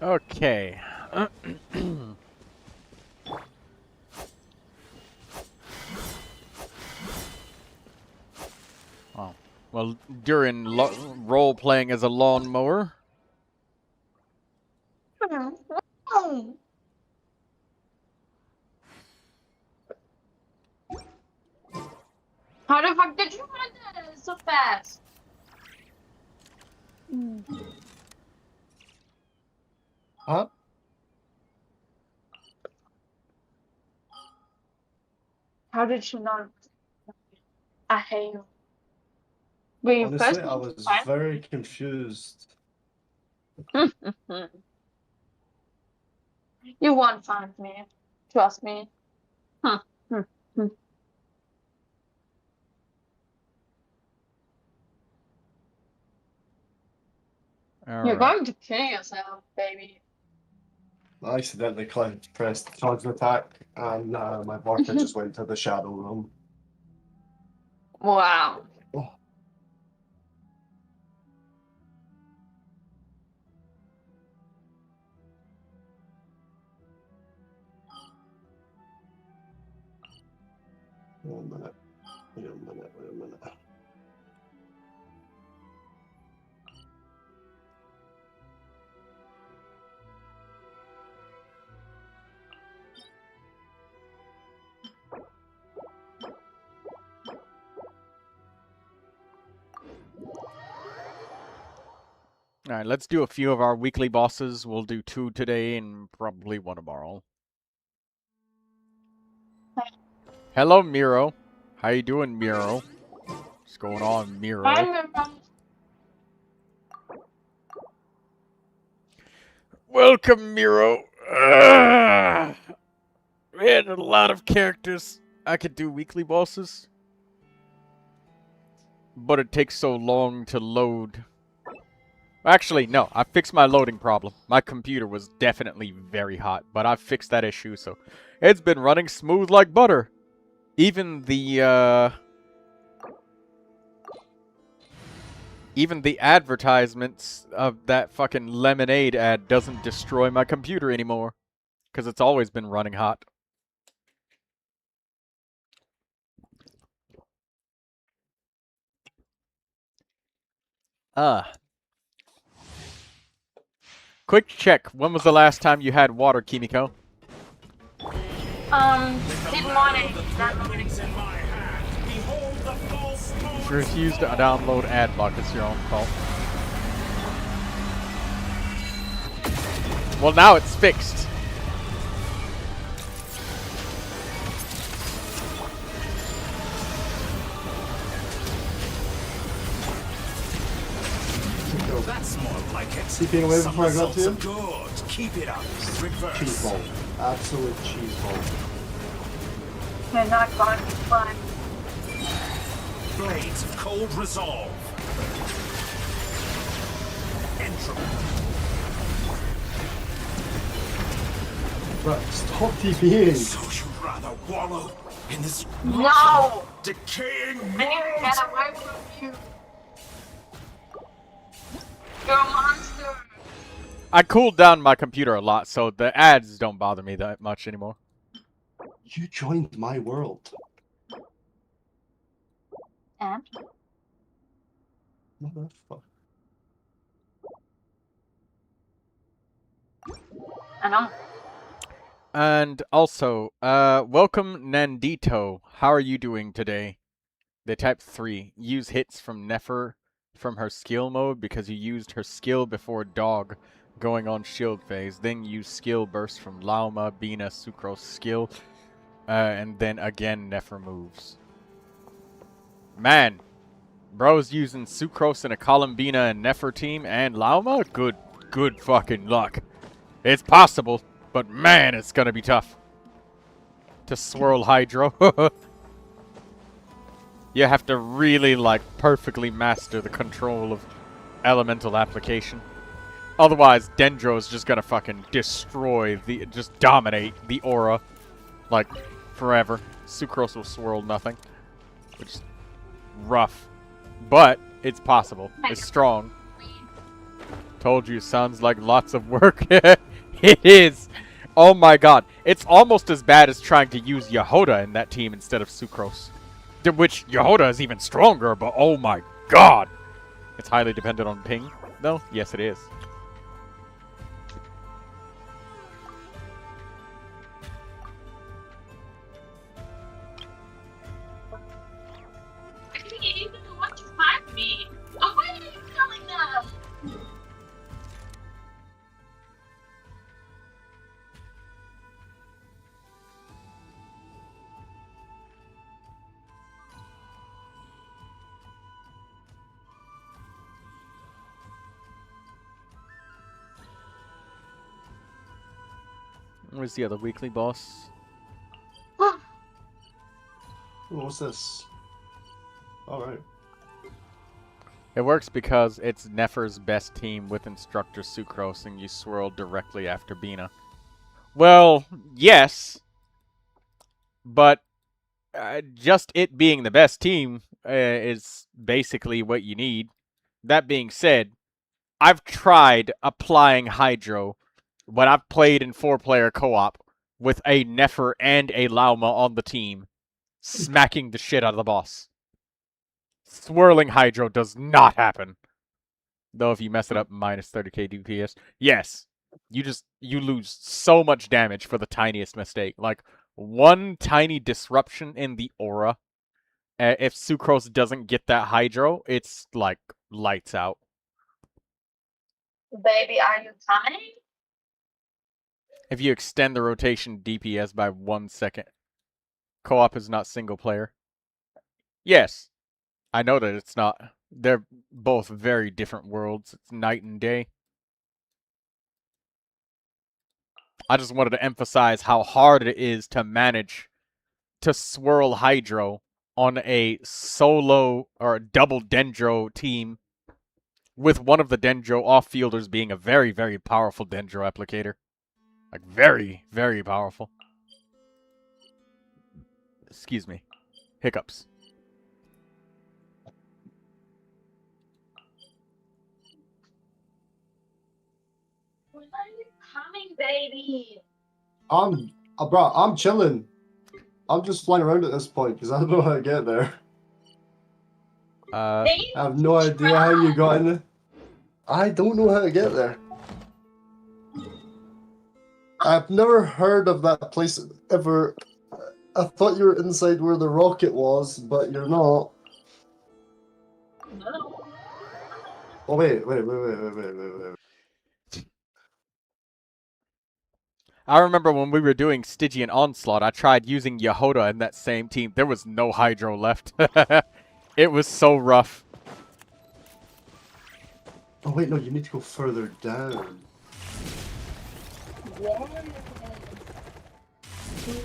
Okay. Oh. Well, Durin role-playing as a lawnmower. How the fuck did you run that so fast? Huh? How did she not? I hate you. Were you Honestly, first I one to was find? very confused. You won't find me. Trust me. Huh. All You're right. going to kill yourself, baby. I accidentally pressed charge and attack, and my Barker just went to the shadow room. Wow. Oh. Wait a minute. Wait a minute. Wait a minute. All right, let's do a few of our weekly bosses. We'll do 2 today and probably 1 tomorrow. Hello, Miro. How you doing, Miro? What's going on, Miro? Welcome, Miro. We had a lot of characters. I could do weekly bosses, but it takes so long to load. Actually, no, I fixed my loading problem. My computer was definitely very hot, but I fixed that issue, so it's been running smooth like butter. Even the advertisements of that fucking lemonade ad doesn't destroy my computer anymore, because it's always been running hot. Quick check. When was the last time you had water, Kimiko? This morning. If you refuse to download Adblock, it's your own fault. Well, now it's fixed. That's more like it. Keeping away Some before I got results to are him? good. Keep it up. Reverse. Cheese ball. Absolute cheese ball. You're not going to find. Blades of cold resolve. Entropy. But stop TPing. So you'd rather wallow in this No! decaying I need to get away from you. You're a monster. I cooled down my computer a lot, so the ads don't bother me that much anymore. You joined my world. And? Motherfucker. I know. And also, welcome Nandito. How are you doing today? The type 3. Use hits from Nefer from her skill mode because you used her skill before dog going on shield phase. Then use skill burst from Lauma, Bina, Sucrose skill. And then again Nefer moves. Man, bro's using Sucrose in a Columbina and Nefer team and Lauma? Good fucking luck. It's possible, but man, it's gonna be tough to swirl Hydro. You have to really, like, perfectly master the control of elemental application. Otherwise, Dendro's just gonna fucking destroy just dominate the aura, like, forever. Sucrose will swirl nothing, which is rough, but it's possible. It's strong. Told you, sounds like lots of work. It is. Oh my god. It's almost as bad as trying to use Yehoda in that team instead of Sucrose. Which, Yehoda is even stronger, but oh my god. It's highly dependent on ping, though? Yes, it is. I didn't even want to find me. Oh, why are you telling them? Where's the other weekly boss? Oh, what's this? Alright. It works because it's Nefer's best team with Instructor Sucrose, and you swirl directly after Bina. Well, yes, but just it being the best team is basically what you need. That being said, I've tried applying Hydro when I've played in 4-player co-op with a Nefer and a Lauma on the team, smacking the shit out of the boss. Swirling Hydro does not happen. Though if you mess it up, minus 30k DPS. Yes, you lose so much damage for the tiniest mistake. Like, one tiny disruption in the aura, if Sucrose doesn't get that Hydro, it's like lights out. Baby, are you coming? If you extend the rotation DPS by 1 second. Co-op is not single player. Yes, I know that it's not. They're both very different worlds. It's night and day. I just wanted to emphasize how hard it is to manage to swirl Hydro on a solo or a double Dendro team with one of the Dendro off-fielders being a very, very powerful Dendro applicator. Like, very, very powerful. Excuse me. Hiccups. When are you coming, baby? Bro, I'm chilling. I'm just flying around at this point because I don't know how to get there. I have no idea how you got in there. I don't know how to get there. I've never heard of that place ever. I thought you were inside where the rocket was, but you're not. No. Oh, wait. I remember when we were doing Stygian Onslaught, I tried using Yehoda in that same team. There was no Hydro left. It was so rough. Oh, wait, no, you need to go further down. Yes.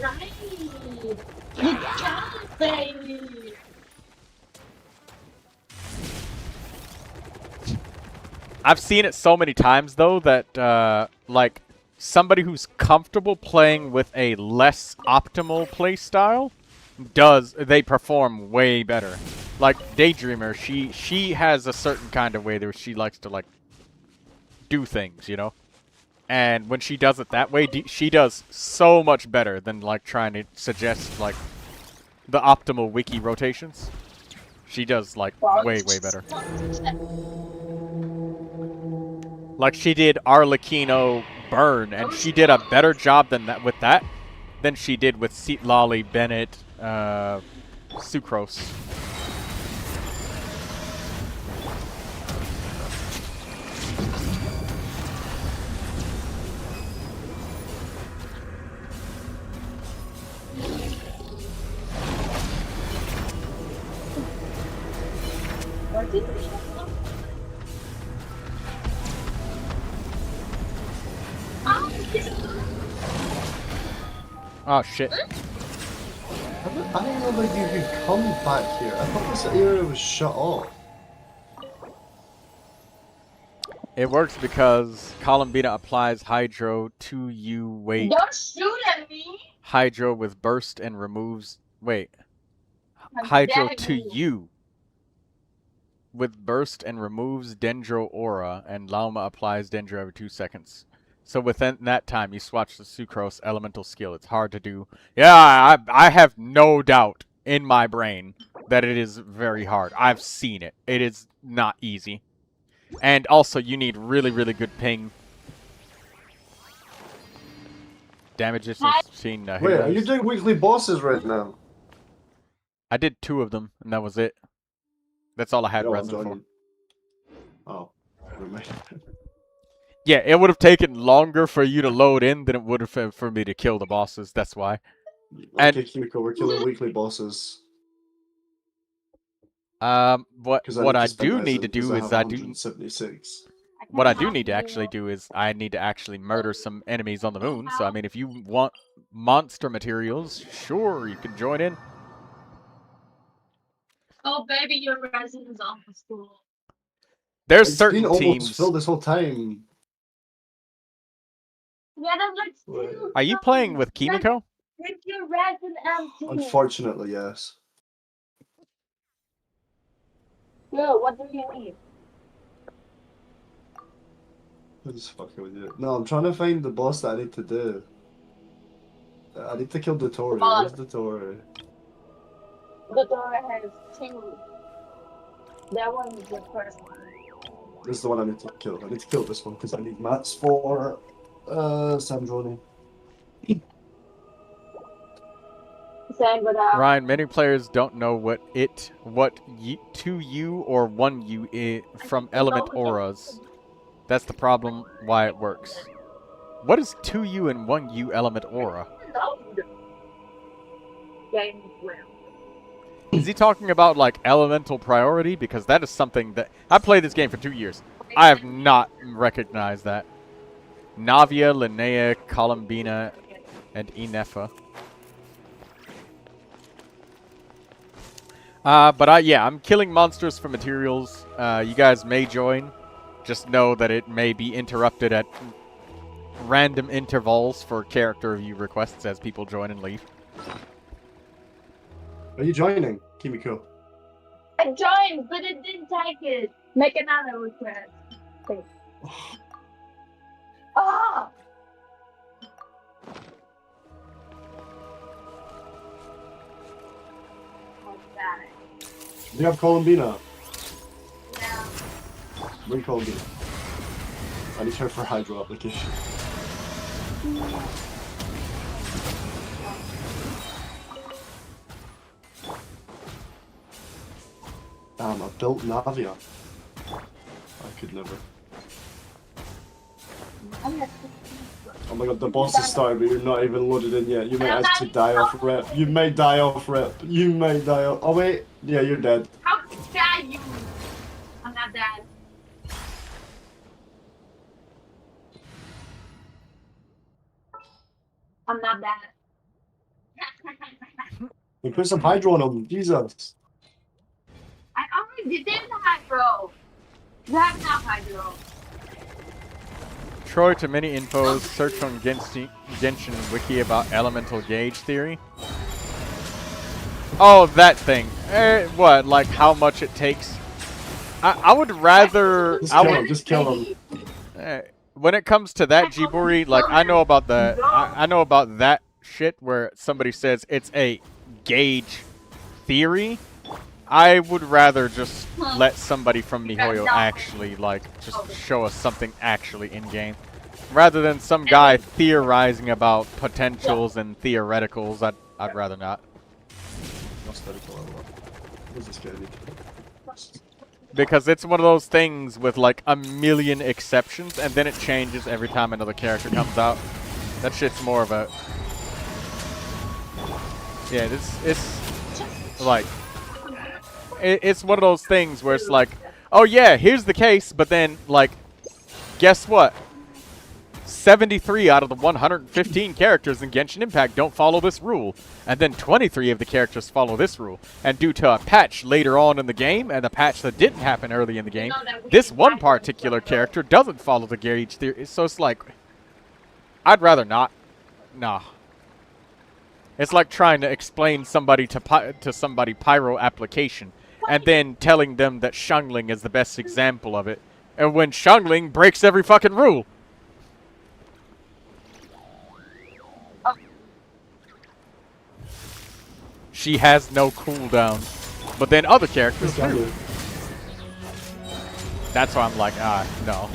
Right. Good job, baby. I've seen it so many times, though, that, like, somebody who's comfortable playing with a less optimal playstyle they perform way better. Like, Daydreamer, she has a certain kind of way that she likes to, like, do things, you know? And when she does it that way, she does so much better than, like, trying to suggest, like, the optimal wiki rotations. She does, like, way, way better. Like, she did Arlecchino Burn, and she did a better job than that with that than she did with Lolly, Bennett, Sucrose. Oh shit. I didn't know that you could come back here. I thought this area was shut off. It works because Columbina applies Hydro to you. Wait. Don't shoot at me. Hydro with burst and removes. Wait. Hydro to you. with burst and removes Dendro aura, and Lauma applies Dendro every 2 seconds. So within that time, you swatch the Sucrose elemental skill. It's hard to do. Yeah, I have no doubt in my brain that it is very hard. I've seen it. It is not easy. And also, you need really, really good ping. Damage is seen. Wait, are you doing weekly bosses right now? I did 2 of them, and that was it. That's all I had resin for. Oh, never mind. Yeah, it would have taken longer for you to load in than it would have for me to kill the bosses. That's why. Okay, Kimiko, we're killing weekly bosses. What I do need to do is what I do need to actually do is I need to actually murder some enemies on the moon. So I mean, if you want monster materials, sure, you can join in. Oh, baby, your resin is off the school. There's It's certain been almost teams. filled this whole time. Yeah, that's like two. Are you playing with Kimiko? With your resin empty. Unfortunately, yes. Yo, what do you need? I'm just fucking with you. No, I'm trying to find the boss that I need to do. I need to kill Dotori. Where's Dotori? The door has 2. That one is the first one. This is the one I need to kill. I need to kill this one because I need mats for Sandroni. Same, but Ryan, many players don't know what 2U or 1U is from element auras. That's the problem why it works. What is 2U and 1U element aura? Game well. Is he talking about like elemental priority? Because that is something that I played this game for 2 years. I have not recognized that. Navia, Linnea, Columbina, and Inefa. Yeah, I'm killing monsters for materials. You guys may join. Just know that it may be interrupted at random intervals for character view requests as people join and leave. Are you joining, Kimiko? I joined, but it didn't take it. Make another request. Okay. Oh! Do you have Columbina? Yeah. Bring Columbina. I need her for hydro application. Damn, I built Navia. I could never. Oh my god, the boss has started, but you're not even loaded in yet. You may actually die off rep. You may die off rep. You may die off. Oh wait, yeah, you're dead. How dare you? I'm not dead. I'm not dead. You put some hydro on him, Jesus. I already did hydro. You have no hydro. Troy, to many infos, search on Genshin wiki about elemental gauge theory. Oh, that thing. What, like how much it takes? I would rather... Just kill him. When it comes to that, Jiburi, like I know about the... I know about that shit where somebody says it's a gauge theory. I would rather just let somebody from MiHoYo actually, like, just show us something actually in-game. Rather than some guy theorizing about potentials and theoreticals, I'd rather not. Because it's one of those things with, like, a million exceptions, and then it changes every time another character comes out. That shit's more of a... Yeah, it's like... It's one of those things where it's like, oh yeah, here's the case, but then, like, guess what? 73 out of the 115 characters in Genshin Impact don't follow this rule. And then 23 of the characters follow this rule. And due to a patch later on in the game, and a patch that didn't happen early in the game, this one particular character doesn't follow the gauge theory. So it's like, I'd rather not. Nah. It's like trying to explain somebody to somebody pyro application. and then telling them that Xiangling is the best example of it. And when Xiangling breaks every fucking rule. She has no cooldown. But then other characters do. That's why I'm like, no.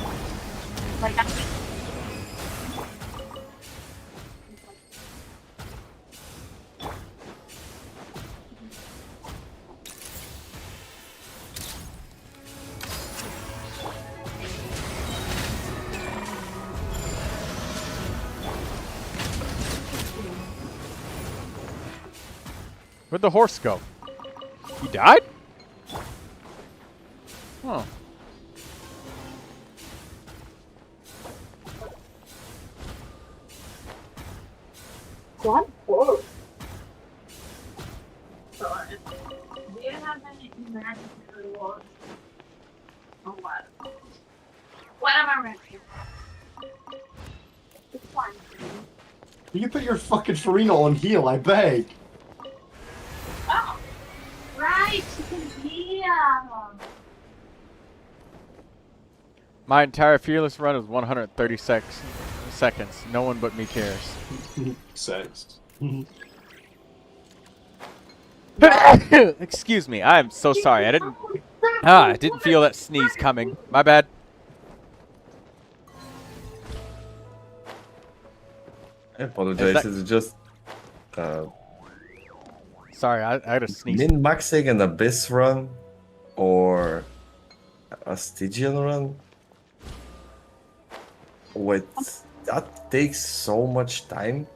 Where'd the horse go? He died? Huh. One horse. Do you have any imaginary words? Oh, what? What am I ready? It's fine. You can put your fucking Farina on heal, I beg. Oh, right, you can heal. My entire fearless run is 136 seconds. No one but me cares. Sex. Excuse me. I am so sorry. I didn't feel that sneeze coming. My bad. I apologize. It's just sorry, I had a sneeze. min-maxing an Abyss run or a Stygian run. That takes so much time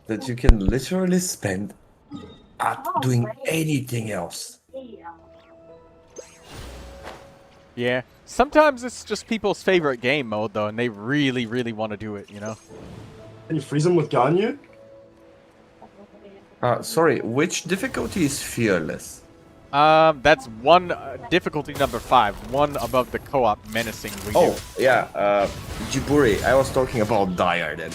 that you can literally spend at doing anything else. Yeah. Sometimes it's just people's favorite game mode, though, and they really, really want to do it, you know? Can you freeze him with Ganyu? Sorry, which difficulty is fearless? That's one difficulty number 5, one above the co-op menacing we do. Yeah, Jiburi, I was talking about Dire then.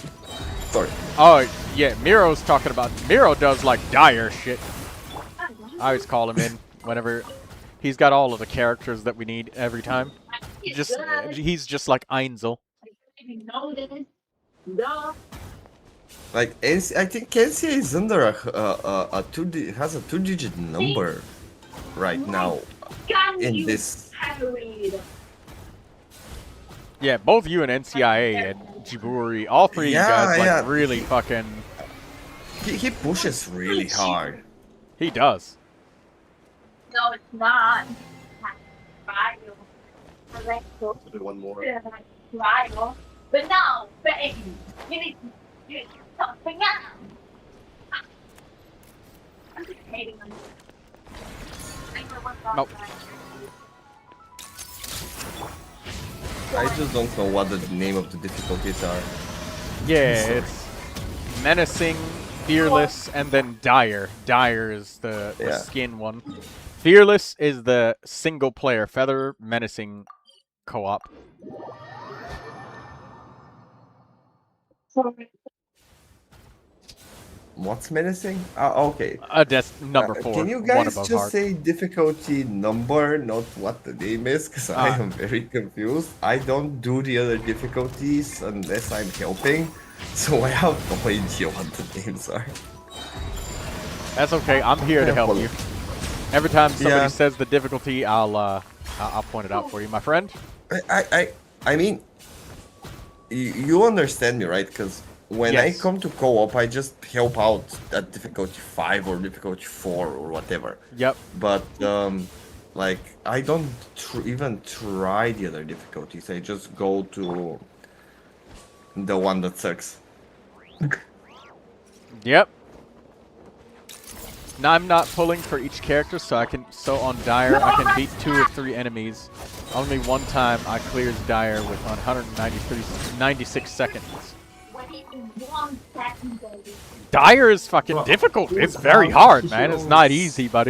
Sorry. Oh, yeah, Miro's talking about... Miro does, like, dire shit. I always call him in whenever... He's got all of the characters that we need every time. He's just like Einzel. Like, I think Kenzie is under has a 2-digit number right now in this. Yeah, both you and NCIA and Jiburi, all three of you guys, like, really fucking... He pushes really hard. He does. No, it's not. Do one more. But no, baby, you need to do something else. I'm just hating on you. Nope. I just don't know what the name of the difficulties are. Yeah, it's menacing, fearless, and then dire. Dire is the skin one. Fearless is the single player feather menacing co-op. What's menacing? Okay. That's number 4. Can you guys just say difficulty number, not what the name is? Because I am very confused. I don't do the other difficulties unless I'm helping, so I have no idea what the names are. That's okay. I'm here to help you. Every time somebody says the difficulty, I'll point it out for you, my friend. I mean, you understand me, right? Because when I come to co-op, I just help out at difficulty 5 or difficulty 4 or whatever. Yep. But like, I don't even try the other difficulties. I just go to the one that sucks. Yep. Now I'm not pulling for each character, so on Dire I can beat 2 of 3 enemies. Only one time I clears Dire with 96 seconds. Dire is fucking difficult. It's very hard, man. It's not easy, but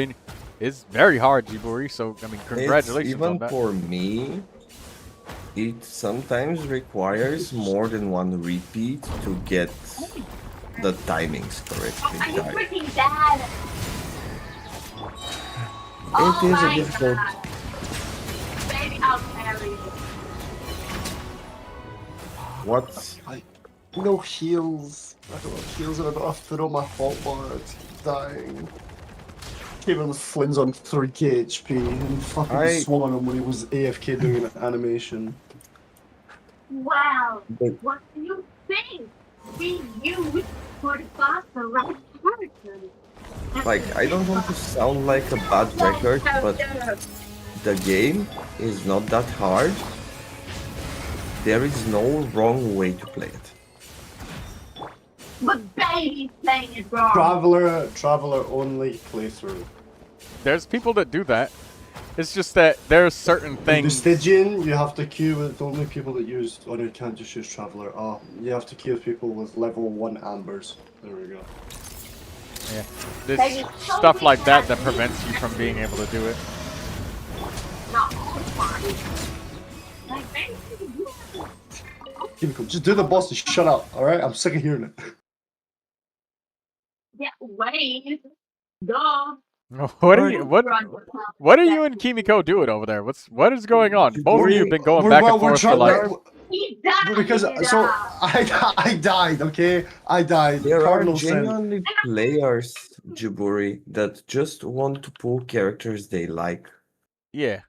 it's very hard, Jiburi. So I mean, congratulations on that. Even for me, it sometimes requires more than one repeat to get the timings correct. It is a difficult. Baby, I'll carry you. What? No heals. I don't have heals and I don't have to throw my hotbar. It's dying. Came in with Flynn's on 3k HP and fucking swung on him when he was AFK doing an animation. Well, But- what do you think? We used for the boss the right characters. Like, I don't want to sound like a bad record, but the game is not that hard. There is no wrong way to play it. But baby's playing it wrong. Traveler only playthrough. There's people that do that. It's just that there's certain In the things. Stygian, you have to queue with only people that use. Oh no, you can't just use Traveler. Oh, you have to queue with people with level 1 ambers. There we go. Yeah. There's stuff like that that prevents you from being able to do it. Not all the time. Like baby, Kimiko, just do the boss and shut up, alright? I'm sick of hearing it. yeah, wait. Duh. What are you? What are you and Kimiko doing over there? What is going on? Both of you have been going back and forth for like. He died. Because so I died, okay? I died. There Cardinal are sin. genuinely players, Jaburi, that just want to pull characters they like. Yeah.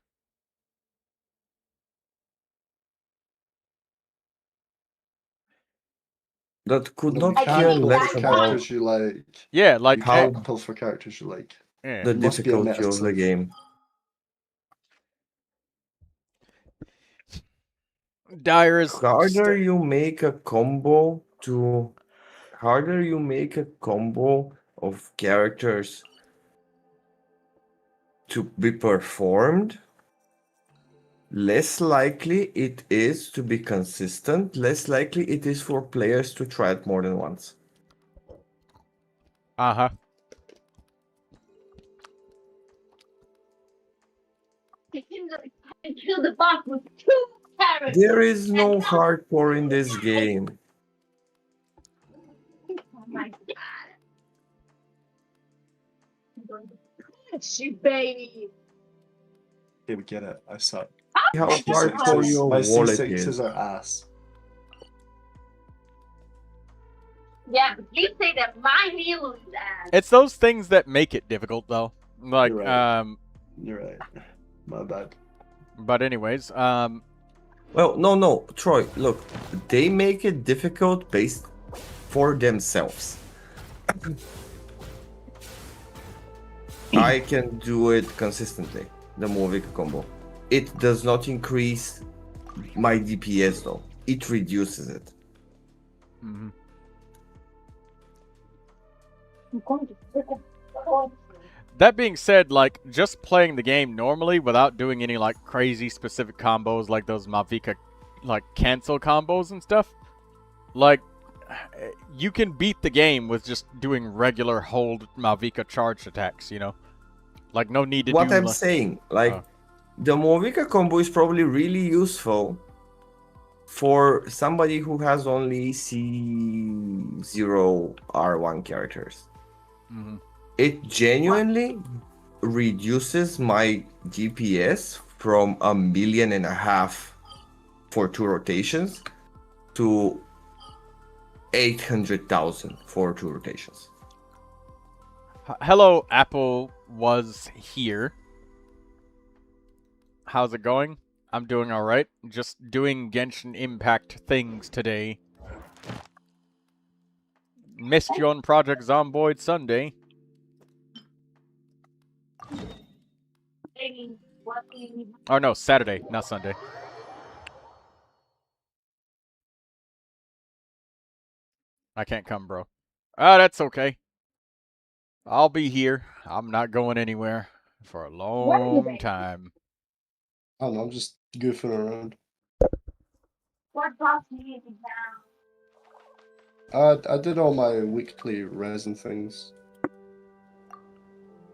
That could No, you not can't care pull less for about characters you like. Yeah, like You can't pull for characters you like. Yeah. the It must be a difficulty of the meta game. Dire is Harder you make a combo to harder you make a combo of characters to be performed, less likely it is to be consistent, less likely it is for players to try it more than once. Uh-huh. Kill the boss with 2 characters. There is no hardcore in this game. Oh my god. She baby. Okay, we get it. I suck. How My hardcore C6s your my wallet C6s is. are ass. Yeah, but you say that my heal is ass. It's those things that make it difficult, though. Like, You're right. You're right. My bad. But anyways, Well, no, Troy, look, they make it difficult based for themselves. I can do it consistently, the Movika combo. It does not increase my DPS though. It reduces it. mhm. That being said, like, just playing the game normally without doing any, like, crazy specific combos like those Mavica, like, cancel combos and stuff, like, you can beat the game with just doing regular hold Mavica charge attacks, you know? Like, no need to What do... I'm saying, like, the Movika combo is probably really useful for somebody who has only C0 R1 characters. Mm-hmm. It genuinely reduces my DPS from 1.5 million for 2 rotations to 800,000 for 2 rotations. Hello, Apple was here. How's it going? I'm doing alright. Just doing Genshin Impact things today. Missed you on Project Zomboid Sunday. Oh no, Saturday, not Sunday. I can't come, bro. Ah, that's okay. I'll be here. I'm not going anywhere for a long time. I don't know, I'm just goofing around. What boss needs down? I did all my weekly resin things.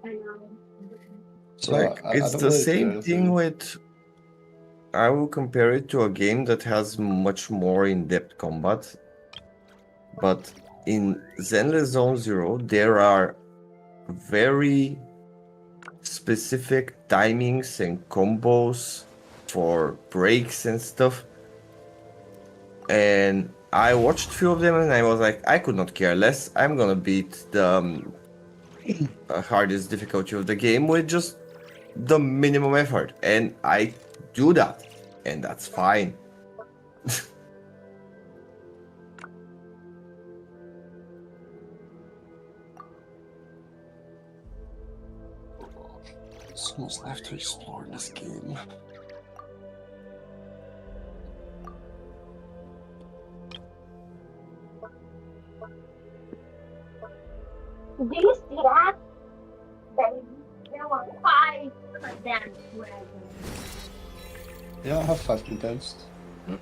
I know. So Like, I it's don't the really do same anything. thing with... I will compare it to a game that has much more in-depth combat. But in Zenless Zone Zero, there are very specific timings and combos for breaks and stuff. And I watched few of them and I was like, I could not care less. I'm gonna beat the hardest difficulty of the game with just the minimum effort. And I do that. And that's fine. So much left to explore in this game. Do you see that? There were 5 condensed dragons. Yeah, I have 5 condensed.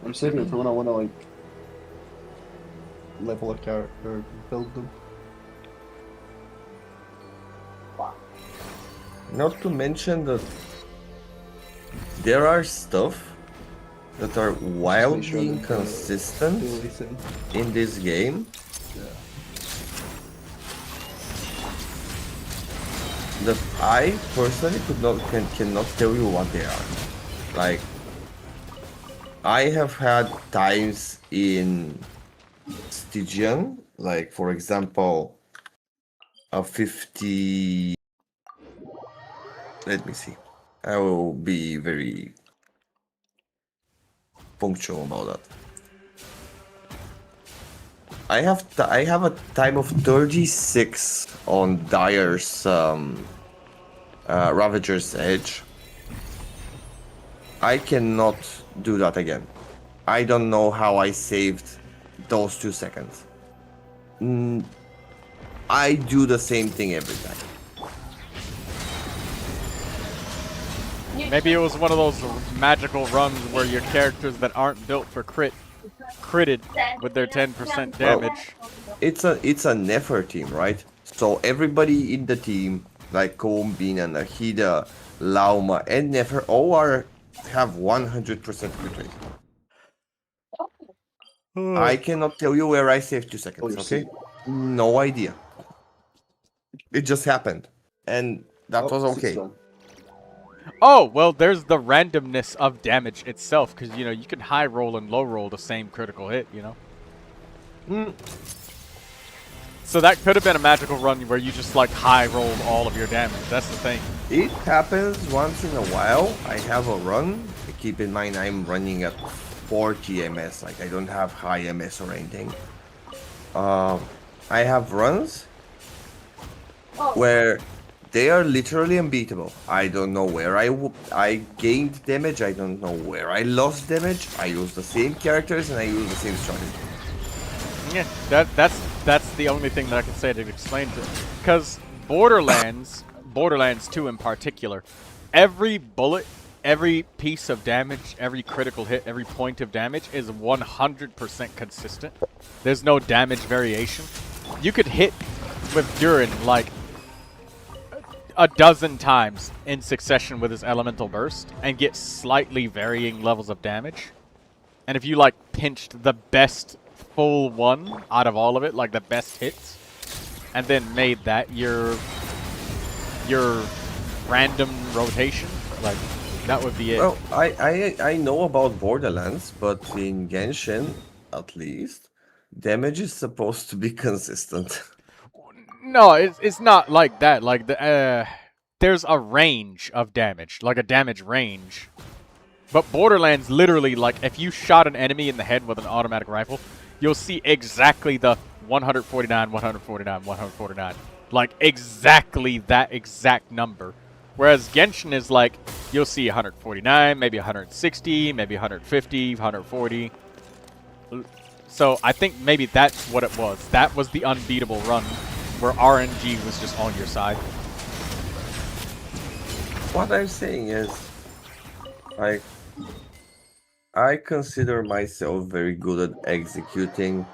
I'm saving it for when I want to like level a character and build them. Not to mention that there are stuff that are wildly inconsistent in this game. That I personally cannot tell you what they are. Like, I have had times in Stygian, like for example, a 50. Let me see. I will be very punctual about that. I have a time of 36 on Dyer's Ravager's Edge. I cannot do that again. I don't know how I saved those 2 seconds. I do the same thing every time. Maybe it was one of those magical runs where your characters that aren't built for critted with their 10% damage. It's a Nefer team, right? So everybody in the team, like Combine and Ahida, Lauma, and Nefer, all have 100% crit rate. I cannot tell you where I saved 2 seconds, okay? No idea. It just happened. And that was okay. Oh, well, there's the randomness of damage itself, because, you know, you can high roll and low roll the same critical hit, you know? So that could have been a magical run where you just, like, high rolled all of your damage. That's the thing. It happens once in a while. I have a run. Keep in mind, I'm running at 40 MS. Like, I don't have high MS or anything. I have runs where they are literally unbeatable. I don't know where I gained damage. I don't know where I lost damage. I use the same characters and I use the same strategy. Yeah, that's the only thing that I can say to explain it. Because Borderlands 2 in particular, every bullet, every piece of damage, every critical hit, every point of damage is 100% consistent. There's no damage variation. You could hit with Durin like a dozen times in succession with his elemental burst and get slightly varying levels of damage. And if you like pinched the best full one out of all of it, like the best hits, and then made that your random rotation, like that would be it. Well, I know about Borderlands, but in Genshin, at least, damage is supposed to be consistent. No, it's not like that. Like there's a range of damage, like a damage range. But Borderlands literally, like, if you shot an enemy in the head with an automatic rifle, you'll see exactly the 149, 149, 149. Like, exactly that exact number. Whereas Genshin is like, you'll see 149, maybe 160, maybe 150, 140. So I think maybe that's what it was. That was the unbeatable run, where RNG was just on your side. What I'm saying is, like, I consider myself very good at executing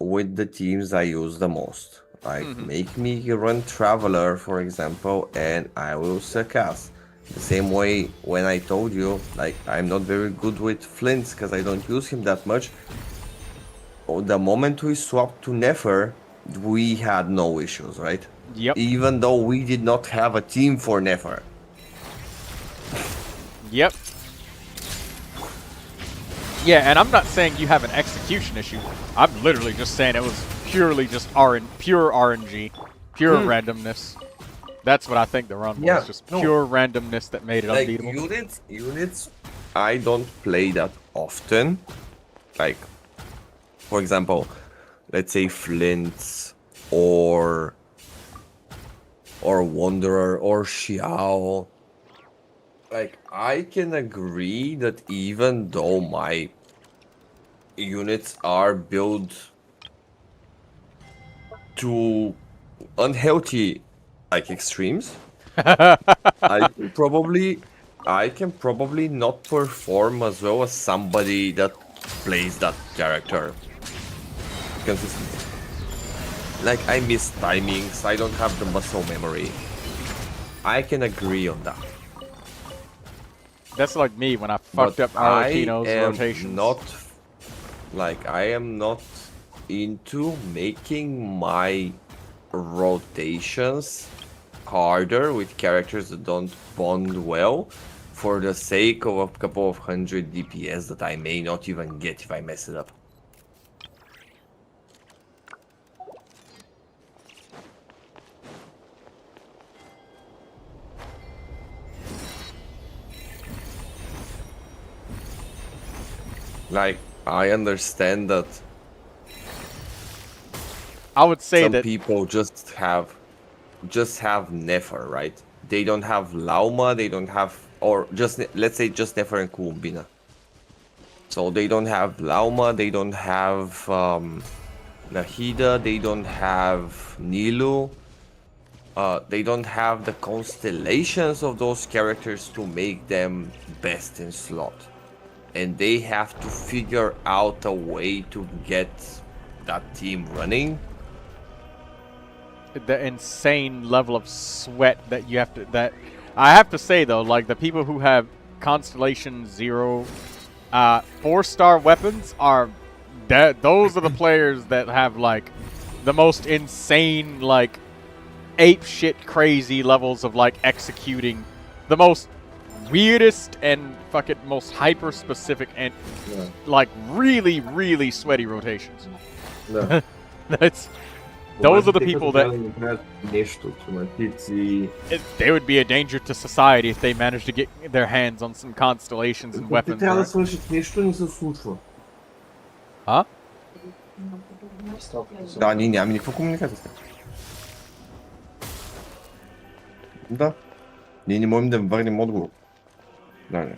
with the teams I use the most. Like, make me run Traveler, for example, and I will surpass. The same way when I told you, like, I'm not very good with Flints because I don't use him that much. The moment we swapped to Nefer, we had no issues, right? Yep. Even though we did not have a team for Nefer. Yep. Yeah, and I'm not saying you have an execution issue. I'm literally just saying it was purely just pure RNG, pure randomness. That's what I think the run was, just pure randomness that made it like unbeatable. Units, I don't play that often. Like, for example, let's say Flints or Wanderer or Xiao. Like, I can agree that even though my units are built to unhealthy like extremes, I can probably not perform as well as somebody that plays that character consistently. Like, I miss timings, I don't have the muscle memory. I can agree on that. That's like me when I fucked up Arakino's rotations. I am not into making my rotations harder with characters that don't bond well for the sake of a couple of hundred DPS that I may not even get if I mess it up. Like, I understand that I would say some that people just have Nefer, right? They don't have Lauma, they don't have, or just let's say just Nefer and Kuumbina. So they don't have Lauma, they don't have Nahida, they don't have Nilu. They don't have the constellations of those characters to make them best in slot. And they have to figure out a way to get that team running. the insane level of sweat that you have to, I have to say though, like the people who have Constellation 0 4-star weapons are those are the players that have like the most insane, like ape shit crazy levels of like executing the most weirdest and fucking most hyper specific and like really sweaty rotations. Those are the people that they would be a danger to society if they managed to get their hands on some constellations and weapons. Huh? Да, ние нямаме никаква комуникация с тях. Да. Ние не можем да върнем отговор. Да, не.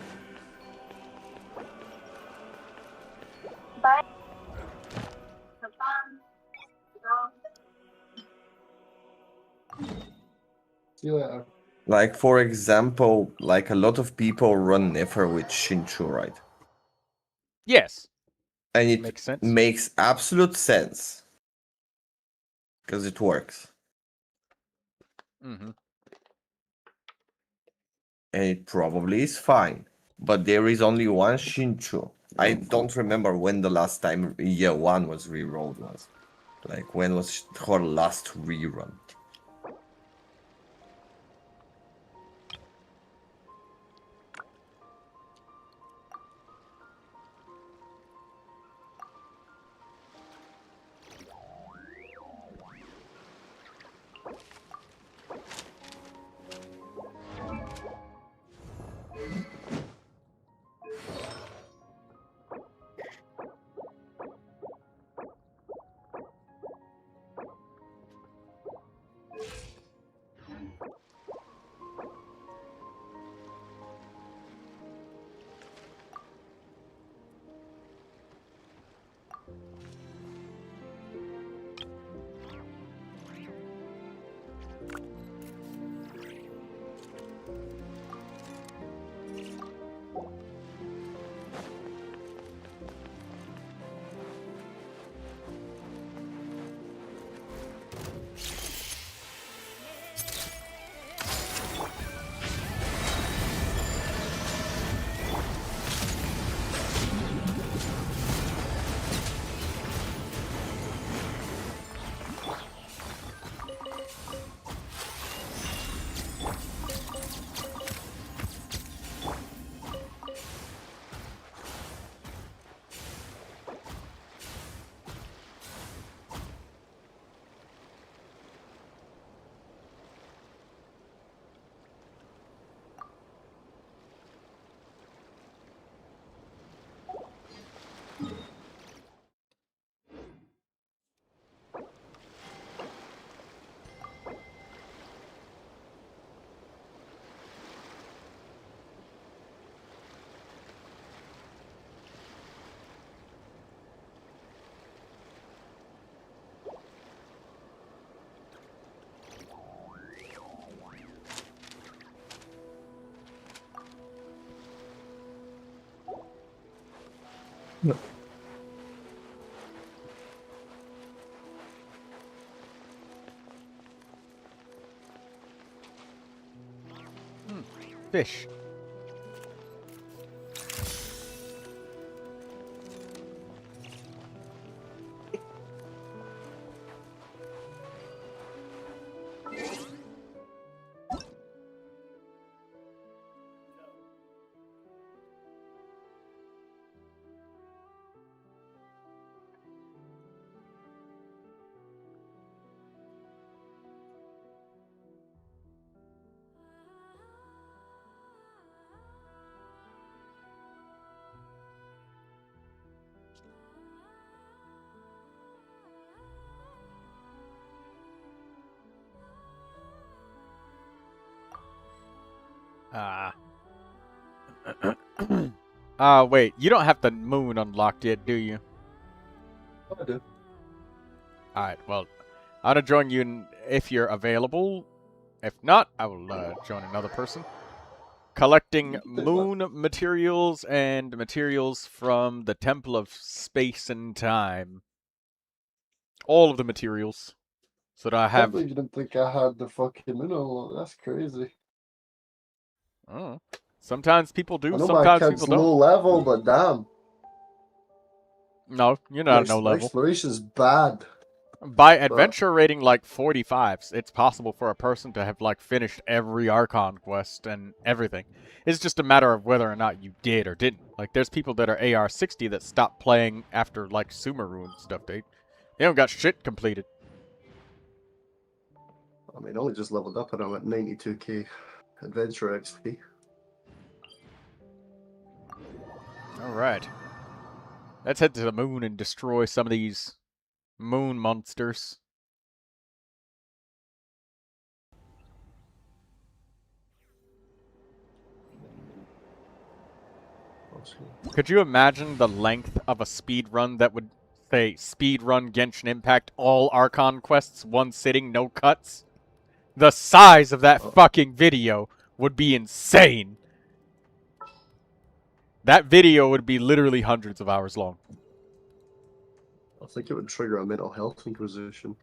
Like, for example, like a lot of people run Nefer with Shinchu, right? Yes. And it makes sense. Makes absolute sense. Because it works. Mm-hmm. And it probably is fine. But there is only one Shinchu. I don't remember when the last time year 1 was rerolled was. Like, when was her last rerun? Fish. Wait, you don't have the moon unlocked yet, do you? I do. Alright, well, I'm gonna join you if you're available. If not, I will join another person. Collecting moon materials and materials from the Temple of Space and Time. All of the materials. So that I I have... believe you didn't think I had the fucking mineral. That's crazy. Oh. Sometimes people do, I know my sometimes account's people don't. low level, but damn. No, you're not no My level. exploration's bad. By adventure rating like 45s, it's possible for a person to have like finished every Archon quest and everything. It's just a matter of whether or not you did or didn't. Like there's people that are AR 60 that stopped playing after like Sumeru and stuff. They don't got shit completed. I mean, I only just leveled up and I'm at 92k adventure XP. Alright. Let's head to the moon and destroy some of these moon monsters. Could you imagine the length of a speed run that would say speed run Genshin Impact all Archon quests, one sitting, no cuts? The size of that fucking video would be insane. That video would be literally hundreds of hours long. I think it would trigger a mental health inquisition.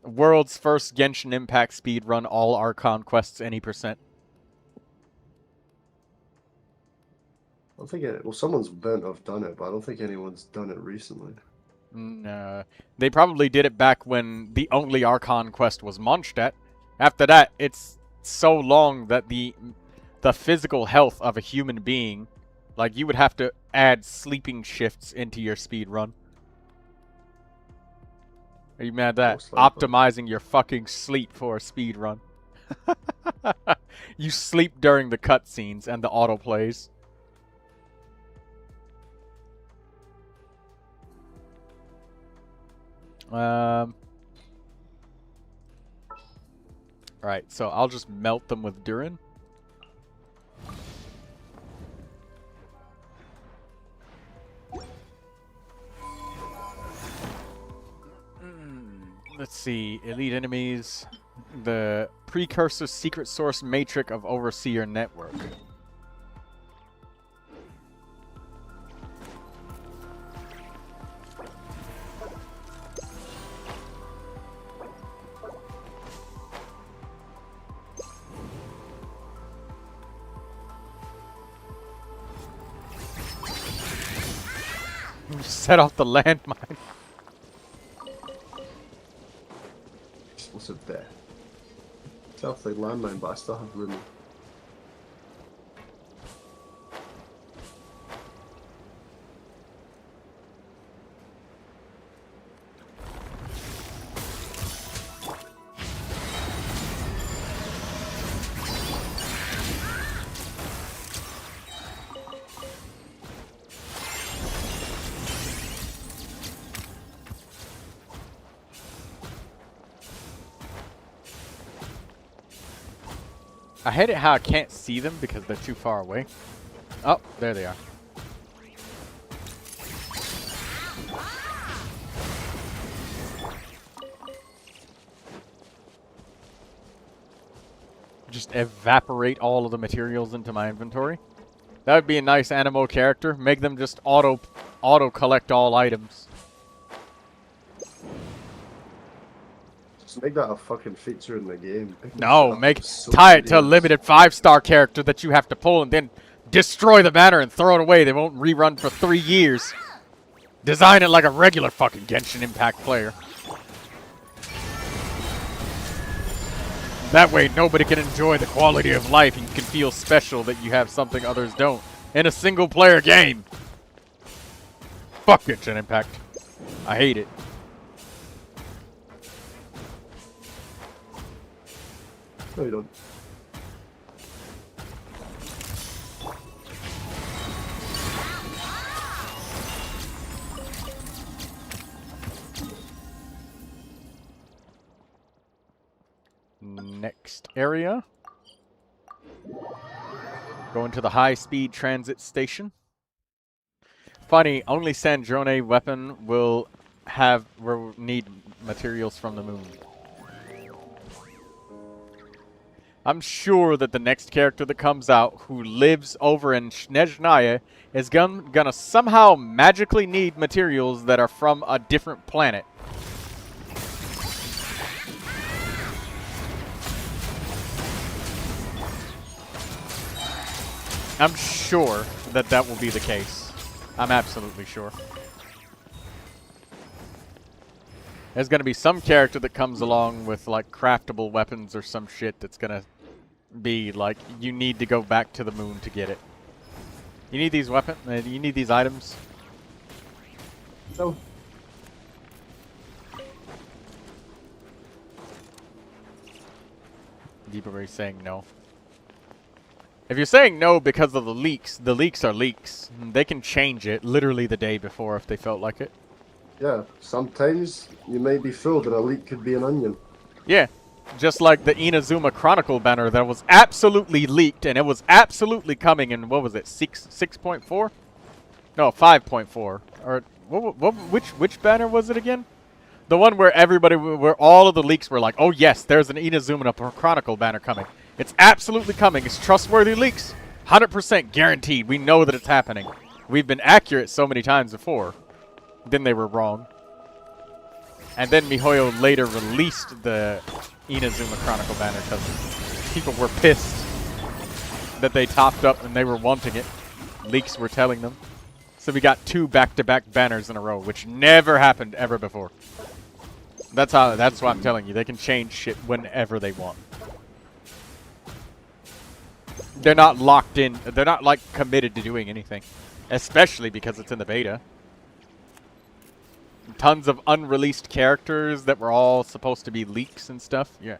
World's first Genshin Impact speedrun, all Archon quests, any %. I don't think it. Well, someone's bound to have done it, but I don't think anyone's done it recently. They probably did it back when the only Archon quest was Mondstadt. After that, it's so long that the physical health of a human being, like you would have to add sleeping shifts into your speed run. Are you mad at that? Optimizing your fucking sleep for a speed run. You sleep during the cutscenes and the autoplays. Alright, so I'll just melt them with Durin. Let's see, elite enemies, the precursor secret source matrix of Overseer Network. Set off the landmine. Explosive there. Set off the landmine, but I still have room. I hate it how I can't see them because they're too far away. Oh, there they are. Just evaporate all of the materials into my inventory. That would be a nice Animo character. Make them just auto collect all items. Just make that a fucking feature in the game. No, Make tie it to a limited 5-star character that you have to pull and then destroy the banner and throw it away. They won't rerun for 3 years. Design it like a regular fucking Genshin Impact player. That way nobody can enjoy the quality of life and you can feel special that you have something others don't in a single player game. Fuck Genshin Impact. I hate it. No, you don't. Next area. Going to the high-speed transit station. Funny, only Sandrone weapon will need materials from the moon. I'm sure that the next character that comes out who lives over in Snezhnaya is gonna somehow magically need materials that are from a different planet. I'm sure that that will be the case. I'm absolutely sure. There's gonna be some character that comes along with like craftable weapons or some shit that's gonna be like, you need to go back to the moon to get it. You need these weapons? You need these items? No. Deeper saying no. If you're saying no because of the leaks are leaks. They can change it literally the day before if they felt like it. Yeah, sometimes you may be fooled that a leak could be an onion. Yeah, just like the Inazuma Chronicle banner that was absolutely leaked and it was absolutely coming in, what was it, 6.4? No, 5.4. Or which banner was it again? The one where where all of the leaks were like, oh yes, there's an Inazuma Chronicle banner coming. It's absolutely coming. It's trustworthy leaks. 100% guaranteed. We know that it's happening. We've been accurate so many times before. Then they were wrong. And then MiHoYo later released the Inazuma Chronicle banner because people were pissed that they topped up and they were wanting it. Leaks were telling them. So we got 2 back-to-back banners in a row, which never happened ever before. That's what I'm telling you. They can change shit whenever they want. They're not locked in. They're not, like, committed to doing anything. Especially because it's in the beta. Tons of unreleased characters that were all supposed to be leaks and stuff. Yeah.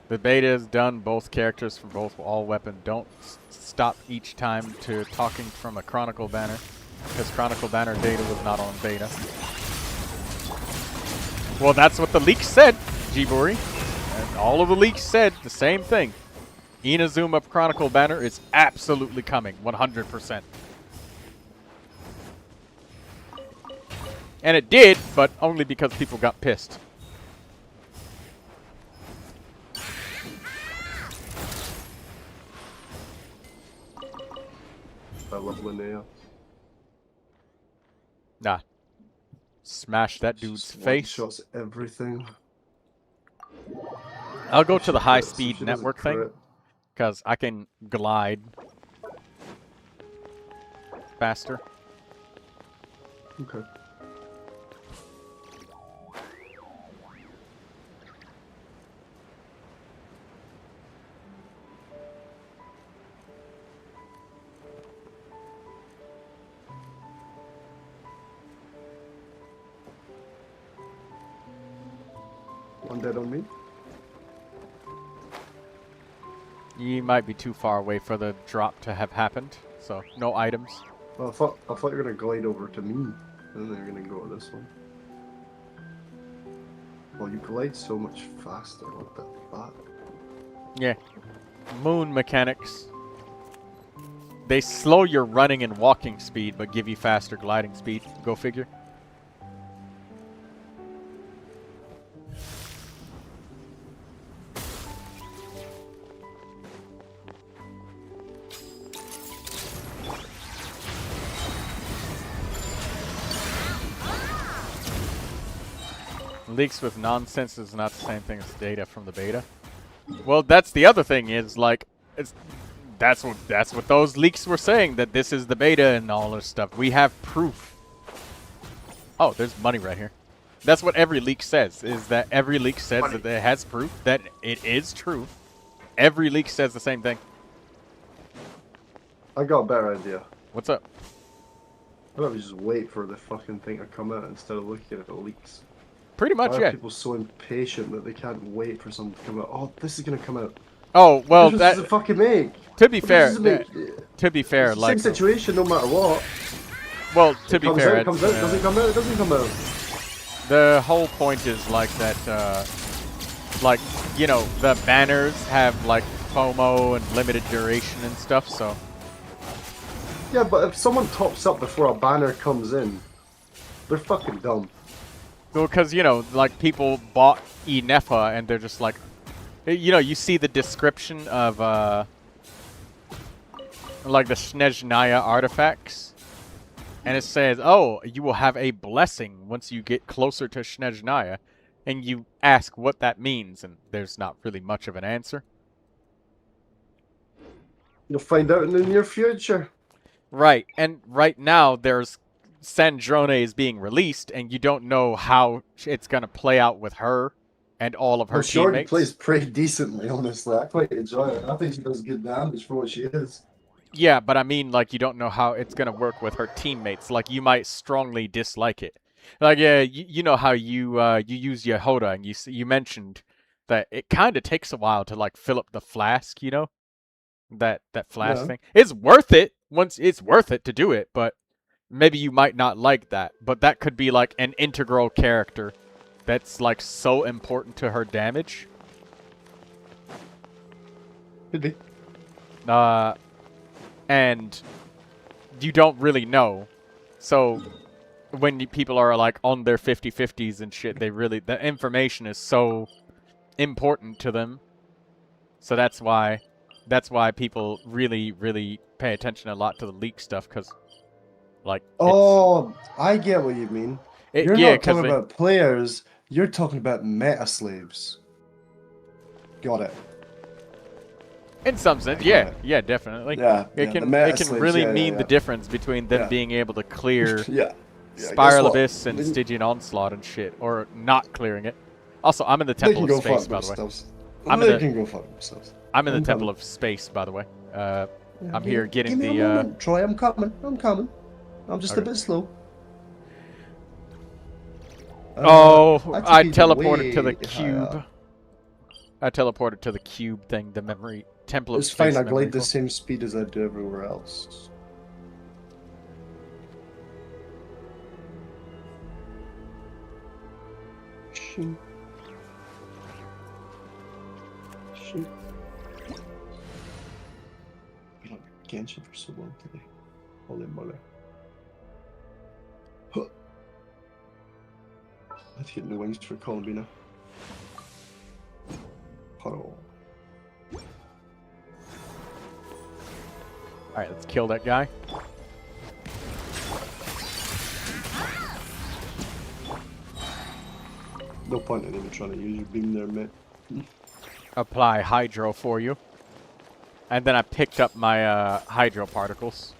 The beta is done. Both characters from all weapon. Don't stop each time to talking from a Chronicle banner. Because Chronicle banner data was not on beta. Well, that's what the leaks said, Jiburi. And all of the leaks said the same thing. Inazuma Chronicle banner is absolutely coming, 100%. And it did, but only because people got pissed. I love Linnea. Nah. Smash that dude's Just face. Shots everything. I'll go to the high-speed She doesn't network thing. crit. Because I can glide faster. Okay. One dead on me. You might be too far away for the drop to have happened, so no items. Well, I thought you were gonna glide over to me, and then you're gonna go to this one. Well, you glide so much faster. What the fuck? Yeah. Moon mechanics. They slow your running and walking speed, but give you faster gliding speed. Go figure. Leaks with nonsense is not the same thing as data from the beta. Well, that's the other thing is like, that's what those leaks were saying, that this is the beta and all this stuff. We have proof. Oh, there's money right here. That's what every leak says, is that every leak says that it has proof, that it is true. Every leak says the same thing. I got a better idea. What's up? Why don't we just wait for the fucking thing to come out instead of looking at the leaks? Pretty much, Why yeah. are people so impatient that they can't wait for something to come out? Oh, this is gonna come out. Oh, well, This that... is a fucking make. To be What fair, does this make? to be fair, It's the like... same situation no matter what. Well, to be Comes fair, out, comes out, doesn't come out, it doesn't come out. the whole point is like that, like, you know, the banners have like FOMO and limited duration and stuff, so... Yeah, but if someone tops up before a banner comes in, they're fucking dumb. Well, because, you know, like, people bought Enefa and they're just like... You know, you see the description of, like, the Snezhnaya artifacts. And it says, oh, you will have a blessing once you get closer to Snezhnaya. And you ask what that means, and there's not really much of an answer. You'll find out in the near future. Right, and right now there's Sandrone is being released, and you don't know how it's gonna play out with her and all of her She already teammates. plays pretty decently, honestly. I quite enjoy it. I think she does good damage for what she is. Yeah, but I mean, like, you don't know how it's gonna work with her teammates. Like, you might strongly dislike it. Like, yeah, you know how you use Yehoda, and you mentioned that it kind of takes a while to like fill up the flask. You know, that flask thing. It's worth it. It's worth it to do it, but maybe you might not like that. But that could be like an integral character that's like so important to her damage. Could be. And you don't really know. So when people are like on their 50-50s and shit, the information is so important to them. So that's why people really, really pay attention a lot to the leak stuff, because, like... Oh, I get what you mean. You're not talking about players, you're talking about meta slaves. Got it. In some sense, yeah, definitely. Yeah, it can slaves, really mean the difference between them being able to clear Spiral Abyss and Stygian Onslaught and shit, or not clearing it. Also, I'm in the Temple of Space, by the way. They can go fuck themselves. I'm in the Temple of Space, by the way. I'm here getting give me a moment, Troy, I'm coming. I'm just a bit slow. I teleported to the cube. I teleported to the cube thing, the memory Temple of Space. It's fine, I glide the same speed as I do everywhere else. Shoot. I've been on Genshin for so long today. Holy moly. Huh. I have to get new wings for Columbina. Huddle. Alright, let's kill that guy. No point in even trying to use your beam there, mate. Apply hydro for you. And then I picked up my hydro particles.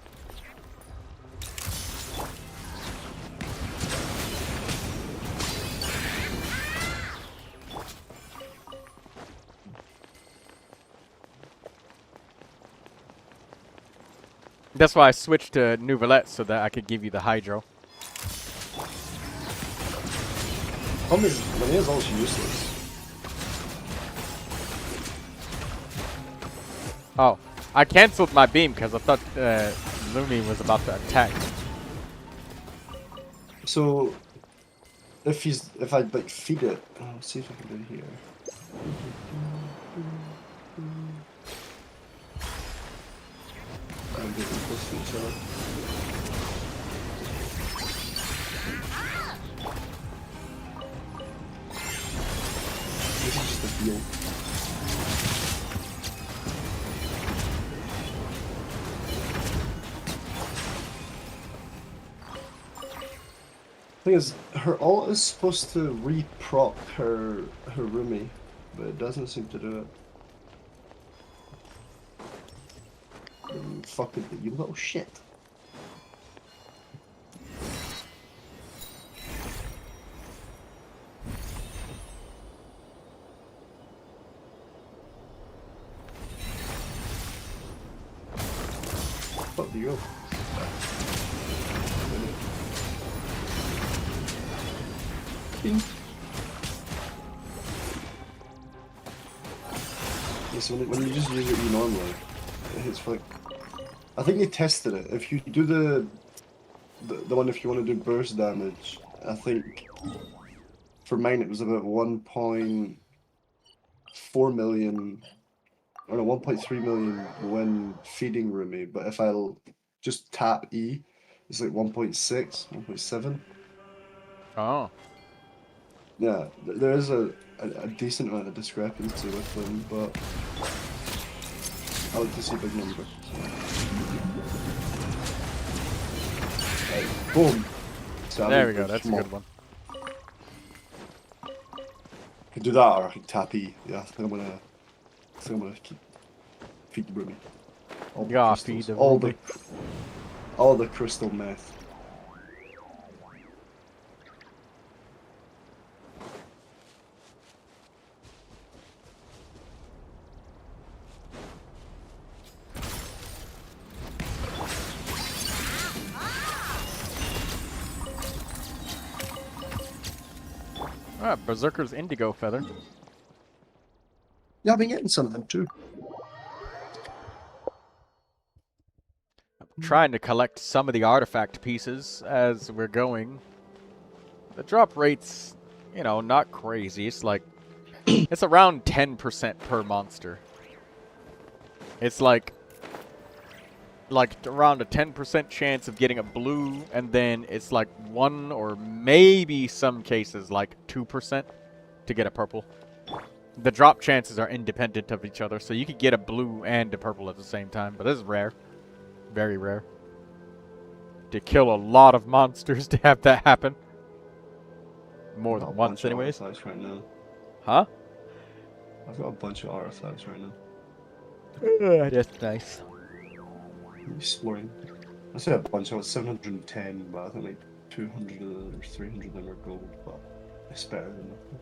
That's why I switched to Neuvilette, so that I could give you the hydro. Linea's also useless. Oh, I cancelled my beam because I thought Lumi was about to attack. So, if I like feed it, let's see if I can do it here. I'm getting close to each other. This is just a deal. Thing is, her ult is supposed to re-proc her roomie, but it doesn't seem to do it. Fuck it, you little shit. Fuck the go. Yeah, so when you just use it normally, it hits for like. I think they tested it. If you do the one if you want to do burst damage, I think for mine it was about 1.4 million, or no, 1.3 million when feeding Rumi. But if I'll just tap E, it's like 1.6, 1.7. Oh. Yeah, there is a decent amount of discrepancy with them, but I like to see big numbers. Right, boom! So There we go, that's a good one. I can do that or I can tap E. Yeah, I think I'm gonna keep feed the Ruby. All the crystals, all the crystal meth. Ah, Berserker's Indigo Feather. Yeah, I've been getting some of them too. I'm trying to collect some of the artifact pieces as we're going. The drop rate's, you know, not crazy. It's like, it's around 10% per monster. It's like around a 10% chance of getting a blue, and then it's like 1 or maybe some cases like 2% to get a purple. The drop chances are independent of each other, so you could get a blue and a purple at the same time, but this is rare. Very rare. To kill a lot of monsters to have that happen. More than once, anyways. Right now. Huh? I've got a bunch of artifacts right now. That's nice. Exploring. I say a bunch, I was 710, but I think like 200 or 300 of them are gold, but it's better than nothing.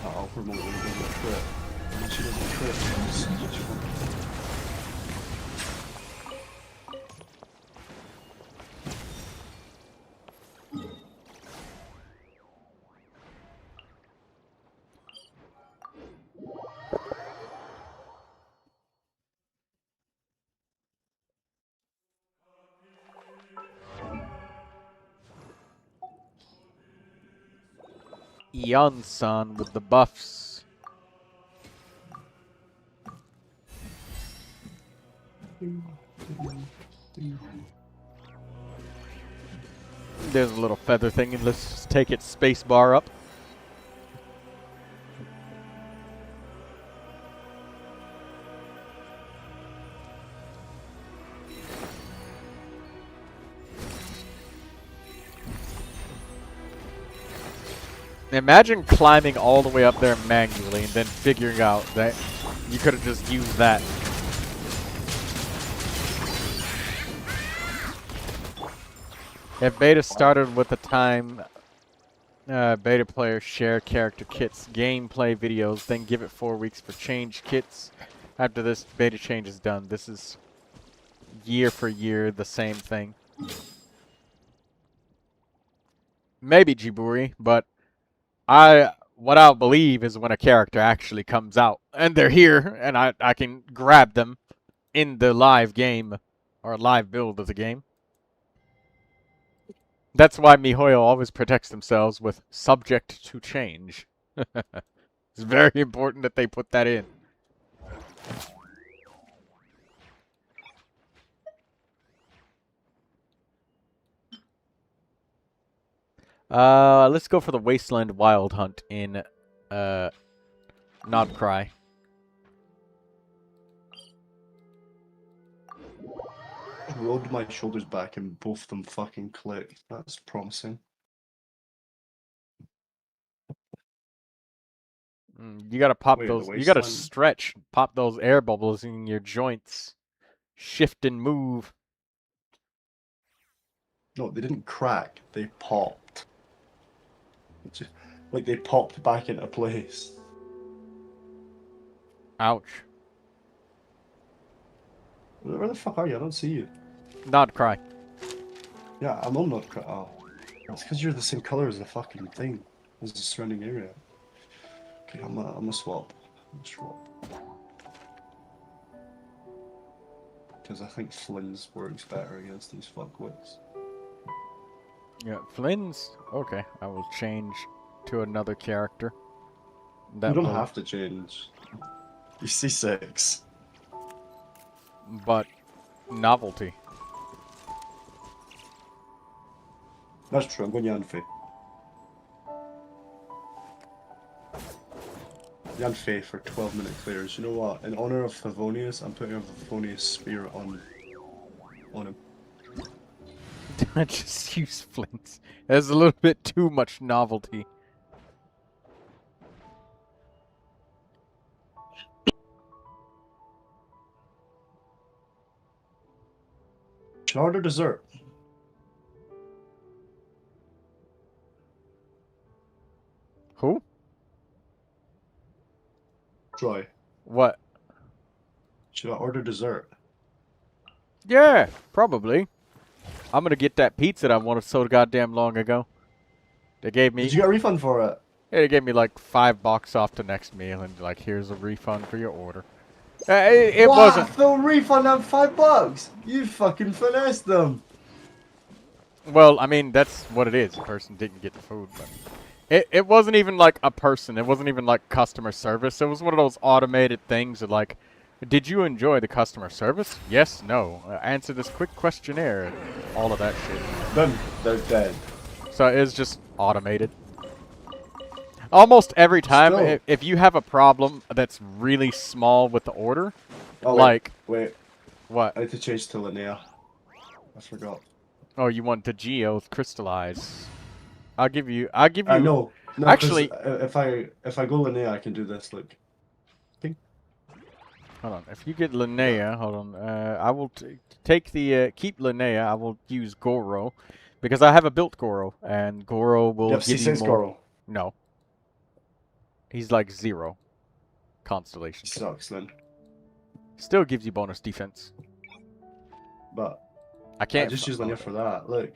I'll promote them to the crit. And she doesn't crit, I'll just switch it on. Eon-san with the buffs. There's a little feather thing, and let's just take its space bar up. Imagine climbing all the way up there manually and then figuring out that you could have just used that. If beta started with the time beta players share character kits, gameplay videos, then give it 4 weeks for change kits. After this beta change is done, this is year for year the same thing. Maybe Jiburi, but what I'll believe is when a character actually comes out and they're here and I can grab them in the live game or live build of the game. That's why MiHoYo always protects themselves with subject to change. It's very important that they put that in. Let's go for the Wasteland Wild Hunt in Nodcry. I rolled my shoulders back and both of them fucking clicked. That's promising. You gotta pop Wait, those. the You gotta Wasteland? stretch, pop those air bubbles in your joints. Shift and move. No, they didn't crack. They popped. Just, like they popped back into place. Ouch. Where the fuck are you? I don't see you. Nodcry. Yeah, I'm on not crack. Oh, it's because you're the same color as the fucking thing, as the surrounding area. Okay, I'm a swap. Because I think Flynn's works better against these fuckwits. Yeah, Flynn's. Okay, I will change to another character. You don't have to change. You see 6. But novelty. That's true. I'm going Yanfei. Yanfei for 12-minute clears. You know what? In honor of Favonius, I'm putting a Favonius spear on him. I just use Flynn's. There's a little bit too much novelty. Should I order dessert? Who? Troy. What? Should I order dessert? Yeah, probably. I'm gonna get that pizza that I wanted so goddamn long ago. They gave me. Did you get a refund for it? Yeah, they gave me like $5 off the next meal, and like, here's a refund for your order. It what? wasn't. Full refund on $5? You fucking finessed them. Well, I mean, that's what it is. The person didn't get the food, but it wasn't even like a person. It wasn't even like customer service. It was one of those automated things that like, did you enjoy the customer service? Yes, no. Answer this quick questionnaire. And all of that shit. Then they're dead. So it's just automated. Almost every time, Still. if you have a problem that's really small with the order, Oh, like wait. what? I need to change to Linnea. I forgot. Oh, you want the geos crystallize? I'll give you. No. Actually, if I go Linnea, I can do this. Look. Hold on. If you get Linnea, hold on. I will take the keep Linnea. I will use Goro because I have a built Goro, and Goro will Yep, give you more. Goro. No. He's like 0 constellation. Sucks then. Still gives you bonus defense. But I can't just use Linnea for that. Look,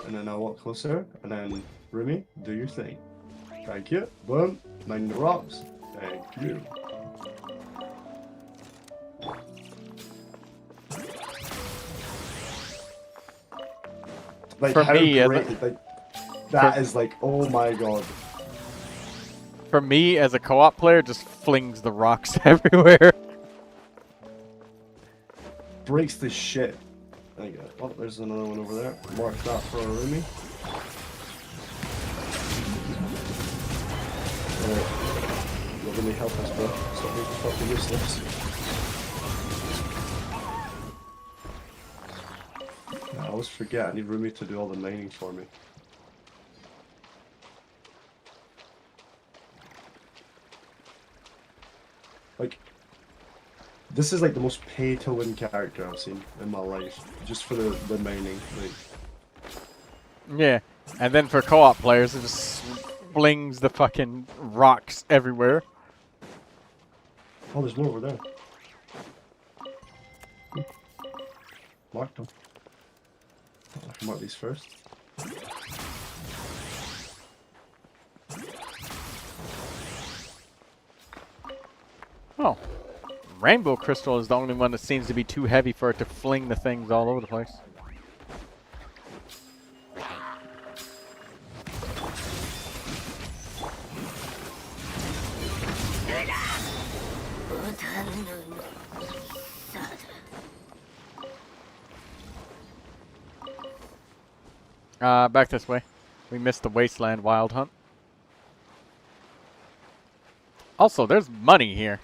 and then I'll walk closer, and then Rumi, do your thing. Thank you. Boom. Mind the rocks. Thank you. Like, For how me, great, like, that is like, oh my god. For me, as a co-op player, just flings the rocks everywhere. Breaks the shit. There you go. Oh, there's another one over there. Mark that for a Rumi. You're gonna help us, bro. Stop being fucking useless. I always forget, I need Rumi to do all the mining for me. Like, this is like the most pay-to-win character I've seen in my life, just for the mining. Like, Yeah, and then for co-op players, it just flings the fucking rocks everywhere. oh, there's more over there. Mark them. I can mark these first. Oh. Rainbow Crystal is the only one that seems to be too heavy for it to fling the things all over the place. Back this way. We missed the Wasteland Wild Hunt. Also, there's money here.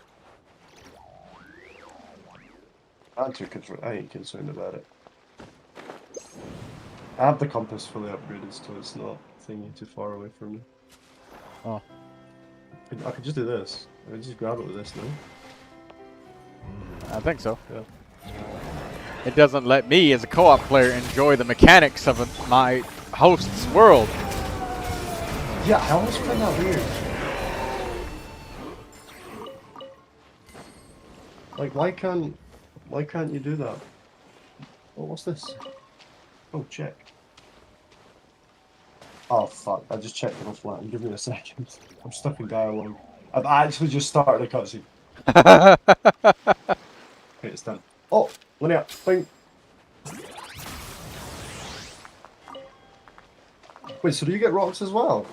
I ain't concerned about it. I have the compass fully upgraded, so it's not thingy too far away from me. Oh. I could just do this. I could just grab it with this, no? I think so. Yeah. It doesn't let me, as a co-op player, enjoy the mechanics of my host's world. Yeah, I always find that weird. Like, why can't you do that? Oh, what's this? Oh, check. Oh, fuck. I just checked on flat. Give me a second. I'm stuck in dialogue. I've actually just started a cutscene. Okay, it's done. Oh, linear. Bing. Wait, so do you get rocks as well?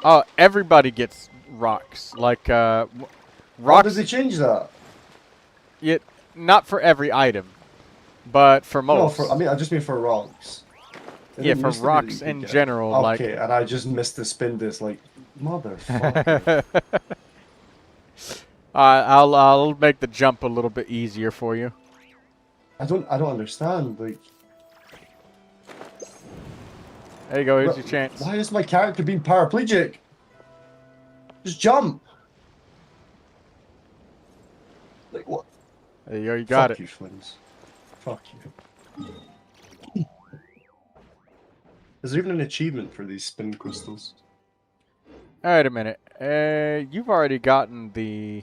Oh, everybody gets rocks. Like, How rocks. did they change that? Not for every item, but for most. No, I just mean for rocks. Yeah, for rocks in general. Okay, and I just missed the spin disc, like, motherfucker. I'll make the jump a little bit easier for you. I don't understand, like. There you go, here's your chance. Why is my character being paraplegic? Just jump! Like, what? There you go, you got Fuck it. you, Flings. Fuck you. Is there even an achievement for these spin crystals? Alright, a minute. You've already gotten the...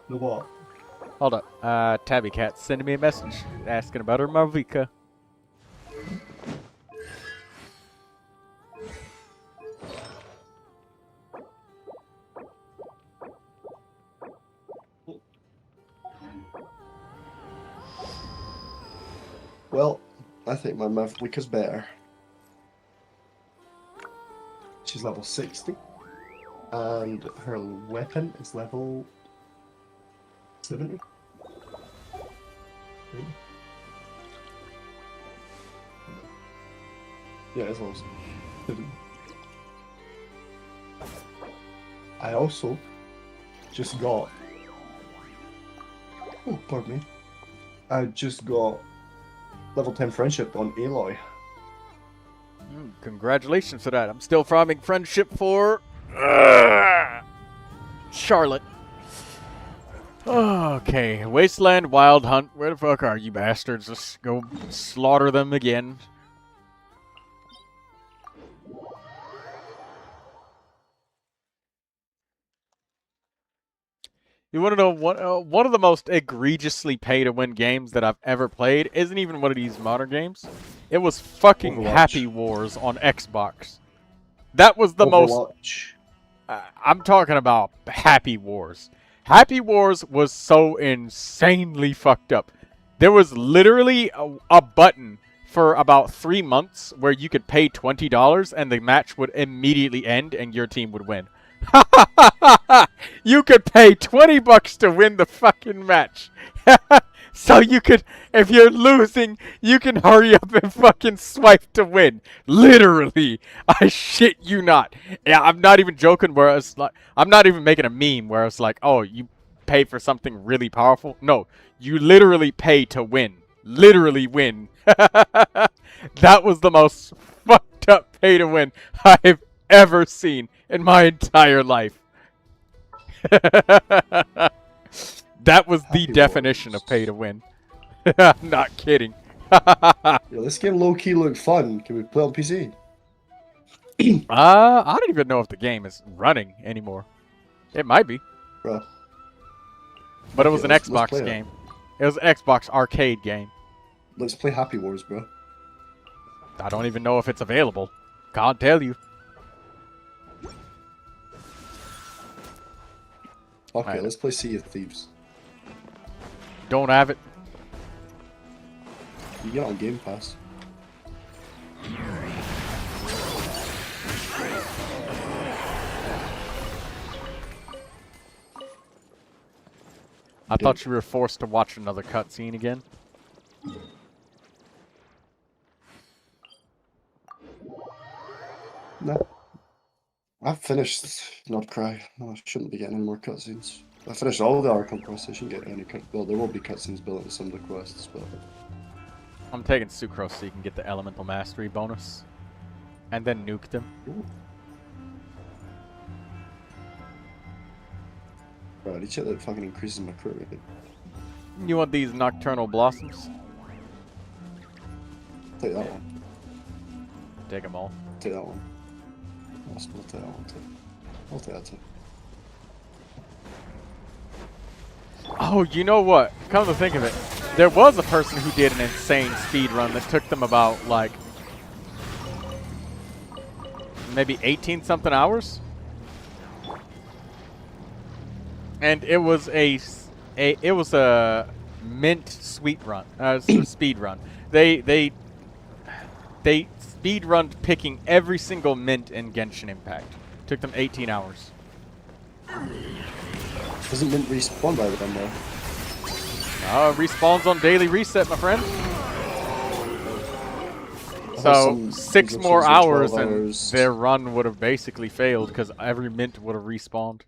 The what? Hold up. Tabby Cat's sending me a message asking about her Marvika. Well, I think my Mavlika's better. She's level 60. And her weapon is level 70. Yeah, it's level 70. I also just got... Oh, pardon me. I just got level 10 friendship on Aloy. Congratulations for that. I'm still farming friendship for... Charlotte. Okay, Wasteland Wild Hunt. Where the fuck are you bastards? Let's go slaughter them again. You want to know what? One of the most egregiously pay-to-win games that I've ever played isn't even one of these modern games. It was fucking Overwatch. Happy Wars on Xbox. That was the Overwatch. most... I'm talking about Happy Wars. Happy Wars was so insanely fucked up. There was literally a button for about 3 months where you could pay $20 and the match would immediately end and your team would win. You could pay $20 to win the fucking match. So you could, if you're losing, you can hurry up and fucking swipe to win. Literally. I shit you not. Yeah, I'm not even joking where it's like, I'm not even making a meme where it's like, oh, you pay for something really powerful. No, you literally pay to win. Literally win. That was the most fucked up pay to win I've ever seen in my entire life. That was the definition of pay to win. I'm not kidding. Yeah, this game low-key looked fun. Can we play on PC? I don't even know if the game is running anymore. It might be. Bro. But it was an let's Xbox play it. game. It was an Xbox arcade game. Let's play Happy Wars, bro. I don't even know if it's available. Can't tell you. Okay, Right. let's play Sea of Thieves. Don't have it. You get it on Game Pass. I thought you were forced to watch another cutscene again. No. I've finished Nordcry. No, I shouldn't be getting any more cutscenes. I finished all the Archon quests. I shouldn't get any well, there will be cutscenes built into some of the quests, but I'm taking Sucrose so you can get the Elemental Mastery bonus. And then nuke them. ooh. Right, each other fucking increases my crit rate. You want these Nocturnal Blossoms? Take that one. Take them all. Take that one. I'll take that one too. I'll take that too. Oh, you know what? Come to think of it, there was a person who did an insane speed run that took them about, like, maybe 18-something hours? And it was a mint sweet run, speed run. They speed run picking every single mint in Genshin Impact. Took them 18 hours. Doesn't mint respawn by them though? Respawns on daily reset, my friend. So 6 more hours and their run would have basically failed because every mint would have respawned.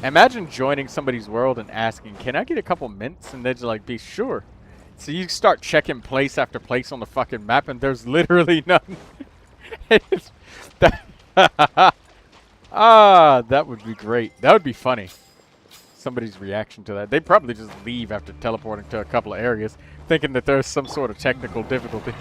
Imagine joining somebody's world and asking, can I get a couple mints? And they'd just like, be sure. So you start checking place after place on the fucking map and there's literally none. That would be great. That would be funny. Somebody's reaction to that. They'd probably just leave after teleporting to a couple of areas, thinking that there's some sort of technical difficulty.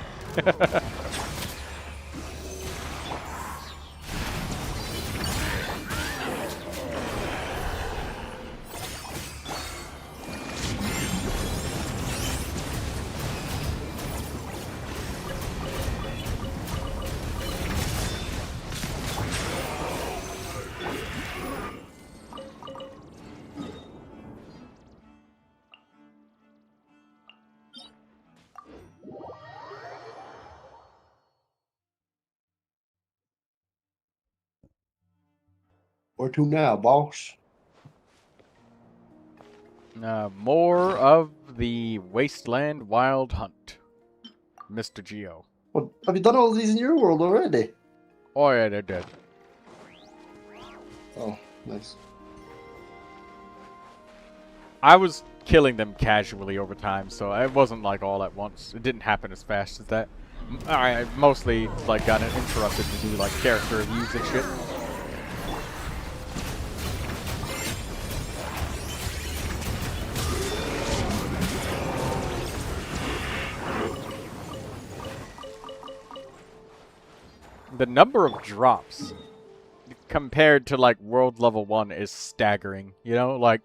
Where to now, boss? More of the Wasteland Wild Hunt, Mr. Geo. What, have you done all these in your world already? Oh yeah, they're dead. Oh, nice. I was killing them casually over time, so it wasn't like all at once. It didn't happen as fast as that. I mostly like got interrupted to do like character reviews and shit. The number of drops compared to like world level 1 is staggering. You know, like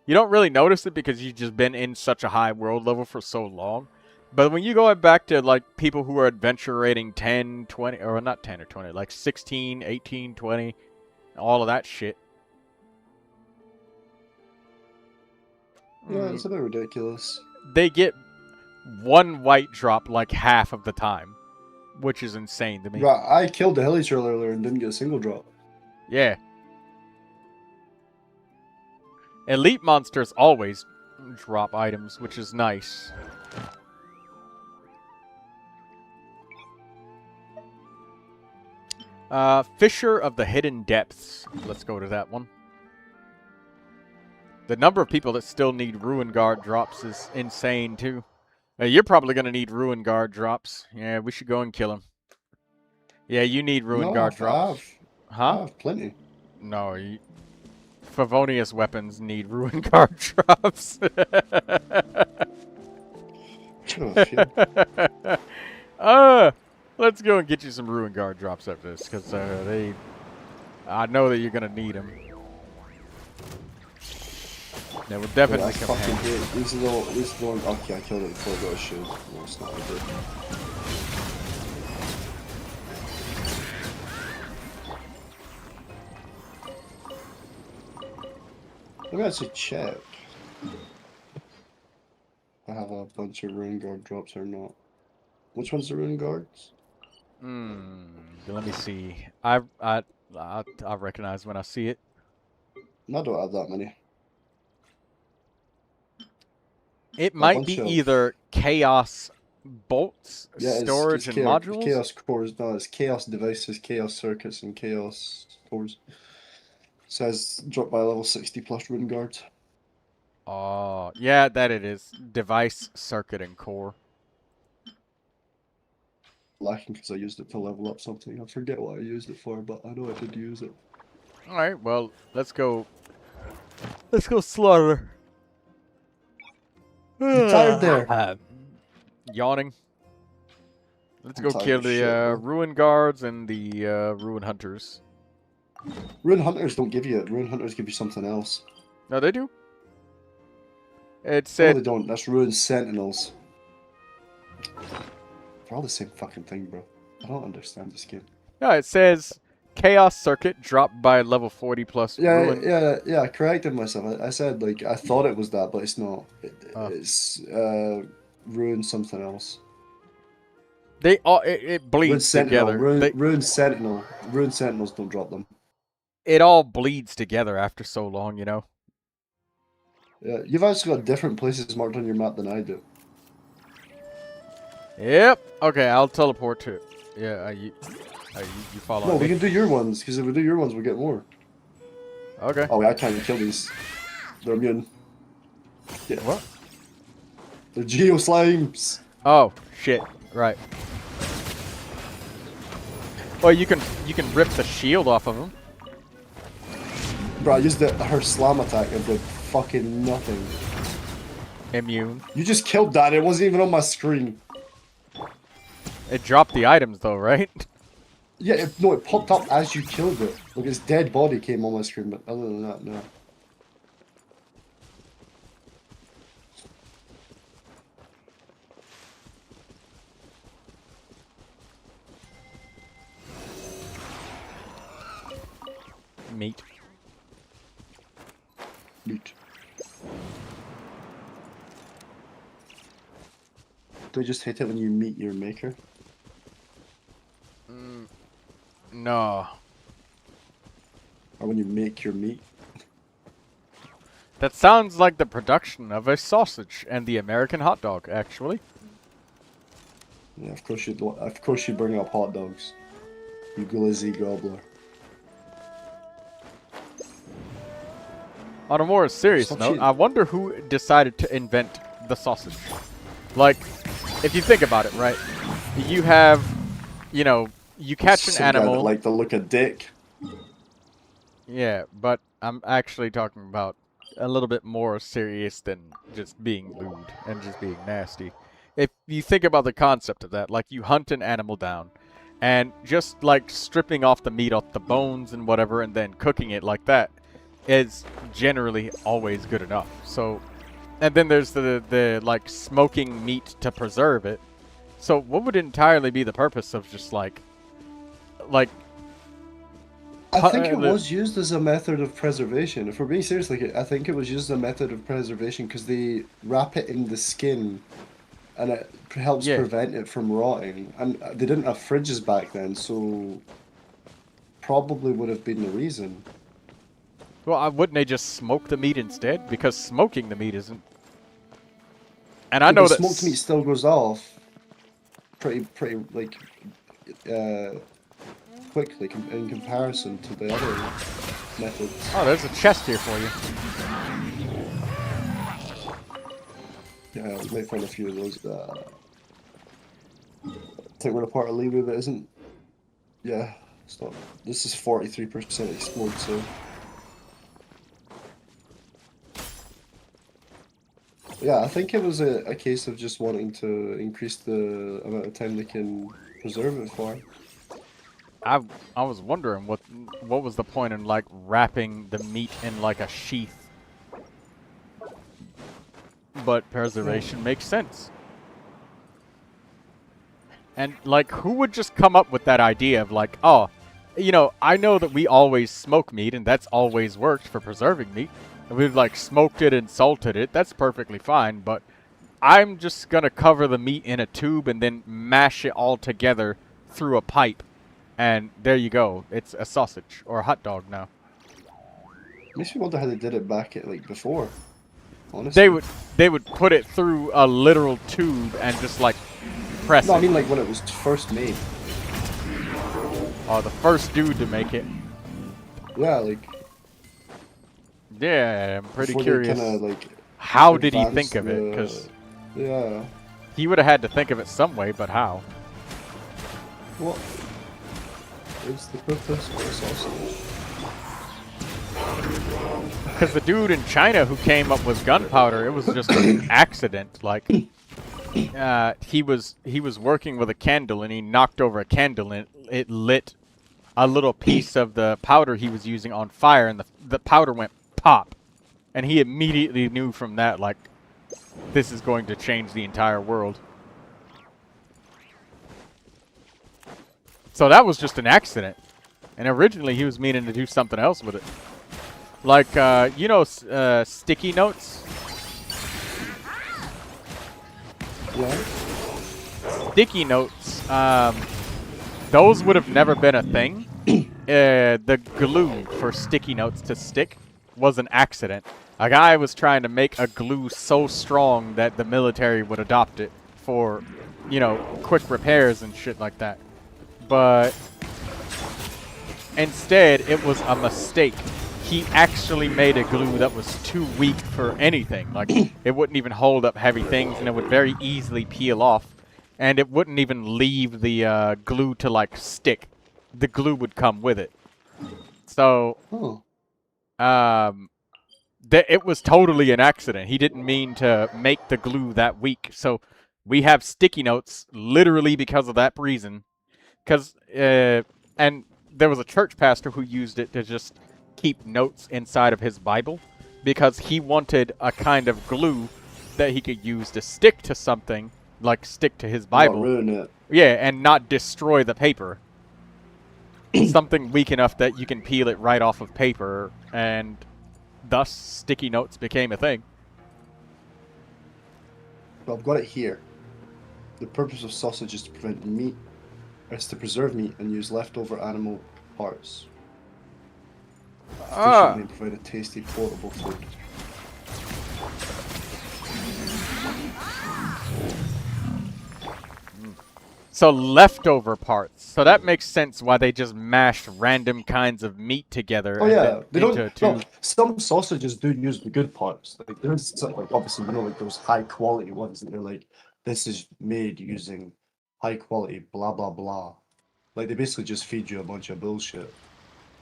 you don't really notice it because you've just been in such a high world level for so long. But when you go back to like people who are adventure rating 10, 20, or not 10 or 20, like 16, 18, 20, all of that shit. Yeah, it's a bit ridiculous. They get one white drop like half of the time, which is insane to me. Right, I killed the Hilly Trail earlier and didn't get a single drop. Yeah. Elite monsters always drop items, which is nice. Fisher of the Hidden Depths. Let's go to that one. The number of people that still need Ruin Guard drops is insane, too. You're probably going to need Ruin Guard drops. Yeah, we should go and kill him. Yeah, you need Ruin Guard drops. Huh? I have plenty. No, Favonius weapons need Ruin Guard drops. Let's go and get you some Ruin Guard drops after this, because I know that you're going to need them. They will definitely come in. These are the ones. Okay, I killed it before I got a shield. No, it's not good. Let me actually check. I have a bunch of Ruin Guard drops or not. Which one's the Ruin Guards? Let me see. I recognize when I see it. I don't have that many. It might be either Chaos bolts, Yeah, storage, it's and modules? chaos cores. No, it's chaos devices, chaos circuits, and chaos cores. Says drop by level 60 plus rune guards. Oh, yeah, that it is. Device, circuit, and core. Lacking because I used it to level up something. I forget what I used it for, but I know I did use it. Alright, well, let's go. Let's go slaughter. You tired there? Yawning. Let's I'm go tired kill as the shit, bro. ruin guards and the ruin hunters. Rune hunters don't give you it. Rune hunters give you something else. No, they do. It No, said they don't. That's rune sentinels. They're all the same fucking thing, bro. I don't understand this game. no. It says chaos circuit dropped by level 40 plus Yeah, ruin. yeah. I corrected myself. I said like I thought it was that, but it's not. It's rune something else. They all it bleeds together. Rune sentinel. Rune sentinels don't drop them. It all bleeds together after so long, you know. Yeah, you've actually got different places marked on your map than I do. Yep. Okay, I'll teleport to it. Yeah, you follow No, me. we can do your ones because if we do your ones, we get more. Okay. Oh, I can't even kill these. They're immune. Yeah. What? They're geo slimes. Oh shit! Right. Well, you can rip the shield off of them. Bro, I used her slam attack and did fucking nothing. Immune. You just killed that. It wasn't even on my screen. It dropped the items though, right? Yeah, it popped up as you killed it. Like its dead body came on my screen, but other than that, no. Meat. Meat. Do I just hate it when you meet your maker? No. Or when you make your meat? That sounds like the production of a sausage and the American hot dog, actually. Yeah, of course you bring up hot dogs. You glizzy gobbler. On a more serious Stop note, cheating. I wonder who decided to invent the sausage. Like, if you think about it, right? You have, you know, you catch an Some guy that animal. like the look of dick. Yeah, but I'm actually talking about a little bit more serious than just being lewd and just being nasty. If you think about the concept of that, like you hunt an animal down and just like stripping off the meat off the bones and whatever and then cooking it like that is generally always good enough. So, and then there's the like smoking meat to preserve it. So what would entirely be the purpose of just like I think it was used as a method of preservation. If we're being serious, like I think it was used as a method of preservation because they wrap it in the skin, and it helps prevent it from rotting. And they didn't have fridges back then, so probably would have been the reason. Well, wouldn't they just smoke the meat instead? Because smoking the meat isn't. And I know that smoked meat still goes off pretty like quickly in comparison to the other methods. Oh, there's a chest here for you. Yeah, we might find a few of those. I think we're a part of Libu that isn't. Yeah, it's not. This is 43% explored, so. Yeah, I think it was a case of just wanting to increase the amount of time they can preserve it for. I was wondering what was the point in like wrapping the meat in like a sheath. But preservation makes sense. And like who would just come up with that idea of like, oh, you know, I know that we always smoke meat and that's always worked for preserving meat. And we've like smoked it and salted it. That's perfectly fine, but I'm just going to cover the meat in a tube and then mash it all together through a pipe. And there you go. It's a sausage or a hot dog now. Makes me wonder how they did it back at like before. Honestly. They would put it through a literal tube and just like impressive. No, I mean like when it was first made. Oh, the first dude to make it. Yeah, like. Yeah, I'm pretty before curious. They kinda, like, how did he think of it? Because yeah, he would have had to think of it some way, but how? what is the purpose of the sausage? Because the dude in China who came up with gunpowder, it was just an accident. Like, he was working with a candle and he knocked over a candle and it lit a little piece of the powder he was using on fire, and the powder went pop, and he immediately knew from that, like, this is going to change the entire world. So that was just an accident, and originally he was meaning to do something else with it. Like, you know, sticky notes? Yeah. Sticky notes, those would have never been a thing. The glue for sticky notes to stick was an accident. A guy was trying to make a glue so strong that the military would adopt it for, you know, quick repairs and shit like that. But instead, it was a mistake. He actually made a glue that was too weak for anything. Like, it wouldn't even hold up heavy things, and it would very easily peel off. And it wouldn't even leave the glue to, like, stick. The glue would come with it. So, it was totally an accident. He didn't mean to make the glue that weak. So, we have sticky notes literally because of that reason. Because, and there was a church pastor who used it to just keep notes inside of his Bible, because he wanted a kind of glue that he could use to stick to something, like stick to his Bible. Not ruin it. Yeah, and not destroy the paper. Something weak enough that you can peel it right off of paper, and thus sticky notes became a thing. Well, I've got it here. The purpose of sausage is to prevent meat, or is to preserve meat and use leftover animal parts. Efficiently and provide a tasty, portable food. So leftover parts. So that makes sense why they just mashed random kinds of meat together. Oh yeah, they don't. Into No, some sausages do use the good parts. Like there's like obviously you know like those high quality ones that they're like this is made using high quality blah blah blah. Like they basically just feed you a bunch of bullshit.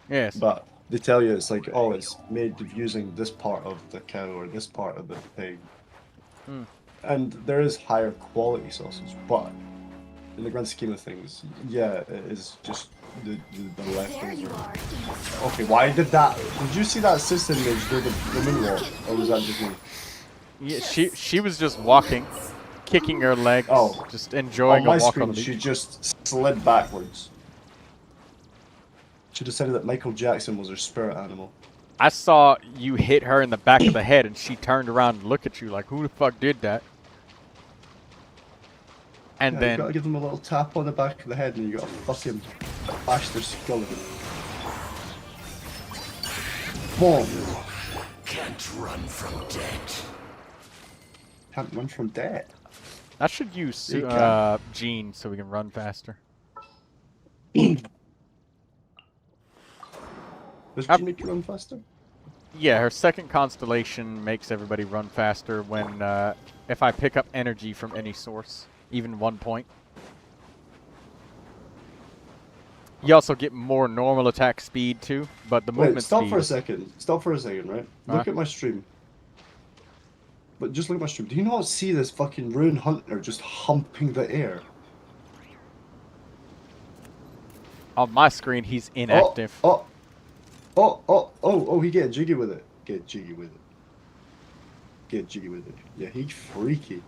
Yes. But they tell you it's like, oh, it's made using this part of the cow or this part of the pig. And there is higher quality sausage, but in the grand scheme of things, yeah, it is just the leftover. Okay, why did that? Did you see that assistant image do the moonwalk, or was that just me? Yeah, she was just walking, kicking her legs, just enjoying on a my walk screen, on the beach. she just slid backwards. She decided that Michael Jackson was her spirit animal. I saw you hit her in the back of the head, and she turned around and looked at you like, who the fuck did that? And yeah, then... you gotta give them a little tap on the back of the head, and you gotta fucking bash their skull in. Boom! Can't run from death. Can't run from death. I should use Jean so we can run faster. Does Jean make you run faster? Yeah, her second constellation makes everybody run faster when if I pick up energy from any source, even 1 point. You also get more normal attack speed too, but the movement speed... Stop for a second. Stop for a second, right? Look at my stream. But just look at my stream. Do you not see this fucking Rune Hunter just humping the air? On my screen, he's inactive. Oh, he getting jiggy with it. Get jiggy with it. Get jiggy with it. Yeah, he's freaky.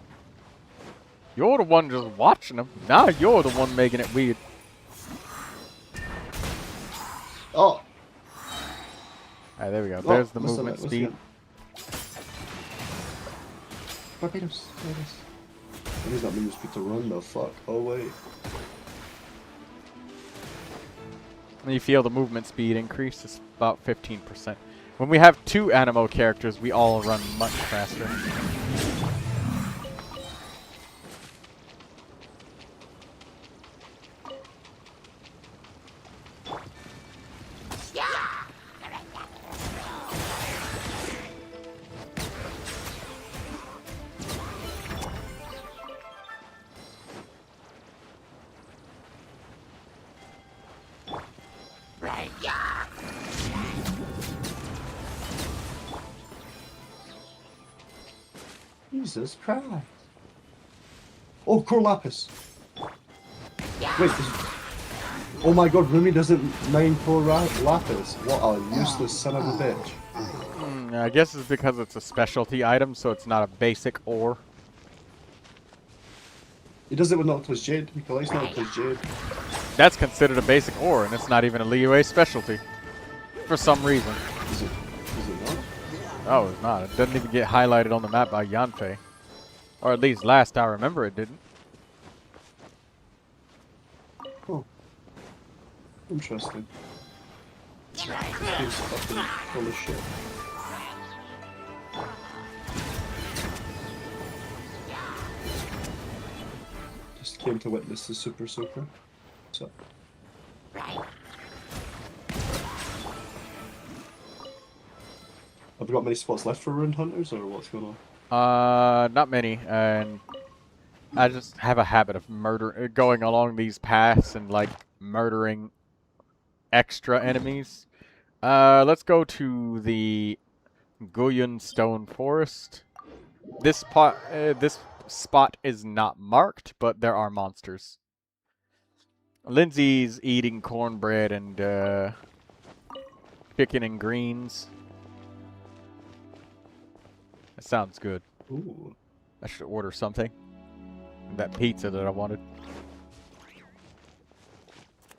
You're the one just watching him. Now you're the one making it weird. Oh. Alright, there we go. There's the movement speed. Barbados. He's not movement speed to run the fuck. Oh wait. And you feel the movement speed increase is about 15%. When we have 2 Animo characters, we all run much faster. Jesus Christ. Oh, Core Lapis. Wait, oh my god, Rumi doesn't mine Core Lapis. What a useless son of a bitch. I guess it's because it's a specialty item, so it's not a basic ore. He does it with Noctis Jade. He collects Noctis Jade. That's considered a basic ore, and it's not even a Liyue specialty. For some reason. Is it not? Oh, it's not. It doesn't even get highlighted on the map by Yanfei. Or at least last I remember it didn't. Oh. Interesting. This game's fucking full of shit. Just came to witness the Super Soaker. So. Have we got many spots left for Rune Hunters, or what's going on? Not many, and I just have a habit of going along these paths and like murdering extra enemies. Let's go to the Guyun Stone Forest. This spot is not marked, but there are monsters. Lindsay's eating cornbread and chicken and greens. That sounds good. Ooh. I should order something. That pizza that I wanted.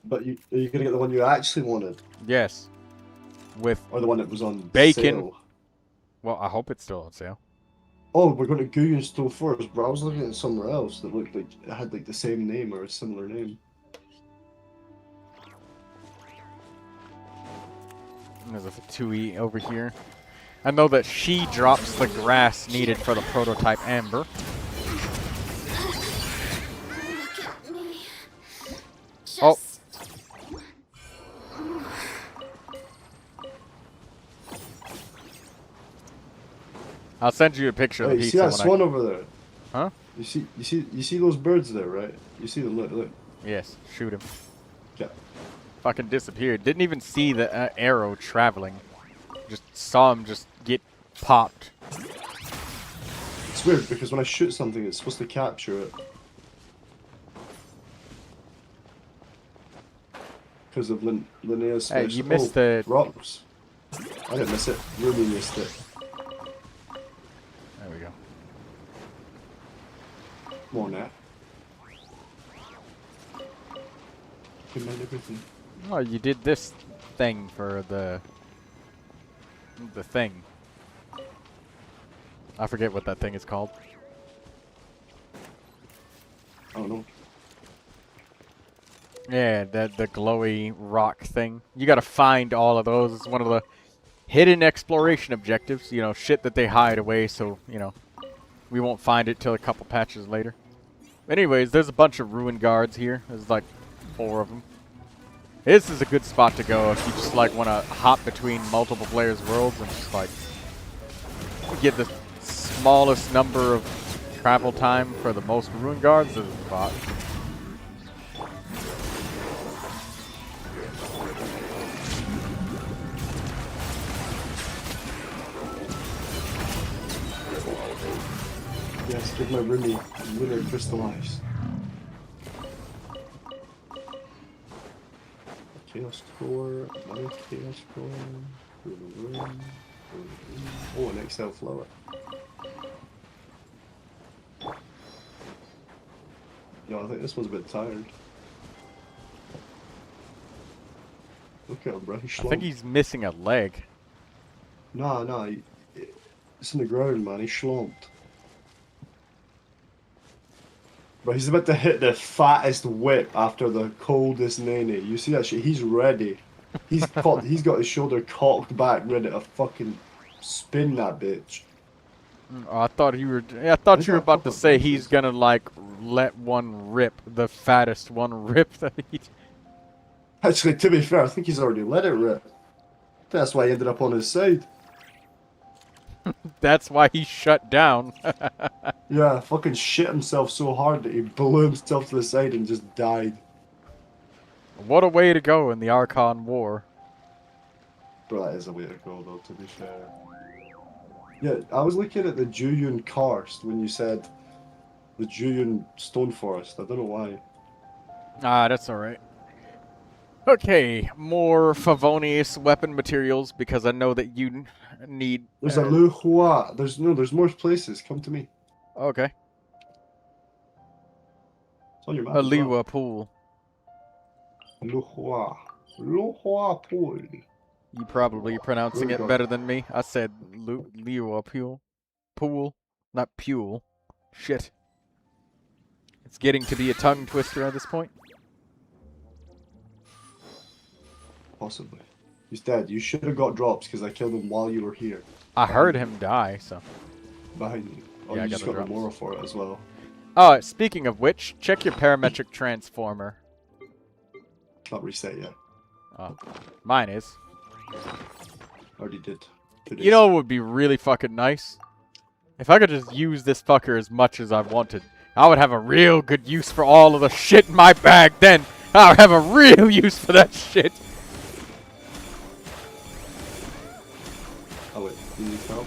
But are you gonna get the one you actually wanted? Yes. With or the one that was on bacon. Sale? Well, I hope it's still on sale. Oh, we're going to Guyun Stone Forest, but I was looking at somewhere else that looked like it had like the same name or a similar name. There's a Fatui over here. I know that she drops the grass needed for the prototype Amber. Oh. I'll send you a picture of the pizza. You see that swan over there? Huh? You see those birds there, right? You see them? Look. Yes. Shoot him. Yeah. Fucking disappeared. Didn't even see the arrow traveling. Just saw him just get popped. It's weird because when I shoot something, it's supposed to capture it. Because of Linnea's special. Hey, you missed the rocks. I didn't miss it. Rumi missed it. There we go. Come on now. Good night, everything. Oh, you did this thing for the thing. I forget what that thing is called. I don't know. Yeah, the glowy rock thing. You gotta find all of those. It's one of the hidden exploration objectives. You know, shit that they hide away so, you know, we won't find it till a couple patches later. Anyways, there's a bunch of ruin guards here. There's like 4 of them. This is a good spot to go if you just like want to hop between multiple players' worlds and just like get the smallest number of travel time for the most ruin guards. This is the spot. Yes, give my Rumi lunar crystallize. Chaos core, another chaos core, oh, an XL flower. Yeah, I think this one's a bit tired. Look at him, bro. He's I think he's missing a leg. No, it's in the ground, man. He's schlumped. Bro, he's about to hit the fattest whip after the coldest nene. You see that shit? He's ready. He's he's got his shoulder cocked back, ready to fucking spin that bitch. Oh, I thought you were about to say he's gonna like let one rip, the fattest one rip that he. Actually, to be fair, I think he's already let it rip. That's why he ended up on his side. That's why he shut down. Yeah, fucking shit himself so hard that he blew himself to the side and just died. What a way to go in the Archon War. Bro, that is a way to go, though, to be fair. Yeah, I was looking at the Juyun Karst when you said the Juyun Stone Forest. I don't know why. Ah, that's alright. Okay, more Favonius weapon materials because I know that you need... There's a Lu Hua. There's more places. Come to me. Okay. It's on your map A as well. Liwa pool. Lu Hua. Lu Hua Pool. You probably pronouncing it better than me. I said Liwa pool. Pool, not Pule. Shit. It's getting to be a tongue twister at this point. Possibly. He's dead. You should have got drops because I killed him while you were here. I heard him die, so. Behind you. Oh, Yeah, I you got just the got the drops. Mora for it as well. Oh, speaking of which, check your parametric transformer. Not reset yet. Oh, mine is. Already did. You know what would be really fucking nice? If I could just use this fucker as much as I wanted. I would have a real good use for all of the shit in my bag then. I would have a real use for that shit. Oh wait, do you need help?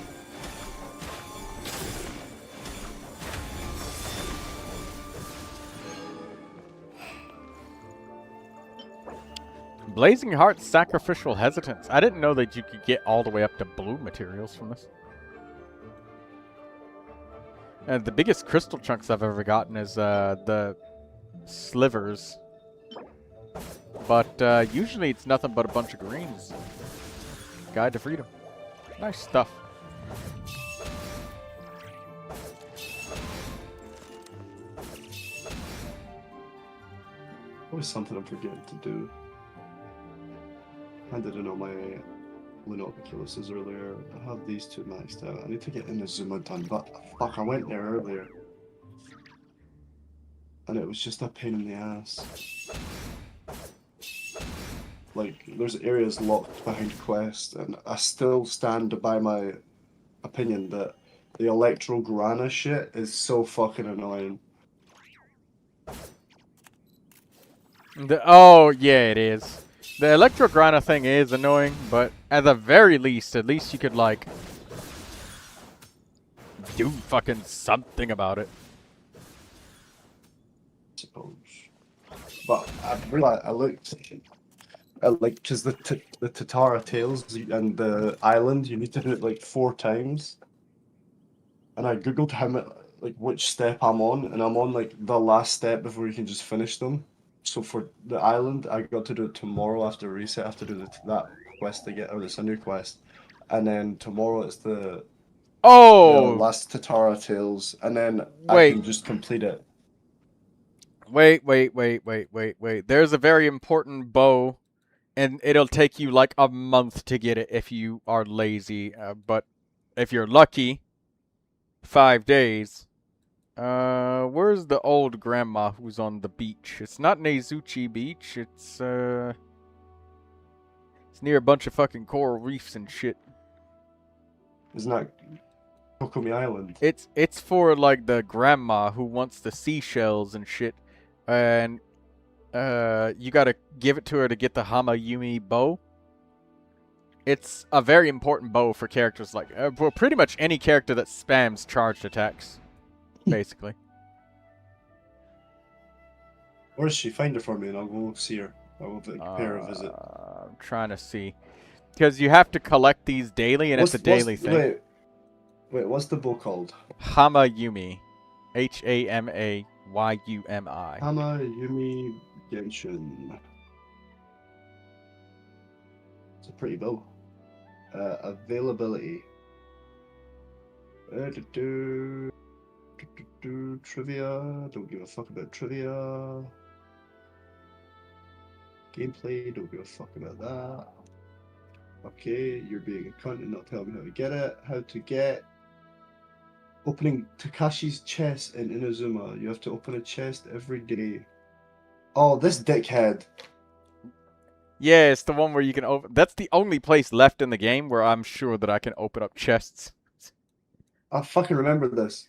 Blazing Heart Sacrificial Hesitance. I didn't know that you could get all the way up to blue materials from this. The biggest crystal chunks I've ever gotten is the slivers. But usually it's nothing but a bunch of greens. Guide to Freedom. Nice stuff. Always something I'm forgetting to do. I didn't know my Lunoculuses earlier. I have these two maxed out. I need to get Inazuma done, but fuck, I went there earlier. And it was just a pain in the ass. Like, there's areas locked behind quest, and I still stand by my opinion that the Electro Grana shit is so fucking annoying. Oh, yeah, it is. The Electrograna thing is annoying, but at the very least, at least you could, like, do fucking something about it. I suppose. But I realized, I looked at, like, because the Tatara Tales and the island, you need to do it, like, 4 times. And I googled how much, like, which step I'm on, and I'm on, like, the last step before you can just finish them. So for the island, I got to do it tomorrow after reset. I have to do that quest to get, or it's a new quest, and then tomorrow it's the last Tatara Tales, and then I can just complete it. Wait. There's a very important bow, and it'll take you like a month to get it if you are lazy. But if you're lucky, 5 days. Where's the old grandma who's on the beach? It's not Neizuchi Beach. It's near a bunch of fucking coral reefs and shit. Isn't that Kokomi Island? It's for like the grandma who wants the seashells and shit, and you gotta give it to her to get the Hamayumi bow. It's a very important bow for characters like well, pretty much any character that spams charged attacks. Basically. Where is she? Find her for me and I'll go see her. I will pay her a visit. I'm trying to see. Because you have to collect these daily, and it's a daily thing. Wait, what's the bow called? Hamayumi. Hamayumi. Hamayumi Genshin. It's a pretty bow. Availability. Trivia, don't give a fuck about trivia. Gameplay, don't give a fuck about that. Okay, you're being a cunt and not telling me how to get it. How to get. Opening Takashi's chest in Inazuma. You have to open a chest every day. Oh, this dickhead. Yeah, it's the one where you can open. That's the only place left in the game where I'm sure that I can open up chests. I fucking remember this.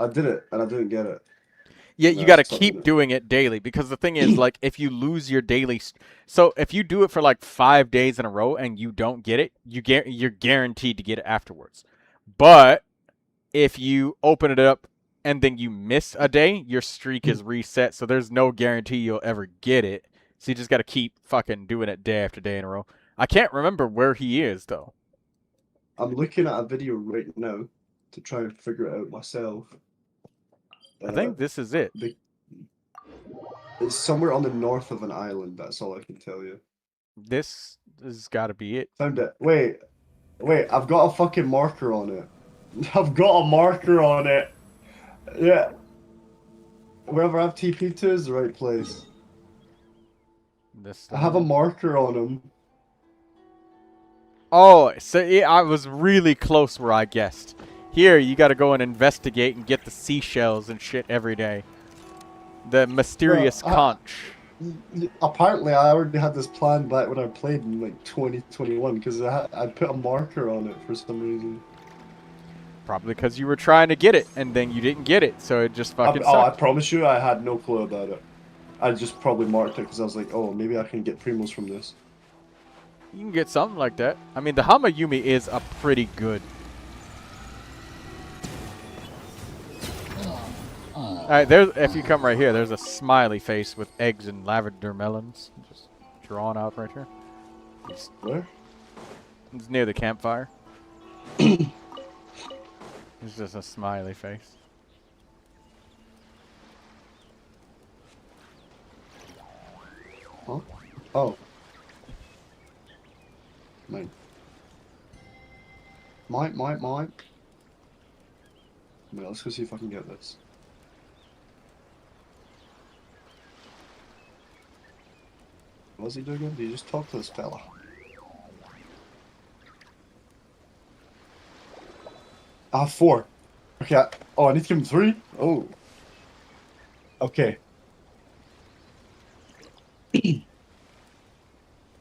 I did it, and I didn't get it. Yeah, you No, got to it's not keep gonna- doing it daily because the thing is, like, if you lose your daily, so if you do it for like 5 days in a row and you don't get it, you're guaranteed to get it afterwards. But if you open it up and then you miss a day, your streak is reset, so there's no guarantee you'll ever get it. So you just got to keep fucking doing it day after day in a row. I can't remember where he is though. I'm looking at a video right now to try and figure it out myself. I think this is it. It's somewhere on the north of an island. That's all I can tell you. This has got to be it. Found it. Wait. I've got a fucking marker on it. I've got a marker on it. Yeah. Wherever I've TP to is the right place. This. I have a marker on him. Oh, so yeah, I was really close where I guessed. Here, you got to go and investigate and get the seashells and shit every day. The mysterious conch. Apparently, I already had this plan back when I played in like 2021 because I put a marker on it for some reason. Probably because you were trying to get it and then you didn't get it, so it just fucking I sucked. promise you, I had no clue about it. I just probably marked it because I was like, oh, maybe I can get primos from this. You can get something like that. I mean, the Hamayumi is a pretty good. Alright, there's, if you come right here, there's a smiley face with eggs and lavender melons. Just drawn out right here. Where? It's near the campfire. It's just a smiley face. Huh? Oh. Mine. Mine. Wait, let's go see if I can get this. What's he doing again? Did you just talk to this fella? I have 4. Okay, I need to give him 3? Oh. Okay.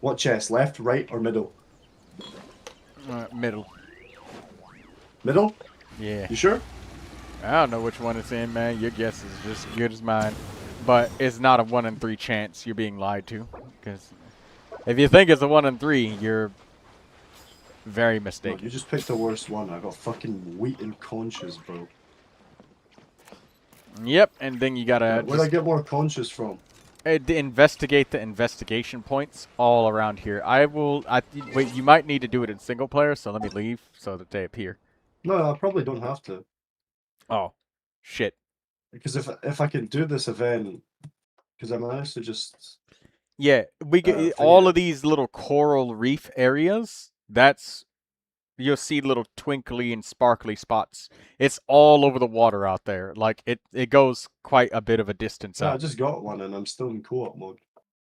What chest? Left, right, or middle? Middle. Middle? Yeah. You sure? I don't know which one it's in, man. Your guess is just as good as mine. But it's not a 1 in 3 chance you're being lied to. Because if you think it's a 1 in 3, you're very mistaken. No, you just picked the worst one. I got fucking wheat and conches, bro. Yep, and then you gotta Where'd I get more conches from? investigate the investigation points all around here. Wait, you might need to do it in single player, so let me leave so that they appear. No, I probably don't have to. Oh, shit. Because if I can do this event, because I managed to just... Yeah, we get all of these little coral reef areas. That's, you'll see little twinkly and sparkly spots. It's all over the water out there. Like it goes quite a bit of a distance Yeah, out. I just got one and I'm still in co-op mode.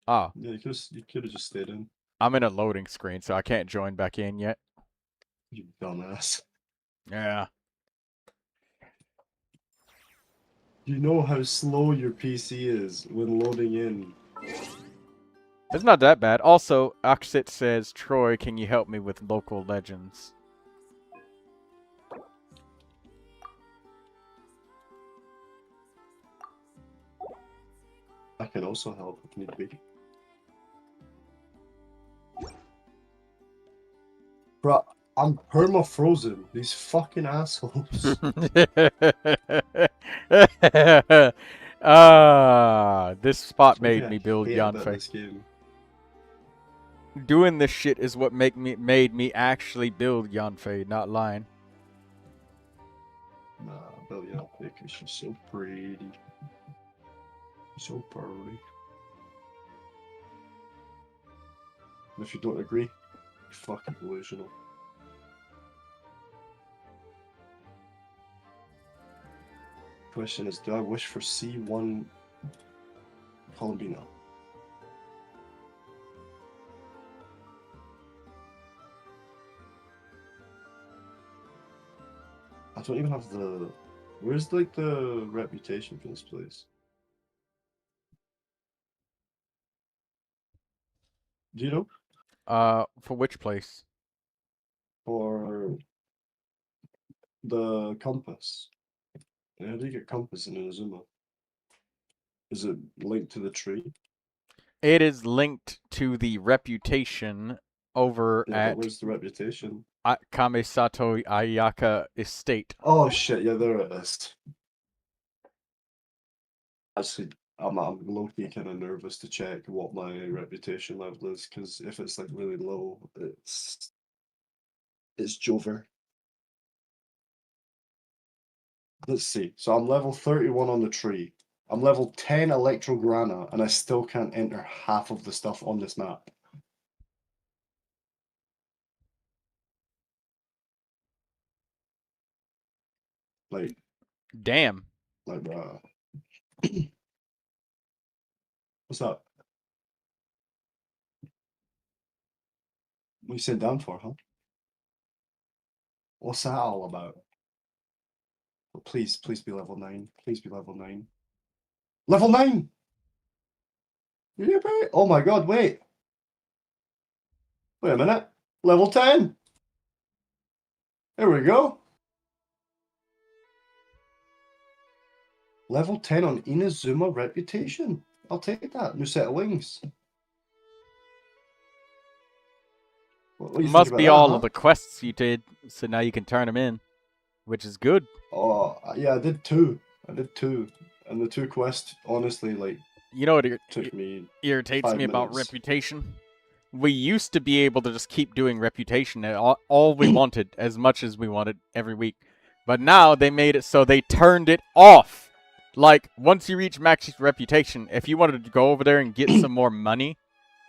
Ah. Yeah, you could have just stayed in. I'm in a loading screen, so I can't join back in yet. You dumbass. Yeah. You know how slow your PC is when loading in. It's not that bad. Also, Oxit says, Troy, can you help me with local legends? I can also help if need be. Bro, I'm perma-frozen. These fucking assholes. This spot made me build Yanfei. Doing this shit is what made me actually build Yanfei, not lying. Nah, build Yanfei because she's so pretty. So pretty. If you don't agree, you're fucking delusional. Question is, do I wish for C1 Columbina? I don't even have the... Where's like the reputation for this place? Do you know? For which place? For the compass. Yeah, how do you get compass in Inazuma? Is it linked to the tree? It is linked to the reputation over Yeah, but at where's the reputation? Kamesato Ayaka Estate. Oh shit! Yeah, there it is. Actually, I'm low-key kind of nervous to check what my reputation level is, because if it's like really low, it's Jover. Let's see. So I'm level 31 on the tree. I'm level 10 Electrograna, and I still can't enter half of the stuff on this map. Like, Damn. like, what's that? What are you sitting down for, huh? What's that all about? Oh, please be level 9. Please be level 9. Level 9! Yippee! Oh my god, wait! Wait a minute. Level 10! There we go. Level 10 on Inazuma Reputation. I'll take that. New set of wings. What do you think Must about be that, all huh? of the quests you did, so now you can turn them in, which is good. Oh, yeah, I did 2. And the 2 quests, honestly, like, You know what took me irritates 5 me about minutes. reputation? We used to be able to just keep doing reputation at all we wanted, as much as we wanted every week. But now they made it so they turned it off. Like, once you reach max reputation, if you wanted to go over there and get some more money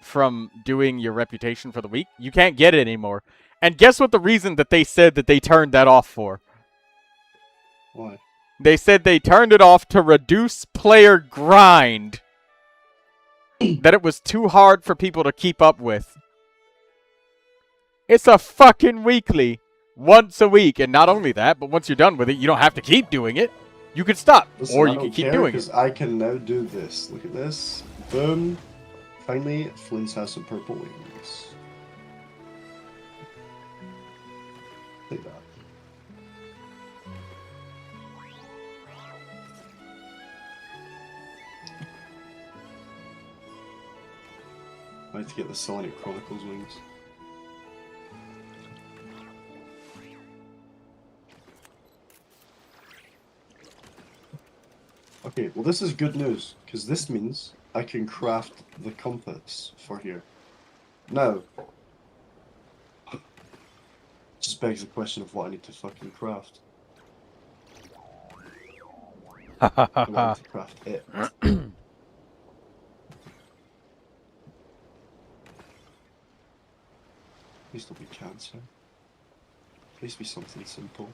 from doing your reputation for the week, you can't get it anymore. And guess what the reason that they said that they turned that off for? Why? They said they turned it off to reduce player grind. That it was too hard for people to keep up with. It's a fucking weekly. Once a week. And not only that, but once you're done with it, you don't have to keep doing it. You could stop. Listen, Or I you don't can keep care, doing because it. I can now do this. Look at this. Boom. Finally, Flint's has some purple wings. Take that. I need to get the Sonic Chronicles wings. Okay, well this is good news, because this means I can craft the compass for here. Now, just begs the question of what I need to fucking craft. I want to craft it. Please don't be cancer. Please be something simple.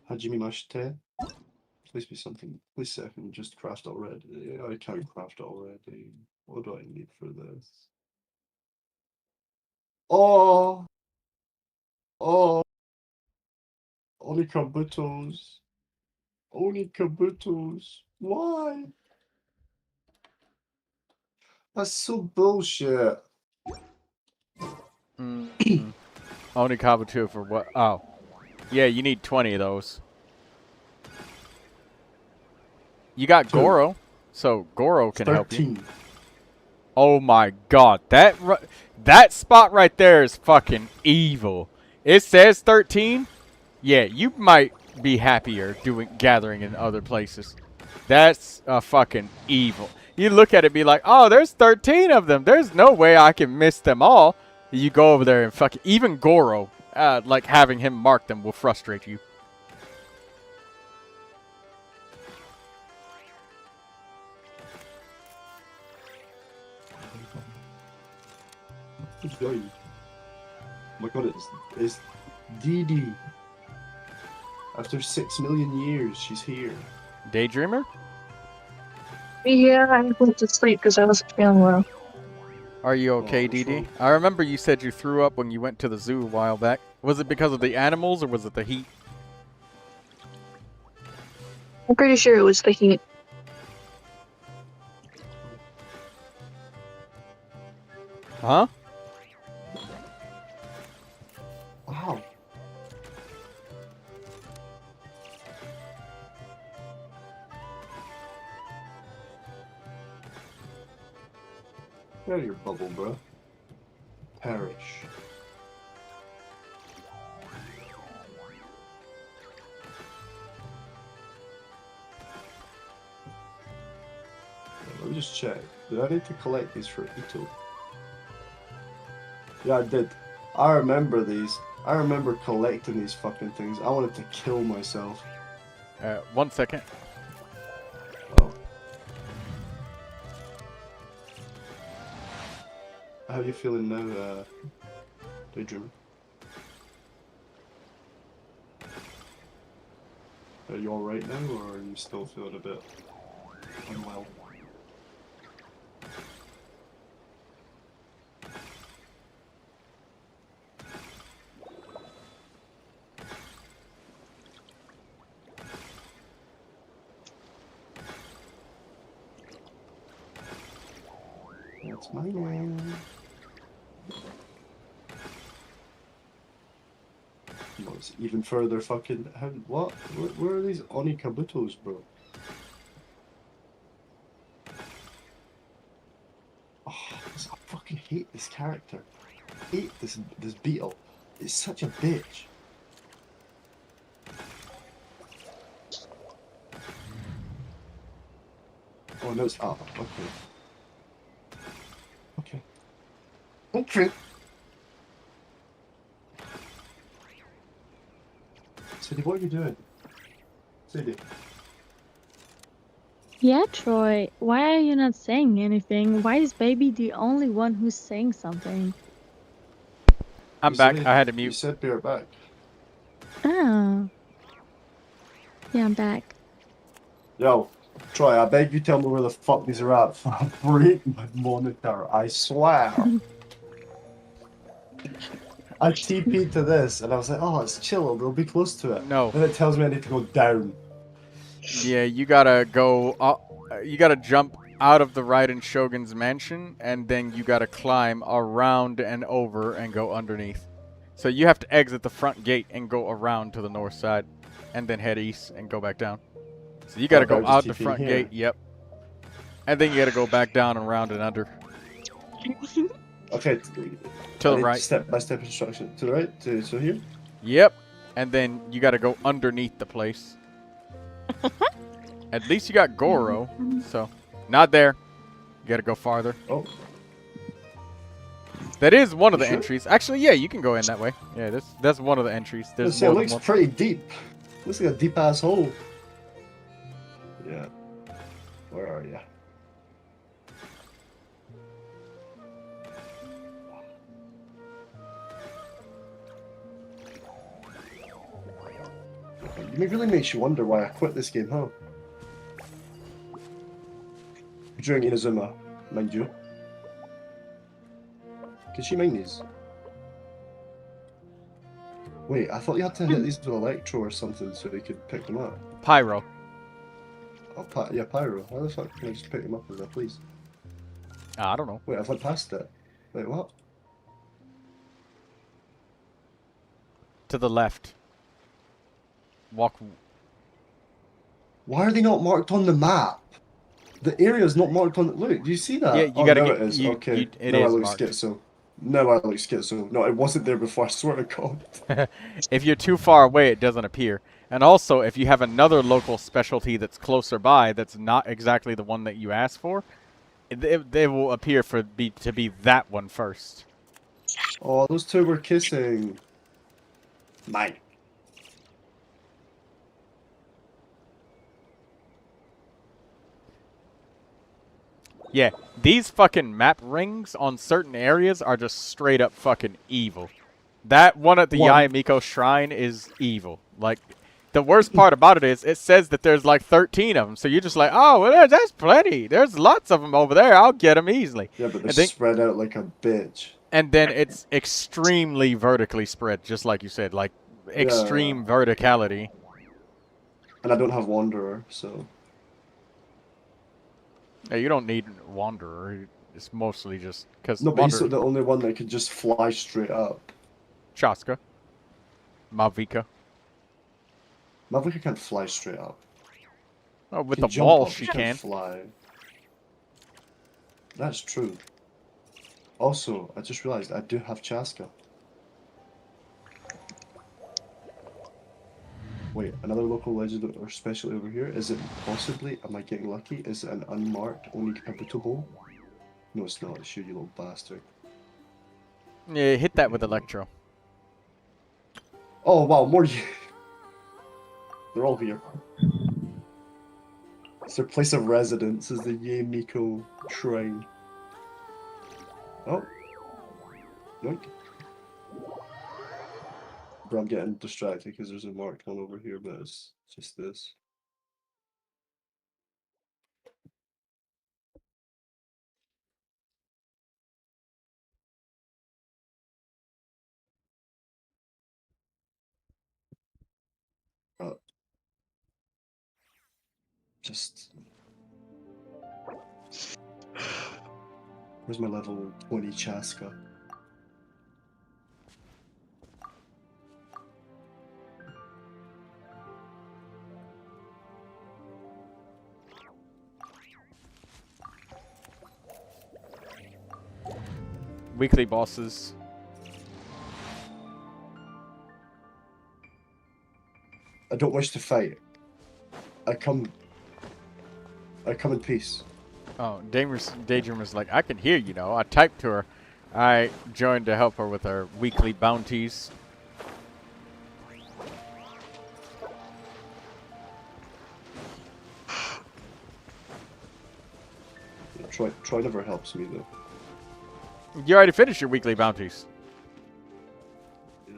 Hajime Mashite. Please be something. Please say I can just craft already. I can't craft already. What do I need for this? Oh! Oh! Only Kabutos. Only Kabutos. Why? That's so bullshit. Only Kabuto for what? Oh. Yeah, you need 20 of those. You got 2. Goro, so Goro can help you. 13. Oh my god, that spot right there is fucking evil. It says 13. Yeah, you might be happier gathering in other places. That's fucking evil. You look at it and be like, oh, there's 13 of them. There's no way I can miss them all. You go over there and fucking even Goro, like having him mark them will frustrate you. Oh my god, it's Dee Dee. After 6 million years, she's here. Daydreamer? Yeah, I went to sleep because I wasn't feeling well. Are you okay, what's DD? wrong? I remember you said you threw up when you went to the zoo a while back. Was it because of the animals or was it the heat? I'm pretty sure it was the heat. Huh? Wow. Get out of your bubble, bro. Perish. Let me just check. Did I need to collect these for Ito? Yeah, I did. I remember these. I remember collecting these fucking things. I wanted to kill myself. 1 second. Oh. How are you feeling now, Daydreamer? Are you alright now, or are you still feeling a bit unwell? That's my man. No, it's even further fucking. How, what? Where are these Oni Kabutos, bro? Oh, I fucking hate this character. I hate this beetle. It's such a bitch. Oh no, it's up. Okay. Okay. Okay. Sadie, what are you doing? Sadie. Yeah, Troy. Why are you not saying anything? Why is Baby the only one who's saying something? I'm You back. said- I had to You mute. said we were back. Oh. Yeah, I'm back. Yo, Troy, I beg you tell me where the fuck these are at. I'll break my monitor, I swear. I TP'd to this and I was like, oh, it's chill, we'll be close to it. No. And it tells me I need to go down. Yeah, you gotta go. You gotta jump out of the Raiden Shogun's mansion, and then you gotta climb around and over and go underneath. So you have to exit the front gate and go around to the north side, and then head east and go back down. So you gotta Okay, go just out the TP front here. gate. Yep. And then you gotta go back down and around and under. Okay. To I the need right. Step-by-step instruction. To the right? So here? Yep. And then you gotta go underneath the place. At least you got Goro, so not there. You gotta go farther. Oh. That is one of You the sure? entries. Actually, yeah, you can go in that way. Yeah, that's one of the entries. There's It more than looks one. pretty deep. Looks like a deep ass hole. Yeah. Where are you? It really makes you wonder why I quit this game, huh? During Inazuma, mind you. Can she mine these? Wait, I thought you had to hit these with Electro or something so you could pick them up. Pyro. Oh, yeah, Pyro. How the fuck can I just pick them up as I please? I don't know. Wait, I've went past it. Wait, what? To the left. Walk. Why are they not marked on the map? The area is not marked on. Look, do you see that? Yeah, you oh, gotta now get- it is. you- Okay. you- it now I is look marked. schizo. Now I look schizo. No, it wasn't there before. I swear to God. If you're too far away, it doesn't appear. And also, if you have another local specialty that's closer by, that's not exactly the one that you asked for, they will appear to be that one first. Oh, those two were kissing. Mine. Yeah, these fucking map rings on certain areas are just straight up fucking evil. That one at the Yayamiko Shrine is evil. Like, the worst part about it is, it says that there's like 13 of them, so you're just like, oh, well, that's plenty. There's lots of them over there. I'll get them easily. Yeah, but they're spread out like a bitch. And then it's extremely vertically spread, just like you said, like extreme verticality. And I don't have Wanderer, so. Yeah, you don't need Wanderer. It's mostly just because No, but he's the only one that can just fly straight up. Chaska. Mavika. Mavika can't fly straight up. Oh, with Can the jump wall up, she can't can. fly. That's true. Also, I just realized I do have Chaska. Wait, another local legend or specialty over here? Is it possibly, am I getting lucky? Is it an unmarked, only pivotal? No, it's not. It's you little bastard. Yeah, hit that with Electro. Oh, wow, more you. They're all here. It's their place of residence, is the Ye Miko Shrine. Oh. Yoink. Bro, I'm getting distracted because there's a marked one over here, but it's just this. Just. Where's my level 20 Chaska? Weekly bosses. I don't wish to fight. I come in peace. Oh, Daydreamer's like, I can hear you know. I typed to her. I joined to help her with her weekly bounties. Troy never helps me though. You already finished your weekly bounties. Yeah.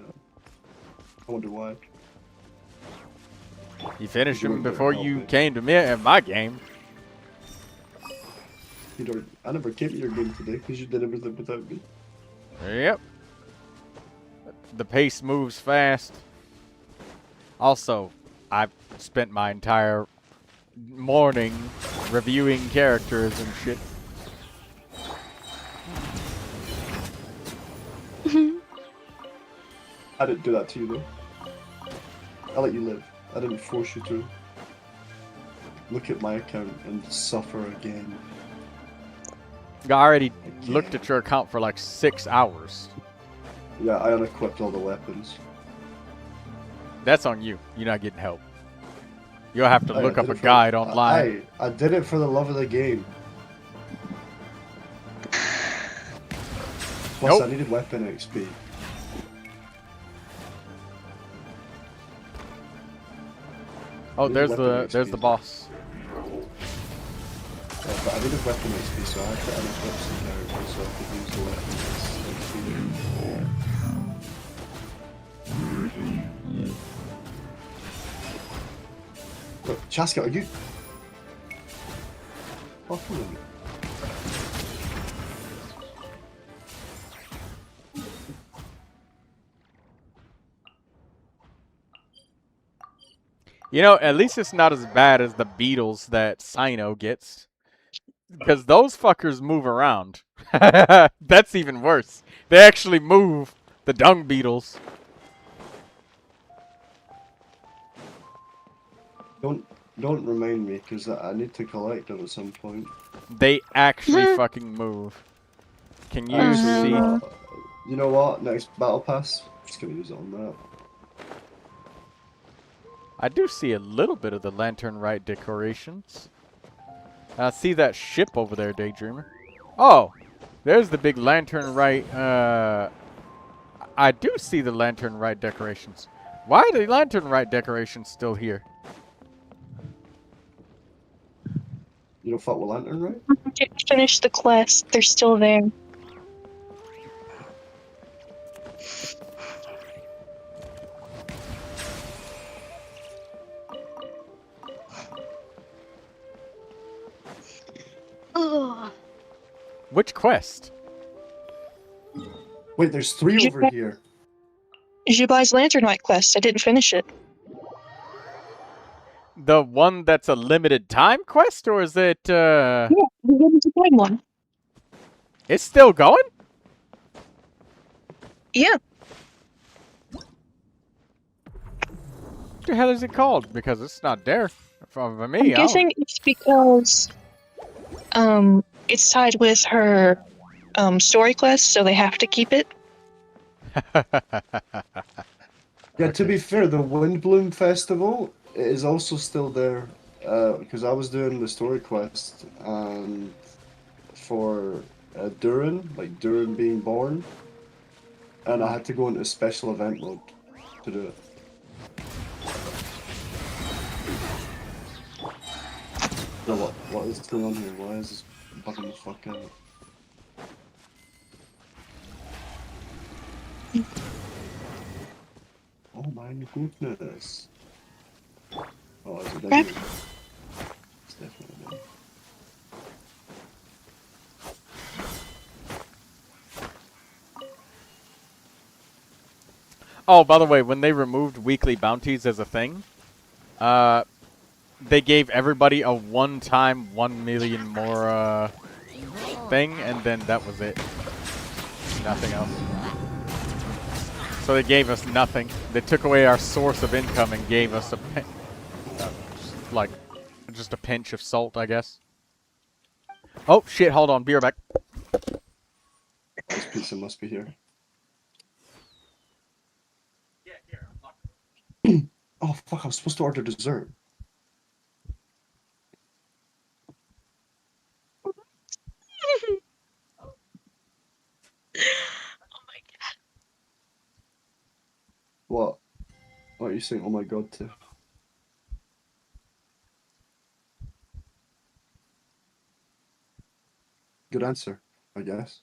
I wonder why. You finished them before you came to me in my game. I never came to your game today because you did everything without me. Yep. The pace moves fast. Also, I've spent my entire morning reviewing characters and shit. I didn't do that to you though. I let you live. I didn't force you to. Look at my account and suffer again. I already looked at your account for like 6 hours. Yeah, I unequipped all the weapons. That's on you. You're not getting help. You'll have to look up a guide online. I did it for the love of the game. Plus, I needed weapon XP. Oh, there's the boss. But I needed weapon XP, so I had to unequip some characters so I could use the weapons XP. Look, Chaska, are you? Fucking with me. You know, at least it's not as bad as the beetles that Sino gets. Because those fuckers move around. That's even worse. They actually move. The dung beetles. Don't remind me, because I need to collect them at some point. They actually fucking move. Can you see? You know what? Next battle pass, I'm just gonna use it on that. I do see a little bit of the Lantern Rite decorations. I see that ship over there, Daydreamer. Oh, there's the big Lantern Rite. I do see the Lantern Rite decorations. Why are the Lantern Rite decorations still here? You don't fuck with Lantern, right? Didn't finish the quest. They're still there. Ugh. Which quest? Wait, there's 3 over here. Jubai's Lantern Rite quest. I didn't finish it. The one that's a limited time quest, or is it, Yeah, the limited time one. It's still going? Yeah. What the hell is it called? Because it's not there for me. I'm guessing it's because it's tied with her story quest, so they have to keep it. Yeah, to be fair, the Windbloom Festival is also still there because I was doing the story quest and for Durin, like Durin being born, and I had to go into special event mode to do it. So what is going on here? Why is this bugging the fuck out? Oh my goodness. Oh, is it down here? It's definitely down. Oh, by the way, when they removed weekly bounties as a thing, they gave everybody a one-time 1 million more thing, and then that was it. Nothing else. So they gave us nothing. They took away our source of income and gave us just a pinch of salt, I guess. Oh shit! Hold on, be right back. This pizza must be here. Oh fuck! I was supposed to order dessert. Oh my god. What? What are you saying? Oh my god to? Good answer, I guess.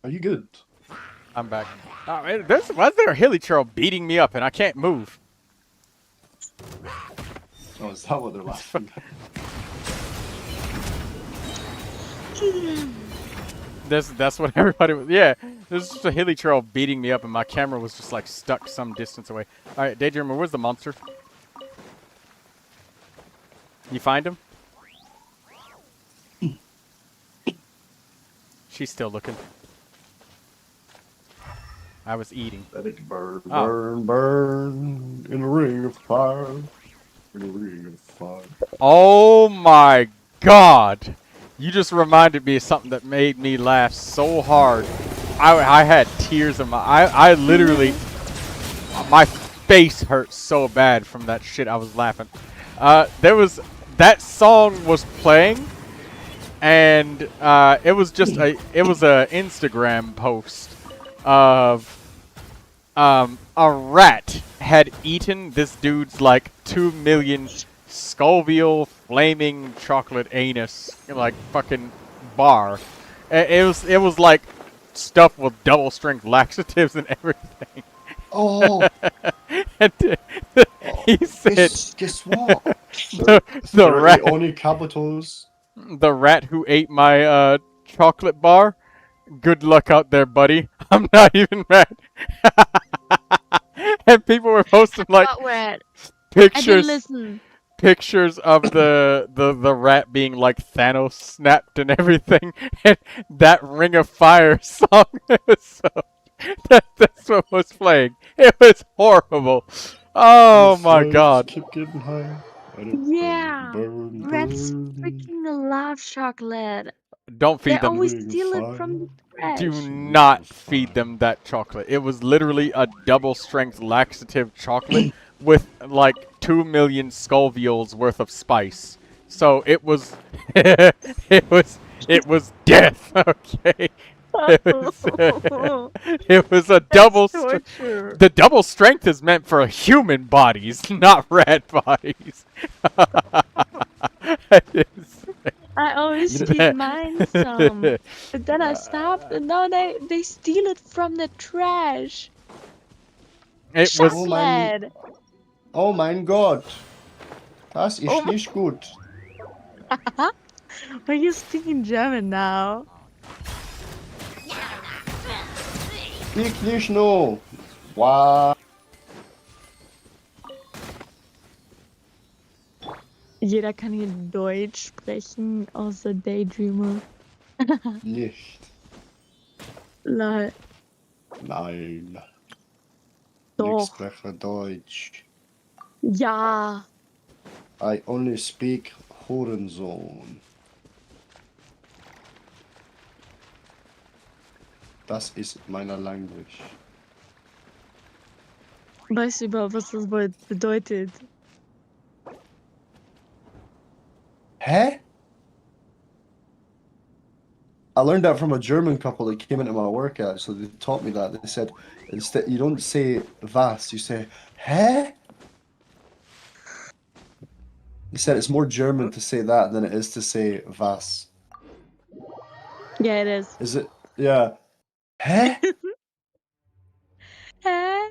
Are you good? I'm back. Oh, man, why is there a hilly trail beating me up and I can't move? Oh, is that what they're laughing at? That's what everybody was. Yeah, there's just a hilly trail beating me up and my camera was just like stuck some distance away. All right, Daydreamer, where's the monster? You find him? She's still looking. I was eating. Let it burn, burn, burn in a ring of fire. In a ring of fire. Oh my god! You just reminded me of something that made me laugh so hard. I had tears in my I literally my face hurt so bad from that shit I was laughing. That song was playing and it was just a Instagram post of a rat had eaten this dude's like 2 million Scoville flaming chocolate anus like fucking bar. It was like stuff with double strength laxatives and everything. Oh. And he said, guess what? the rat Oni Cabotos. The rat who ate my chocolate bar. Good luck out there, buddy. I'm not even mad. And people were posting like pictures of the rat being like Thanos snapped and everything, and that Ring of Fire song. That's what was playing. It was horrible. Oh my god. Keep getting high. Yeah. Burn, Rats burn. freaking love chocolate. Don't feed They them. always steal it from the trash. Do not feed them that chocolate. It was literally a double strength laxative chocolate with like 2 million Scovilles worth of spice. So it was it was death, okay? It was a double the double strength is meant for human bodies, not rat bodies. I always steal mine some. But then I stopped and now they steal it from the trash. It was Chocolate. Oh mein Gott. Das ist nicht gut. Are you speaking German now? Ich nicht nur. Wow. Jeder kann hier Deutsch sprechen, außer Daydreamer. Nicht. Lol. Nein. Ich Doch. spreche Deutsch. Ja. I only speak Hurensohn. Das ist meine Language. Weißt du überhaupt, was das Wort bedeutet? Hä? I learned that from a German couple that came into my workout, so they taught me that. They said, instead, you don't say was, you say hä? They said it's more German to say that than it is to say was. Yeah, it is. Is it? Yeah. Hä? Hä?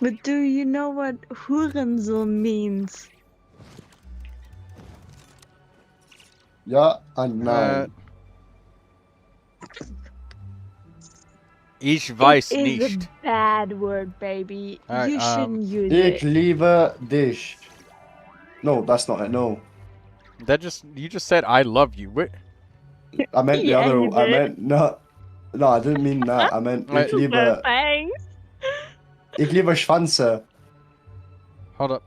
But do you know what Hurensohn means? Ja und nein. Ich weiß It is nicht. a bad word, baby. Alright, You shouldn't use Ich it. liebe dich. No, that's not it. No. You just said I love you. Wait. I meant the Yeah, other. you I did. meant no. No, I didn't mean that. I meant ich liebe. Thanks. Ich liebe Schwanze. Hold up.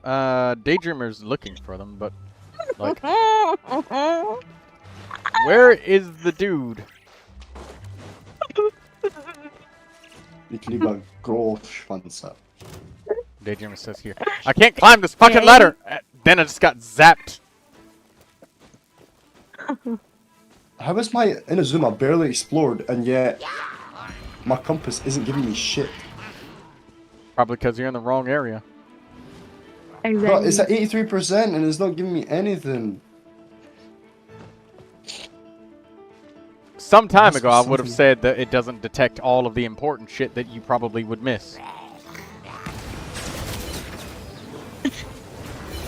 Daydreamer's looking for them, but like, where is the dude? Ich liebe Großschwanze. Daydreamer says here. I can't climb this fucking ladder. Then I just got zapped. How is my Inazuma barely explored and yet my compass isn't giving me shit? Probably because you're in the wrong area. Exactly. Bro, it's at 83% and it's not giving me anything. Some time Must ago, be I would have something. said that it doesn't detect all of the important shit that you probably would miss.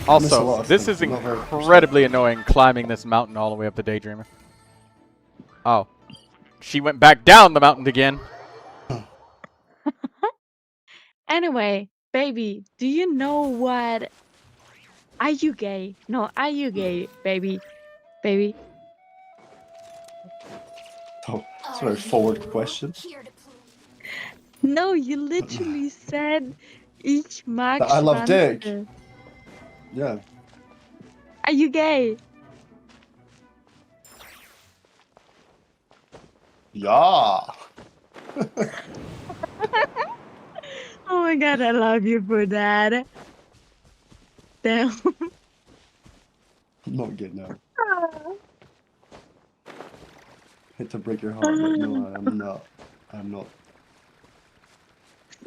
I miss a lot Also, of this things, is not very incredibly annoying climbing this mountain all the way up to Daydreamer. Oh. She went back down the mountain again. Anyway, baby, do you know what? Are you gay? No, are you gay, baby? Baby? Oh, it's a very forward question. No, you literally said ich mag That I love dick. Schwanze. Yeah. Are you gay? Yeah. Oh my god, I love you for that. Damn. I'm not gay now. Hate to break your heart, but no, I am not. I'm not.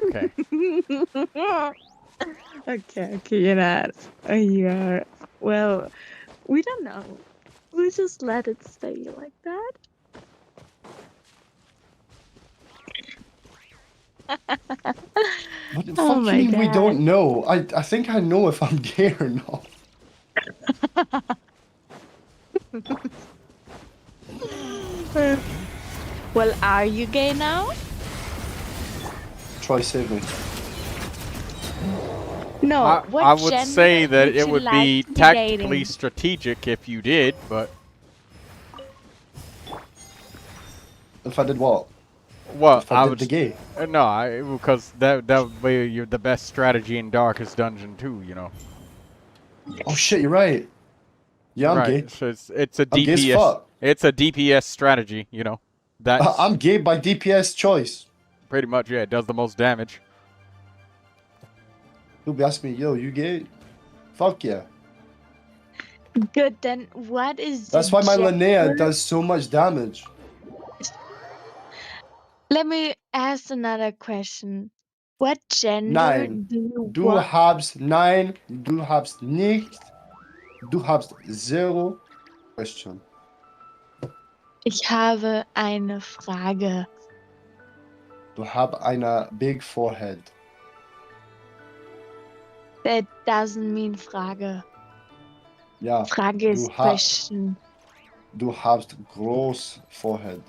Okay. Okay, you're not. You are. Well, we don't know. We just let it stay like that. What the Oh fuck my you mean we God. don't know? I think I know if I'm gay or not. Well, are you gay now? Try save me. No. What I would gender say that would it you would like be to be tactically dating? strategic if you did, but If I did what? well, If I did would the gay. no, because that would be you're the best strategy in Darkest Dungeon 2, you know. Oh shit, you're right. Yeah, I'm right. gay. So it's a I'm gay as DPS. fuck. It's a DPS strategy, you know. That's I'm gay by DPS choice. pretty much it does the most damage. You'll be asking me, yo, you gay? Fuck yeah. Good, then what is That's the why my gender? Linnea does so much damage. Let me ask another question. What gender Nein. do you Du want? habst nein, du habst nicht, du habst zero. Question. Ich habe eine Frage. Du hab eine big forehead. That doesn't mean Frage. Ja, Frage is du, question. du hast groß forehead.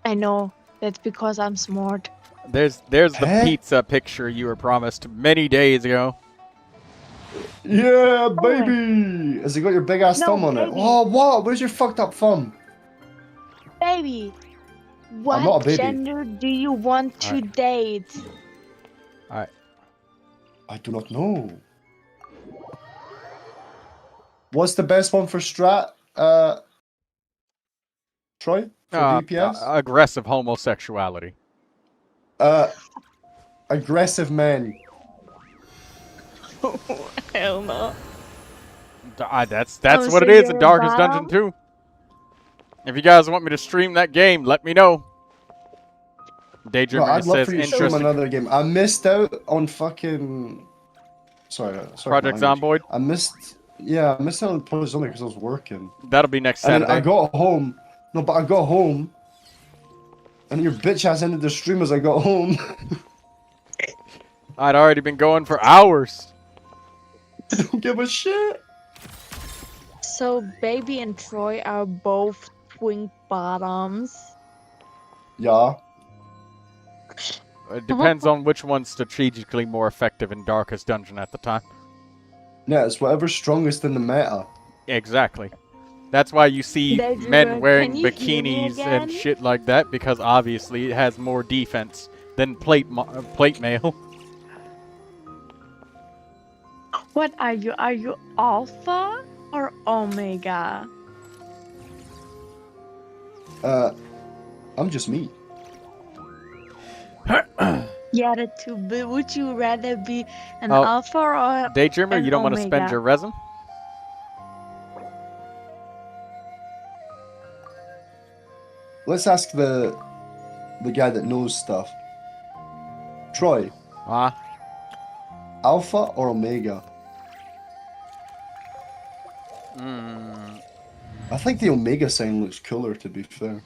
I know. That's because I'm smart. There's the Huh? pizza picture you were promised many days ago. Yeah, baby! Has it got your big ass No, thumb on it? baby. Oh, what? Where's your fucked up thumb? Baby, I'm what not a baby. gender do you want to Alright. date? Alright. I do not know. What's the best one for strat? Troy? For DPS? Aggressive homosexuality. Aggressive men. Hell no. That's Oh, what so it is in you're a Darkest Dungeon bottom? 2. If you guys want me to stream that game, let me know. No, Daydreamer I'd love says for you to stream interesting. another game. I missed out on fucking... Sorry for Project my language. Zomboid? I missed out on Project Zomboid because I was working. That'll be next And then Saturday. I got home. No, but I got home. And your bitch ass ended the stream as I got home. I'd already been going for hours. I don't give a shit. So Baby and Troy are both twink bottoms. Yeah. It depends on which one's strategically more effective in Darkest Dungeon at the time. Yeah, it's whatever's strongest in the meta. Exactly. That's why you see Daydreamer, men wearing can you hear me bikinis and again? shit like that, because obviously it has more defense than plate mail. What are you? Are you Alpha or Omega? I'm just me. Yeah, the two. But would you rather be an Oh, Alpha or Daydreamer, an you don't want to spend Omega? your resin? Let's ask the guy that knows stuff. Troy, Alpha or Omega? I think the Omega sign looks cooler, to be fair.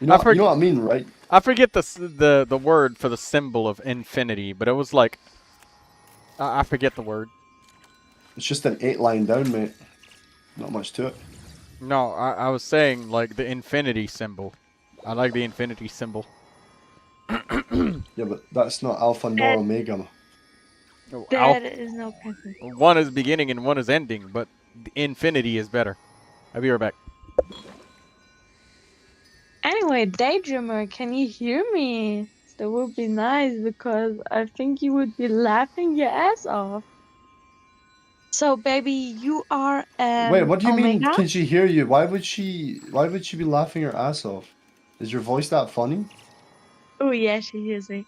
You know, you know what I mean, right? I forget the word for the symbol of infinity, but it was like... I forget the word. It's just an 8-line down, mate. Not much to it. No, I was saying, like, the infinity symbol. I like the infinity symbol. Yeah, but that's not Alpha nor Omega. There is no present. One is beginning and one is ending, but the infinity is better. I'll be right back. Anyway, Daydreamer, can you hear me? That would be nice because I think you would be laughing your ass off. So, baby, you are Wait, what do you mean? Omega? Can she hear you? Why would she be laughing her ass off? Is your voice that funny? Oh yeah, she hears me.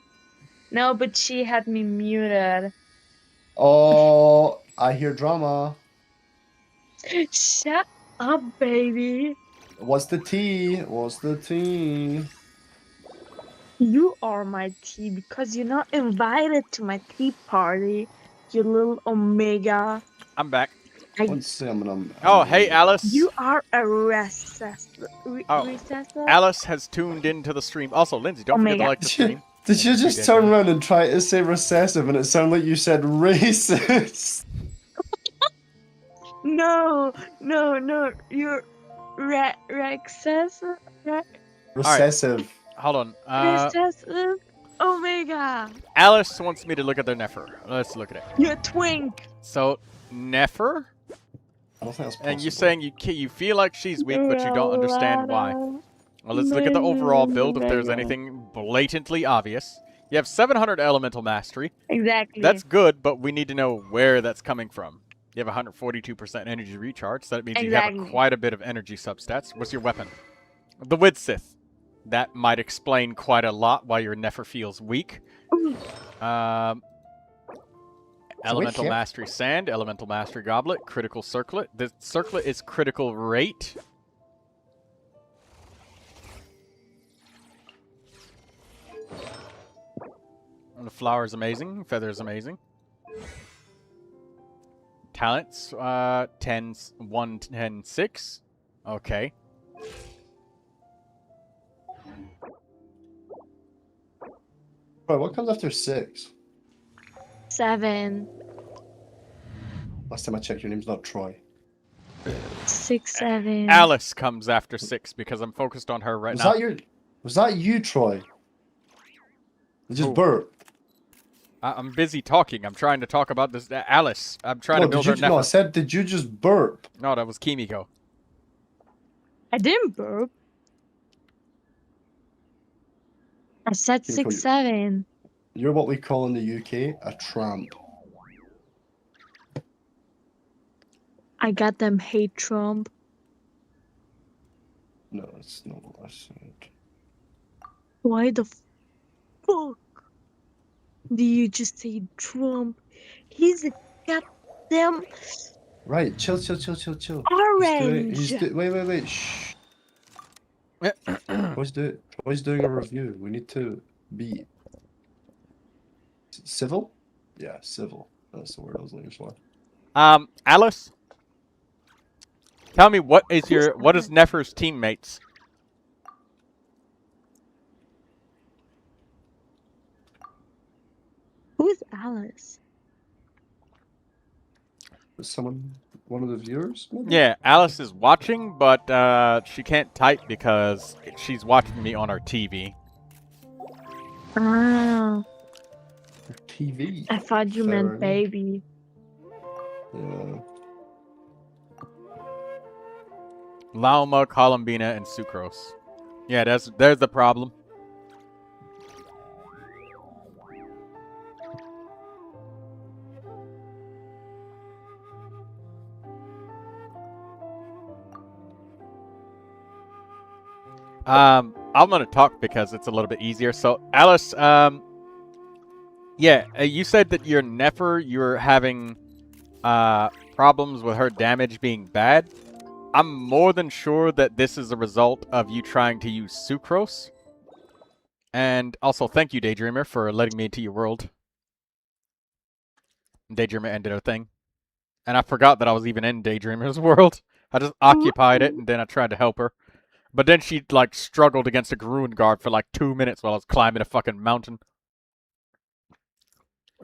No, but she had me muted. Oh, I hear drama. Shut up, baby. What's the tea? What's the tea? You are my tea because you're not invited to my tea party, you little Omega. I'm back. Let's see, Oh, hey, Alice. You are a recessor. Alice has tuned into the stream. Also, Lindsay, don't forget to like the stream. Did you just turn around and try to say recessive and it sounded like you said racist? No, you're recessive. Recessive. Hold on. Recessive Omega. Alice wants me to look at their Nefer. Let's look at it. You're twink. So, Nefer? I don't think that's possible. And you're saying you feel like she's weak, but you don't understand why. Well, let's look at the overall build if there's anything blatantly obvious. You have 700 elemental mastery. Exactly. That's good, but we need to know where that's coming from. You have 142% energy recharge, so that means you have quite a bit of energy substats. What's your weapon? The Widsith. That might explain quite a lot why your Nefer feels weak. Elemental Mastery Sand, Elemental Mastery Goblet, Critical Circlet. The Circlet is critical rate. And the Flower is amazing. Feather is amazing. Talents, 1, 10, 6. Okay. Bro, what comes after 6? 7. Last time I checked, your name's not Troy. 6, 7. Alice comes after 6 because I'm focused on her right now. Was that you, Troy? You just Who? burp. I'm busy talking. I'm trying to talk about this. Alice. I'm trying to build her No, I Nefer. said, did you just burp? No, that was Kimiko. I didn't burp. I said Kimiko, 6, 7. You're what we call in the UK a tramp. I got them hate Trump. No, it's not what I said. Why the fuck do you just say Trump? He's a goddamn Right, chill. orange. Wait, shh. Troy's doing a review. We need to be civil? Yeah, civil. That's the word I was looking for. Alice? Tell me what is Nefer's teammates? Who is Alice? Is someone, one of the viewers? Maybe? Yeah, Alice is watching, but she can't type because she's watching me on her TV. Ah, TV. I thought you Fair meant enough. baby. Yeah. Lauma, Columbina, and Sucrose. Yeah, there's the problem. I'm gonna talk because it's a little bit easier. So, Alice, yeah, you said that your Nefer, you're having problems with her damage being bad. I'm more than sure that this is a result of you trying to use Sucrose. And also, thank you, Daydreamer, for letting me into your world. Daydreamer ended her thing. And I forgot that I was even in Daydreamer's world. I just occupied it, and then I tried to help her. But then she, like, struggled against a Gruen guard for, like, 2 minutes while I was climbing a fucking mountain.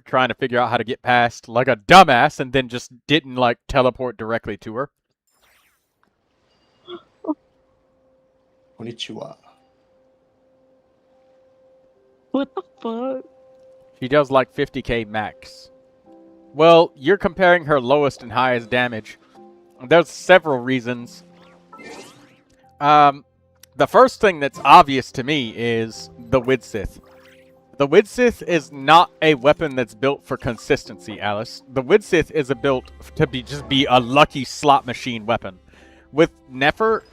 Trying to figure out how to get past, like a dumbass, and then just didn't, like, teleport directly to her. Konnichiwa. What the fuck? She does, like, 50k max. Well, you're comparing her lowest and highest damage. There's several reasons. The first thing that's obvious to me is the Widsith. The Widsith is not a weapon that's built for consistency, Alice. The Widsith is built to just be a lucky slot machine weapon. With Nefer,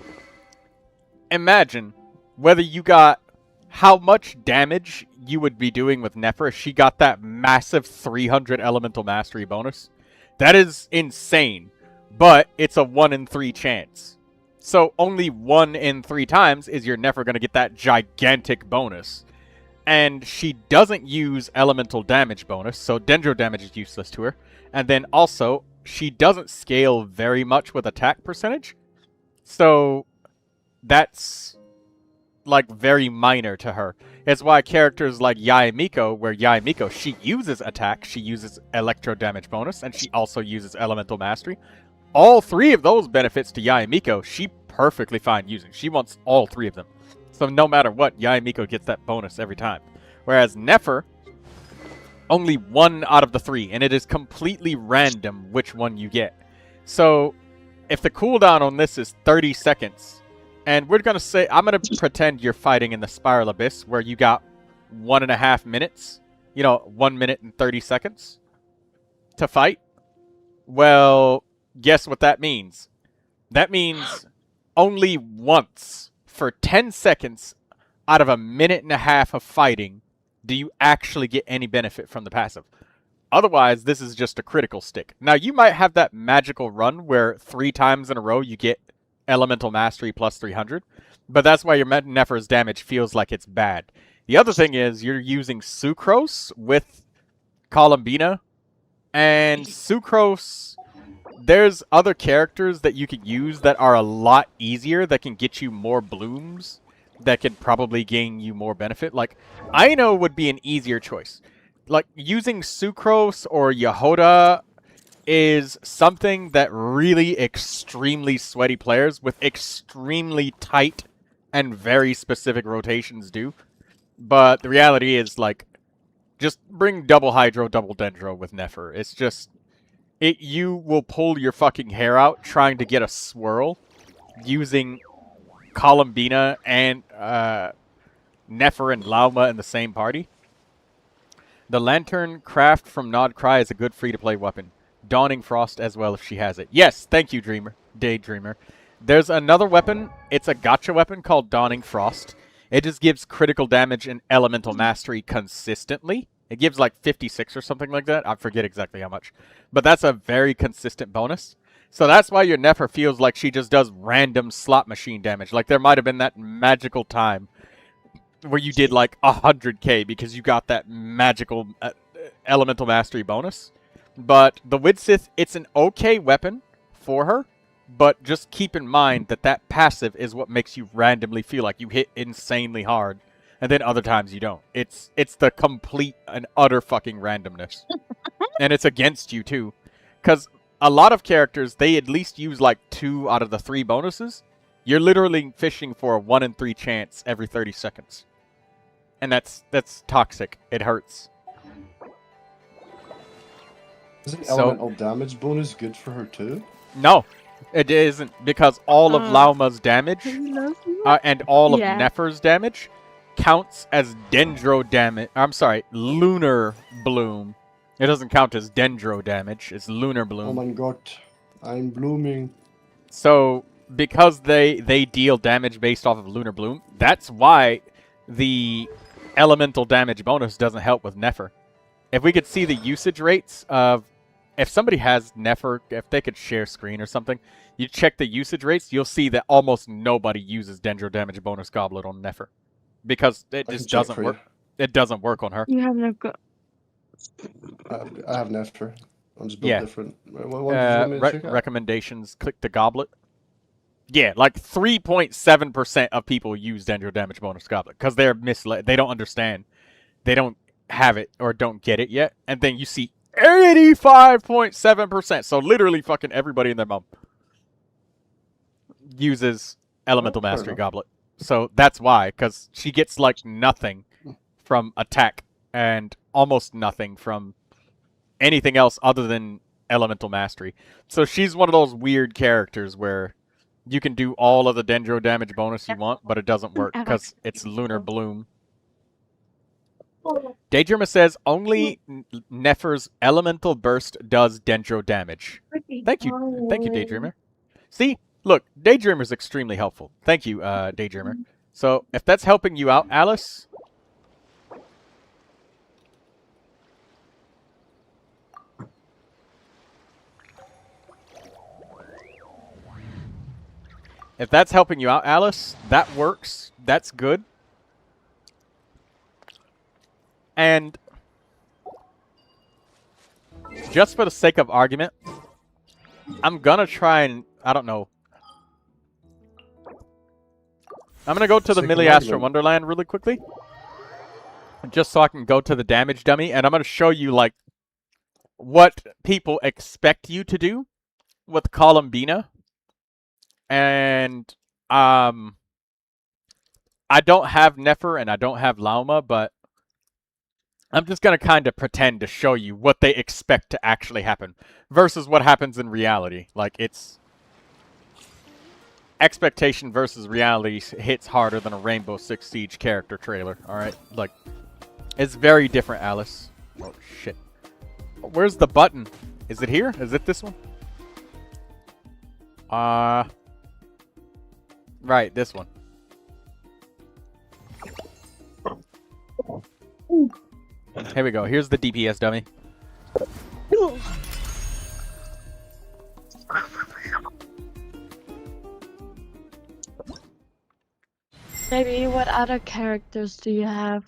imagine whether you got how much damage you would be doing with Nefer if she got that massive 300 elemental mastery bonus. That is insane, but it's a 1 in 3 chance. So only 1 in 3 times is your Nefer going to get that gigantic bonus. And she doesn't use elemental damage bonus, so Dendro damage is useless to her. And then also, she doesn't scale very much with attack percentage. So that's, like, very minor to her. It's why characters like Yaemiko, where Yaemiko, she uses attack, she uses electro damage bonus, and she also uses elemental mastery. All 3 of those benefits to Yaemiko, she perfectly fine using. She wants all 3 of them. So no matter what, Yaemiko gets that bonus every time. Whereas Nefer, only 1 out of the 3, and it is completely random which one you get. So if the cooldown on this is 30 seconds, and we're going to say, I'm going to pretend you're fighting in the Spiral Abyss, where you got 1.5 minutes, 1 minute and 30 seconds to fight. Well, guess what that means? That means only once for 10 seconds out of 1.5 minutes of fighting do you actually get any benefit from the passive. Otherwise, this is just a critical stick. Now, you might have that magical run where 3 times in a row you get elemental mastery plus 300, but that's why your Nefer's damage feels like it's bad. The other thing is you're using Sucrose with Columbina, and Sucrose, there's other characters that you could use that are a lot easier, that can get you more blooms, that could probably gain you more benefit. Like, Aino would be an easier choice. Like, using Sucrose or Yehoda is something that really extremely sweaty players with extremely tight and very specific rotations do. But the reality is, like, just bring double Hydro, double Dendro with Nefer. It's just... you will pull your fucking hair out trying to get a swirl using Columbina and Nefer and Lauma in the same party. The Lantern Craft from Nod Cry is a good free-to-play weapon. Dawning Frost as well if she has it. Yes, thank you, Daydreamer. There's another weapon. It's a gacha weapon called Dawning Frost. It just gives critical damage and elemental mastery consistently. It gives like 56 or something like that. I forget exactly how much. But that's a very consistent bonus. So that's why your Nefer feels like she just does random slot machine damage. Like there might have been that magical time where you did like 100k because you got that magical elemental mastery bonus. But the Widsith, it's an okay weapon for her, but just keep in mind that that passive is what makes you randomly feel like you hit insanely hard, and then other times you don't. It's the complete and utter fucking randomness. And it's against you too, because a lot of characters, they at least use like 2 out of the 3 bonuses. You're literally fishing for a 1 in 3 chance every 30 seconds. And that's toxic. It hurts. Isn't elemental damage bonus good for her too? No, it isn't, because all of Lauma's damage and all of Nefer's damage counts as Dendro damage. I'm sorry, Lunar Bloom. It doesn't count as Dendro damage. It's Lunar Bloom. Oh my god, I'm blooming. So because they deal damage based off of Lunar Bloom, that's why the elemental damage bonus doesn't help with Nefer. If we could see the usage rates of, if somebody has Nefer, if they could share screen or something, you check the usage rates, you'll see that almost nobody uses Dendro damage bonus Goblet on Nefer. Because it just doesn't work. It doesn't work on her. You have no I have Nefer. I'm just built different. What recommendations, click the Goblet. Yeah, like 3.7% of people use Dendro damage bonus Goblet because they're misled. They don't understand. They don't have it or don't get it yet. And then you see 85.7%. So literally fucking everybody and their mom uses Elemental Mastery Goblet. So that's why, because she gets like nothing from attack and almost nothing from anything else other than Elemental Mastery. So she's one of those weird characters where you can do all of the Dendro damage bonus you want, but it doesn't work because it's Lunar Bloom. Daydreamer says only Nefer's Elemental Burst does Dendro damage. Thank you, Daydreamer. See, look, Daydreamer's extremely helpful. Thank you, Daydreamer. So if that's helping you out, Alice. If that's helping you out, Alice, that works. That's good. And just for the sake of argument, I'm gonna try and, I don't know. I'm gonna go to the Millie Astro Wonderland really quickly. Just so I can go to the damage dummy, and I'm gonna show you, like, what people expect you to do with Columbina. And, I don't have Nefer and I don't have Lauma, but I'm just going to kind of pretend to show you what they expect to actually happen versus what happens in reality. Like, it's expectation versus reality hits harder than a Rainbow Six Siege character trailer, alright? Like, it's very different, Alice. Oh, shit. Where's the button? Is it here? Is it this one? Right, this one. Here we go. Here's the DPS dummy. Baby, what other characters do you have?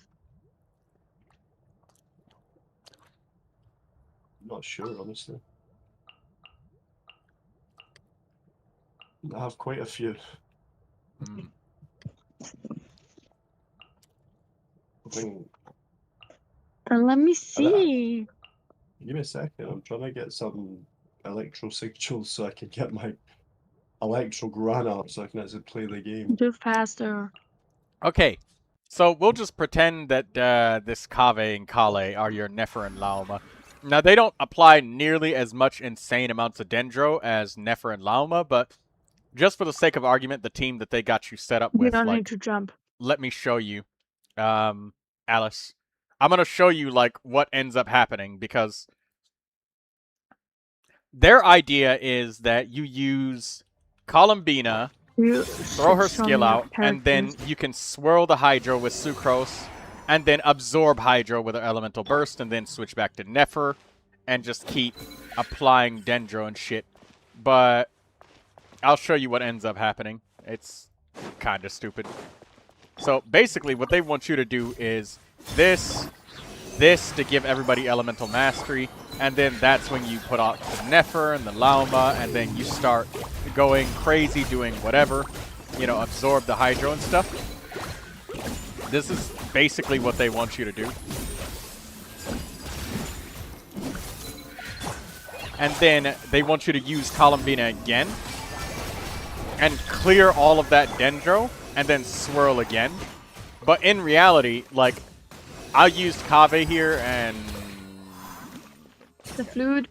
Not sure, honestly. I have quite a few. Let me see. Give me a second. I'm trying to get some electro signals so I can get my electro gran up so I can actually play the game. Do faster. Okay, so we'll just pretend that this Kaveh and Kale are your Nefer and Lauma. Now, they don't apply nearly as much insane amounts of Dendro as Nefer and Lauma, but just for the sake of argument, the team that they got you set up You with, don't like, need to jump. let me show you. Alice, I'm going to show you, like, what ends up happening, because their idea is that you use Columbina, throw her skill out, and then you can swirl the Hydro with Sucrose, and then absorb Hydro with her Elemental Burst, and then switch back to Nefer, and just keep applying Dendro and shit. But I'll show you what ends up happening. It's kind of stupid. So basically what they want you to do is this to give everybody Elemental Mastery, and then that's when you put out the Nefer and the Lauma, and then you start going crazy, doing whatever, you know, absorb the Hydro and stuff. This is basically what they want you to do. And then they want you to use Columbina again, and clear all of that Dendro, and then swirl again. But in reality, like, I used Kaveh here, and the flute.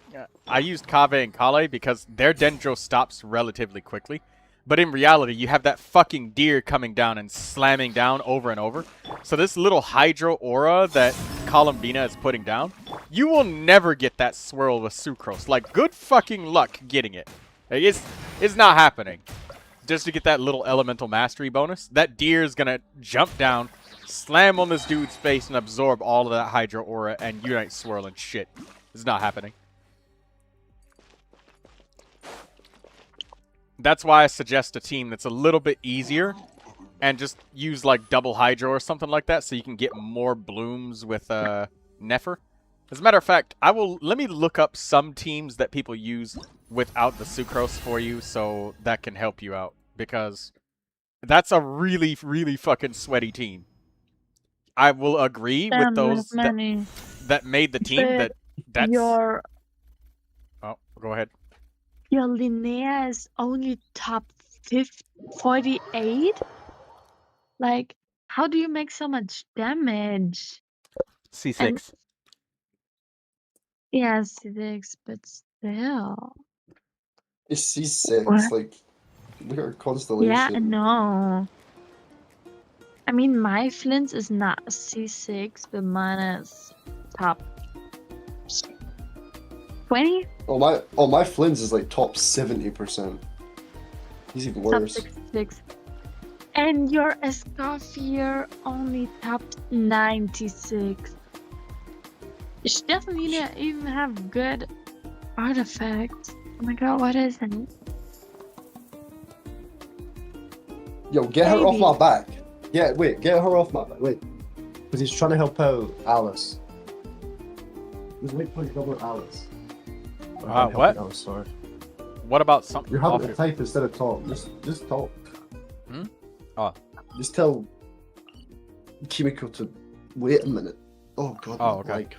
I used Kaveh and Kale because their Dendro stops relatively quickly. But in reality, you have that fucking deer coming down and slamming down over and over. So this little Hydro aura that Columbina is putting down, you will never get that swirl with Sucrose. Like, good fucking luck getting it. Like, it's not happening. Just to get that little Elemental Mastery bonus, that deer is gonna jump down, slam on this dude's face, and absorb all of that Hydro aura, and you ain't swirling shit. It's not happening. That's why I suggest a team that's a little bit easier, and just use like double Hydro or something like that, so you can get more blooms with Nefer. As a matter of fact, let me look up some teams that people use without the Sucrose for you, so that can help you out, because that's a really, really fucking sweaty team. I will agree with those that made the team that's... Oh, go ahead. Your Linnea is only top 48? Like, how do you make so much damage? C6. And, yeah, C6, but still. It's C6, What? like, look at her constellation. Yeah, I know. I mean, my Flint is not a C6, but mine is top 20? Oh, my Flynn's is like top 70%. He's even worse. Top 66. And your Escoffier only top 96. She doesn't even have good artifacts. Oh my god, what is it? Yo, get her off my back. Yeah, wait, get her off my back. Wait. Because he's trying to help out Alice. He's wait for double Alice. What? Alice, sorry. What about something? You're having to type instead of talk. Just talk. Hmm? Oh. Just tell Kimiko to wait a minute. Oh god. Oh, okay. Like,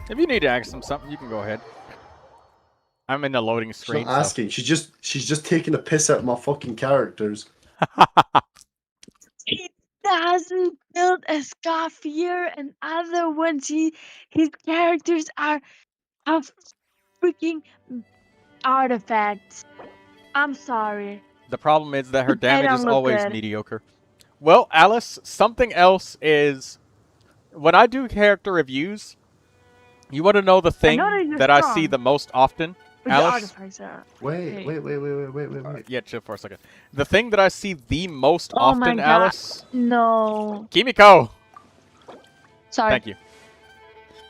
if you need to ask them something, you can go ahead. I'm in the loading screen. she's not asking. She's just taking a piss out of my fucking characters. He doesn't build Escoffier and other ones. His characters are freaking artifacts. I'm sorry. The problem is that her They damage don't is look always good. mediocre. Well, Alice, something else is... When I do character reviews, you want to know the thing that I see the most often, But Alice? the artifacts are Wait. Yeah, chill for a second. The thing that I see the most Oh my often, god. Alice... No. Kimiko! Sorry. Thank you.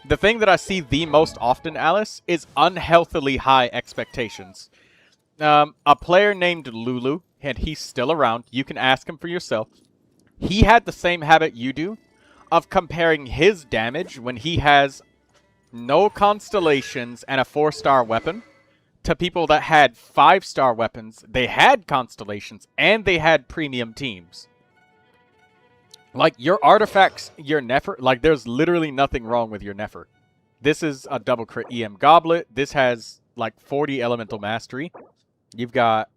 The thing that I see the most often, Alice, is unhealthily high expectations. A player named Lulu, and he's still around, you can ask him for yourself. He had the same habit you do of comparing his damage when he has no constellations and a 4-star weapon to people that had 5-star weapons, they had constellations, and they had premium teams. Like, your artifacts, your Nefer, like, there's literally nothing wrong with your Nefer. This is a double crit EM Goblet. This has like 40 elemental mastery. You've got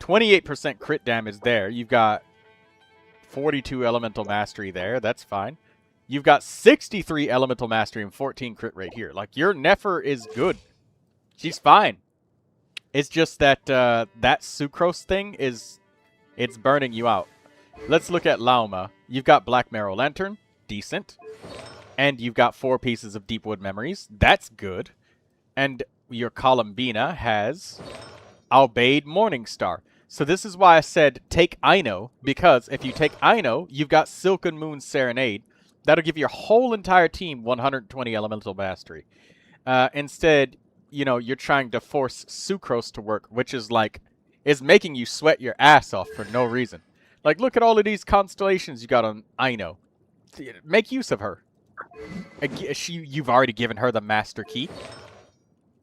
28% crit damage there. You've got 42 elemental mastery there. That's fine. You've got 63 elemental mastery and 14 crit rate here. Like, your Nefer is good. She's fine. It's just that that sucrose thing is, it's burning you out. Let's look at Lauma. You've got Black Marrow Lantern. Decent. And you've got 4 pieces of Deepwood Memories. That's good. And your Columbina has Albaid Morningstar. So this is why I said take Aino, because if you take Aino, you've got Silken Moon Serenade. That'll give your whole entire team 120 elemental mastery. Instead, you know, you're trying to force Sucrose to work, which is like, is making you sweat your ass off for no reason. Like, look at all of these constellations you got on Aino. Make use of her. You've already given her the Master Key.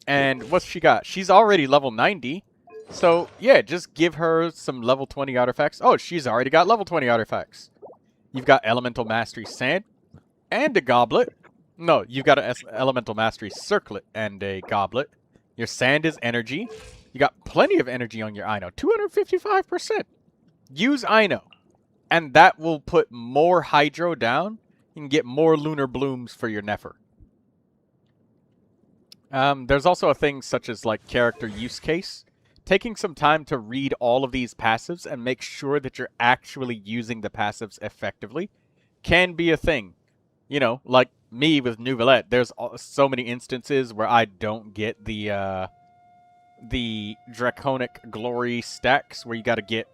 And what's she got? She's already level 90. So, yeah, just give her some level 20 artifacts. Oh, she's already got level 20 artifacts. You've got Elemental Mastery Sand and a Goblet. No, you've got an Elemental Mastery Circlet and a Goblet. Your Sand is energy. You got plenty of energy on your Aino. 255%. Use Aino. And that will put more Hydro down. You can get more Lunar Blooms for your Nefer. There's also a thing such as, like, character use case. Taking some time to read all of these passives and make sure that you're actually using the passives effectively can be a thing. You know, like me with Neuvilette, there's so many instances where I don't get the Draconic Glory stacks where you got to get,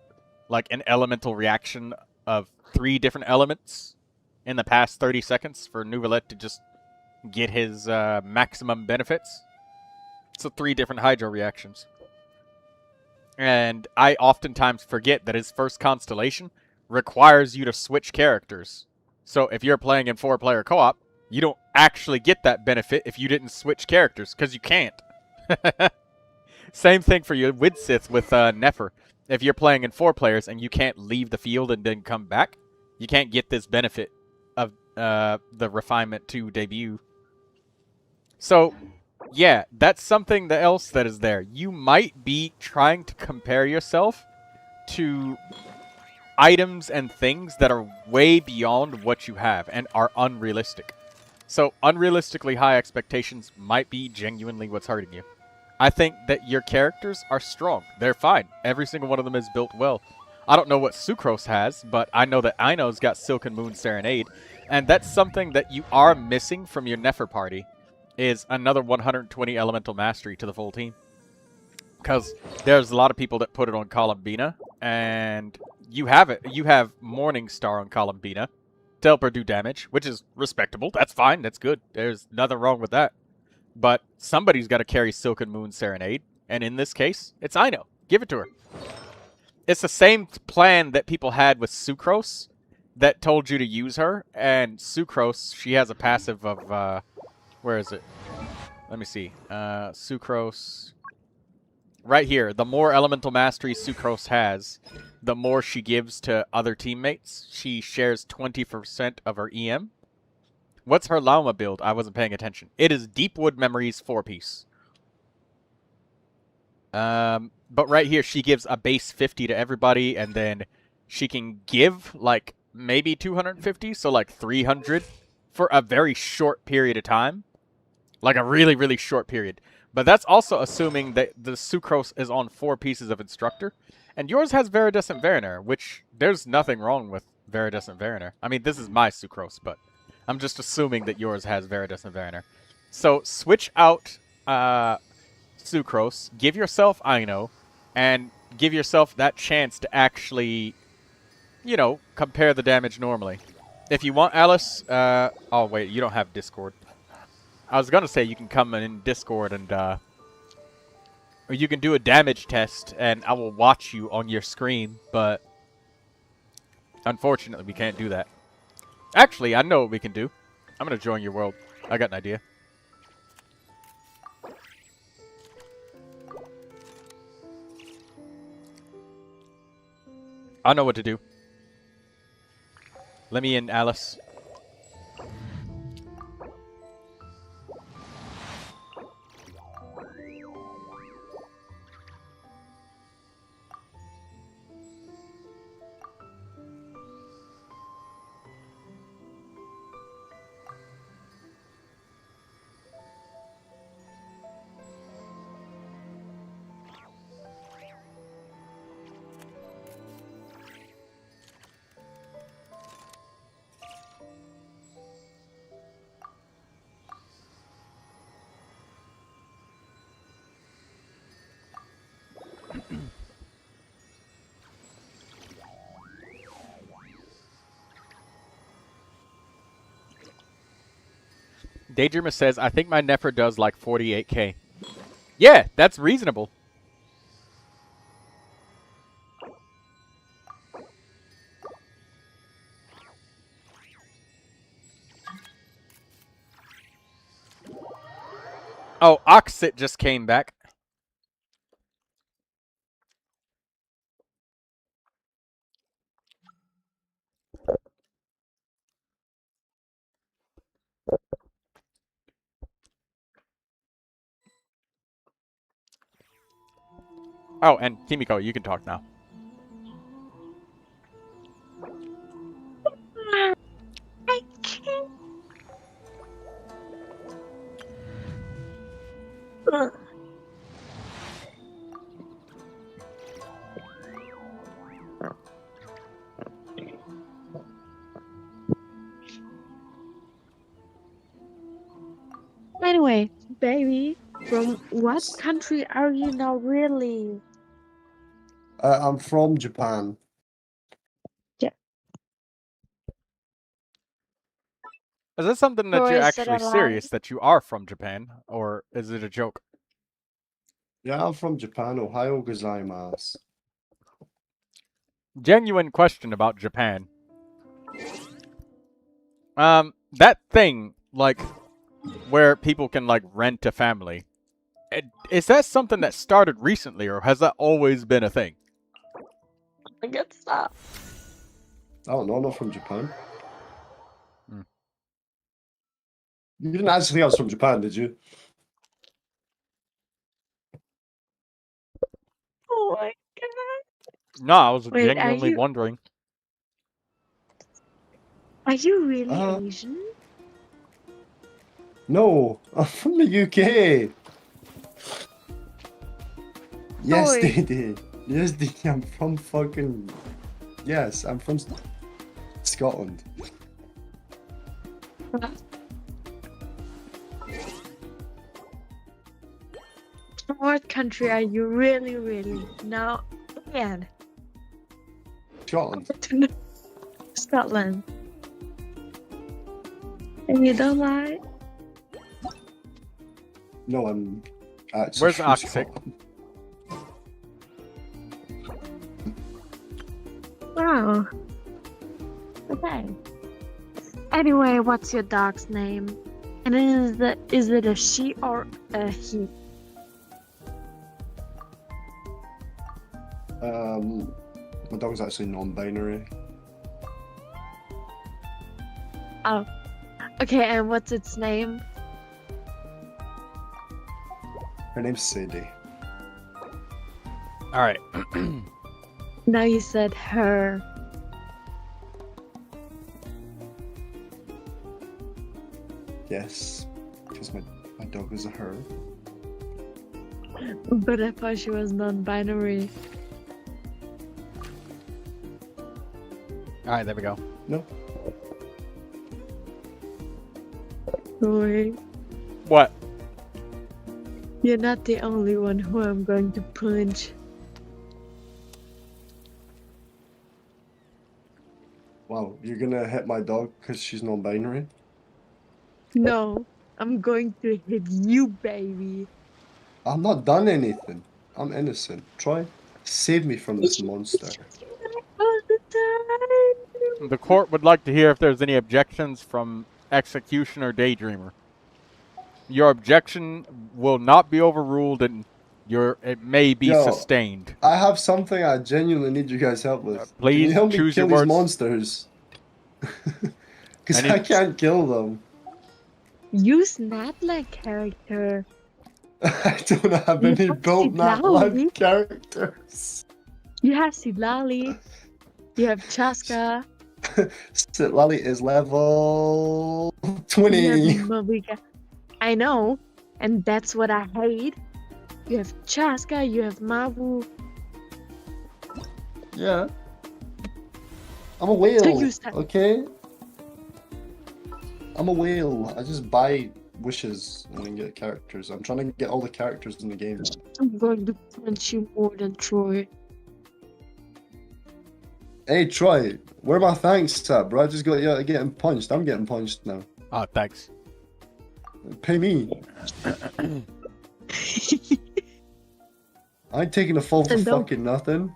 like, an elemental reaction of 3 different elements in the past 30 seconds for Neuvilette to just get his maximum benefits. So 3 different Hydro reactions. And I oftentimes forget that his first constellation requires you to switch characters. So if you're playing in 4-player co-op, you don't actually get that benefit if you didn't switch characters, because you can't. Same thing for your Widsith with Nefer. If you're playing in 4 players and you can't leave the field and then come back, you can't get this benefit of the Refinement 2 debut. So, yeah, that's something else that is there. You might be trying to compare yourself to items and things that are way beyond what you have and are unrealistic. So, unrealistically high expectations might be genuinely what's hurting you. I think that your characters are strong. They're fine. Every single one of them is built well. I don't know what Sucrose has, but I know that Aino's got Silken Moon Serenade, and that's something that you are missing from your Nefer party, is another 120 elemental mastery to the full team. Because there's a lot of people that put it on Columbina, and you have it. You have Morningstar on Columbina to help her do damage, which is respectable. That's fine. That's good. There's nothing wrong with that. But somebody's got to carry Silken Moon Serenade, and in this case, it's Aino. Give it to her. It's the same plan that people had with Sucrose that told you to use her, and Sucrose, she has a passive of, where is it? Let me see. Sucrose. Right here. The more elemental mastery Sucrose has, the more she gives to other teammates. She shares 20% of her EM. What's her Lauma build? I wasn't paying attention. It is Deepwood Memories 4-piece. But right here, she gives a base 50 to everybody, and then she can give, like, maybe 250, so like 300 for a very short period of time. Like a really, really short period. But that's also assuming that the Sucrose is on 4 pieces of Instructor. And yours has Viridescent Variner, which there's nothing wrong with Viridescent Variner. I mean, this is my Sucrose, but I'm just assuming that yours has Viridescent Variner. So switch out Sucrose, give yourself Aino, and give yourself that chance to actually, you know, compare the damage normally. If you want Alice, oh wait, you don't have Discord. I was gonna say you can come in Discord and, or you can do a damage test and I will watch you on your screen, but unfortunately we can't do that. Actually, I know what we can do. I'm gonna join your world. I got an idea. I know what to do. Let me in, Alice. Daydreamer says, I think my Nefer does like 48k. Yeah, that's reasonable. Oh, Oxit just came back. Oh, and Kimiko, you can talk now. I can't. Anyway, baby, from what country are you now really? I'm from Japan. Is this something that Or you're is it a actually lie? serious, that you are from Japan? Or is it a joke? Yeah, I'm from Japan. Ohio gozaimasu. Genuine question about Japan. That thing, like, where people can, like, rent a family. Is that something that started recently, or has that always been a thing? Good stuff. I don't know, I'm not from Japan. Hmm. You didn't actually think I was from Japan, did you? Oh my god. No, I was Wait, are genuinely you wondering. really Asian? No, I'm from the UK. Yes, Oi. Daddy. Yes, Daddy, I'm from fucking... Yes, I'm from Scotland. From what country are you really now? Man, Scotland. to know Scotland. And you don't lie? No, I'm actually Where's from Oxy? Scotland. Wow. Okay. Anyway, what's your dog's name? And is it a she or a he? My dog's actually non-binary. Oh. Okay, and what's its name? Her name's Sadie. Alright. Now you said her. Yes, because my dog is a her. But I thought she was non-binary. Alright, there we go. No. Roy, What? you're not the only one who I'm going to punch. Wow, you're gonna hit my dog because she's non-binary? No, I'm going to hit you, baby. I'm not done anything. I'm innocent. Troy, save me from this monster. All the time. The court would like to hear if there's any objections from Executioner Daydreamer. Your objection will not be overruled, and it may be Yo, sustained. I have something I genuinely need you guys' help with. Please Can you help me choose kill your these words. monsters? Because I I need- can't kill them. Use Natla character. I don't have any have built Siddharth. Natla characters. You have Sidlali. You have Chaska. Sitlali is level You have 20. Malika. I know, and that's what I hate. You have Chaska. You have Mavu. Yeah. I'm a whale, So use that. okay? I'm a whale. I just buy wishes and then get characters. I'm trying to get all the characters in the game. I'm going to punch you more than Troy. Hey, Troy, where are my thanks at, bro? I just got getting punched. I'm getting punched now. Oh, thanks. Pay me. I ain't taking a fall for And don't- fucking nothing.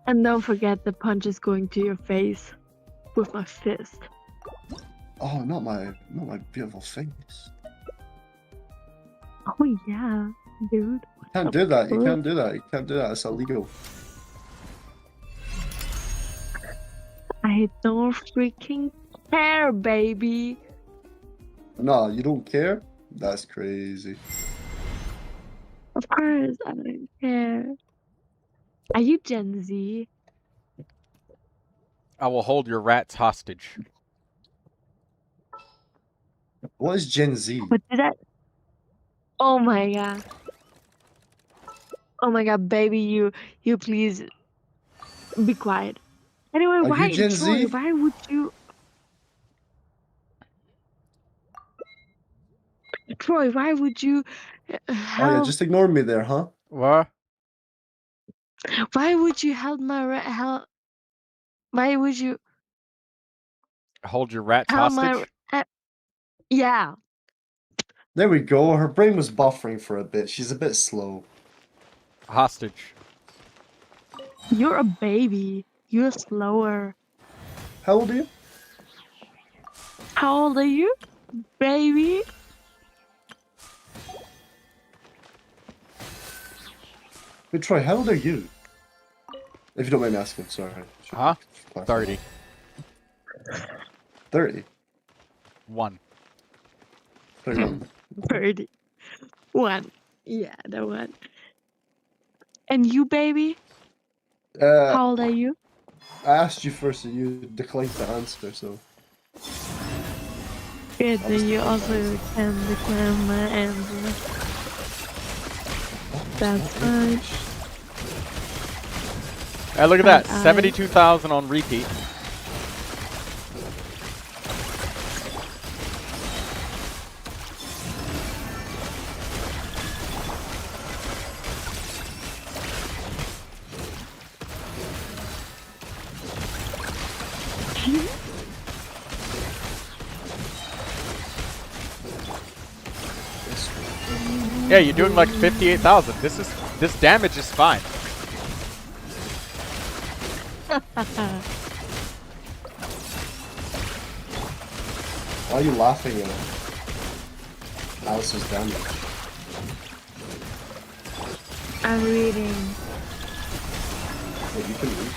And don't forget the punch is going to your face with my fist. Oh, not my beautiful face. Oh yeah, dude. You can't do that. You can't do that. You can't do that. It's illegal. I don't freaking care, baby. No, you don't care? That's crazy. Of course, I don't care. Are you Gen Z? I will hold your rats hostage. What is Gen Z? What did I? Oh my god. Oh my god, baby, you please be quiet. Anyway, Are why, you Gen Troy? Z? Why would you? Troy, why would you Oh yeah, help? just ignore me there, huh? What? Why would you help my help? Why would you Hold your rats help hostage? my? Yeah, There we go. Her brain was buffering for a bit. She's a bit slow. Hostage. you're a baby. You're slower. How old are you? How old are you, baby? Hey, Troy, how old are you? If you don't mind me asking, sorry. Huh? 30. 30? 1. 31. 30. 1. Yeah, the one. And you, baby? How old are you? I asked you first and you declined to answer, so... Good, then you also can decline my answer. That's fine. Hey, look at that. And I- 72,000 on repeat. Yeah, you're doing like 58,000. This damage is fine. Why are you laughing at Alice's damage? I'm reading. Wait, you can read?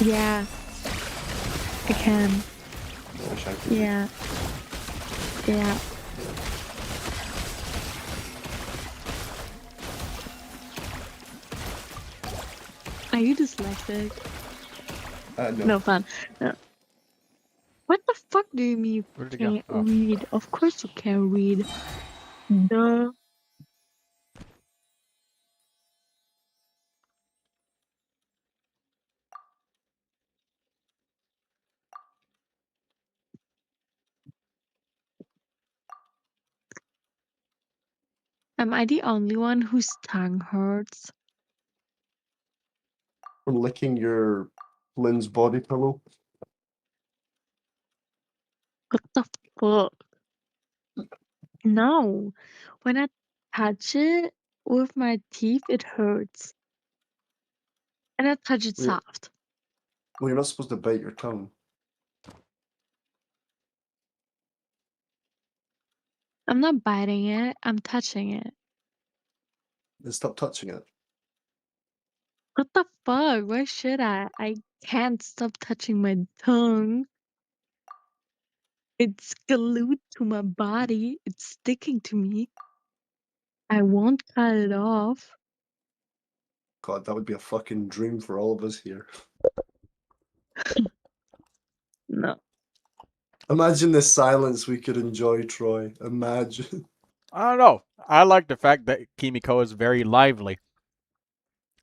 Yeah. I can. I wish I could read. Yeah. Yeah. Are you dyslexic? No. No fun. No. What the fuck do you mean you Where did it go? can't Oh. read? Of course you can read. Duh. Am I the only one whose tongue hurts? From licking your Lynn's body pillow? What the fuck? No. When I touch it with my teeth, it hurts. And I touch it Wait. soft. Well, you're not supposed to bite your tongue. I'm not biting it, I'm touching it. Then stop touching it. What the fuck? Why should I? I can't stop touching my tongue. It's glued to my body. It's sticking to me. I won't cut it off. God, that would be a fucking dream for all of us here. No. Imagine the silence we could enjoy, Troy. Imagine. I don't know. I like the fact that Kimiko is very lively.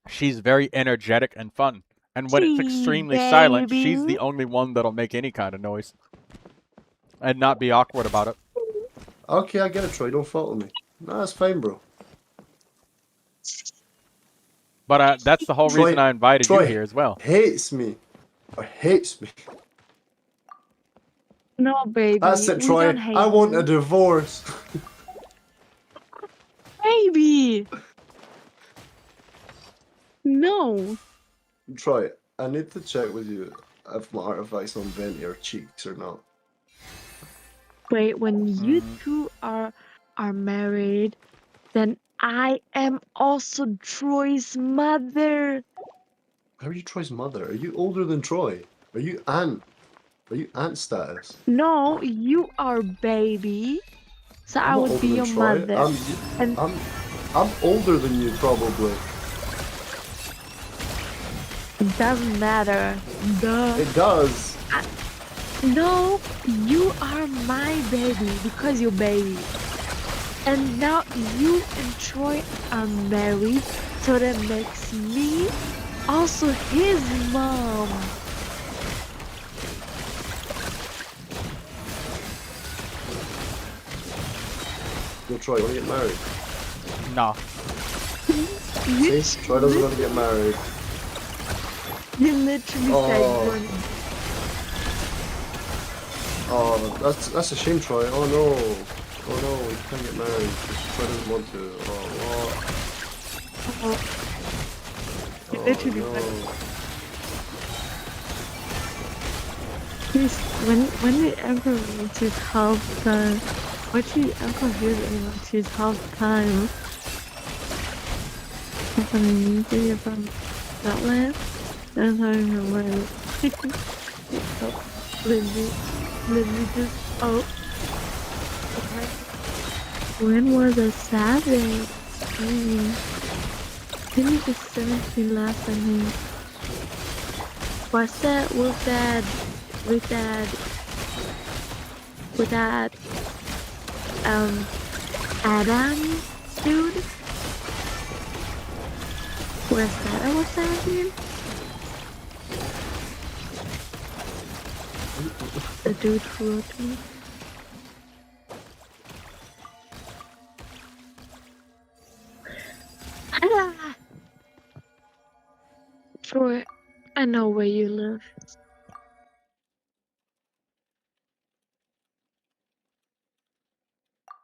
She's very energetic and fun. And when it's extremely silent, she's the only one that'll make any kind of noise. And not be awkward about it. Okay, I get it, Troy. Don't fault me. No, that's fine, bro. But that's the whole Troy- reason I invited Troy you here as well. hates me. Or hates me. No, baby. That's it, We Troy. don't hate I want you. a divorce. Baby! No! Troy, I need to check with you if my artifacts on Venti are cheeks or not. Wait, when you two are married, then I am also Troy's mother. How are you Troy's mother? Are you older than Troy? Are you aunt? Are you aunt status? No, you are baby. So I'm I not would older be than your Troy. mother. And I'm older than you probably. it doesn't matter. Duh. It does. No, you are my baby because you're baby. And now you and Troy are married, so that makes me also his mom. Yo, Troy, wanna get married? Nah. See? Troy doesn't want to get married. You literally said one. Oh, that's a shame, Troy. Oh no. Oh no, he can't get married because Troy doesn't want to. Oh, what? You literally Oh, said. no. Please, when the emperor reaches half time, I'm confused anymore. She's half time. If I'm easy from Scotland, that's how I remember. Let me just. Oh. When was a savage? Didn't the 17 last, I think. What's that? With that Adam dude? Where's that? What's that again? The dude who wrote me. Ah! Troy, I know where you live.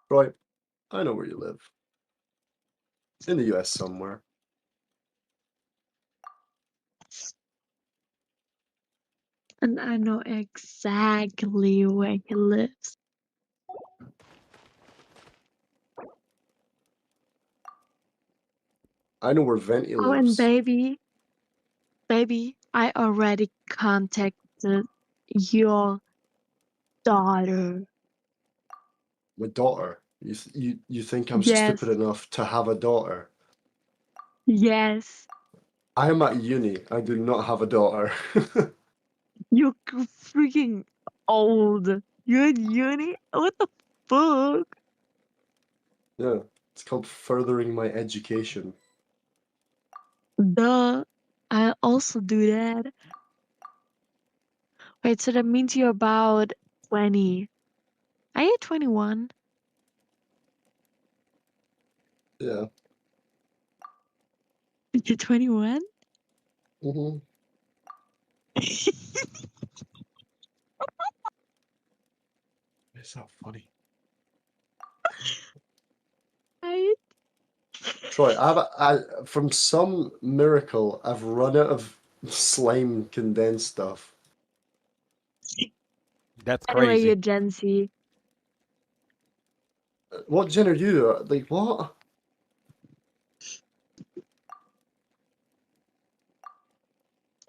Troy, I know where you live. In the US somewhere. And I know exactly where he lives. I know where Venti Oh, and lives. baby, I already contacted your daughter. My daughter. You think I'm Yes. stupid enough to have a daughter? Yes. I am at uni. I do not have a daughter. You're freaking old. You're in uni? What the fuck? Yeah, it's called furthering my education. Duh. I also do that. Wait, so that means you're about 20. Are you 21? Yeah. You're 21? Mm-hmm. It's not funny. Right? Troy, from some miracle, I've run out of slime condensed stuff. That's Anyway, crazy. you're Gen Z. What gen are you? Like, what?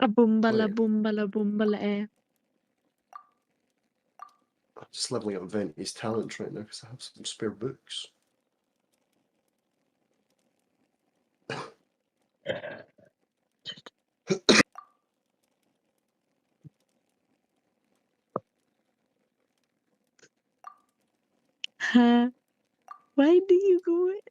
A boombala Wait, boombala boombala eh. I'm just leveling up Venti's talent right now because I have some spare books. Huh? Why do you go it?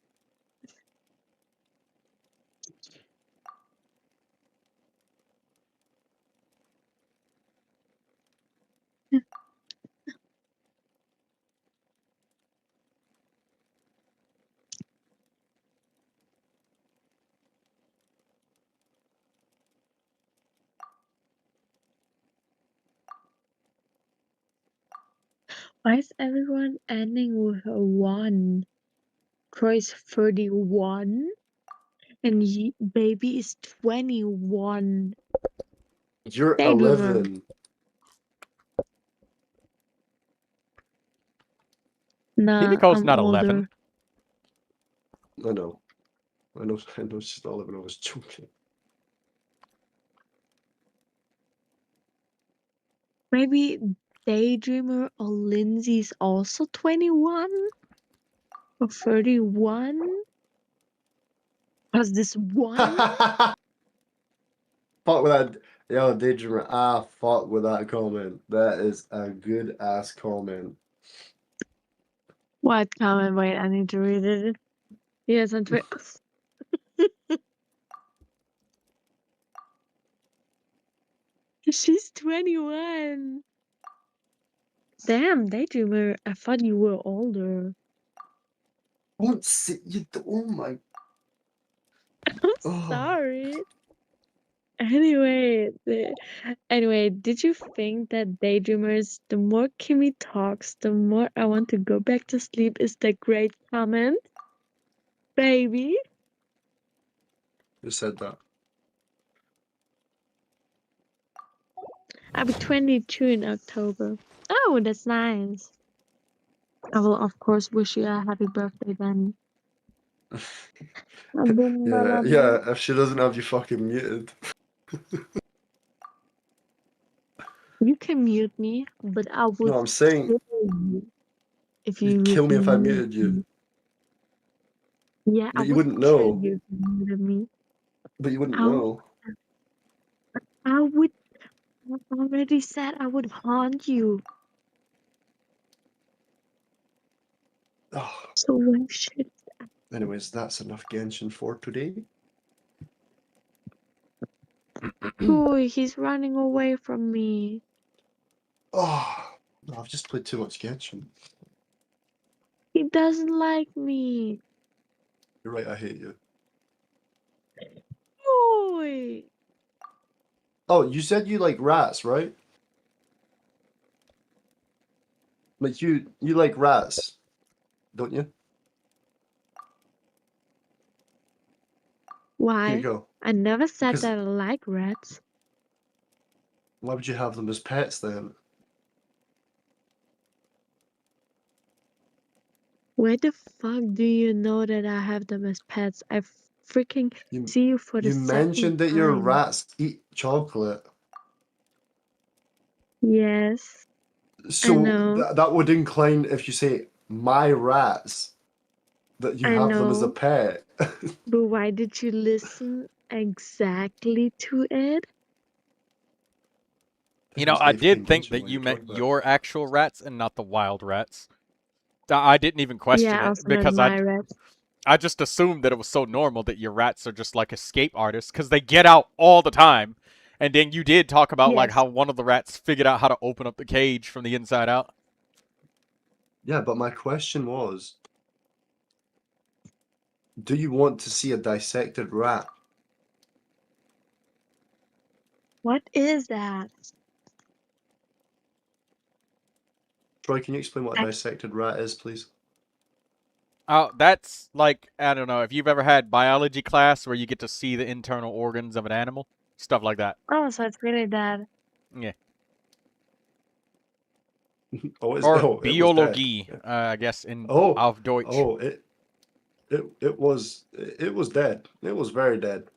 Why is everyone ending with a 1? Troy's 31 and baby is 21. You're Daydreamer. 11. Nah, Himiko's I'm not older. 11. I know. I know she's not 11. I was joking. Maybe Daydreamer or Lindsay's also 21 or 31. Was this one? Fuck with that. Yo, Daydreamer. Fuck with that comment. That is a good ass comment. What comment? Wait, I need to read it. Yes, on Twitter. She's 21. Damn, Daydreamer. I thought you were older. Don't sit you. Oh my. I'm Oh. sorry. Anyway, did you think that Daydreamers, the more Kimmy talks, the more I want to go back to sleep is the great comment? Baby. Who said that? I'll be 22 in October. Oh, that's nice. I will, of course, wish you a happy birthday then. Yeah, if she doesn't have you fucking muted. You can mute me, but I would No, I'm saying kill you if you'd you kill would me if I mute muted you. me. Yeah, I But you would wouldn't kill know. you if you muted me. But you wouldn't I, know. I would. I already said I would haunt you. Oh. So why should? Anyways, that's enough Genshin for today. Boy, he's running away from me. Oh, I've just played too much Genshin. He doesn't like me. You're right, I hate you. Boy. Oh, you said you like rats, right? Like you like rats, don't you? Here Why? you go. I never said Because that I like rats. why would you have them as pets then? Where the fuck do you know that I have them as pets? I freaking You see you for the you second mentioned that your time. rats eat chocolate. Yes, I So know. that would incline if you say my rats that you I have them as a know. pet. But why did you listen exactly to it? You know, Because I Dave playing did think Genshin that while you you're meant talking about your actual rats and not the wild rats. I didn't even question Yeah, I it also meant because my rats. I just assumed that it was so normal that your rats are just like escape artists because they get out all the time. And then you did talk about like Yes. how one of the rats figured out how to open up the cage from the inside out. Yeah, but my question was, do you want to see a dissected rat? What is that? Troy, can you explain what a I- dissected rat is, please? Oh, that's like, I don't know, if you've ever had biology class where you get to see the internal organs of an animal, stuff like that. Oh, so it's really that. Yeah. Oh, Or it was dead. Biologie, I guess in Oh, auf Deutsch. oh, it was dead. It was very dead.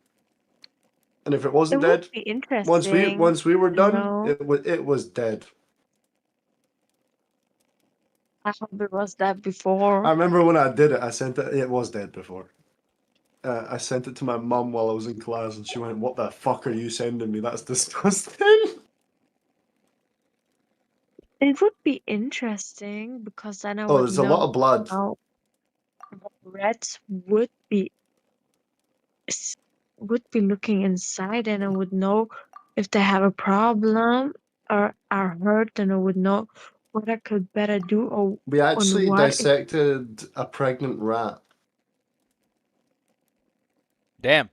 And if it It wasn't would dead, be interesting. once we were to done, know. it was dead. I hope it was that before. I remember when I did it, I sent it. It was dead before. I sent it to my mum while I was in class, and she went, "What the fuck are you sending me? That's disgusting." It would be interesting because then I Oh, would there's a lot know of blood. how rats would be looking inside, and I would know if they have a problem or are hurt, and I would know what I could better do or We actually on what. dissected a pregnant rat. Damn.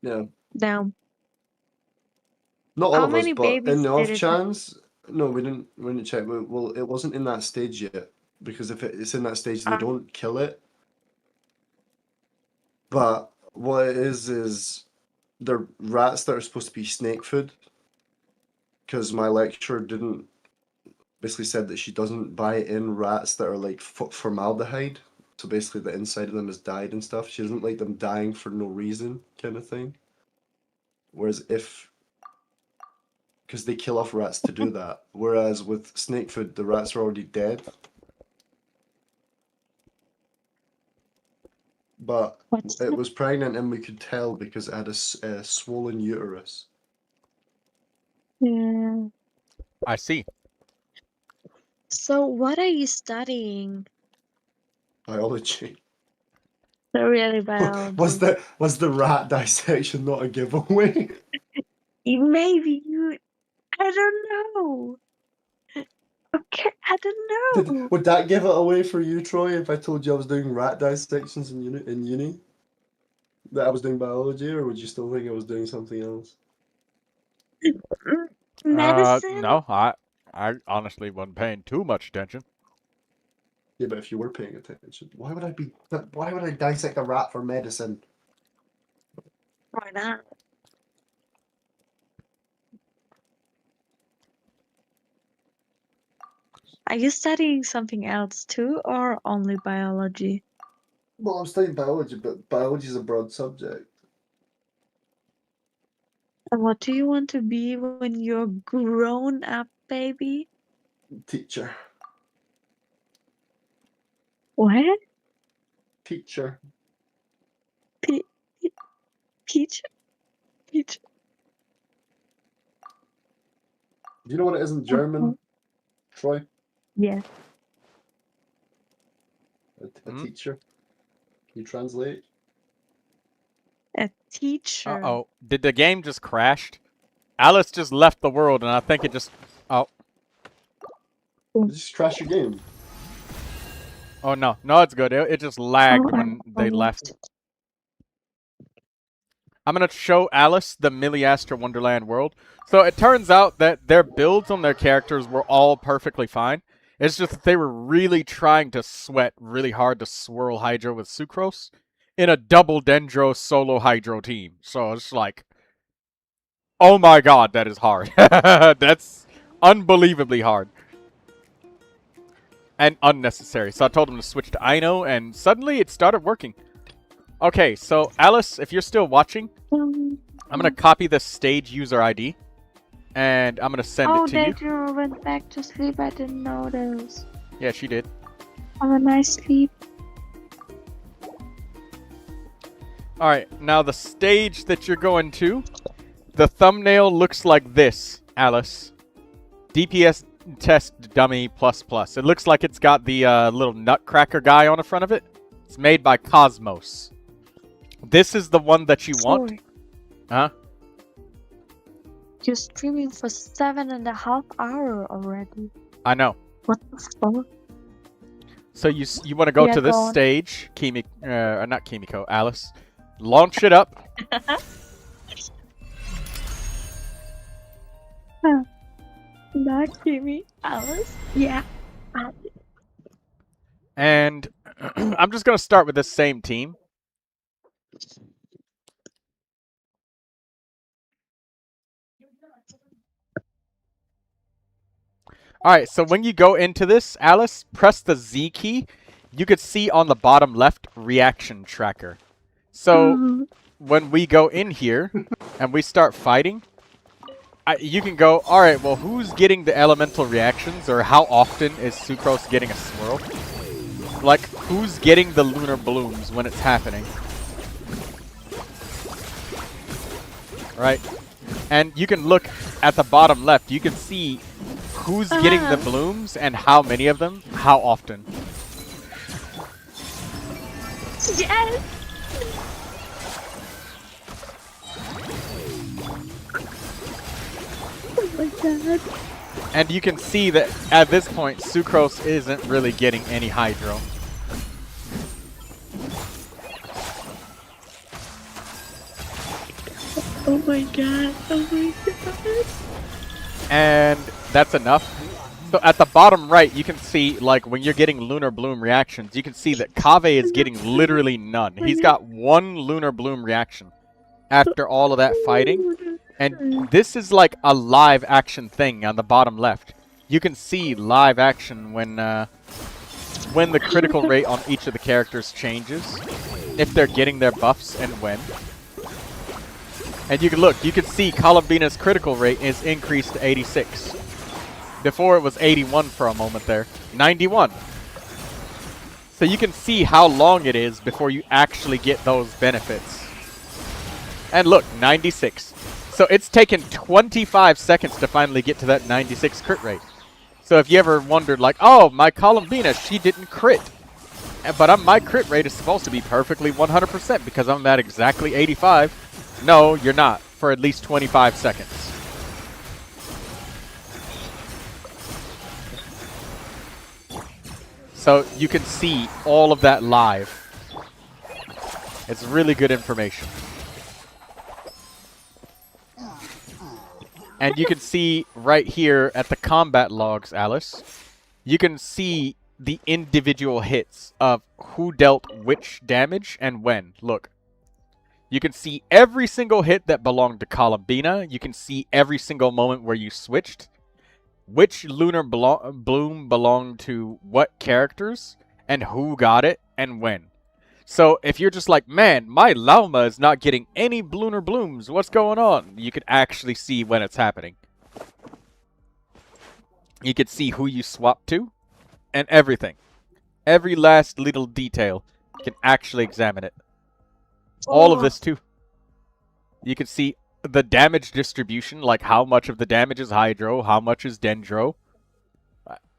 Yeah. Down. Not all How of us, many but in babies the did off it have? chance, No, we didn't check. Well, it wasn't in that stage yet, because if it's in that stage, they don't kill it. But what it is they're rats that are supposed to be snake food. Because my lecturer didn't basically said that she doesn't buy in rats that are like formaldehyde. So basically, the inside of them is dyed and stuff. She doesn't like them dying for no reason, kind of thing. Whereas because they kill off rats to do that. Whereas with snake food, the rats are already dead. But it was pregnant, and we could tell because it had a swollen uterus. Yeah. I see. So what are you studying? Biology. So really biology. Was the rat dissection not a giveaway? Maybe you. I don't know. Okay, I don't know. Would that give it away for you, Troy, if I told you I was doing rat dissections in uni? That I was doing biology, or would you still think I was doing something else? Medicine? No, I honestly wasn't paying too much attention. Yeah, but if you were paying attention, why would I dissect a rat for medicine? Why not? Are you studying something else too, or only biology? Well, I'm studying biology, but biology is a broad subject. And what do you want to be when you're grown up, baby? Teacher. What? Teacher. Teacher? Teacher? Do you know what it is in German, Troy? Yes. A teacher. Can you translate? A teacher. Uh-oh. Did the game just crashed? Alice just left the world, and I think it just... Oh. Did you just crash your game? Oh, no. No, it's good. It just lagged when they left. I'm going to show Alice the Milliaster Wonderland world. So it turns out that their builds on their characters were all perfectly fine. It's just that they were really trying to sweat really hard to swirl Hydro with Sucrose in a double Dendro solo Hydro team. So it's like, oh my god, that is hard. That's unbelievably hard. And unnecessary. So I told him to switch to Ino, and suddenly it started working. Okay, so Alice, if you're still watching, I'm going to copy the stage user ID, and I'm going to send it to you. Oh, Daedra went back to sleep. I didn't notice. Yeah, she did. Have a nice sleep. Alright, now the stage that you're going to, the thumbnail looks like this, Alice. DPS test dummy ++. It looks like it's got the little nutcracker guy on the front of it. It's made by Cosmos. This is the one that you want. Huh? You're streaming for 7.5 hours already. I know. What the fuck? So you want to go to this stage, not Kimiko, Alice. Launch it up. Not Kimmy, Alice. Yeah. And I'm just going to start with the same team. Alright, so when you go into this, Alice, press the Z key. You could see on the bottom left, reaction tracker. So when we go in here and we start fighting, you can go, alright, well, who's getting the elemental reactions, or how often is Sucrose getting a swirl? Like, who's getting the lunar blooms when it's happening? Right? And you can look at the bottom left. You can see who's getting the blooms and how many of them, how often. Yes! Oh my god. And you can see that at this point, Sucrose isn't really getting any Hydro. Oh my god. Oh my god. And that's enough. So at the bottom right, you can see, like, when you're getting Lunar Bloom reactions, you can see that Kave is getting literally none. He's got 1 Lunar Bloom reaction after all of that fighting. And this is like a live action thing on the bottom left. You can see live action when the critical rate on each of the characters changes, if they're getting their buffs and when. And you can see Columbina's critical rate is increased to 86. Before it was 81 for a moment there. 91. So you can see how long it is before you actually get those benefits. And look, 96. So it's taken 25 seconds to finally get to that 96 crit rate. So if you ever wondered, like, oh, my Columbina, she didn't crit. But my crit rate is supposed to be perfectly 100% because I'm at exactly 85. No, you're not, for at least 25 seconds. So you can see all of that live. It's really good information. And you can see right here at the combat logs, Alice, you can see the individual hits of who dealt which damage and when. Look. You can see every single hit that belonged to Columbina. You can see every single moment where you switched. Which Lunar Bloom belonged to what characters, and who got it, and when. So if you're just like, man, my Lauma is not getting any Lunar Blooms, what's going on? You can actually see when it's happening. You can see who you swap to, and everything. Every last little detail, you can actually examine it. All of this too. You can see the damage distribution, like how much of the damage is Hydro, how much is Dendro.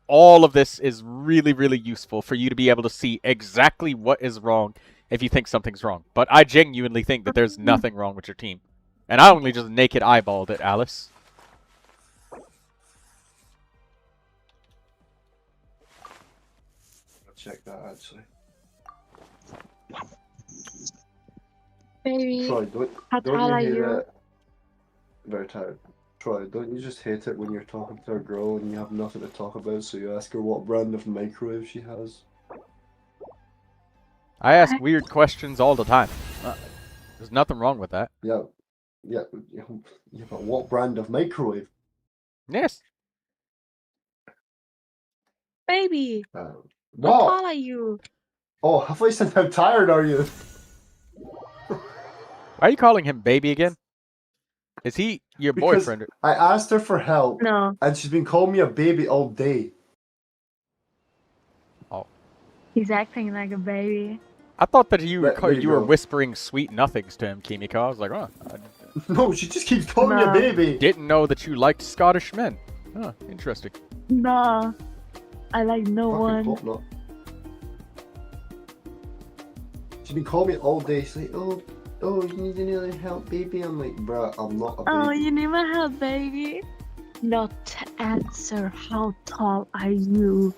All of this is really, really useful for you to be able to see exactly what is wrong if you think something's wrong. But I genuinely think that there's nothing wrong with your team. And I only just naked eyeballed it, Alice. I'll check that actually. Baby, Troy, how don't tall you are hate you? it? Very tired. Troy, don't you just hate it when you're talking to a girl and you have nothing to talk about, so you ask her what brand of microwave she has? I ask weird questions all the time. There's nothing wrong with that. Yeah, but what brand of microwave? Yes. Baby, how What? tall are you? Oh, I thought you said how tired are you? Why are you calling him baby again? Is he your Because boyfriend? I asked her for help, No, and she's been calling me a baby all day. Oh. he's acting like a baby. I thought that you There you were go. whispering sweet nothings to him, Kimiko. I was like, oh, I No, she just keeps calling me a No. baby. didn't know that you liked Scottish men. Huh, interesting. No, I like no Fucking one. pop nut. She's been calling me all day. She's like, oh, you need any other help, baby? I'm like, bruh, I'm not a baby. Oh, you need my help, baby. Not to answer. How tall are you?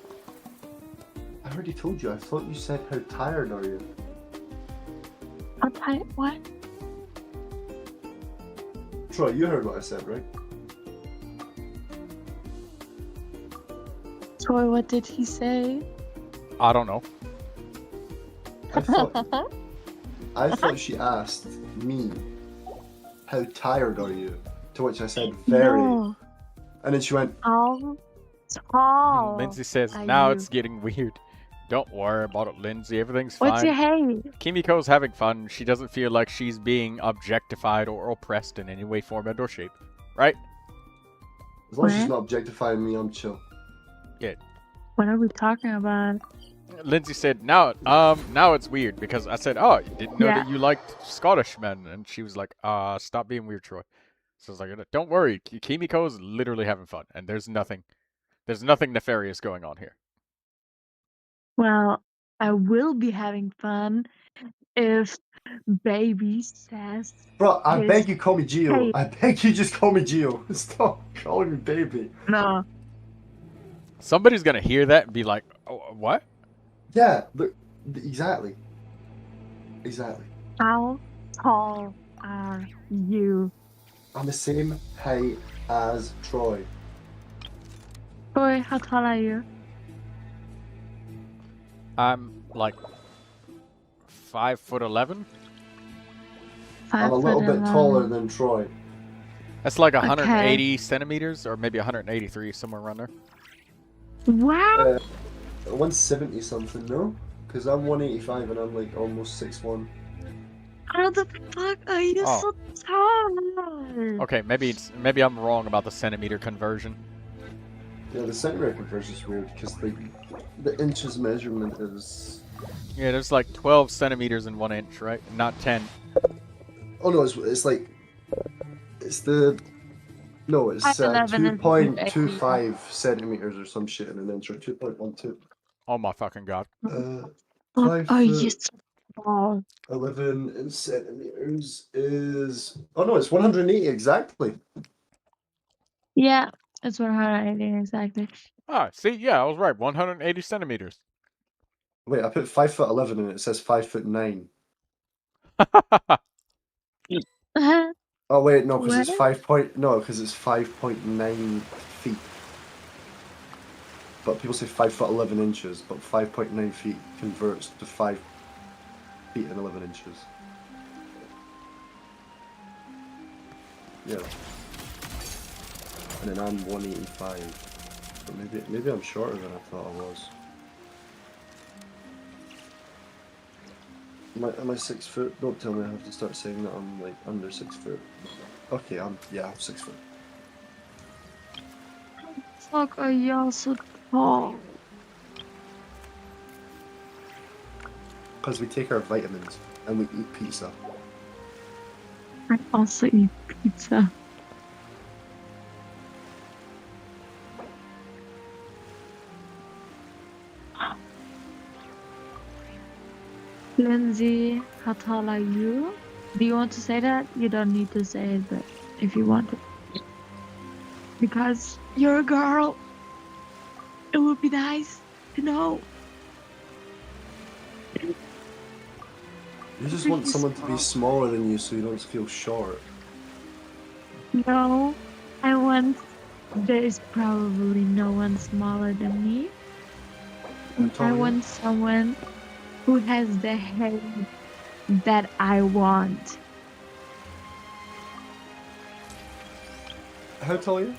I already told you. I thought you said how tired are you? How tight? What? Troy, you heard what I said, right? Troy, what did he say? I don't know. I thought she asked me, how tired are you? To which I said, very. No. And then she went, How tall? Lindsay says, are now you? it's getting weird. Don't worry about it, Lindsay. Everything's What's fine. your hate? Kimiko's having fun. She doesn't feel like she's being objectified or oppressed in any way, form, or shape. Right? as long as she's What? not objectifying me, I'm chill. What are we talking about? Lindsay said, now it's weird because I said, oh, you didn't know that you liked Scottish men. And she was like, stop being weird, Troy. So I was like, don't worry. Kimiko's literally having fun. And there's nothing nefarious going on here. Well, I will be having fun if baby says Bro, I his- beg you call me Gio. Hey. I beg you just call me Gio. Stop calling me baby. no. Somebody's going to hear that and be like, oh, what? Yeah, look, exactly. Exactly. How tall are you? I'm the same height as Troy. Boy, how tall are you? I'm like 5'11". I'm a little bit taller than Troy. That's like Okay. 180 centimeters, or maybe 183, somewhere around there. Wow. 170 something, no? Because I'm 185 and I'm like almost 6'1". How the fuck are you Oh. so tall? Okay, maybe I'm wrong about the centimeter conversion. Yeah, the centimeter conversion is weird because the inches measurement is. Yeah, there's like 12 centimeters in 1 inch, right? Not 10. Oh no, it's like it's the no, it's 5'11" is 2.25 centimeters or some shit in an inch, or 2.12. Oh my fucking god. Fuck are you so tall? 11 in centimeters is no, it's 180 exactly. Yeah, it's 180 exactly. Ah, see, yeah, I was right. 180 centimeters. Wait, I put 5'11" and it says 5'9". Oh wait, no, because it's because it's 5.9 feet. But people say 5'11" inches, but 5.9 feet converts to 5 feet and 11 inches. Yeah. And then I'm 185. But maybe I'm shorter than I thought I was. Am I 6 foot? Don't tell me I have to start saying that I'm like under 6 foot. Okay, I'm 6 foot. Fuck are you so tall? Because we take our vitamins and we eat pizza. I also eat pizza. Lindsay, how tall are you? Do you want to say that? You don't need to say it, but if you want to. Because you're a girl, it would be nice to know. You just want someone to be smaller than you so you don't feel short. No, there is probably no one smaller than me. I want someone who has the head that I want. How tall are you?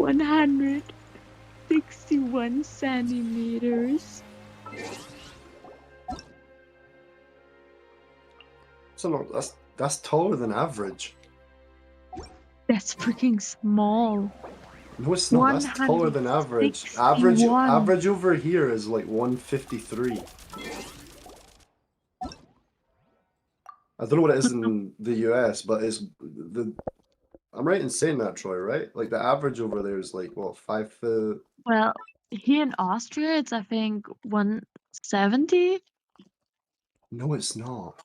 $161 centimeters. So no, that's taller than average. That's freaking small. No, it's not. That's taller than average. Average over here is like 153. I don't know what it is in the US, but I'm right in saying that, Troy, right? Like the average over there is like what, 5 foot? Well, here in Austria, it's I think 170. No, it's not.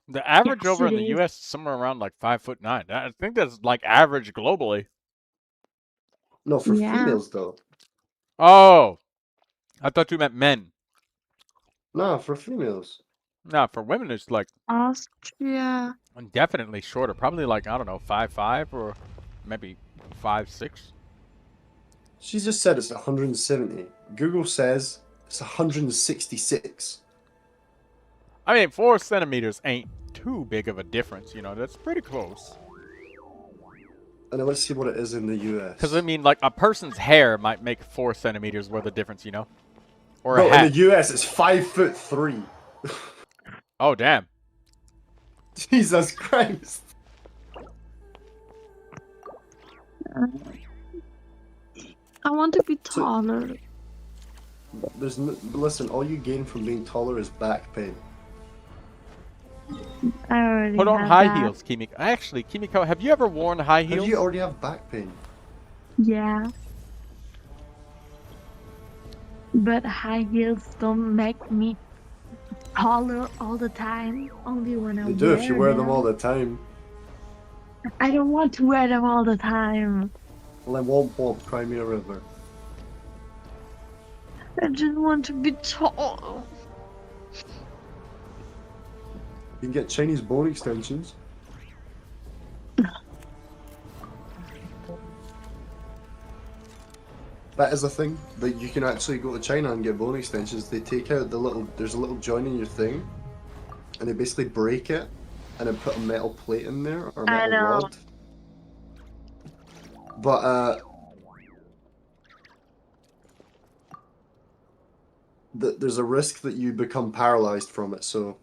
The average Yes, over in it the is. US is somewhere around like 5'9". I think that's like average globally. No, for Yeah. females though. Oh, I thought you meant men. No, for females. Nah, for women it's like Austria. definitely shorter. Probably like, I don't know, 5'5" or maybe 5'6". She just said it's 170. Google says it's 166. I mean, 4 centimeters ain't too big of a difference, you know. That's pretty close. And then let's see what it is in the US. Because, I mean, like, a person's hair might make 4 centimeters worth of difference, you know? Or Bro, a hat. in the US, it's 5'3". Oh, damn. Jesus Christ. I want to be taller. Listen, all you gain from being taller is back pain. I already Put on have high that. heels, Kimiko. Actually, Kimiko, have you ever worn high heels? How do you already have back pain? Yeah. But high heels don't make me taller all the time. Only when I They do if you wear them all the time. I don't want to wear them all the time. Well then womp womp, cry me a river. I just want to be tall. You can get Chinese bone extensions. That is a thing that you can actually go to China and get bone extensions. They take out the little, there's a little joint in your thing, and they basically break it, and then put a metal plate in there or a I metal know. rod. But there's a risk that you become paralyzed from it. So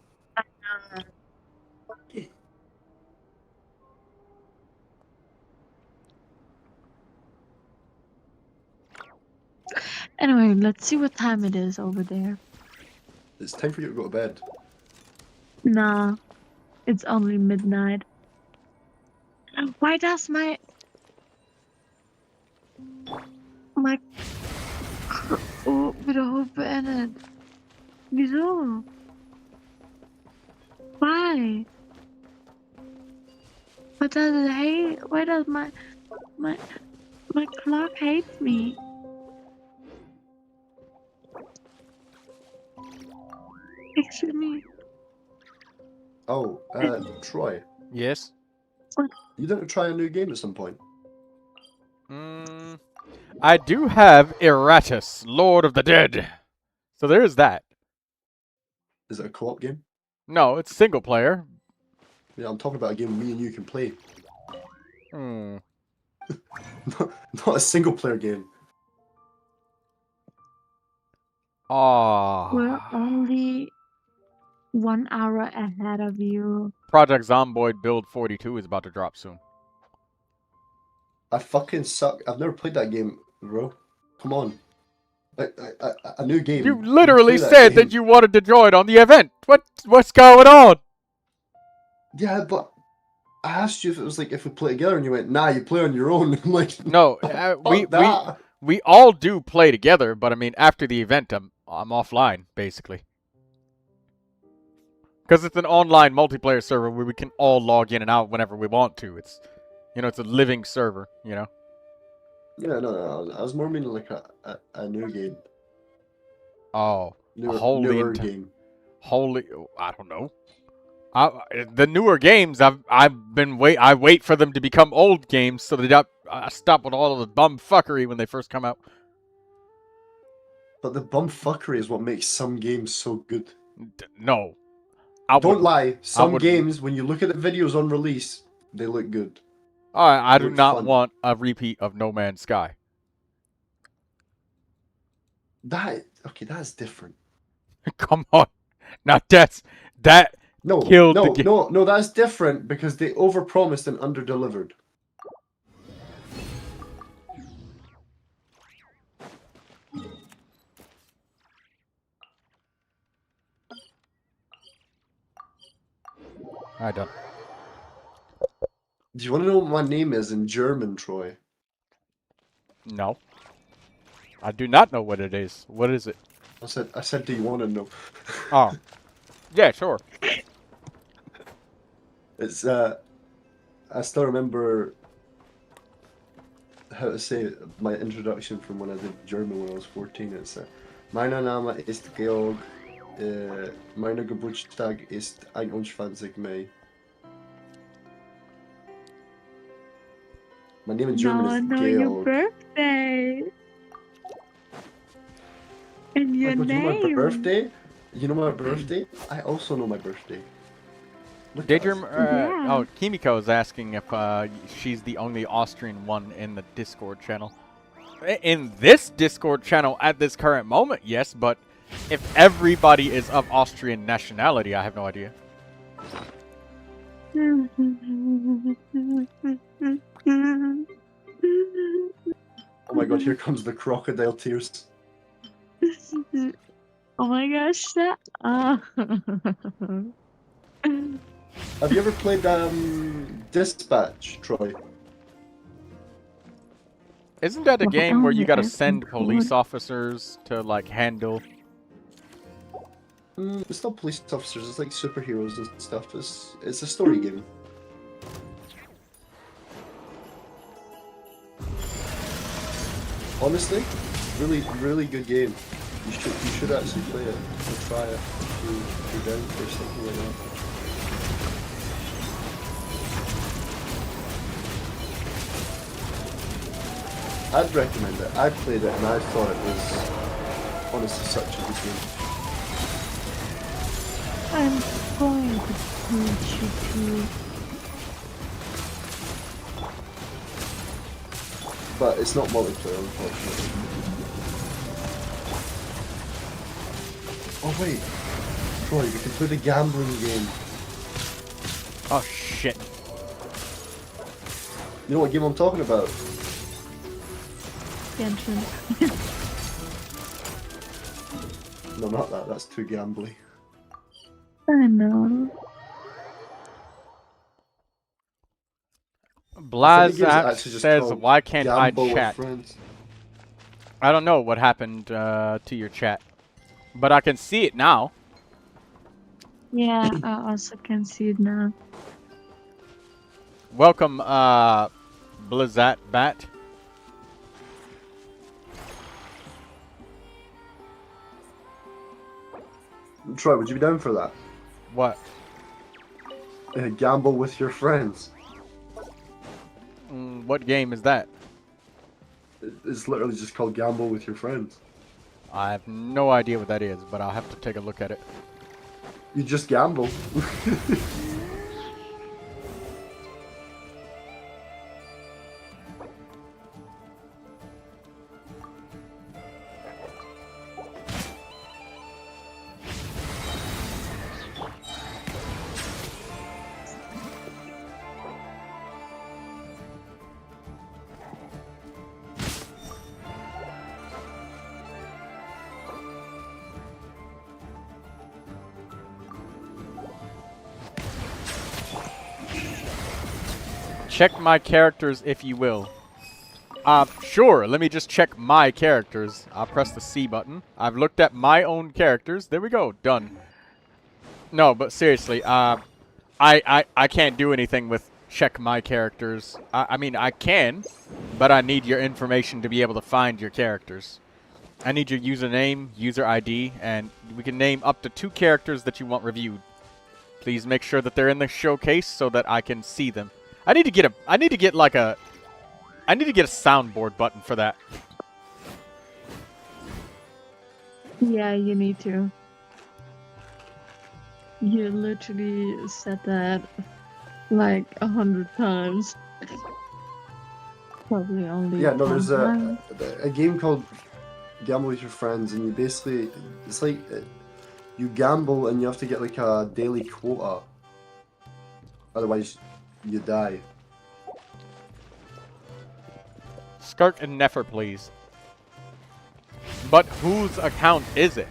Anyway, let's see what time it is over there. it's time for you to go to bed. Nah, it's only midnight. Why does my wieder hoop beendet? Wieso? Why? What does it hate? Why does my clock hates me? Excuse me. Oh, Troy, Yes. you didn't try a new game at some point? I do have Eratus, Lord of the Dead. So there is that. Is it a co-op game? No, it's single player. Yeah, I'm talking about a game me and you can play. Not a single player game. We're only 1 hour ahead of you. Project Zomboid Build 42 is about to drop soon. I fucking suck. I've never played that game, bro. Come on. A new game. You literally play said game. that you wanted to join on the event. What's going on? Yeah, but I asked you if it was like if we play together, and you went, "Nah, you play on your own." I'm like, No, we all do play together, but I mean after the event, I'm offline basically. Because it's an online multiplayer server where we can all log in and out whenever we want to. It's, it's a living server, Yeah, no. I was more meaning like a new game. Oh, Newer game. I don't know. The newer games, I wait for them to become old games so that I stop with all of the bum fuckery when they first come out. But the bumfuckery is what makes some games so good. No. Don't lie. Some games, when you look at the videos on release, they look good. I do not want a repeat of No Man's Sky. That's different. Come on. Now that killed the game. No, that's different because they overpromised and underdelivered. I don't. Do you want to know what my name is in German, Troy? No. I do not know what it is. What is it? I said, do you want to know? Oh. Yeah, sure. It's, I still remember how to say it, my introduction from when I did German when I was 14. It's, Mein Name ist Georg, mein Geburtstag ist 21 Mai. My name in German is Georg. Your birthday. And your name. You know my birthday? You know my birthday? I also know my birthday. Did you? Oh, Kimiko is asking if she's the only Austrian one in the Discord channel. In this Discord channel at this current moment, yes, but if everybody is of Austrian nationality, I have no idea. Oh my god, here comes the crocodile tears. Oh my gosh, Have you ever played Dispatch, Troy? Isn't that a game where you gotta send police officers to, like, handle? It's not police officers, it's like superheroes and stuff. It's a story game. Honestly, really good game. You should actually play it or try it if you're down for something like that. I'd recommend it. I played it and I thought it was honestly such a good game. I'm going to punch you too. But it's not multiplayer, unfortunately. Oh wait, Troy, we can play the gambling game. Oh shit. You know what game I'm talking about? Genshin. No, not that. That's too gambly. I know. Blazap says, why can't I Gamble with chat? Friends. I don't know what happened to your chat. But I can see it now. Yeah, I also can see it now. Welcome, Blazat Bat. Troy, would you be down for that? What? Gamble with your friends. What game is that? It's literally just called Gamble with your friends. I have no idea what that is, but I'll have to take a look at it. You just gamble. Check my characters if you will. Sure, let me just check my characters. I'll press the C button. I've looked at my own characters. There we go, done. No, but seriously, I can't do anything with check my characters. I mean, I can, but I need your information to be able to find your characters. I need your username, user ID, and we can name up to 2 characters that you want reviewed. Please make sure that they're in the showcase so that I can see them. I need to get a soundboard button for that. Yeah, you need to. You literally said that like 100 times. Probably only. Yeah, no, there's one a game called Gamble with Your Friends, and you basically, it's like, you gamble and you have to get like a daily quota. Otherwise, you die. Skirk and Nefer, please. But whose account is it?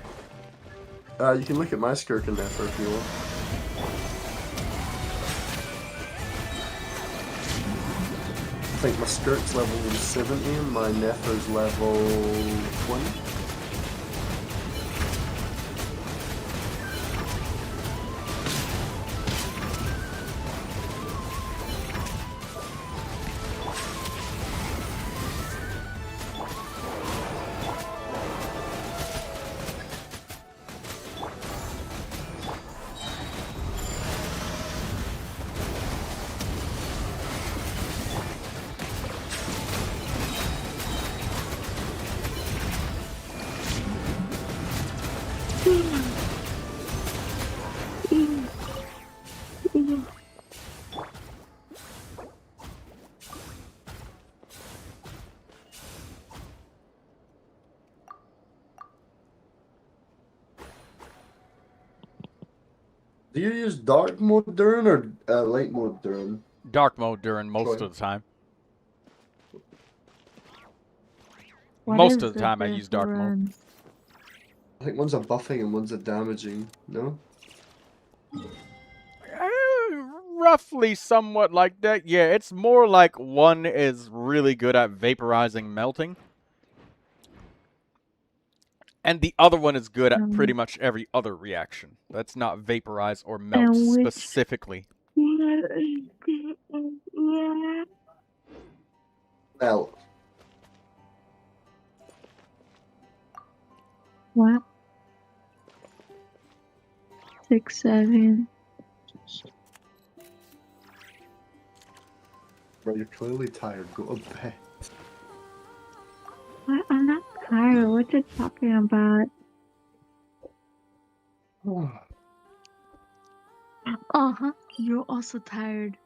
You can look at my Skirk and Nefer if you want. I think my Skirk's level 70 and my Nefer's level 20. Do you use dark mode Durin or light mode Durin? Dark mode Durin most Troy. of the time. What Most is of the time I use dark mode. difference? I think one's a buffing and one's a damaging, no? Roughly somewhat like that. Yeah, it's more like one is really good at vaporizing melting. And the other one is good at pretty much every other reaction. That's not vaporize or melt And which- specifically. Melt. What? 6, 7. Bro, you're clearly tired. Go to bed. I'm not tired. What you talking about? Uh-huh. You're also tired.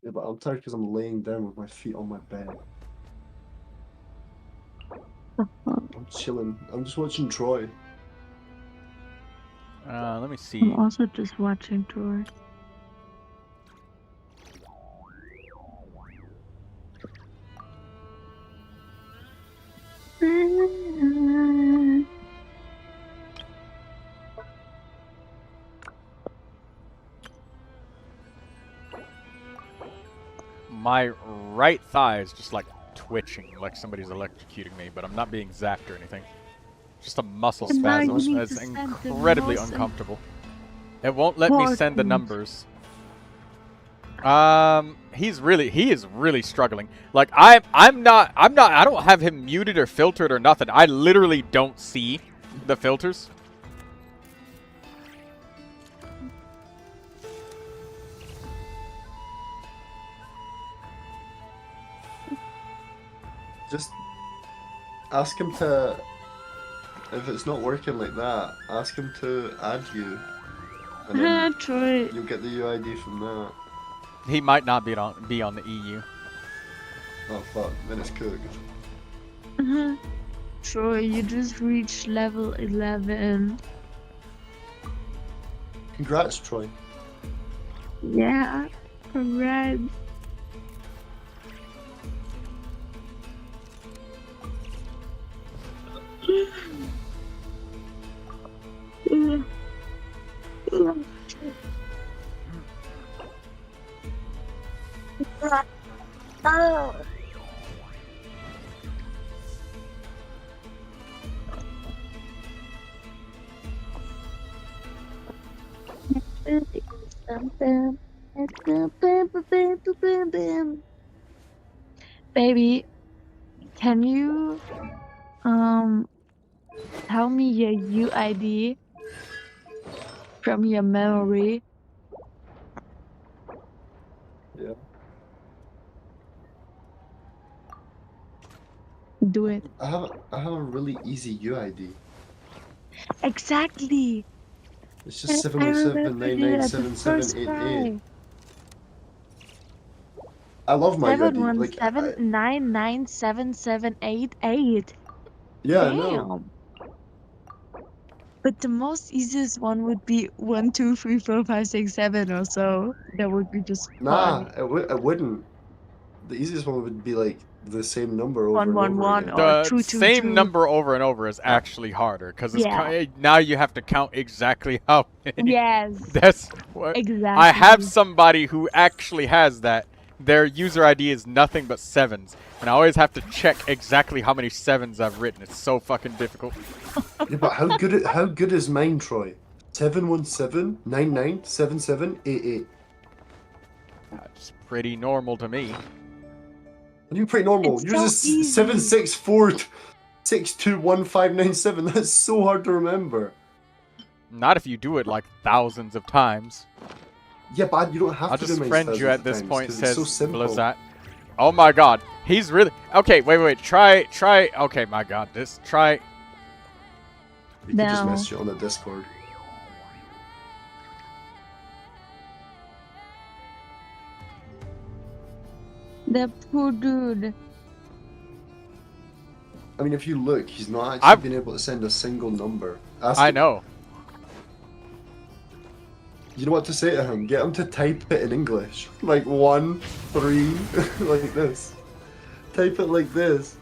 Yeah, but I'm tired because I'm laying down with my feet on my bed. I'm chilling. I'm just watching Troy. Let me see. I'm also just watching Troy. My right thigh is just like twitching, like somebody's electrocuting me, but I'm not being zapped or anything. Just a muscle And now spasm. you need It's to send the incredibly most uncomfortable. It won't let me send the important- numbers. He is really struggling. Like I don't have him muted or filtered or nothing. I literally don't see the filters. Just ask him to. If it's not working like that, ask him to add you. And then Troy. you'll get the UID from that. He might not be on the EU. Oh fuck, then it's cooked. Troy, you just reached level 11. Congrats, Troy. Yeah, congrats. Baby, can you tell me your UID from your memory? Yeah. Do it. I have a really easy UID. Exactly. It's just I 717 remembered it at the first 997788. try. I love my UID. Like, 717997788. yeah, I know. Damn. But the most easiest one would be 1, 2, 3, 4, 5, 6, 7 or so. That would be just Nah, fun. it wouldn't. The easiest one would be like the same number over 1, and 1, over 1 again. or The 2, 2, same 2. number over and over is actually harder because Yeah. now you have to count exactly how many. Yes. That's what Exactly. I have somebody who actually has that. Their user ID is nothing but 7s, and I always have to check exactly how many 7s I've written. It's so fucking difficult. Yeah, but how good is mine, Troy? 717997788. That's pretty normal to me. And you're pretty normal. It's Yours so is easy. 764621597. That's so hard to remember. Not if you do it like thousands of times. Yeah, but you don't have I'll to just do mine friend you thousands at of this times, point, 'cause says it's so simple. Blizzat. Oh my god. He's really... Okay, wait. Try... Okay, my god. Try... You can just No. message it on the Discord. The poor dude. I mean, if you look, he's not actually I've- been able to send a single number. Ask I him- know. You know what to say to him? Get him to type it in English. Like 1, 3, like this. Type it like this.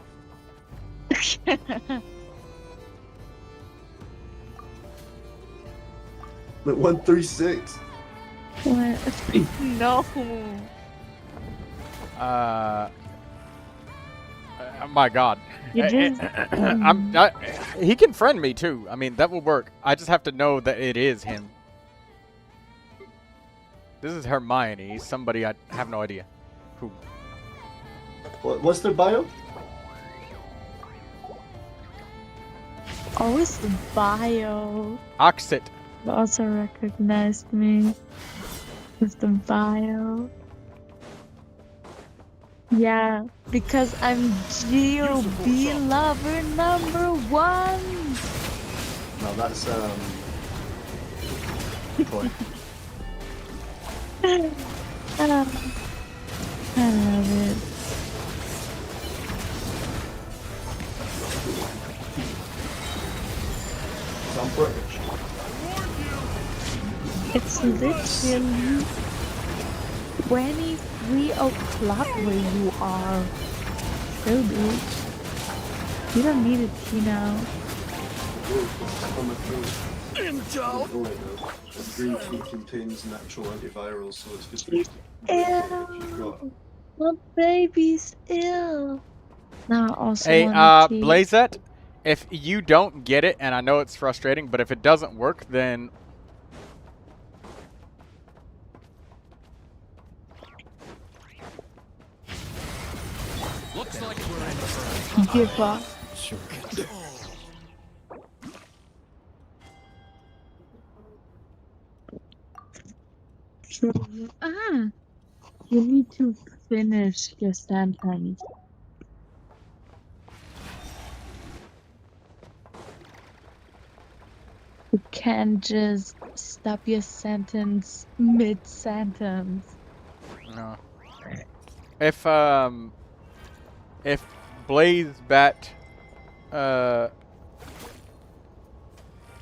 Like 136. What? No. My god. You just... He can friend me too. I mean, that will work. I just have to know that it is him. This is Hermione. Somebody I have no idea who. What's their bio? Always the bio. Oxit. Also recognized me. With the bio. Yeah, because I'm GOB lover #1. No, that's toy. I love it. I'm British. It's literally 23 o'clock where you are. So dude. You don't need a tea now. Green tea contains natural antivirals, so it's good for you. Ew. My baby's ill. Now I also Hey, want tea. Blazette, if you don't get it, and I know it's frustrating, but if it doesn't work, then Looks like we're in for give up. You need to finish your sentence. You can't just stop your sentence mid-sentence. no. If Blazebat,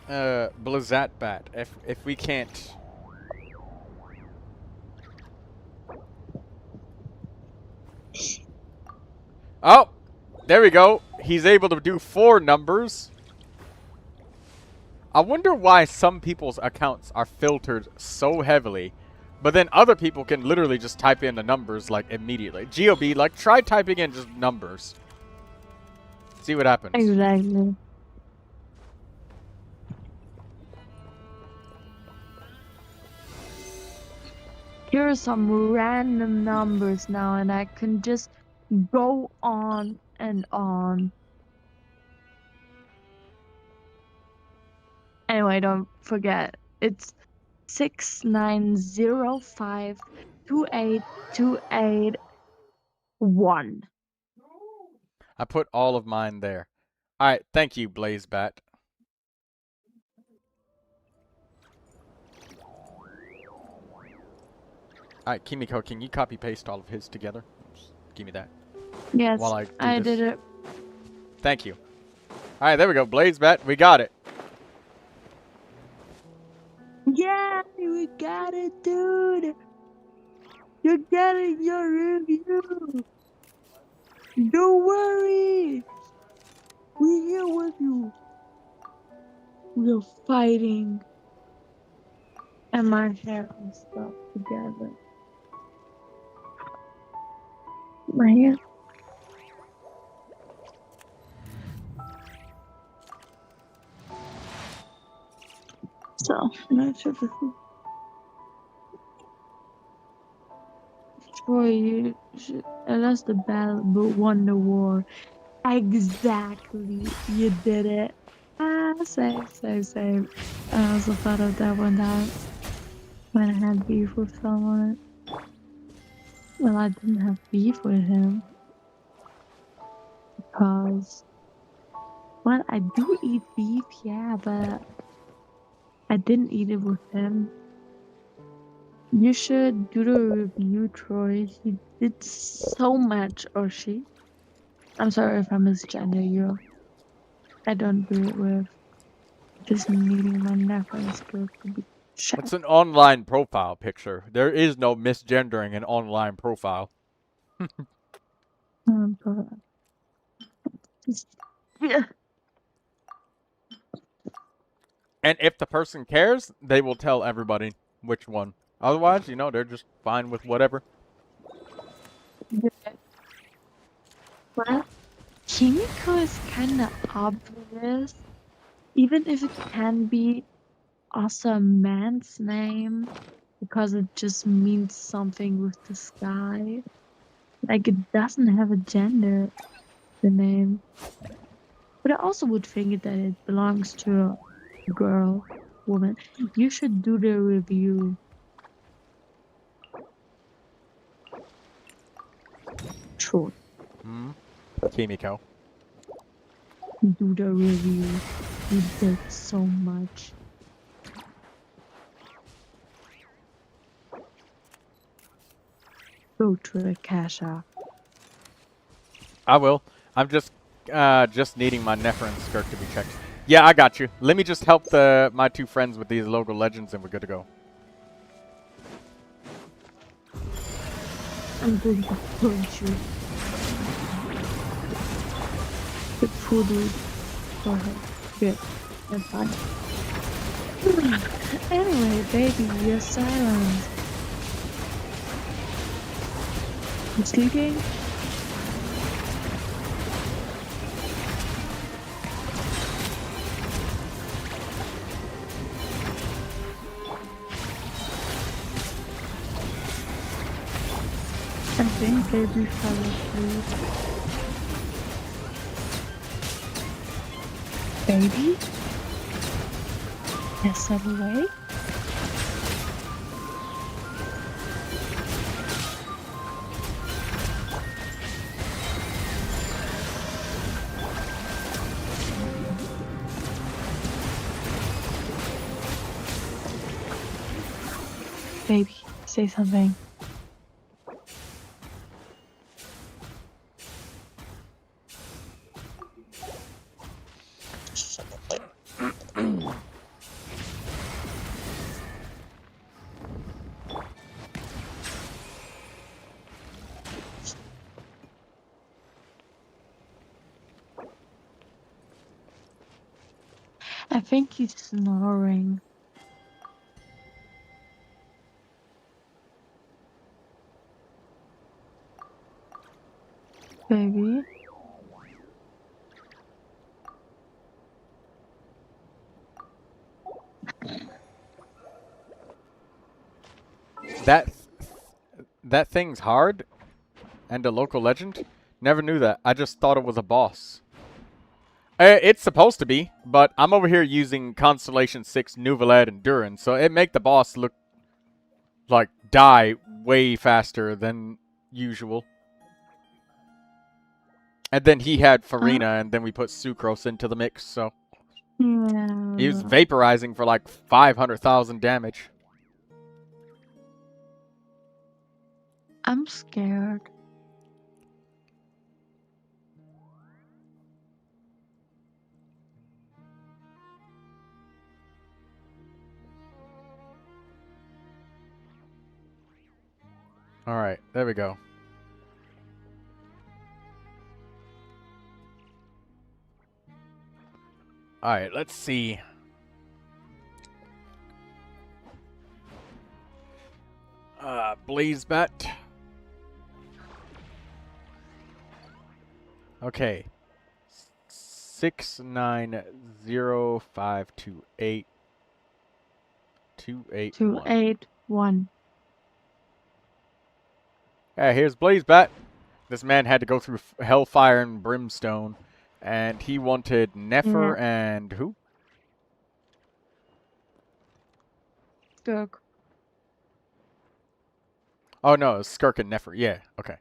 Blazatbat, if we can't. Oh, there we go. He's able to do 4 numbers. I wonder why some people's accounts are filtered so heavily, but then other people can literally just type in the numbers like immediately. GOB, like try typing in just numbers. See what happens. Exactly. Here are some random numbers now, and I can just go on and on. Anyway, don't forget, it's 690528281. I put all of mine there. All right, thank you, Blazebat. All right, Kimiko, can you copy paste all of his together? Just give me that. Yes, While I I do this. did it. Thank you. All right, there we go. Blazebat, we got it. Yeah, we got it, dude. You're getting your review. Don't worry. We're here with you. We're fighting. And my hair and stuff together. My hair. So, I'm not sure if this is. Troy, you should. I lost the battle but won the war. Exactly. You did it. Ah, same. I also thought of that one time when I had beef with someone. Well, I didn't have beef with him. Because, well, I do eat beef, yeah, but I didn't eat it with him. You should do the review, Troy. He did so much, or she. I'm sorry if I misgender you. I don't do it with just needing my nephron skills to be checked. It's an online profile picture. There is no misgendering an online profile. Yeah. And if the person cares, they will tell everybody which one. Otherwise, you know, they're just fine with whatever. Well, Kimiko is kind of obvious, even if it can be also a man's name, because it just means something with the sky. Like, it doesn't have a gender, the name. But I also would think that it belongs to a girl, woman. You should do the review. Sure. Kimiko. Do the review. You did so much. Go to the cash app. I will. I'm just needing my Nefer and Skirk to be checked. Yeah, I got you. Let me just help my two friends with these local legends and we're good to go. I'm going to punch you. The food. Go ahead. Good. That's fine. Anyway, baby, you're silent. You sleeping? I think baby fell asleep. Baby? Yes, away? Baby, say something. I think he's snoring. Baby? That thing's hard and a local legend? Never knew that. I just thought it was a boss. It's supposed to be, but I'm over here using Constellation 6, Neuvilette, and Durin, so it make the boss look like die way faster than usual. And then he had Farina, and then we put Sucrose into the mix, so... Yeah. He was vaporizing for like 500,000 damage. I'm scared. Alright, there we go. Alright, let's see. Blaze bat. Okay. 690528281. 281. Yeah, here's Blaze bat. This man had to go through hellfire and brimstone, and he wanted Nefer and who? Skirk. Oh no, it's Skirk and Nefer. Yeah, okay.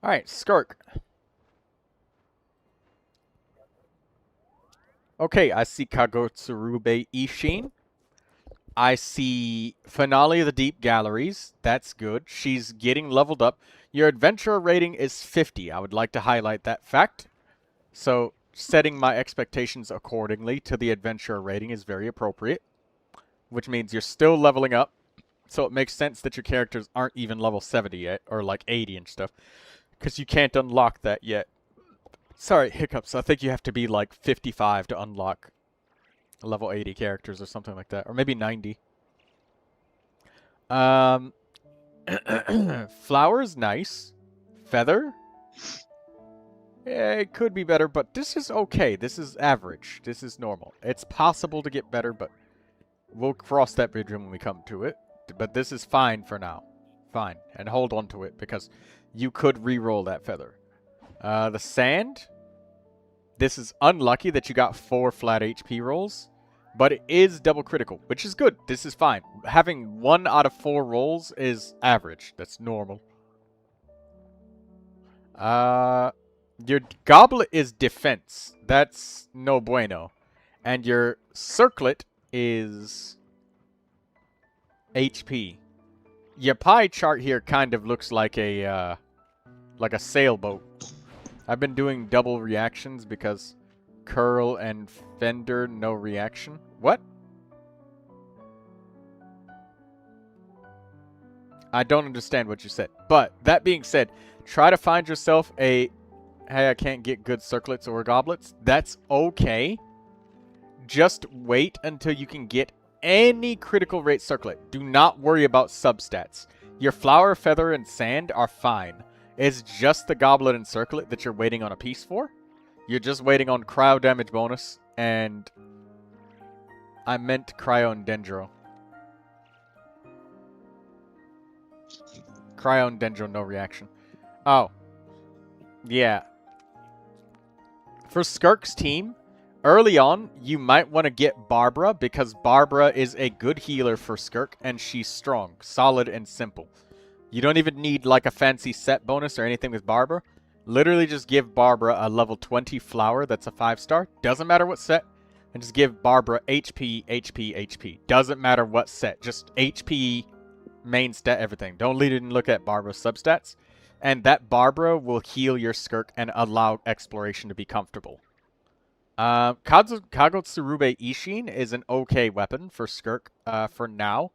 Alright, Skirk. Okay, I see Kagotsurube Ishin. I see Finale of the Deep Galleries. That's good. She's getting leveled up. Your adventurer rating is 50. I would like to highlight that fact. So, setting my expectations accordingly to the adventurer rating is very appropriate. Which means you're still leveling up. So it makes sense that your characters aren't even level 70 yet, or like 80 and stuff. Because you can't unlock that yet. Sorry, hiccups. I think you have to be like 55 to unlock level 80 characters or something like that. Or maybe 90. Flower's nice. Feather? Yeah, it could be better, but this is okay. This is average. This is normal. It's possible to get better, but we'll cross that bridge when we come to it. But this is fine for now. Fine. And hold on to it, because you could re-roll that feather. The sand? This is unlucky that you got 4 flat HP rolls, but it is double critical, which is good. This is fine. Having 1 out of 4 rolls is average. That's normal. Your goblet is defense. That's no bueno. And your circlet is HP. Your pie chart here kind of looks like a sailboat. I've been doing double reactions because curl and fender, no reaction. What? I don't understand what you said. But that being said, try to find yourself a, hey, I can't get good circlets or goblets. That's okay. Just wait until you can get any critical rate circlet. Do not worry about substats. Your flower, feather, and sand are fine. It's just the goblet and circlet that you're waiting on a piece for. You're just waiting on cryo damage bonus, and I meant cryo and dendro. Cryo and dendro, no reaction. Oh. Yeah. For Skirk's team, early on, you might want to get Barbara, because Barbara is a good healer for Skirk, and she's strong, solid, and simple. You don't even need like a fancy set bonus or anything with Barbara. Literally just give Barbara a level 20 flower that's a 5-star. Doesn't matter what set. And just give Barbara HP, HP, HP. Doesn't matter what set. Just HP, main stat, everything. Don't even look at Barbara's substats. And that Barbara will heal your Skirk and allow exploration to be comfortable. Kagotsurube Ishin is an okay weapon for Skirk for now.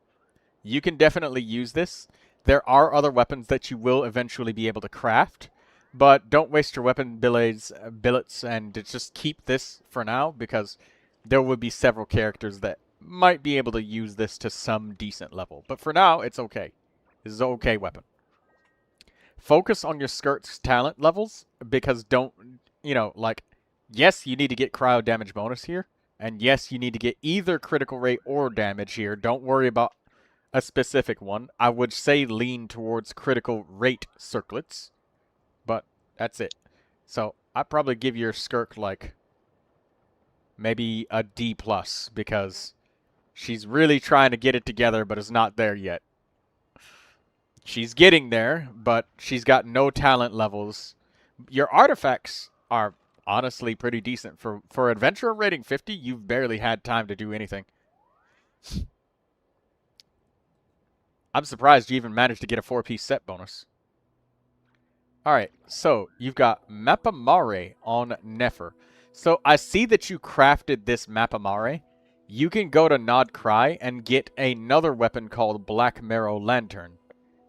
You can definitely use this. There are other weapons that you will eventually be able to craft, but don't waste your weapon billets and just keep this for now, because there will be several characters that might be able to use this to some decent level. But for now, it's okay. This is an okay weapon. Focus on your Skirk's talent levels, because don't, like, yes, you need to get cryo damage bonus here, and yes, you need to get either critical rate or damage here. Don't worry about a specific one. I would say lean towards critical rate circlets, but that's it. So I'd probably give your Skirk like maybe a D+, because she's really trying to get it together, but is not there yet. She's getting there, but she's got no talent levels. Your artifacts are honestly pretty decent. For adventurer rating 50, you've barely had time to do anything. I'm surprised you even managed to get a 4-piece set bonus. Alright, so you've got Mapamare on Nefer. So I see that you crafted this Mapamare. You can go to Nod Cry and get another weapon called Black Marrow Lantern.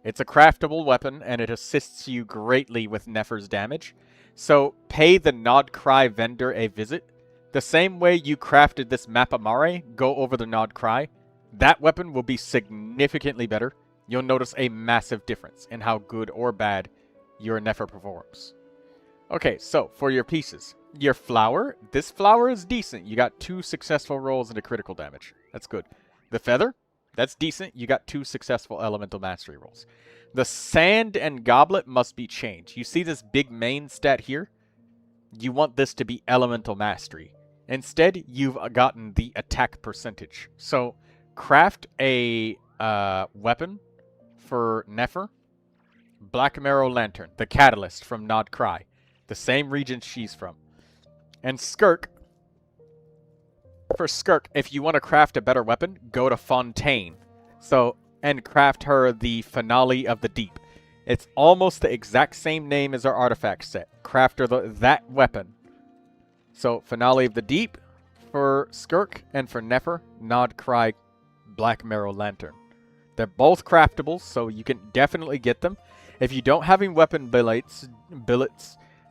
It's a craftable weapon, and it assists you greatly with Nefer's damage. So pay the Nod Cry vendor a visit. The same way you crafted this Mapamare, go over the Nod Cry. That weapon will be significantly better. You'll notice a massive difference in how good or bad your Nefer performs. Okay, so for your pieces. Your flower. This flower is decent. You got 2 successful rolls into critical damage. That's good. The feather. That's decent. You got 2 successful elemental mastery rolls. The sand and goblet must be changed. You see this big main stat here? You want this to be elemental mastery. Instead, you've gotten the attack percentage. So craft a weapon for Nefer. Black Marrow Lantern, the catalyst from Nod Cry, the same region she's from. And Skirk, for Skirk, if you want to craft a better weapon, go to Fontaine. So, and craft her the Finale of the Deep. It's almost the exact same name as our artifact set. Craft her that weapon. So, Finale of the Deep for Skirk, and for Nefer, Nod Cry, Black Marrow Lantern. They're both craftable, so you can definitely get them. If you don't have any weapon billets,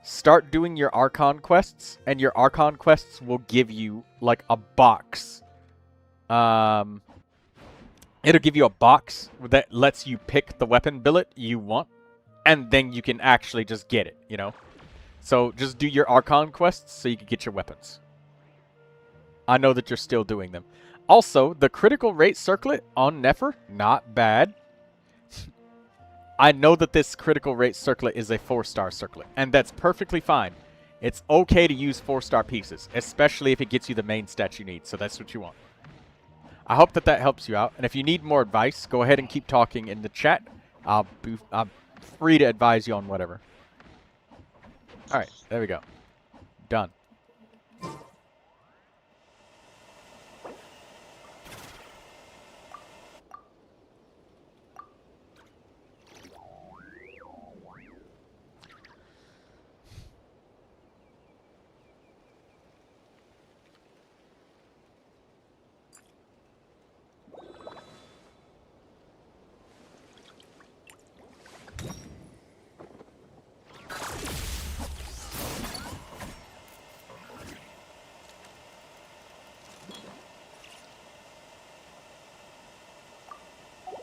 start doing your Archon quests, and your Archon quests will give you, like, a box. It'll give you a box that lets you pick the weapon billet you want, and then you can actually just get it, So just do your Archon quests so you can get your weapons. I know that you're still doing them. Also, the critical rate circlet on Nefer, not bad. I know that this critical rate circlet is a 4-star circlet, and that's perfectly fine. It's okay to use 4-star pieces, especially if it gets you the main stats you need. So that's what you want. I hope that that helps you out. And if you need more advice, go ahead and keep talking in the chat. I'm free to advise you on whatever. All right, there we go. Done.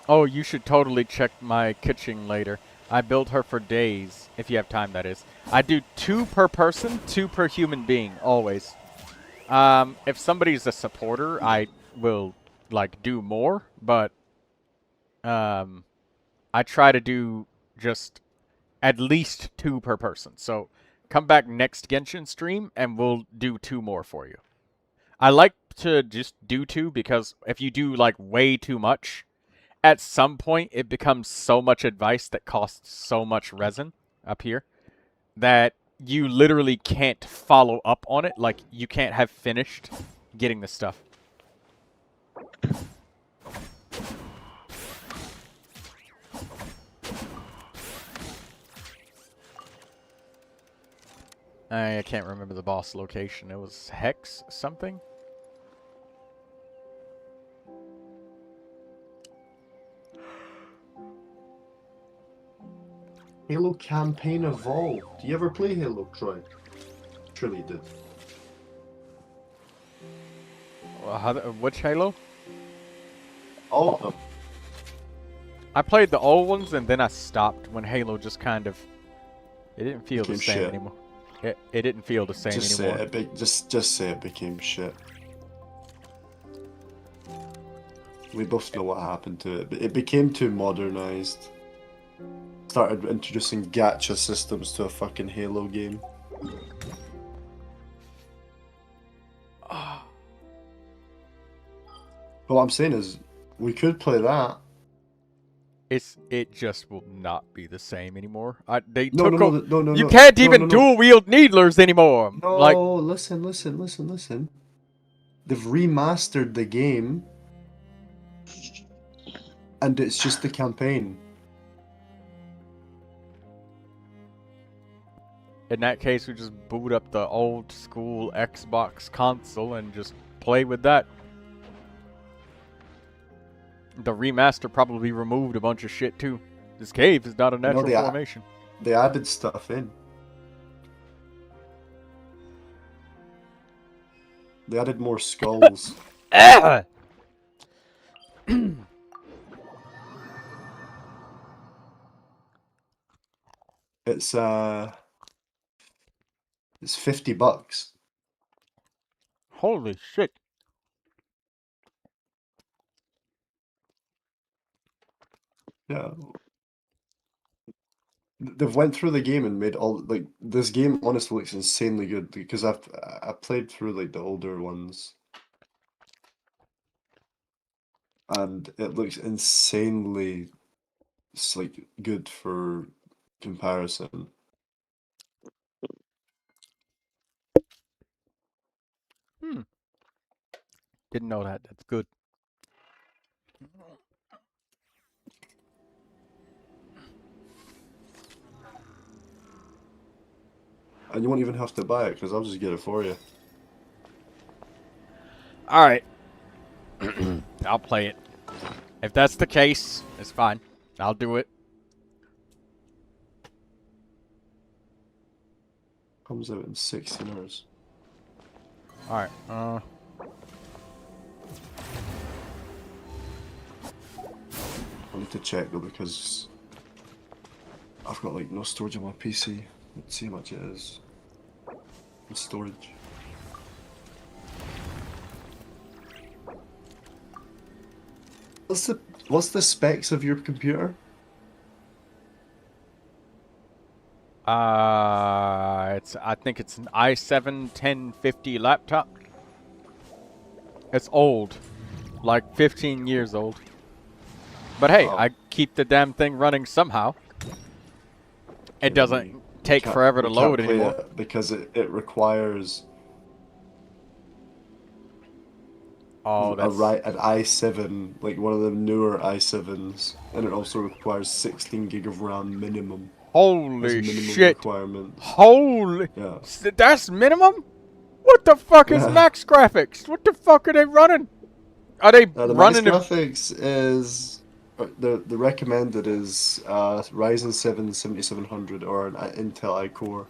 Oh, you should totally check my kitchen later. I built her for days, if you have time, that is. I do 2 per person, 2 per human being, always. If somebody's a supporter, I will, like, do more, but, I try to do just at least 2 per person. So, come back next Genshin stream, and we'll do 2 more for you. I like to just do 2, because if you do, like, way too much, at some point, it becomes so much advice that costs so much resin up here that you literally can't follow up on it. Like, you can't have finished getting the stuff. I can't remember the boss location. It was Hex something? Halo Campaign Evolved. Do you ever play Halo, Troy? Surely you did. Which Halo? All of them. I played the old ones and then I stopped when Halo just kind of... It didn't feel the same anymore. It didn't feel the same anymore. Just say it became shit. We both know what happened to it. It became too modernized. Started introducing gacha systems to a fucking Halo game. But what I'm saying is, we could play that. It just will not be the same anymore. You No, can't even dual wield needlers anymore. No, like, listen. They've remastered the game, and it's just the campaign. in that case, we just boot up the old school Xbox console and just play with that. The remaster probably removed a bunch of shit too. This cave is not a natural formation. They added stuff in. They added more skulls. It's $50. Holy shit. Yeah. They've went through the game and made all, like, this game honestly looks insanely good because I played through like the older ones. And it looks insanely like good for comparison. Didn't know that. That's good. And you won't even have to buy it because I'll just get it for you. Alright. I'll play it. If that's the case, it's fine. I'll do it. Comes out in 16 hours. Alright, I need to check though because I've got like no storage on my PC. Let's see how much it is. In storage. What's the specs of your computer? I think it's an i7 1050 laptop. It's old, like 15 years old. But hey, I keep the damn thing running somehow. It doesn't take forever to load anymore. Because it requires an i7, like one of the newer i7s, and it also requires 16 gig of RAM minimum. Holy shit! Requirements. Holy, yeah. That's minimum? What the fuck is max graphics? What the fuck are they running? Are they running? The max graphics is the recommended is Ryzen 7 7700 or an Intel iCore.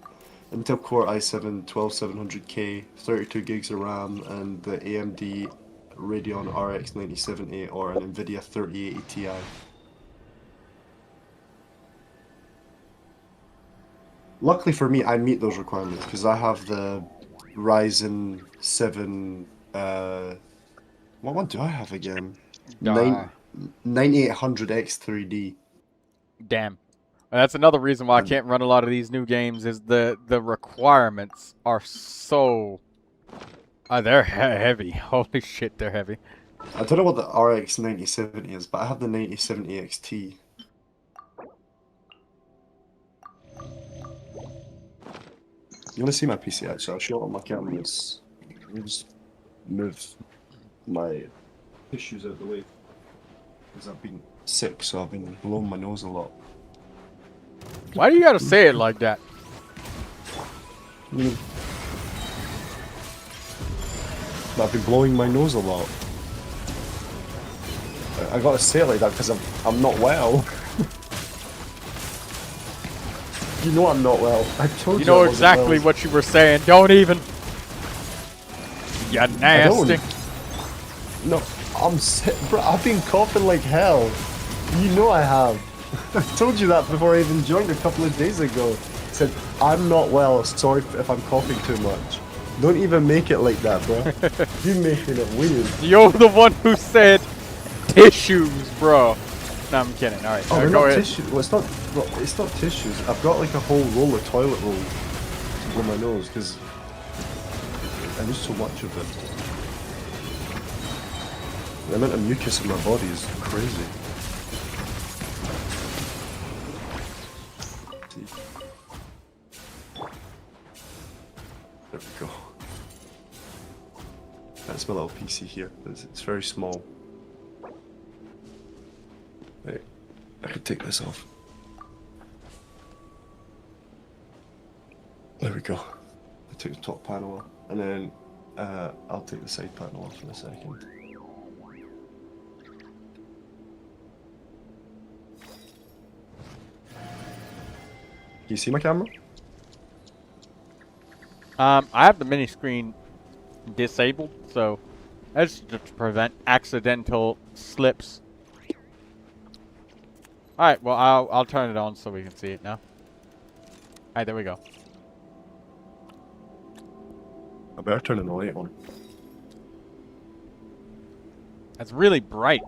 Intel Core i7 12700K, 32 gigs of RAM, and the AMD Radeon RX 9070 or an Nvidia 3080 Ti. Luckily for me, I meet those requirements because I have the Ryzen 7. What one do I have again? 9800X3D. Damn. That's another reason why I can't run a lot of these new games. Is the requirements are so. They're heavy. Holy shit, they're heavy. I don't know what the RX 9070 is, but I have the 9070 XT. You want to see my PC actually? I'll show it on my camera. Let me just move my tissues out of the way. Because I've been sick, so I've been blowing my nose a lot. Why do you gotta say it like that? I've been blowing my nose a lot. I gotta say it like that because I'm not well. You know I'm not well. I told you. You know exactly what you were saying. Don't even. You nasty. No, I'm sick, bro. I've been coughing like hell. You know I have. I told you that before I even joined a couple of days ago. I said, I'm not well. Sorry if I'm coughing too much. Don't even make it like that, bro. You're making it weird. You're the one who said tissues, bro. No, I'm kidding. All right, oh, go ahead. Tissues. Well, it's not tissues. I've got like a whole roll of toilet roll to blow my nose because I use so much of it. The amount of mucus in my body is crazy. There we go. That's my little PC here. It's very small. Wait, I could take this off. There we go. I took the top panel off, and then I'll take the side panel off in a second. Can you see my camera? I have the mini screen disabled, so that's just to prevent accidental slips. All right, well I'll turn it on so we can see it now. All right, there we go. I better turn the light on. That's really bright.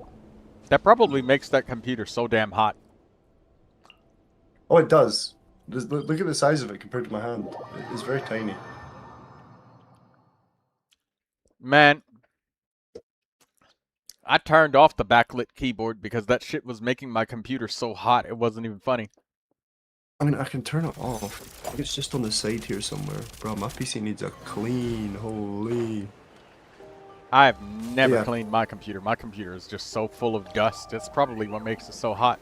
That probably makes that computer so damn hot. Oh, it does. Look at the size of it compared to my hand. It's very tiny. Man, I turned off the backlit keyboard because that shit was making my computer so hot it wasn't even funny. I mean, I can turn it off. It's just on the side here somewhere. Bro, my PC needs a clean, holy. I have never cleaned my computer. My computer is just so full of dust. It's probably what makes it so hot.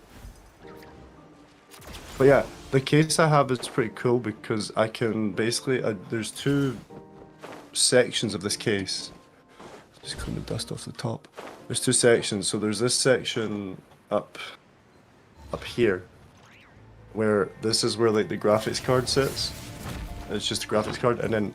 But yeah, the case I have is pretty cool because I can basically, there's two sections of this case. Just clean the dust off the top. There's two sections. So there's this section up here, where this is where like the graphics card sits. It's just a graphics card, and then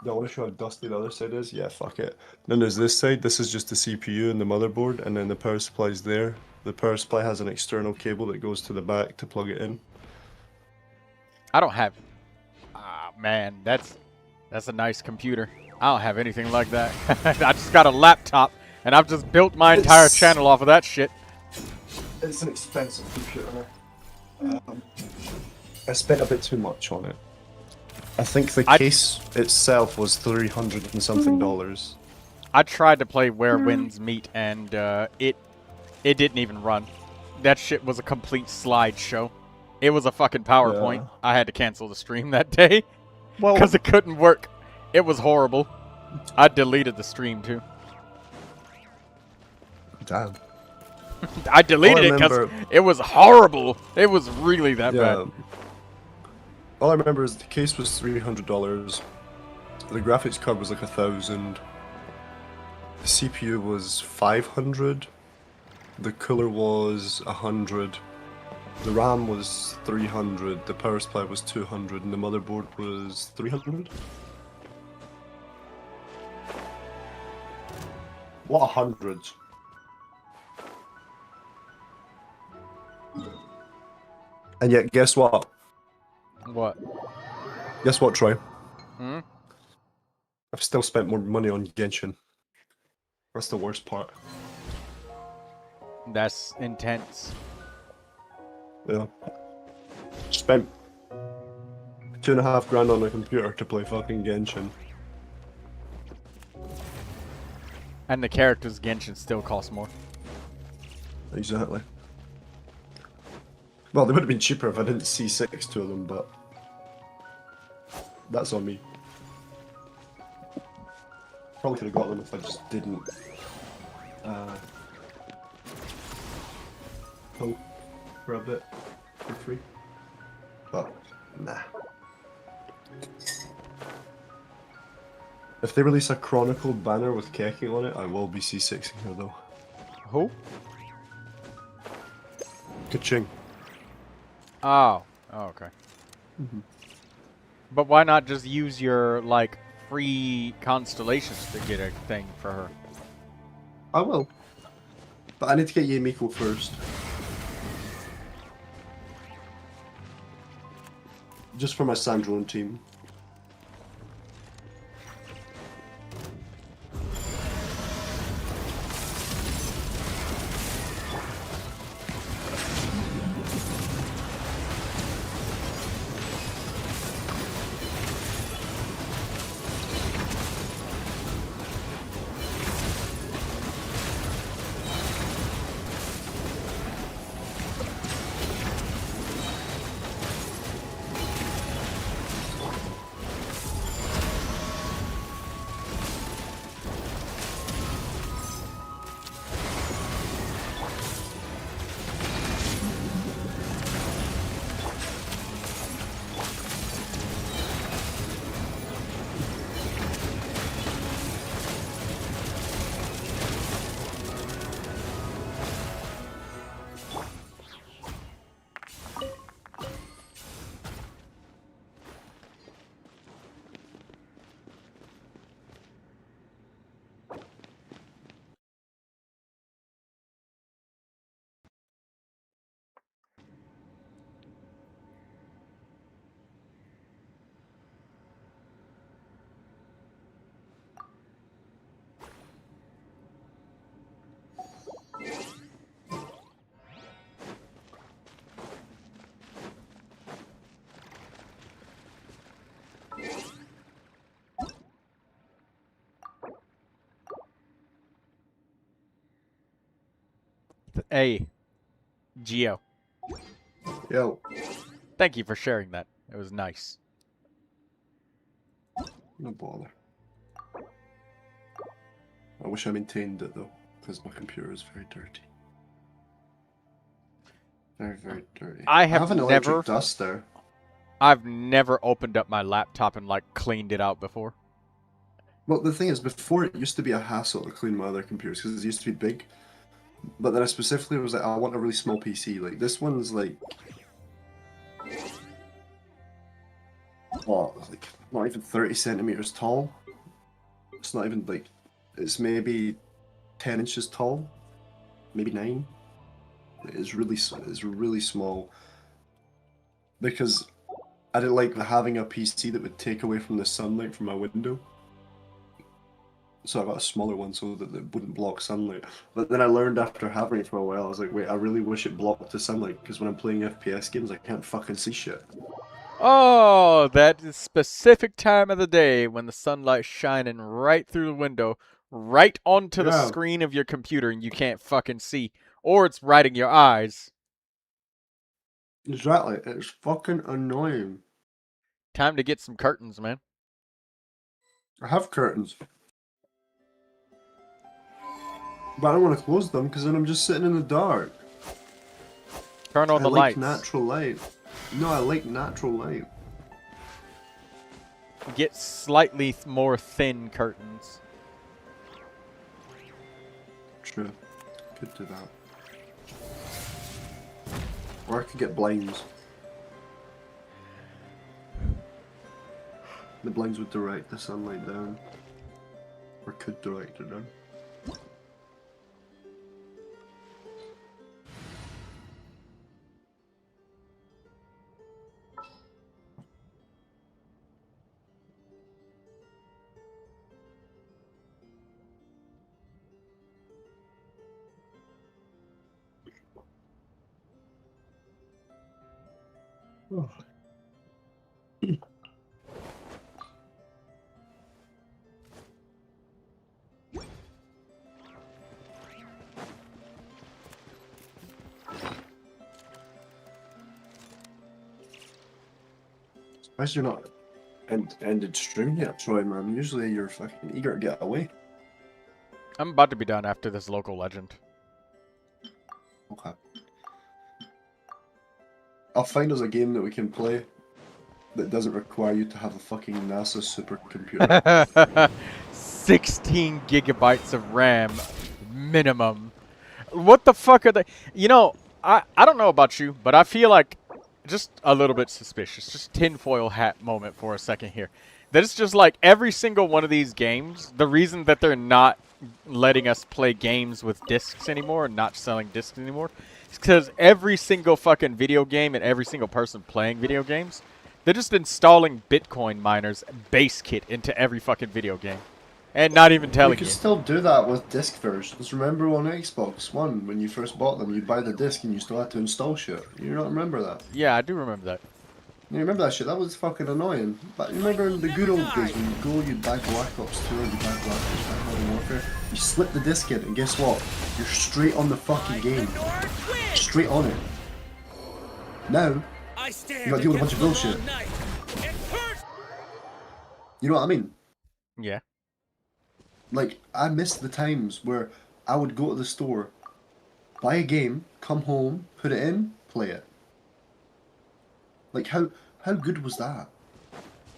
do I want to show how dusty the other side is? Yeah, fuck it. Then there's this side. This is just the CPU and the motherboard, and then the power supply's there. The power supply has an external cable that goes to the back to plug it in. I don't have. Ah, man, that's a nice computer. I don't have anything like that. I just got a laptop, and I've just built my entire channel off of that shit. It's an expensive computer. I spent a bit too much on it. I think the case itself was $300 and something. I tried to play Where Winds Meet, and it didn't even run. That shit was a complete slideshow. It was a fucking PowerPoint. Yeah. I had to cancel the stream that day Well, because it couldn't work. It was horrible. I deleted the stream too. damn. I deleted it because it was horrible. It was really that bad. All I remember is the case was $300. The graphics card was like $1,000. The CPU was $500. The cooler was $100. The RAM was $300. The power supply was $200, and the motherboard was $300. What hundreds? And yet, guess what? What? Guess what, Troy? Hmm? I've still spent more money on Genshin. That's the worst part. That's intense. Yeah. Spent $2.5 grand on a computer to play fucking Genshin. And the characters Genshin still cost more. Exactly. Well, they would have been cheaper if I didn't C6 to them, but that's on me. Probably could have got them if I just didn't hope for a bit for free. But nah. If they release a chronicled banner with Keking on it, I will be C6ing her though. Who? Ka-ching. Oh. Oh, okay. But why not just use your, like, free constellations to get a thing for her? I will. But I need to get Yamiko first. Just for my Sandrone team. Hey, Geo. Yo. Thank you for sharing that. It was nice. No bother. I wish I maintained it though, because my computer is very dirty. Very, very dirty. I have an never electric duster. I've never opened up my laptop and like cleaned it out before. Well, the thing is, before it used to be a hassle to clean my other computers because it used to be big. But then I specifically was like, I want a really small PC. Like this one's like, what? Like not even 30 centimeters tall. It's not even like, it's maybe 10 inches tall, maybe 9. It's really small. Because I didn't like having a PC that would take away from the sunlight from my window. So I got a smaller one so that it wouldn't block sunlight. But then I learned after having it for a while, I was like, wait, I really wish it blocked the sunlight because when I'm playing FPS games, I can't fucking see shit. Oh, that is specific time of the day when the sunlight's shining right through the window, right onto the Yeah. screen of your computer and you can't fucking see. Or it's right in your eyes. Exactly. It's fucking annoying. Time to get some curtains, man. I have curtains. But I don't want to close them because then I'm just sitting in the dark. Turn on I the like lights. natural light. No, I like natural light. Get slightly more thin curtains. True. Could do that. Or I could get blinds. The blinds would direct the sunlight down. Or could direct it down. Oh. Why's you're not ended stream yet, Troy, man? Usually you're fucking eager to get away. I'm about to be done after this local legend. Okay. I'll find us a game that we can play that doesn't require you to have a fucking NASA supercomputer. 16 gigabytes of RAM minimum. What the fuck are they? You know, I don't know about you, but I feel like just a little bit suspicious. Just tinfoil hat moment for a second here. That it's just like every single one of these games, the reason that they're not letting us play games with discs anymore and not selling discs anymore is because every single fucking video game and every single person playing video games, they're just installing Bitcoin miners base kit into every fucking video game. And not even You telling could you. still do that with disc versions. Remember on Xbox One, when you first bought them, you'd buy the disc and you still had to install shit. You don't remember that? Yeah, I do remember that. You remember that shit? That was fucking annoying. But you remember in the good old days when you go, you'd buy Black Ops 2 or you'd buy Black Ops Modern Warfare, you slip the disc in and guess what? You're straight on the fucking game. Straight on it. Now, you gotta deal with a bunch of bullshit. You know what I mean? Yeah. Like, I miss the times where I would go to the store, buy a game, come home, put it in, play it. Like, how good was that?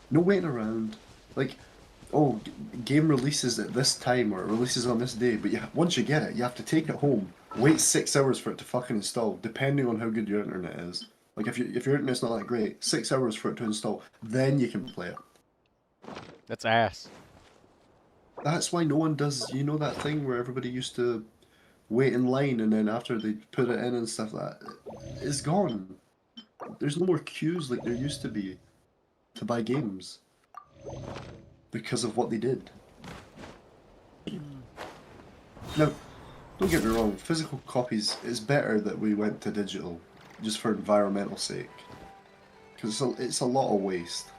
No waiting around. Like, oh, game releases at this time or it releases on this day, but once you get it, you have to take it home, wait 6 hours for it to fucking install, depending on how good your internet is. Like, if your internet's not that great, 6 hours for it to install, then you can play it. That's ass. That's why no one does, you know that thing where everybody used to wait in line and then after they put it in and stuff like that, it's gone. There's no more queues like there used to be to buy games because of what they did. Now, don't get me wrong, physical copies, it's better that we went to digital just for environmental sake because it's a lot of waste.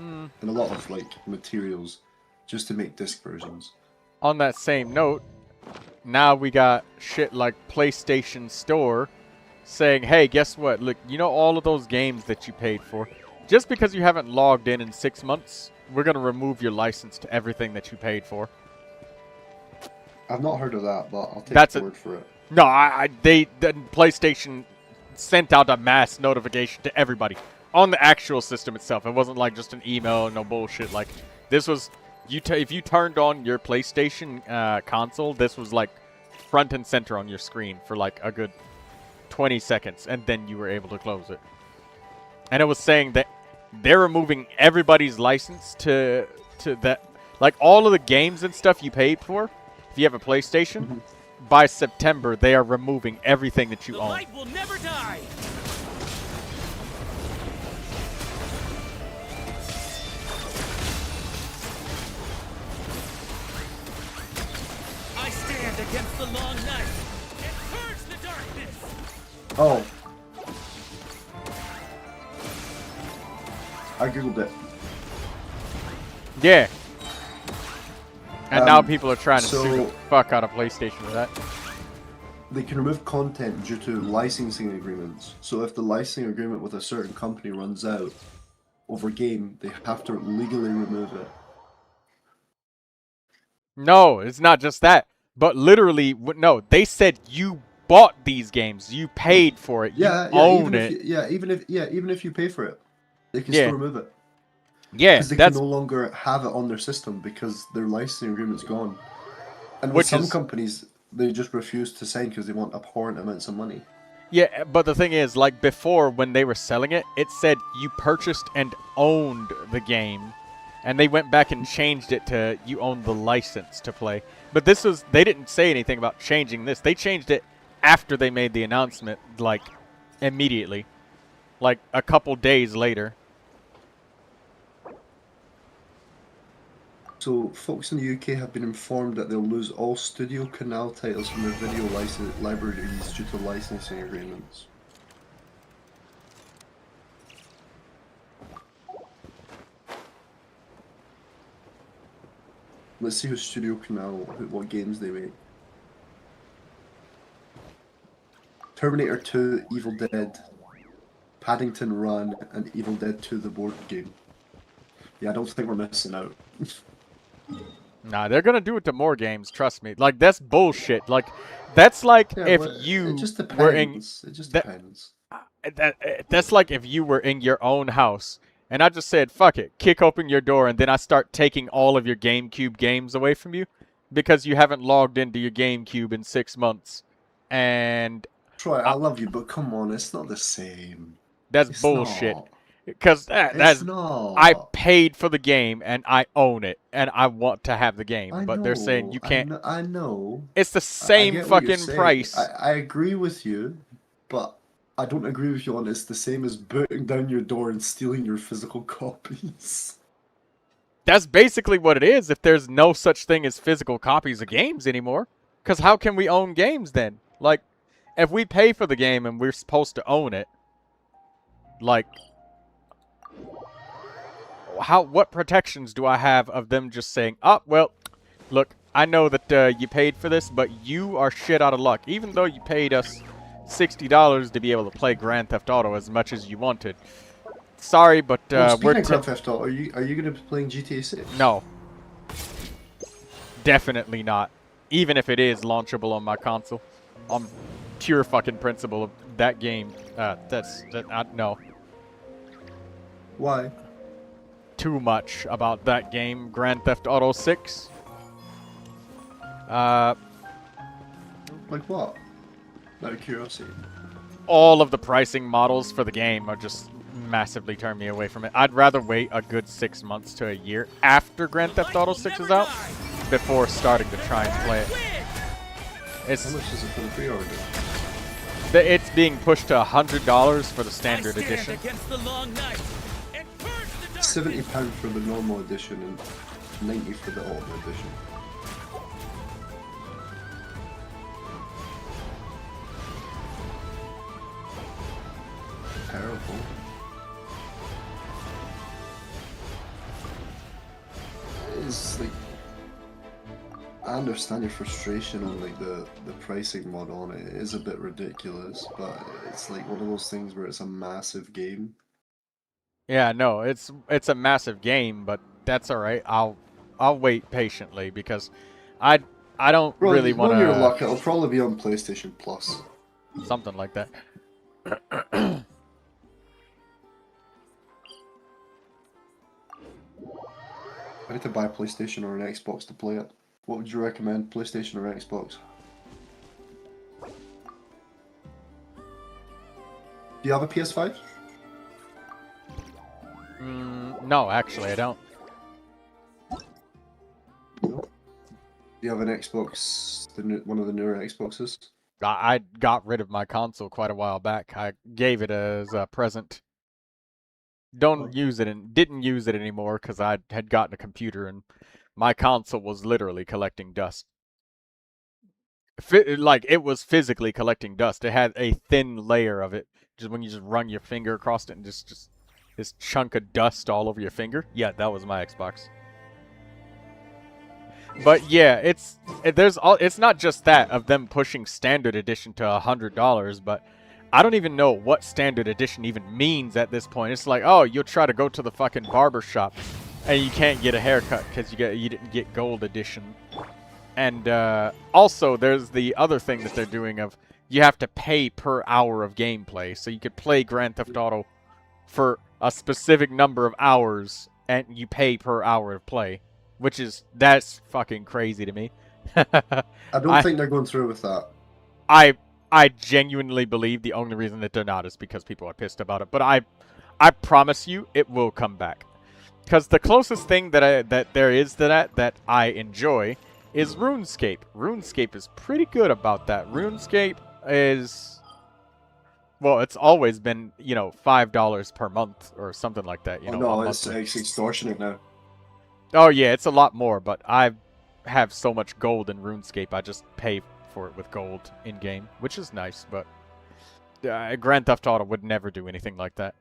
And a lot of like materials just to make disc versions. On that same note, now we got shit like PlayStation Store saying, hey, guess what? Look, you know all of those games that you paid for? Just because you haven't logged in 6 months, we're going to remove your license to everything that you paid for. I've not heard of that, but I'll take your word for it. No, PlayStation sent out a mass notification to everybody. On the actual system itself. It wasn't like just an email, no bullshit. Like, this was, if you turned on your PlayStation console, this was like front and center on your screen for like a good 20 seconds, and then you were able to close it. And it was saying that they're removing everybody's license to that, like all of the games and stuff you paid for, if you have a PlayStation, by September, they are removing everything that you own. The light will never die! Against the long night, it purges the darkness. Oh. I googled it. Yeah. And now people are trying to so- sue the fuck out of PlayStation for that. They can remove content due to licensing agreements. So if the licensing agreement with a certain company runs out over game, they have to legally remove it. No, it's not just that. But literally, no, they said you bought these games. You paid for it. Yeah, you yeah, own even it. even if you pay for it, they can Yeah. still remove it. Yeah, Because they that's can no longer have it on their system because their licensing agreement's gone. And with Which some is- companies, they just refuse to sign because they want abhorrent amounts of money. Yeah, but the thing is, like before when they were selling it, it said you purchased and owned the game. And they went back and changed it to you own the license to play. But this was, they didn't say anything about changing this. They changed it after they made the announcement, like immediately. Like a couple days later. So, folks in the UK have been informed that they'll lose all Studio Canal titles from their video libraries due to licensing agreements. Let's see who Studio Canal, what games they make. Terminator 2, Evil Dead, Paddington Run, and Evil Dead 2 the board game. Yeah, I don't think we're missing out. Nah, they're gonna do it to more games, trust me. Like, that's bullshit. Like, that's like Yeah, if well, you it just were in... depends. It just that- depends. That's like if you were in your own house, and I just said, fuck it, kick open your door, and then I start taking all of your GameCube games away from you, because you haven't logged into your GameCube in 6 months. And... Troy, I love you, but come on, it's not the same. That's It's bullshit. not. Because that's... It's not. I paid for the game, and I own it, and I want to have the game. I But they're saying you can't... I know. It's the I same get what you're fucking saying. price. I agree with you, but I don't agree with you on it's the same as burning down your door and stealing your physical copies. That's basically what it is if there's no such thing as physical copies of games anymore. Because how can we own games then? Like, if we pay for the game and we're supposed to own it, like, what protections do I have of them just saying, oh, well, look, I know that you paid for this, but you are shit out of luck. Even though you paid us $60 to be able to play Grand Theft Auto as much as you wanted. Sorry, but Well, we're... speaking of Grand Theft Auto, are you going to be playing GTA 6? No. Definitely not. Even if it is launchable on my console. On pure fucking principle of that game. No. Why? Too much about that game, Grand Theft Auto 6. Like what? Out of curiosity. All of the pricing models for the game are just massively turn me away from it. I'd rather wait a good 6 months to a year after Grand Theft Auto 6 is out before starting to try and play it. How much is it for the pre-order? It's being pushed to $100 for the standard edition. £70 for the normal edition and $90 for the ultimate edition. Terrible. It's like, I understand your frustration on like the pricing model on it. It is a bit ridiculous, but it's like one of those things where it's a massive game. Yeah, no, it's a massive game, but that's all right. I'll wait patiently because I don't really want When to. you're lucky, it'll probably be on PlayStation Plus. Something like that. I need to buy a PlayStation or an Xbox to play it. What would you recommend, PlayStation or Xbox? Do you have a PS5? No, actually, I don't. No. Do you have an Xbox, one of the newer Xboxes? I got rid of my console quite a while back. I gave it as a present. Don't use it and didn't use it anymore because I had gotten a computer and my console was literally collecting dust. Like, it was physically collecting dust. It had a thin layer of it. Just when you just run your finger across it and just this chunk of dust all over your finger. Yeah, that was my Xbox. But yeah, it's not just that of them pushing standard edition to $100, but I don't even know what standard edition even means at this point. It's like, oh, you'll try to go to the fucking barber shop and you can't get a haircut because you didn't get gold edition. And also, there's the other thing that they're doing of you have to pay per hour of gameplay. So you could play Grand Theft Auto for a specific number of hours and you pay per hour of play. That's fucking crazy to me. I don't think they're going through with that. I genuinely believe the only reason that they're not is because people are pissed about it. But I promise you it will come back. Because the closest thing that there is to that I enjoy is RuneScape. RuneScape is pretty good about that. RuneScape is, well, it's always been, you know, $5 per month or something like that. You know, no, it's extortionate now. Oh yeah, it's a lot more, but I have so much gold in RuneScape, I just pay for it with gold in-game, which is nice, but Grand Theft Auto would never do anything like that.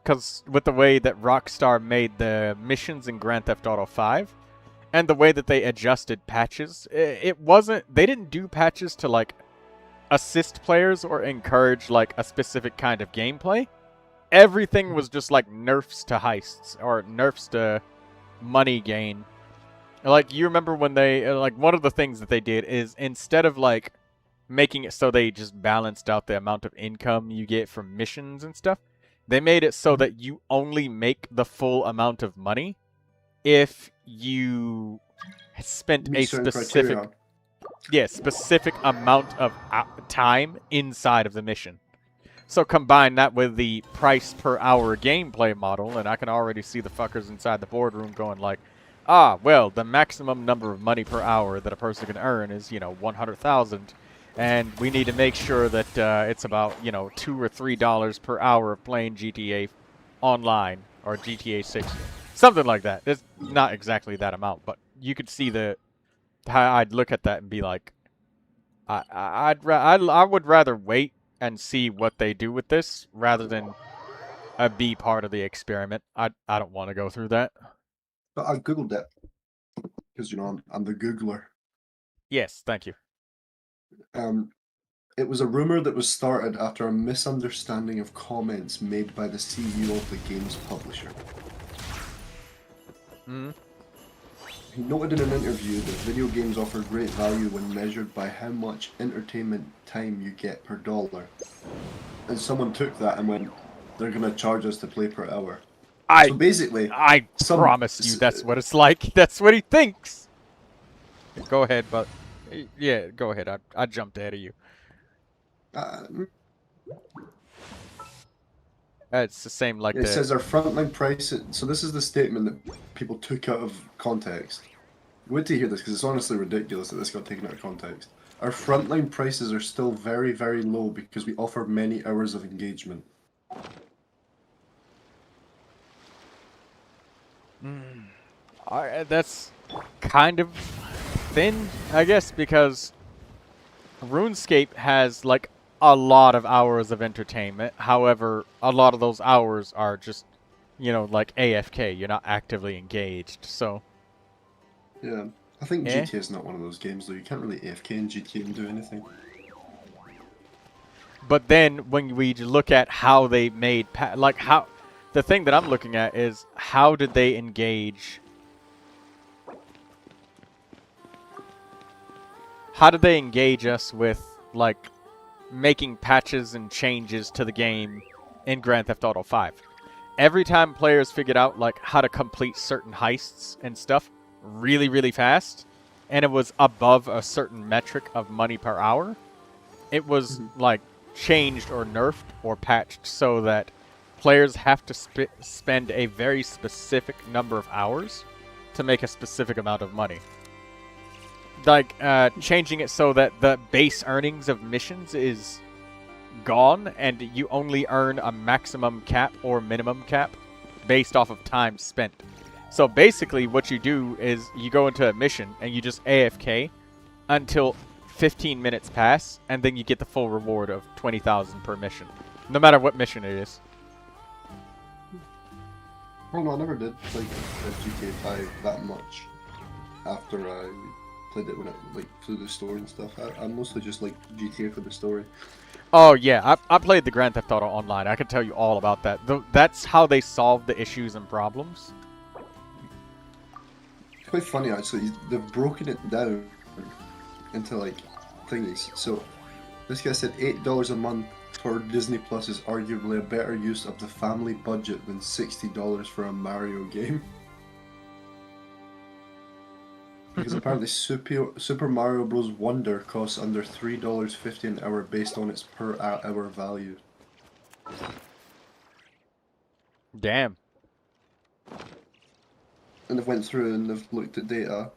Because with the way that Rockstar made the missions in Grand Theft Auto 5, and the way that they adjusted patches, they didn't do patches to, like, assist players or encourage, like, a specific kind of gameplay. Everything was just, like, nerfs to heists, or nerfs to money gain. Like, you remember when they, like, one of the things that they did is instead of, like, making it so they just balanced out the amount of income you get from missions and stuff, they made it so that you only make the full amount of money if you spent a specific amount of time inside of the mission. So combine that with the price per hour gameplay model, and I can already see the fuckers inside the boardroom going like, ah, well, the maximum number of money per hour that a person can earn is, you know, 100,000. And we need to make sure that it's about, you know, $2 or $3 per hour of playing GTA Online or GTA 6. Something like that. It's not exactly that amount, but you could see how I'd look at that and be like, I would rather wait and see what they do with this rather than be part of the experiment. I don't want to go through that. But I googled it because, you know, I'm the Googler. Yes, thank you. It was a rumor that was started after a misunderstanding of comments made by the CEO of the game's publisher. Mm-hmm. He noted in an interview that video games offer great value when measured by how much entertainment time you get per dollar. And someone took that and went, they're going to charge us to play per hour. So basically, I promise you that's what it's like. That's what he thinks. Go ahead, but yeah, go ahead. I jumped ahead of you. It's the same like it says our frontline price. So this is the statement that people took out of context. Wait to hear this because it's honestly ridiculous that this got taken out of context. Our frontline prices are still very, very low because we offer many hours of engagement. That's kind of thin, I guess, because RuneScape has like a lot of hours of entertainment. However, a lot of those hours are just, you know, like AFK. You're not actively engaged, so. Yeah, I think GTA is not one of those games though. You can't really AFK in GTA and do anything. But then when we look at how they made, the thing that I'm looking at is how did they engage? How did they engage us with, like, making patches and changes to the game in Grand Theft Auto 5? Every time players figured out, like, how to complete certain heists and stuff really, really fast, and it was above a certain metric of money per hour, it was, like, changed or nerfed or patched so that players have to spend a very specific number of hours to make a specific amount of money. Like, changing it so that the base earnings of missions is gone, and you only earn a maximum cap or minimum cap based off of time spent. So basically what you do is you go into a mission and you just AFK until 15 minutes pass, and then you get the full reward of 20,000 per mission. No matter what mission it is. Oh no, I never did play GTA 5 that much after I played it when it like through the story and stuff. I mostly just like GTA for the story. Oh yeah, I played the Grand Theft Auto Online. I could tell you all about that. That's how they solve the issues and problems. It's quite funny actually. They've broken it down into like thingies. So this guy said $8 a month for Disney Plus is arguably a better use of the family budget than $60 for a Mario game. Because apparently Super Mario Bros. Wonder costs under $3.50 an hour based on its per hour value. Damn. And they've went through and they've looked at data.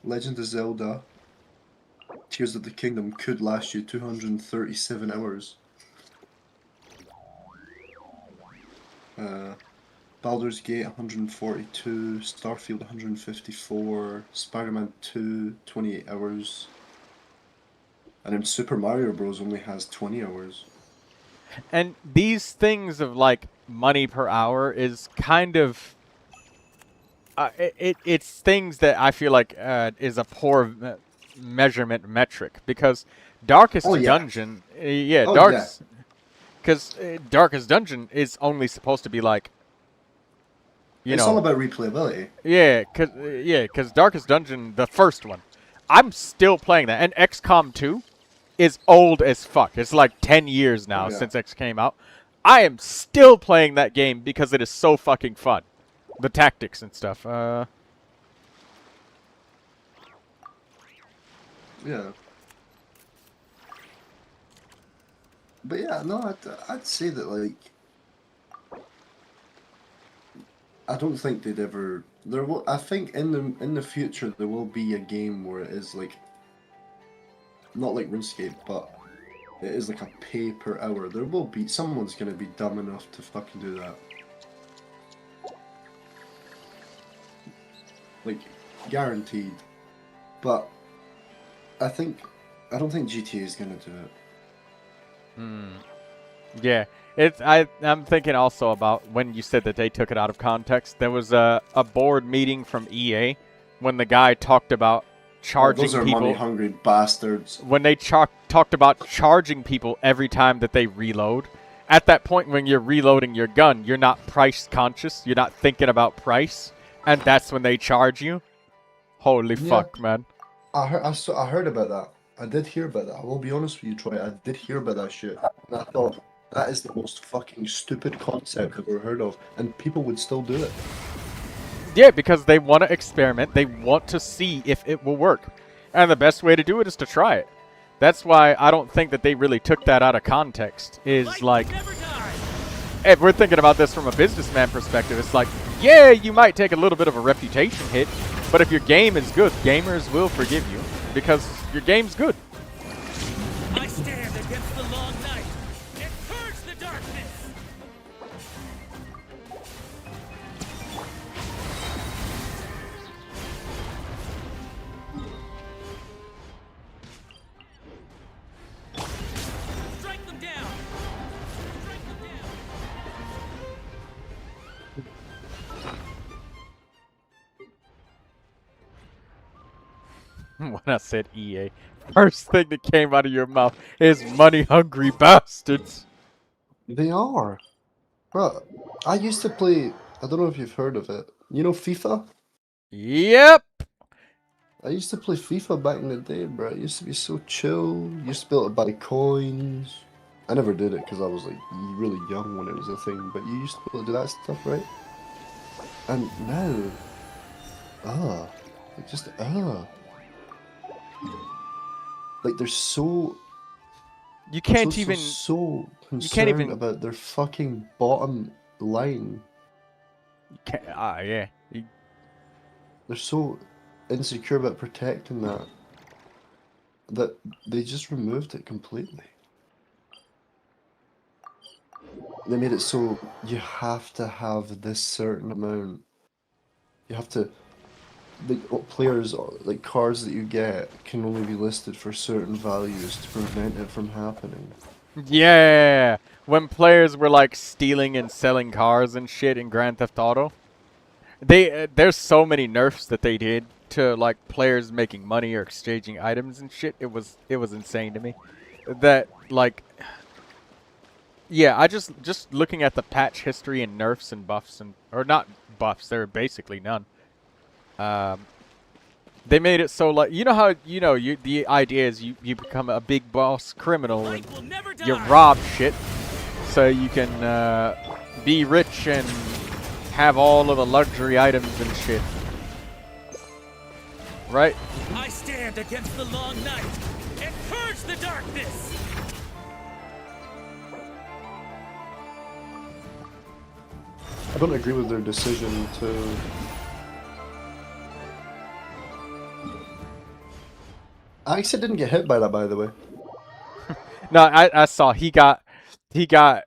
Legend of Zelda Tears of the Kingdom could last you 237 hours. Baldur's Gate 142, Starfield 154, Spider-Man 2 28 hours, and then Super Mario Bros. Only has 20 hours. And these things of like money per hour is kind of it's things that I feel like is a poor measurement metric because Darkest Dungeon, because Darkest Dungeon is only supposed to be like, it's all about replayability. Yeah, cause Darkest Dungeon, the first one, I'm still playing that, and XCOM 2 is old as fuck. It's like 10 years now since X came out. I am still playing that game because it is so fucking fun. The tactics and stuff. Yeah. But yeah, no, I'd say that, like, I don't think they'd ever. There will. I think in the future there will be a game where it is like, not like RuneScape, but it is like a pay per hour. There will be someone's gonna be dumb enough to fucking do that. Like, guaranteed. But I don't think GTA is gonna do it. Yeah. I'm thinking also about when you said that they took it out of context. There was a board meeting from EA when the guy talked about charging those are people. money-hungry bastards. When they talked about charging people every time that they reload. At that point when you're reloading your gun, you're not price conscious. You're not thinking about price. And that's when they charge you. Holy fuck, man. I heard about that. I did hear about that. I will be honest with you, Troy. I did hear about that shit. And I thought, that is the most fucking stupid concept I've ever heard of. And people would still do it. Yeah, because they want to experiment. They want to see if it will work. And the best way to do it is to try it. That's why I don't think that they really took that out of context. Is like, if we're thinking about this from a businessman perspective, it's like, yeah, you might take a little bit of a reputation hit, but if your game is good, gamers will forgive you because your game's good. I stand against the long night and purge the darkness. Strike them down. Strike them down. When I said EA, first thing that came out of your mouth is money-hungry bastards. They are. But I used to play, I don't know if you've heard of it. You know FIFA? Yep. I used to play FIFA back in the day, bro. It used to be so chill. Used to be able to buy coins. I never did it because I was like really young when it was a thing. But you used to be able to do that stuff, right? And now, like they're so. You can't so even. So concerned you can't even about their fucking bottom line. You can't, yeah. They're so insecure about protecting that they just removed it completely. They made it so you have to have this certain amount. You have to. The players, like cards that you get, can only be listed for certain values to prevent it from happening. Yeah. when players were like stealing and selling cars and shit in Grand Theft Auto. There's so many nerfs that they did to like players making money or exchanging items and shit. It was insane to me. That like, yeah, I just looking at the patch history and nerfs and buffs or not buffs. There are basically none. They made it so like you know how the idea is you become a big boss criminal and you rob shit so you can be rich and have all of the luxury items and shit. Right? I stand against the long night and purge the darkness. I don't agree with their decision to. Axa didn't get hit by that, by the way. No, I saw he got. I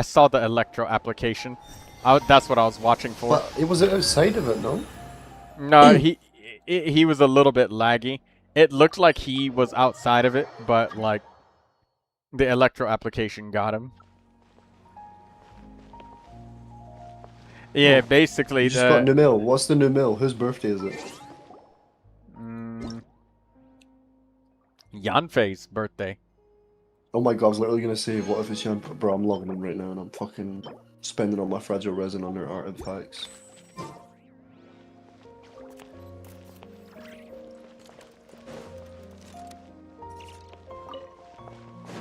saw the electro application. That's what I was watching for. But it was outside of it, no? No, he was a little bit laggy. It looked like he was outside of it, but like the electro application got him. Yeah, basically. You just got new mill. What's the new mill? Whose birthday is it? Yanfei's birthday. Oh my god, I was literally gonna say, what if it's Yan? Bro, I'm logging in right now and I'm fucking spending all my fragile resin on their artifacts.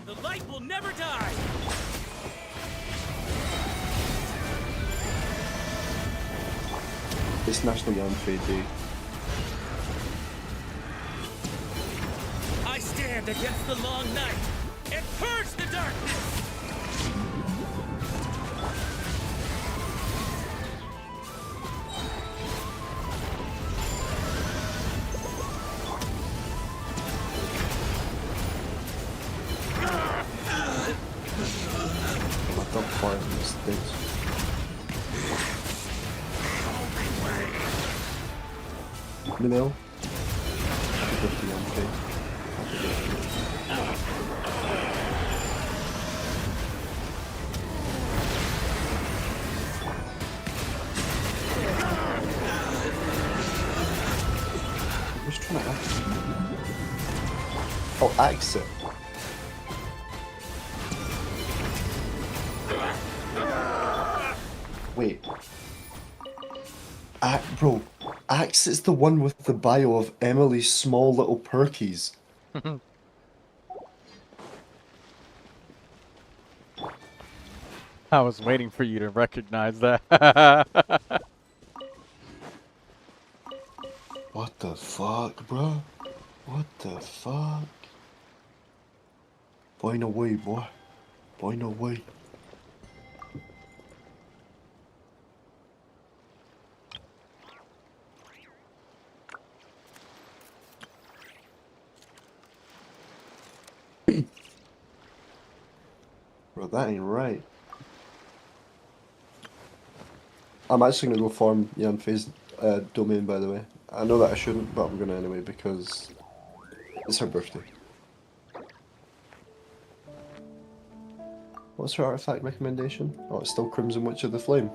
The light will never die. It's National Yanfei Day. I stand against the long night and purge the darkness. My top 5 mistakes. New mill. Happy birthday, Yanfei. Happy birthday. I'm just trying to axe it. Oh, axe it. Wait. Bro, Axe is the one with the bio of Emily's small little perkies. I was waiting for you to recognize that. What the fuck, bro? What the fuck? Boy, no way, boy. Boy, no way. Bro, that ain't right. I'm actually gonna go farm Yanfei's domain, by the way. I know that I shouldn't, but I'm gonna anyway because it's her birthday. What's her artifact recommendation? Oh, it's still Crimson Witch of the Flame.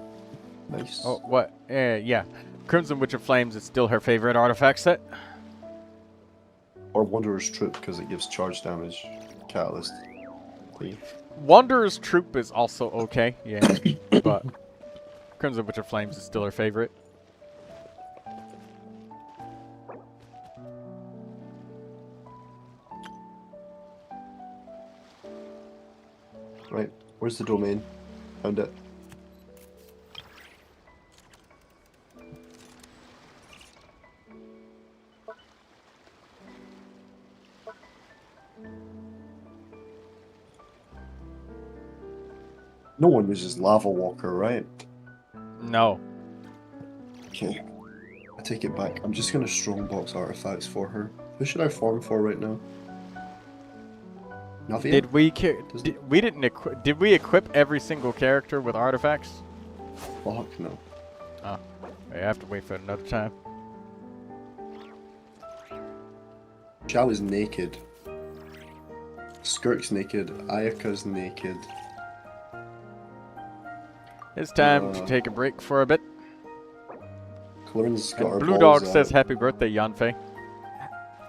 Nice. Oh, what? Yeah. Crimson Witch of Flames is still her favorite artifact set. Or Wanderer's Troop, because it gives charge damage. Catalyst. Please. Wanderer's Troop is also okay, yeah, but Crimson Witch of Flames is still her favorite. Right, where's the domain? Found it. No one uses Lava Walker, right? No. Okay. I take it back. I'm just gonna strongbox artifacts for her. Who should I farm for right now? Navia? Did we did we equip every single character with artifacts? Fuck no. Oh, I have to wait for another time. Xiao is naked. Skirk's naked. Ayaka's naked. It's time to take a break for a bit. Corin's got And her Blue balls Dog says out. happy birthday, Yanfei.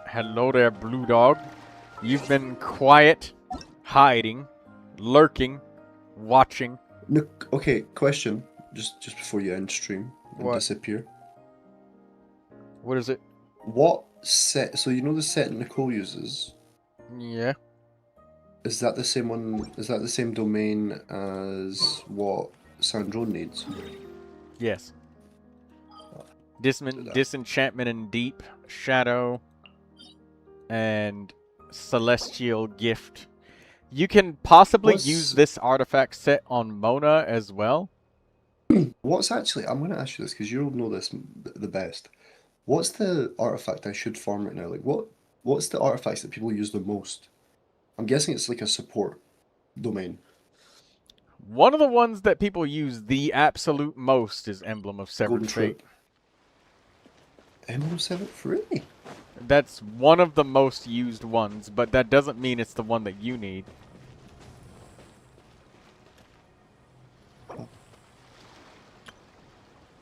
Hello there, Blue Dog. You've been quiet, hiding, lurking, watching. No, okay, question. Just before you end stream and What? disappear. What is it? What set? So you know the set Nicole uses. Yeah. Is that the same one? Is that the same domain as what Sandrone needs? Yes. Disenchantment and Deep, Shadow, and Celestial Gift. You can possibly use this artifact set on Mona as well. What's actually? I'm going to ask you this because you'll know this the best. What's the artifact I should farm right now? Like what's the artifacts that people use the most? I'm guessing it's like a support domain. One of the ones that people use the absolute most is Emblem of Severed Golden Fate. Troop. Emblem of Severed Fate? That's one of the most used ones, but that doesn't mean it's the one that you need.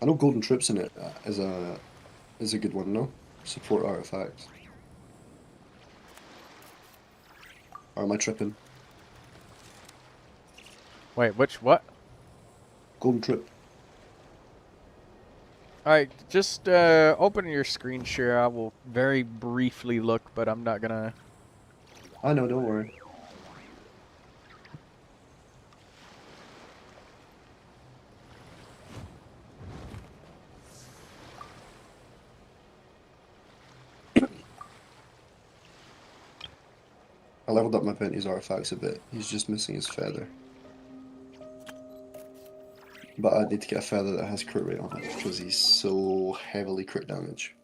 I know Golden Troops in it is a good one, no? Support artifacts. Or am I tripping? Wait, what? Golden Troop. Alright, just open your screen share. I will very briefly look, but I'm not gonna... I know, don't worry. I leveled up my Penty's artifacts a bit. He's just missing his feather. But I need to get a feather that has crit rate on it because he's so heavily crit damage.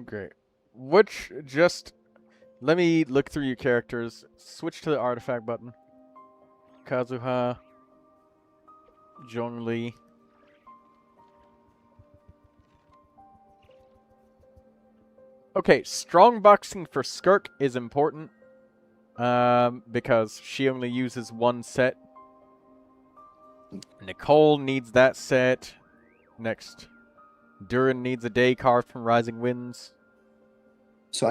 Great. Which, just... Let me look through your characters. Switch to the artifact button. Kazuha. Zhongli. Okay, strong boxing for Skirk is important. Because she only uses one set. Nicole needs that set. Next. Durin needs a day carved from Rising Winds. So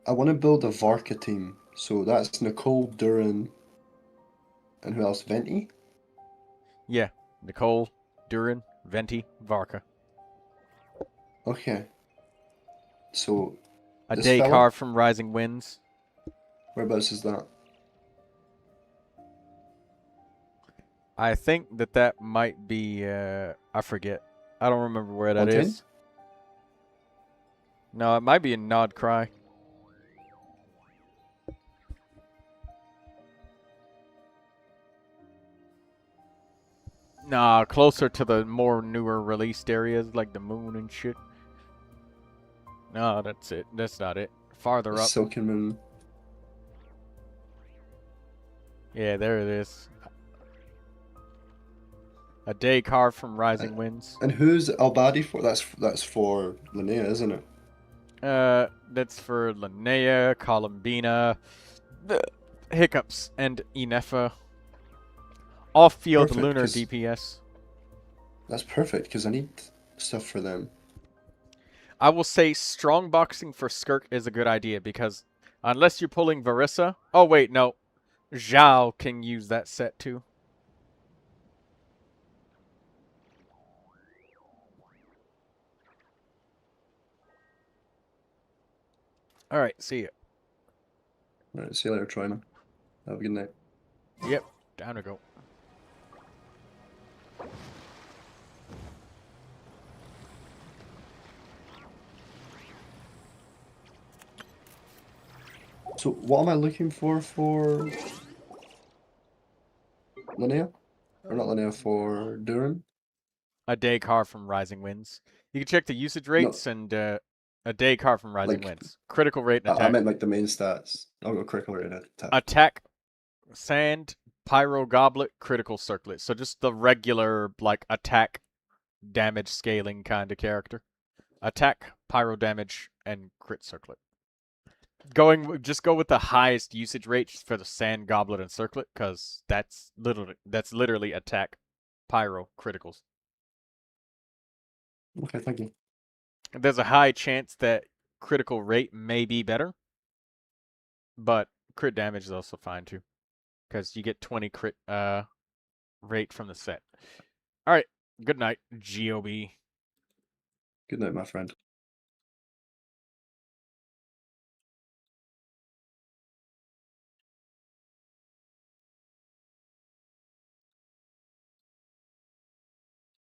I want to build a Varka team. So that's Nicole, Durin, and who else? Venti? Yeah. Nicole, Durin, Venti, Varka. Okay. So A this day fella? carved from Rising Winds. Whereabouts is that? I think that might be, I forget. I don't remember where that Mountain? is. No, it might be in Nod Cry. Nah, closer to the more newer released areas, like the moon and shit. No, that's it. That's not it. Farther up. Silken Moon. Yeah, there it is. A day carved from Rising Winds. And who's Albadi for? That's for Linnea, isn't it? That's for Linnea, Columbina, Hiccups, and Inefa. Off-field Perfect, lunar 'cause- DPS. That's perfect because I need stuff for them. I will say strong boxing for Skirk is a good idea because unless you're pulling Varissa... Oh, wait, no. Zhao can use that set too. Alright, see ya. Alright, see you later, Troyman. Have a good night. Yep, down to go. So what am I looking for Linnea? Or not Linnea, for Durin? A day carved from Rising Winds. You can check the usage rates and a day carved from Rising Like- Winds. Critical rate and I attack. meant like the main stats. I'll go critical rate and attack. Attack, Sand, Pyro Goblet, Critical Circlet. So just the regular, like, attack, damage scaling kind of character. Attack, Pyro damage, and Crit Circlet. just go with the highest usage rate for the Sand Goblet and Circlet, because that's literally attack pyro criticals. Okay, thank you. There's a high chance that critical rate may be better, but crit damage is also fine too, because you get 20 crit rate from the set. All right, good night, GOB. Good night, my friend.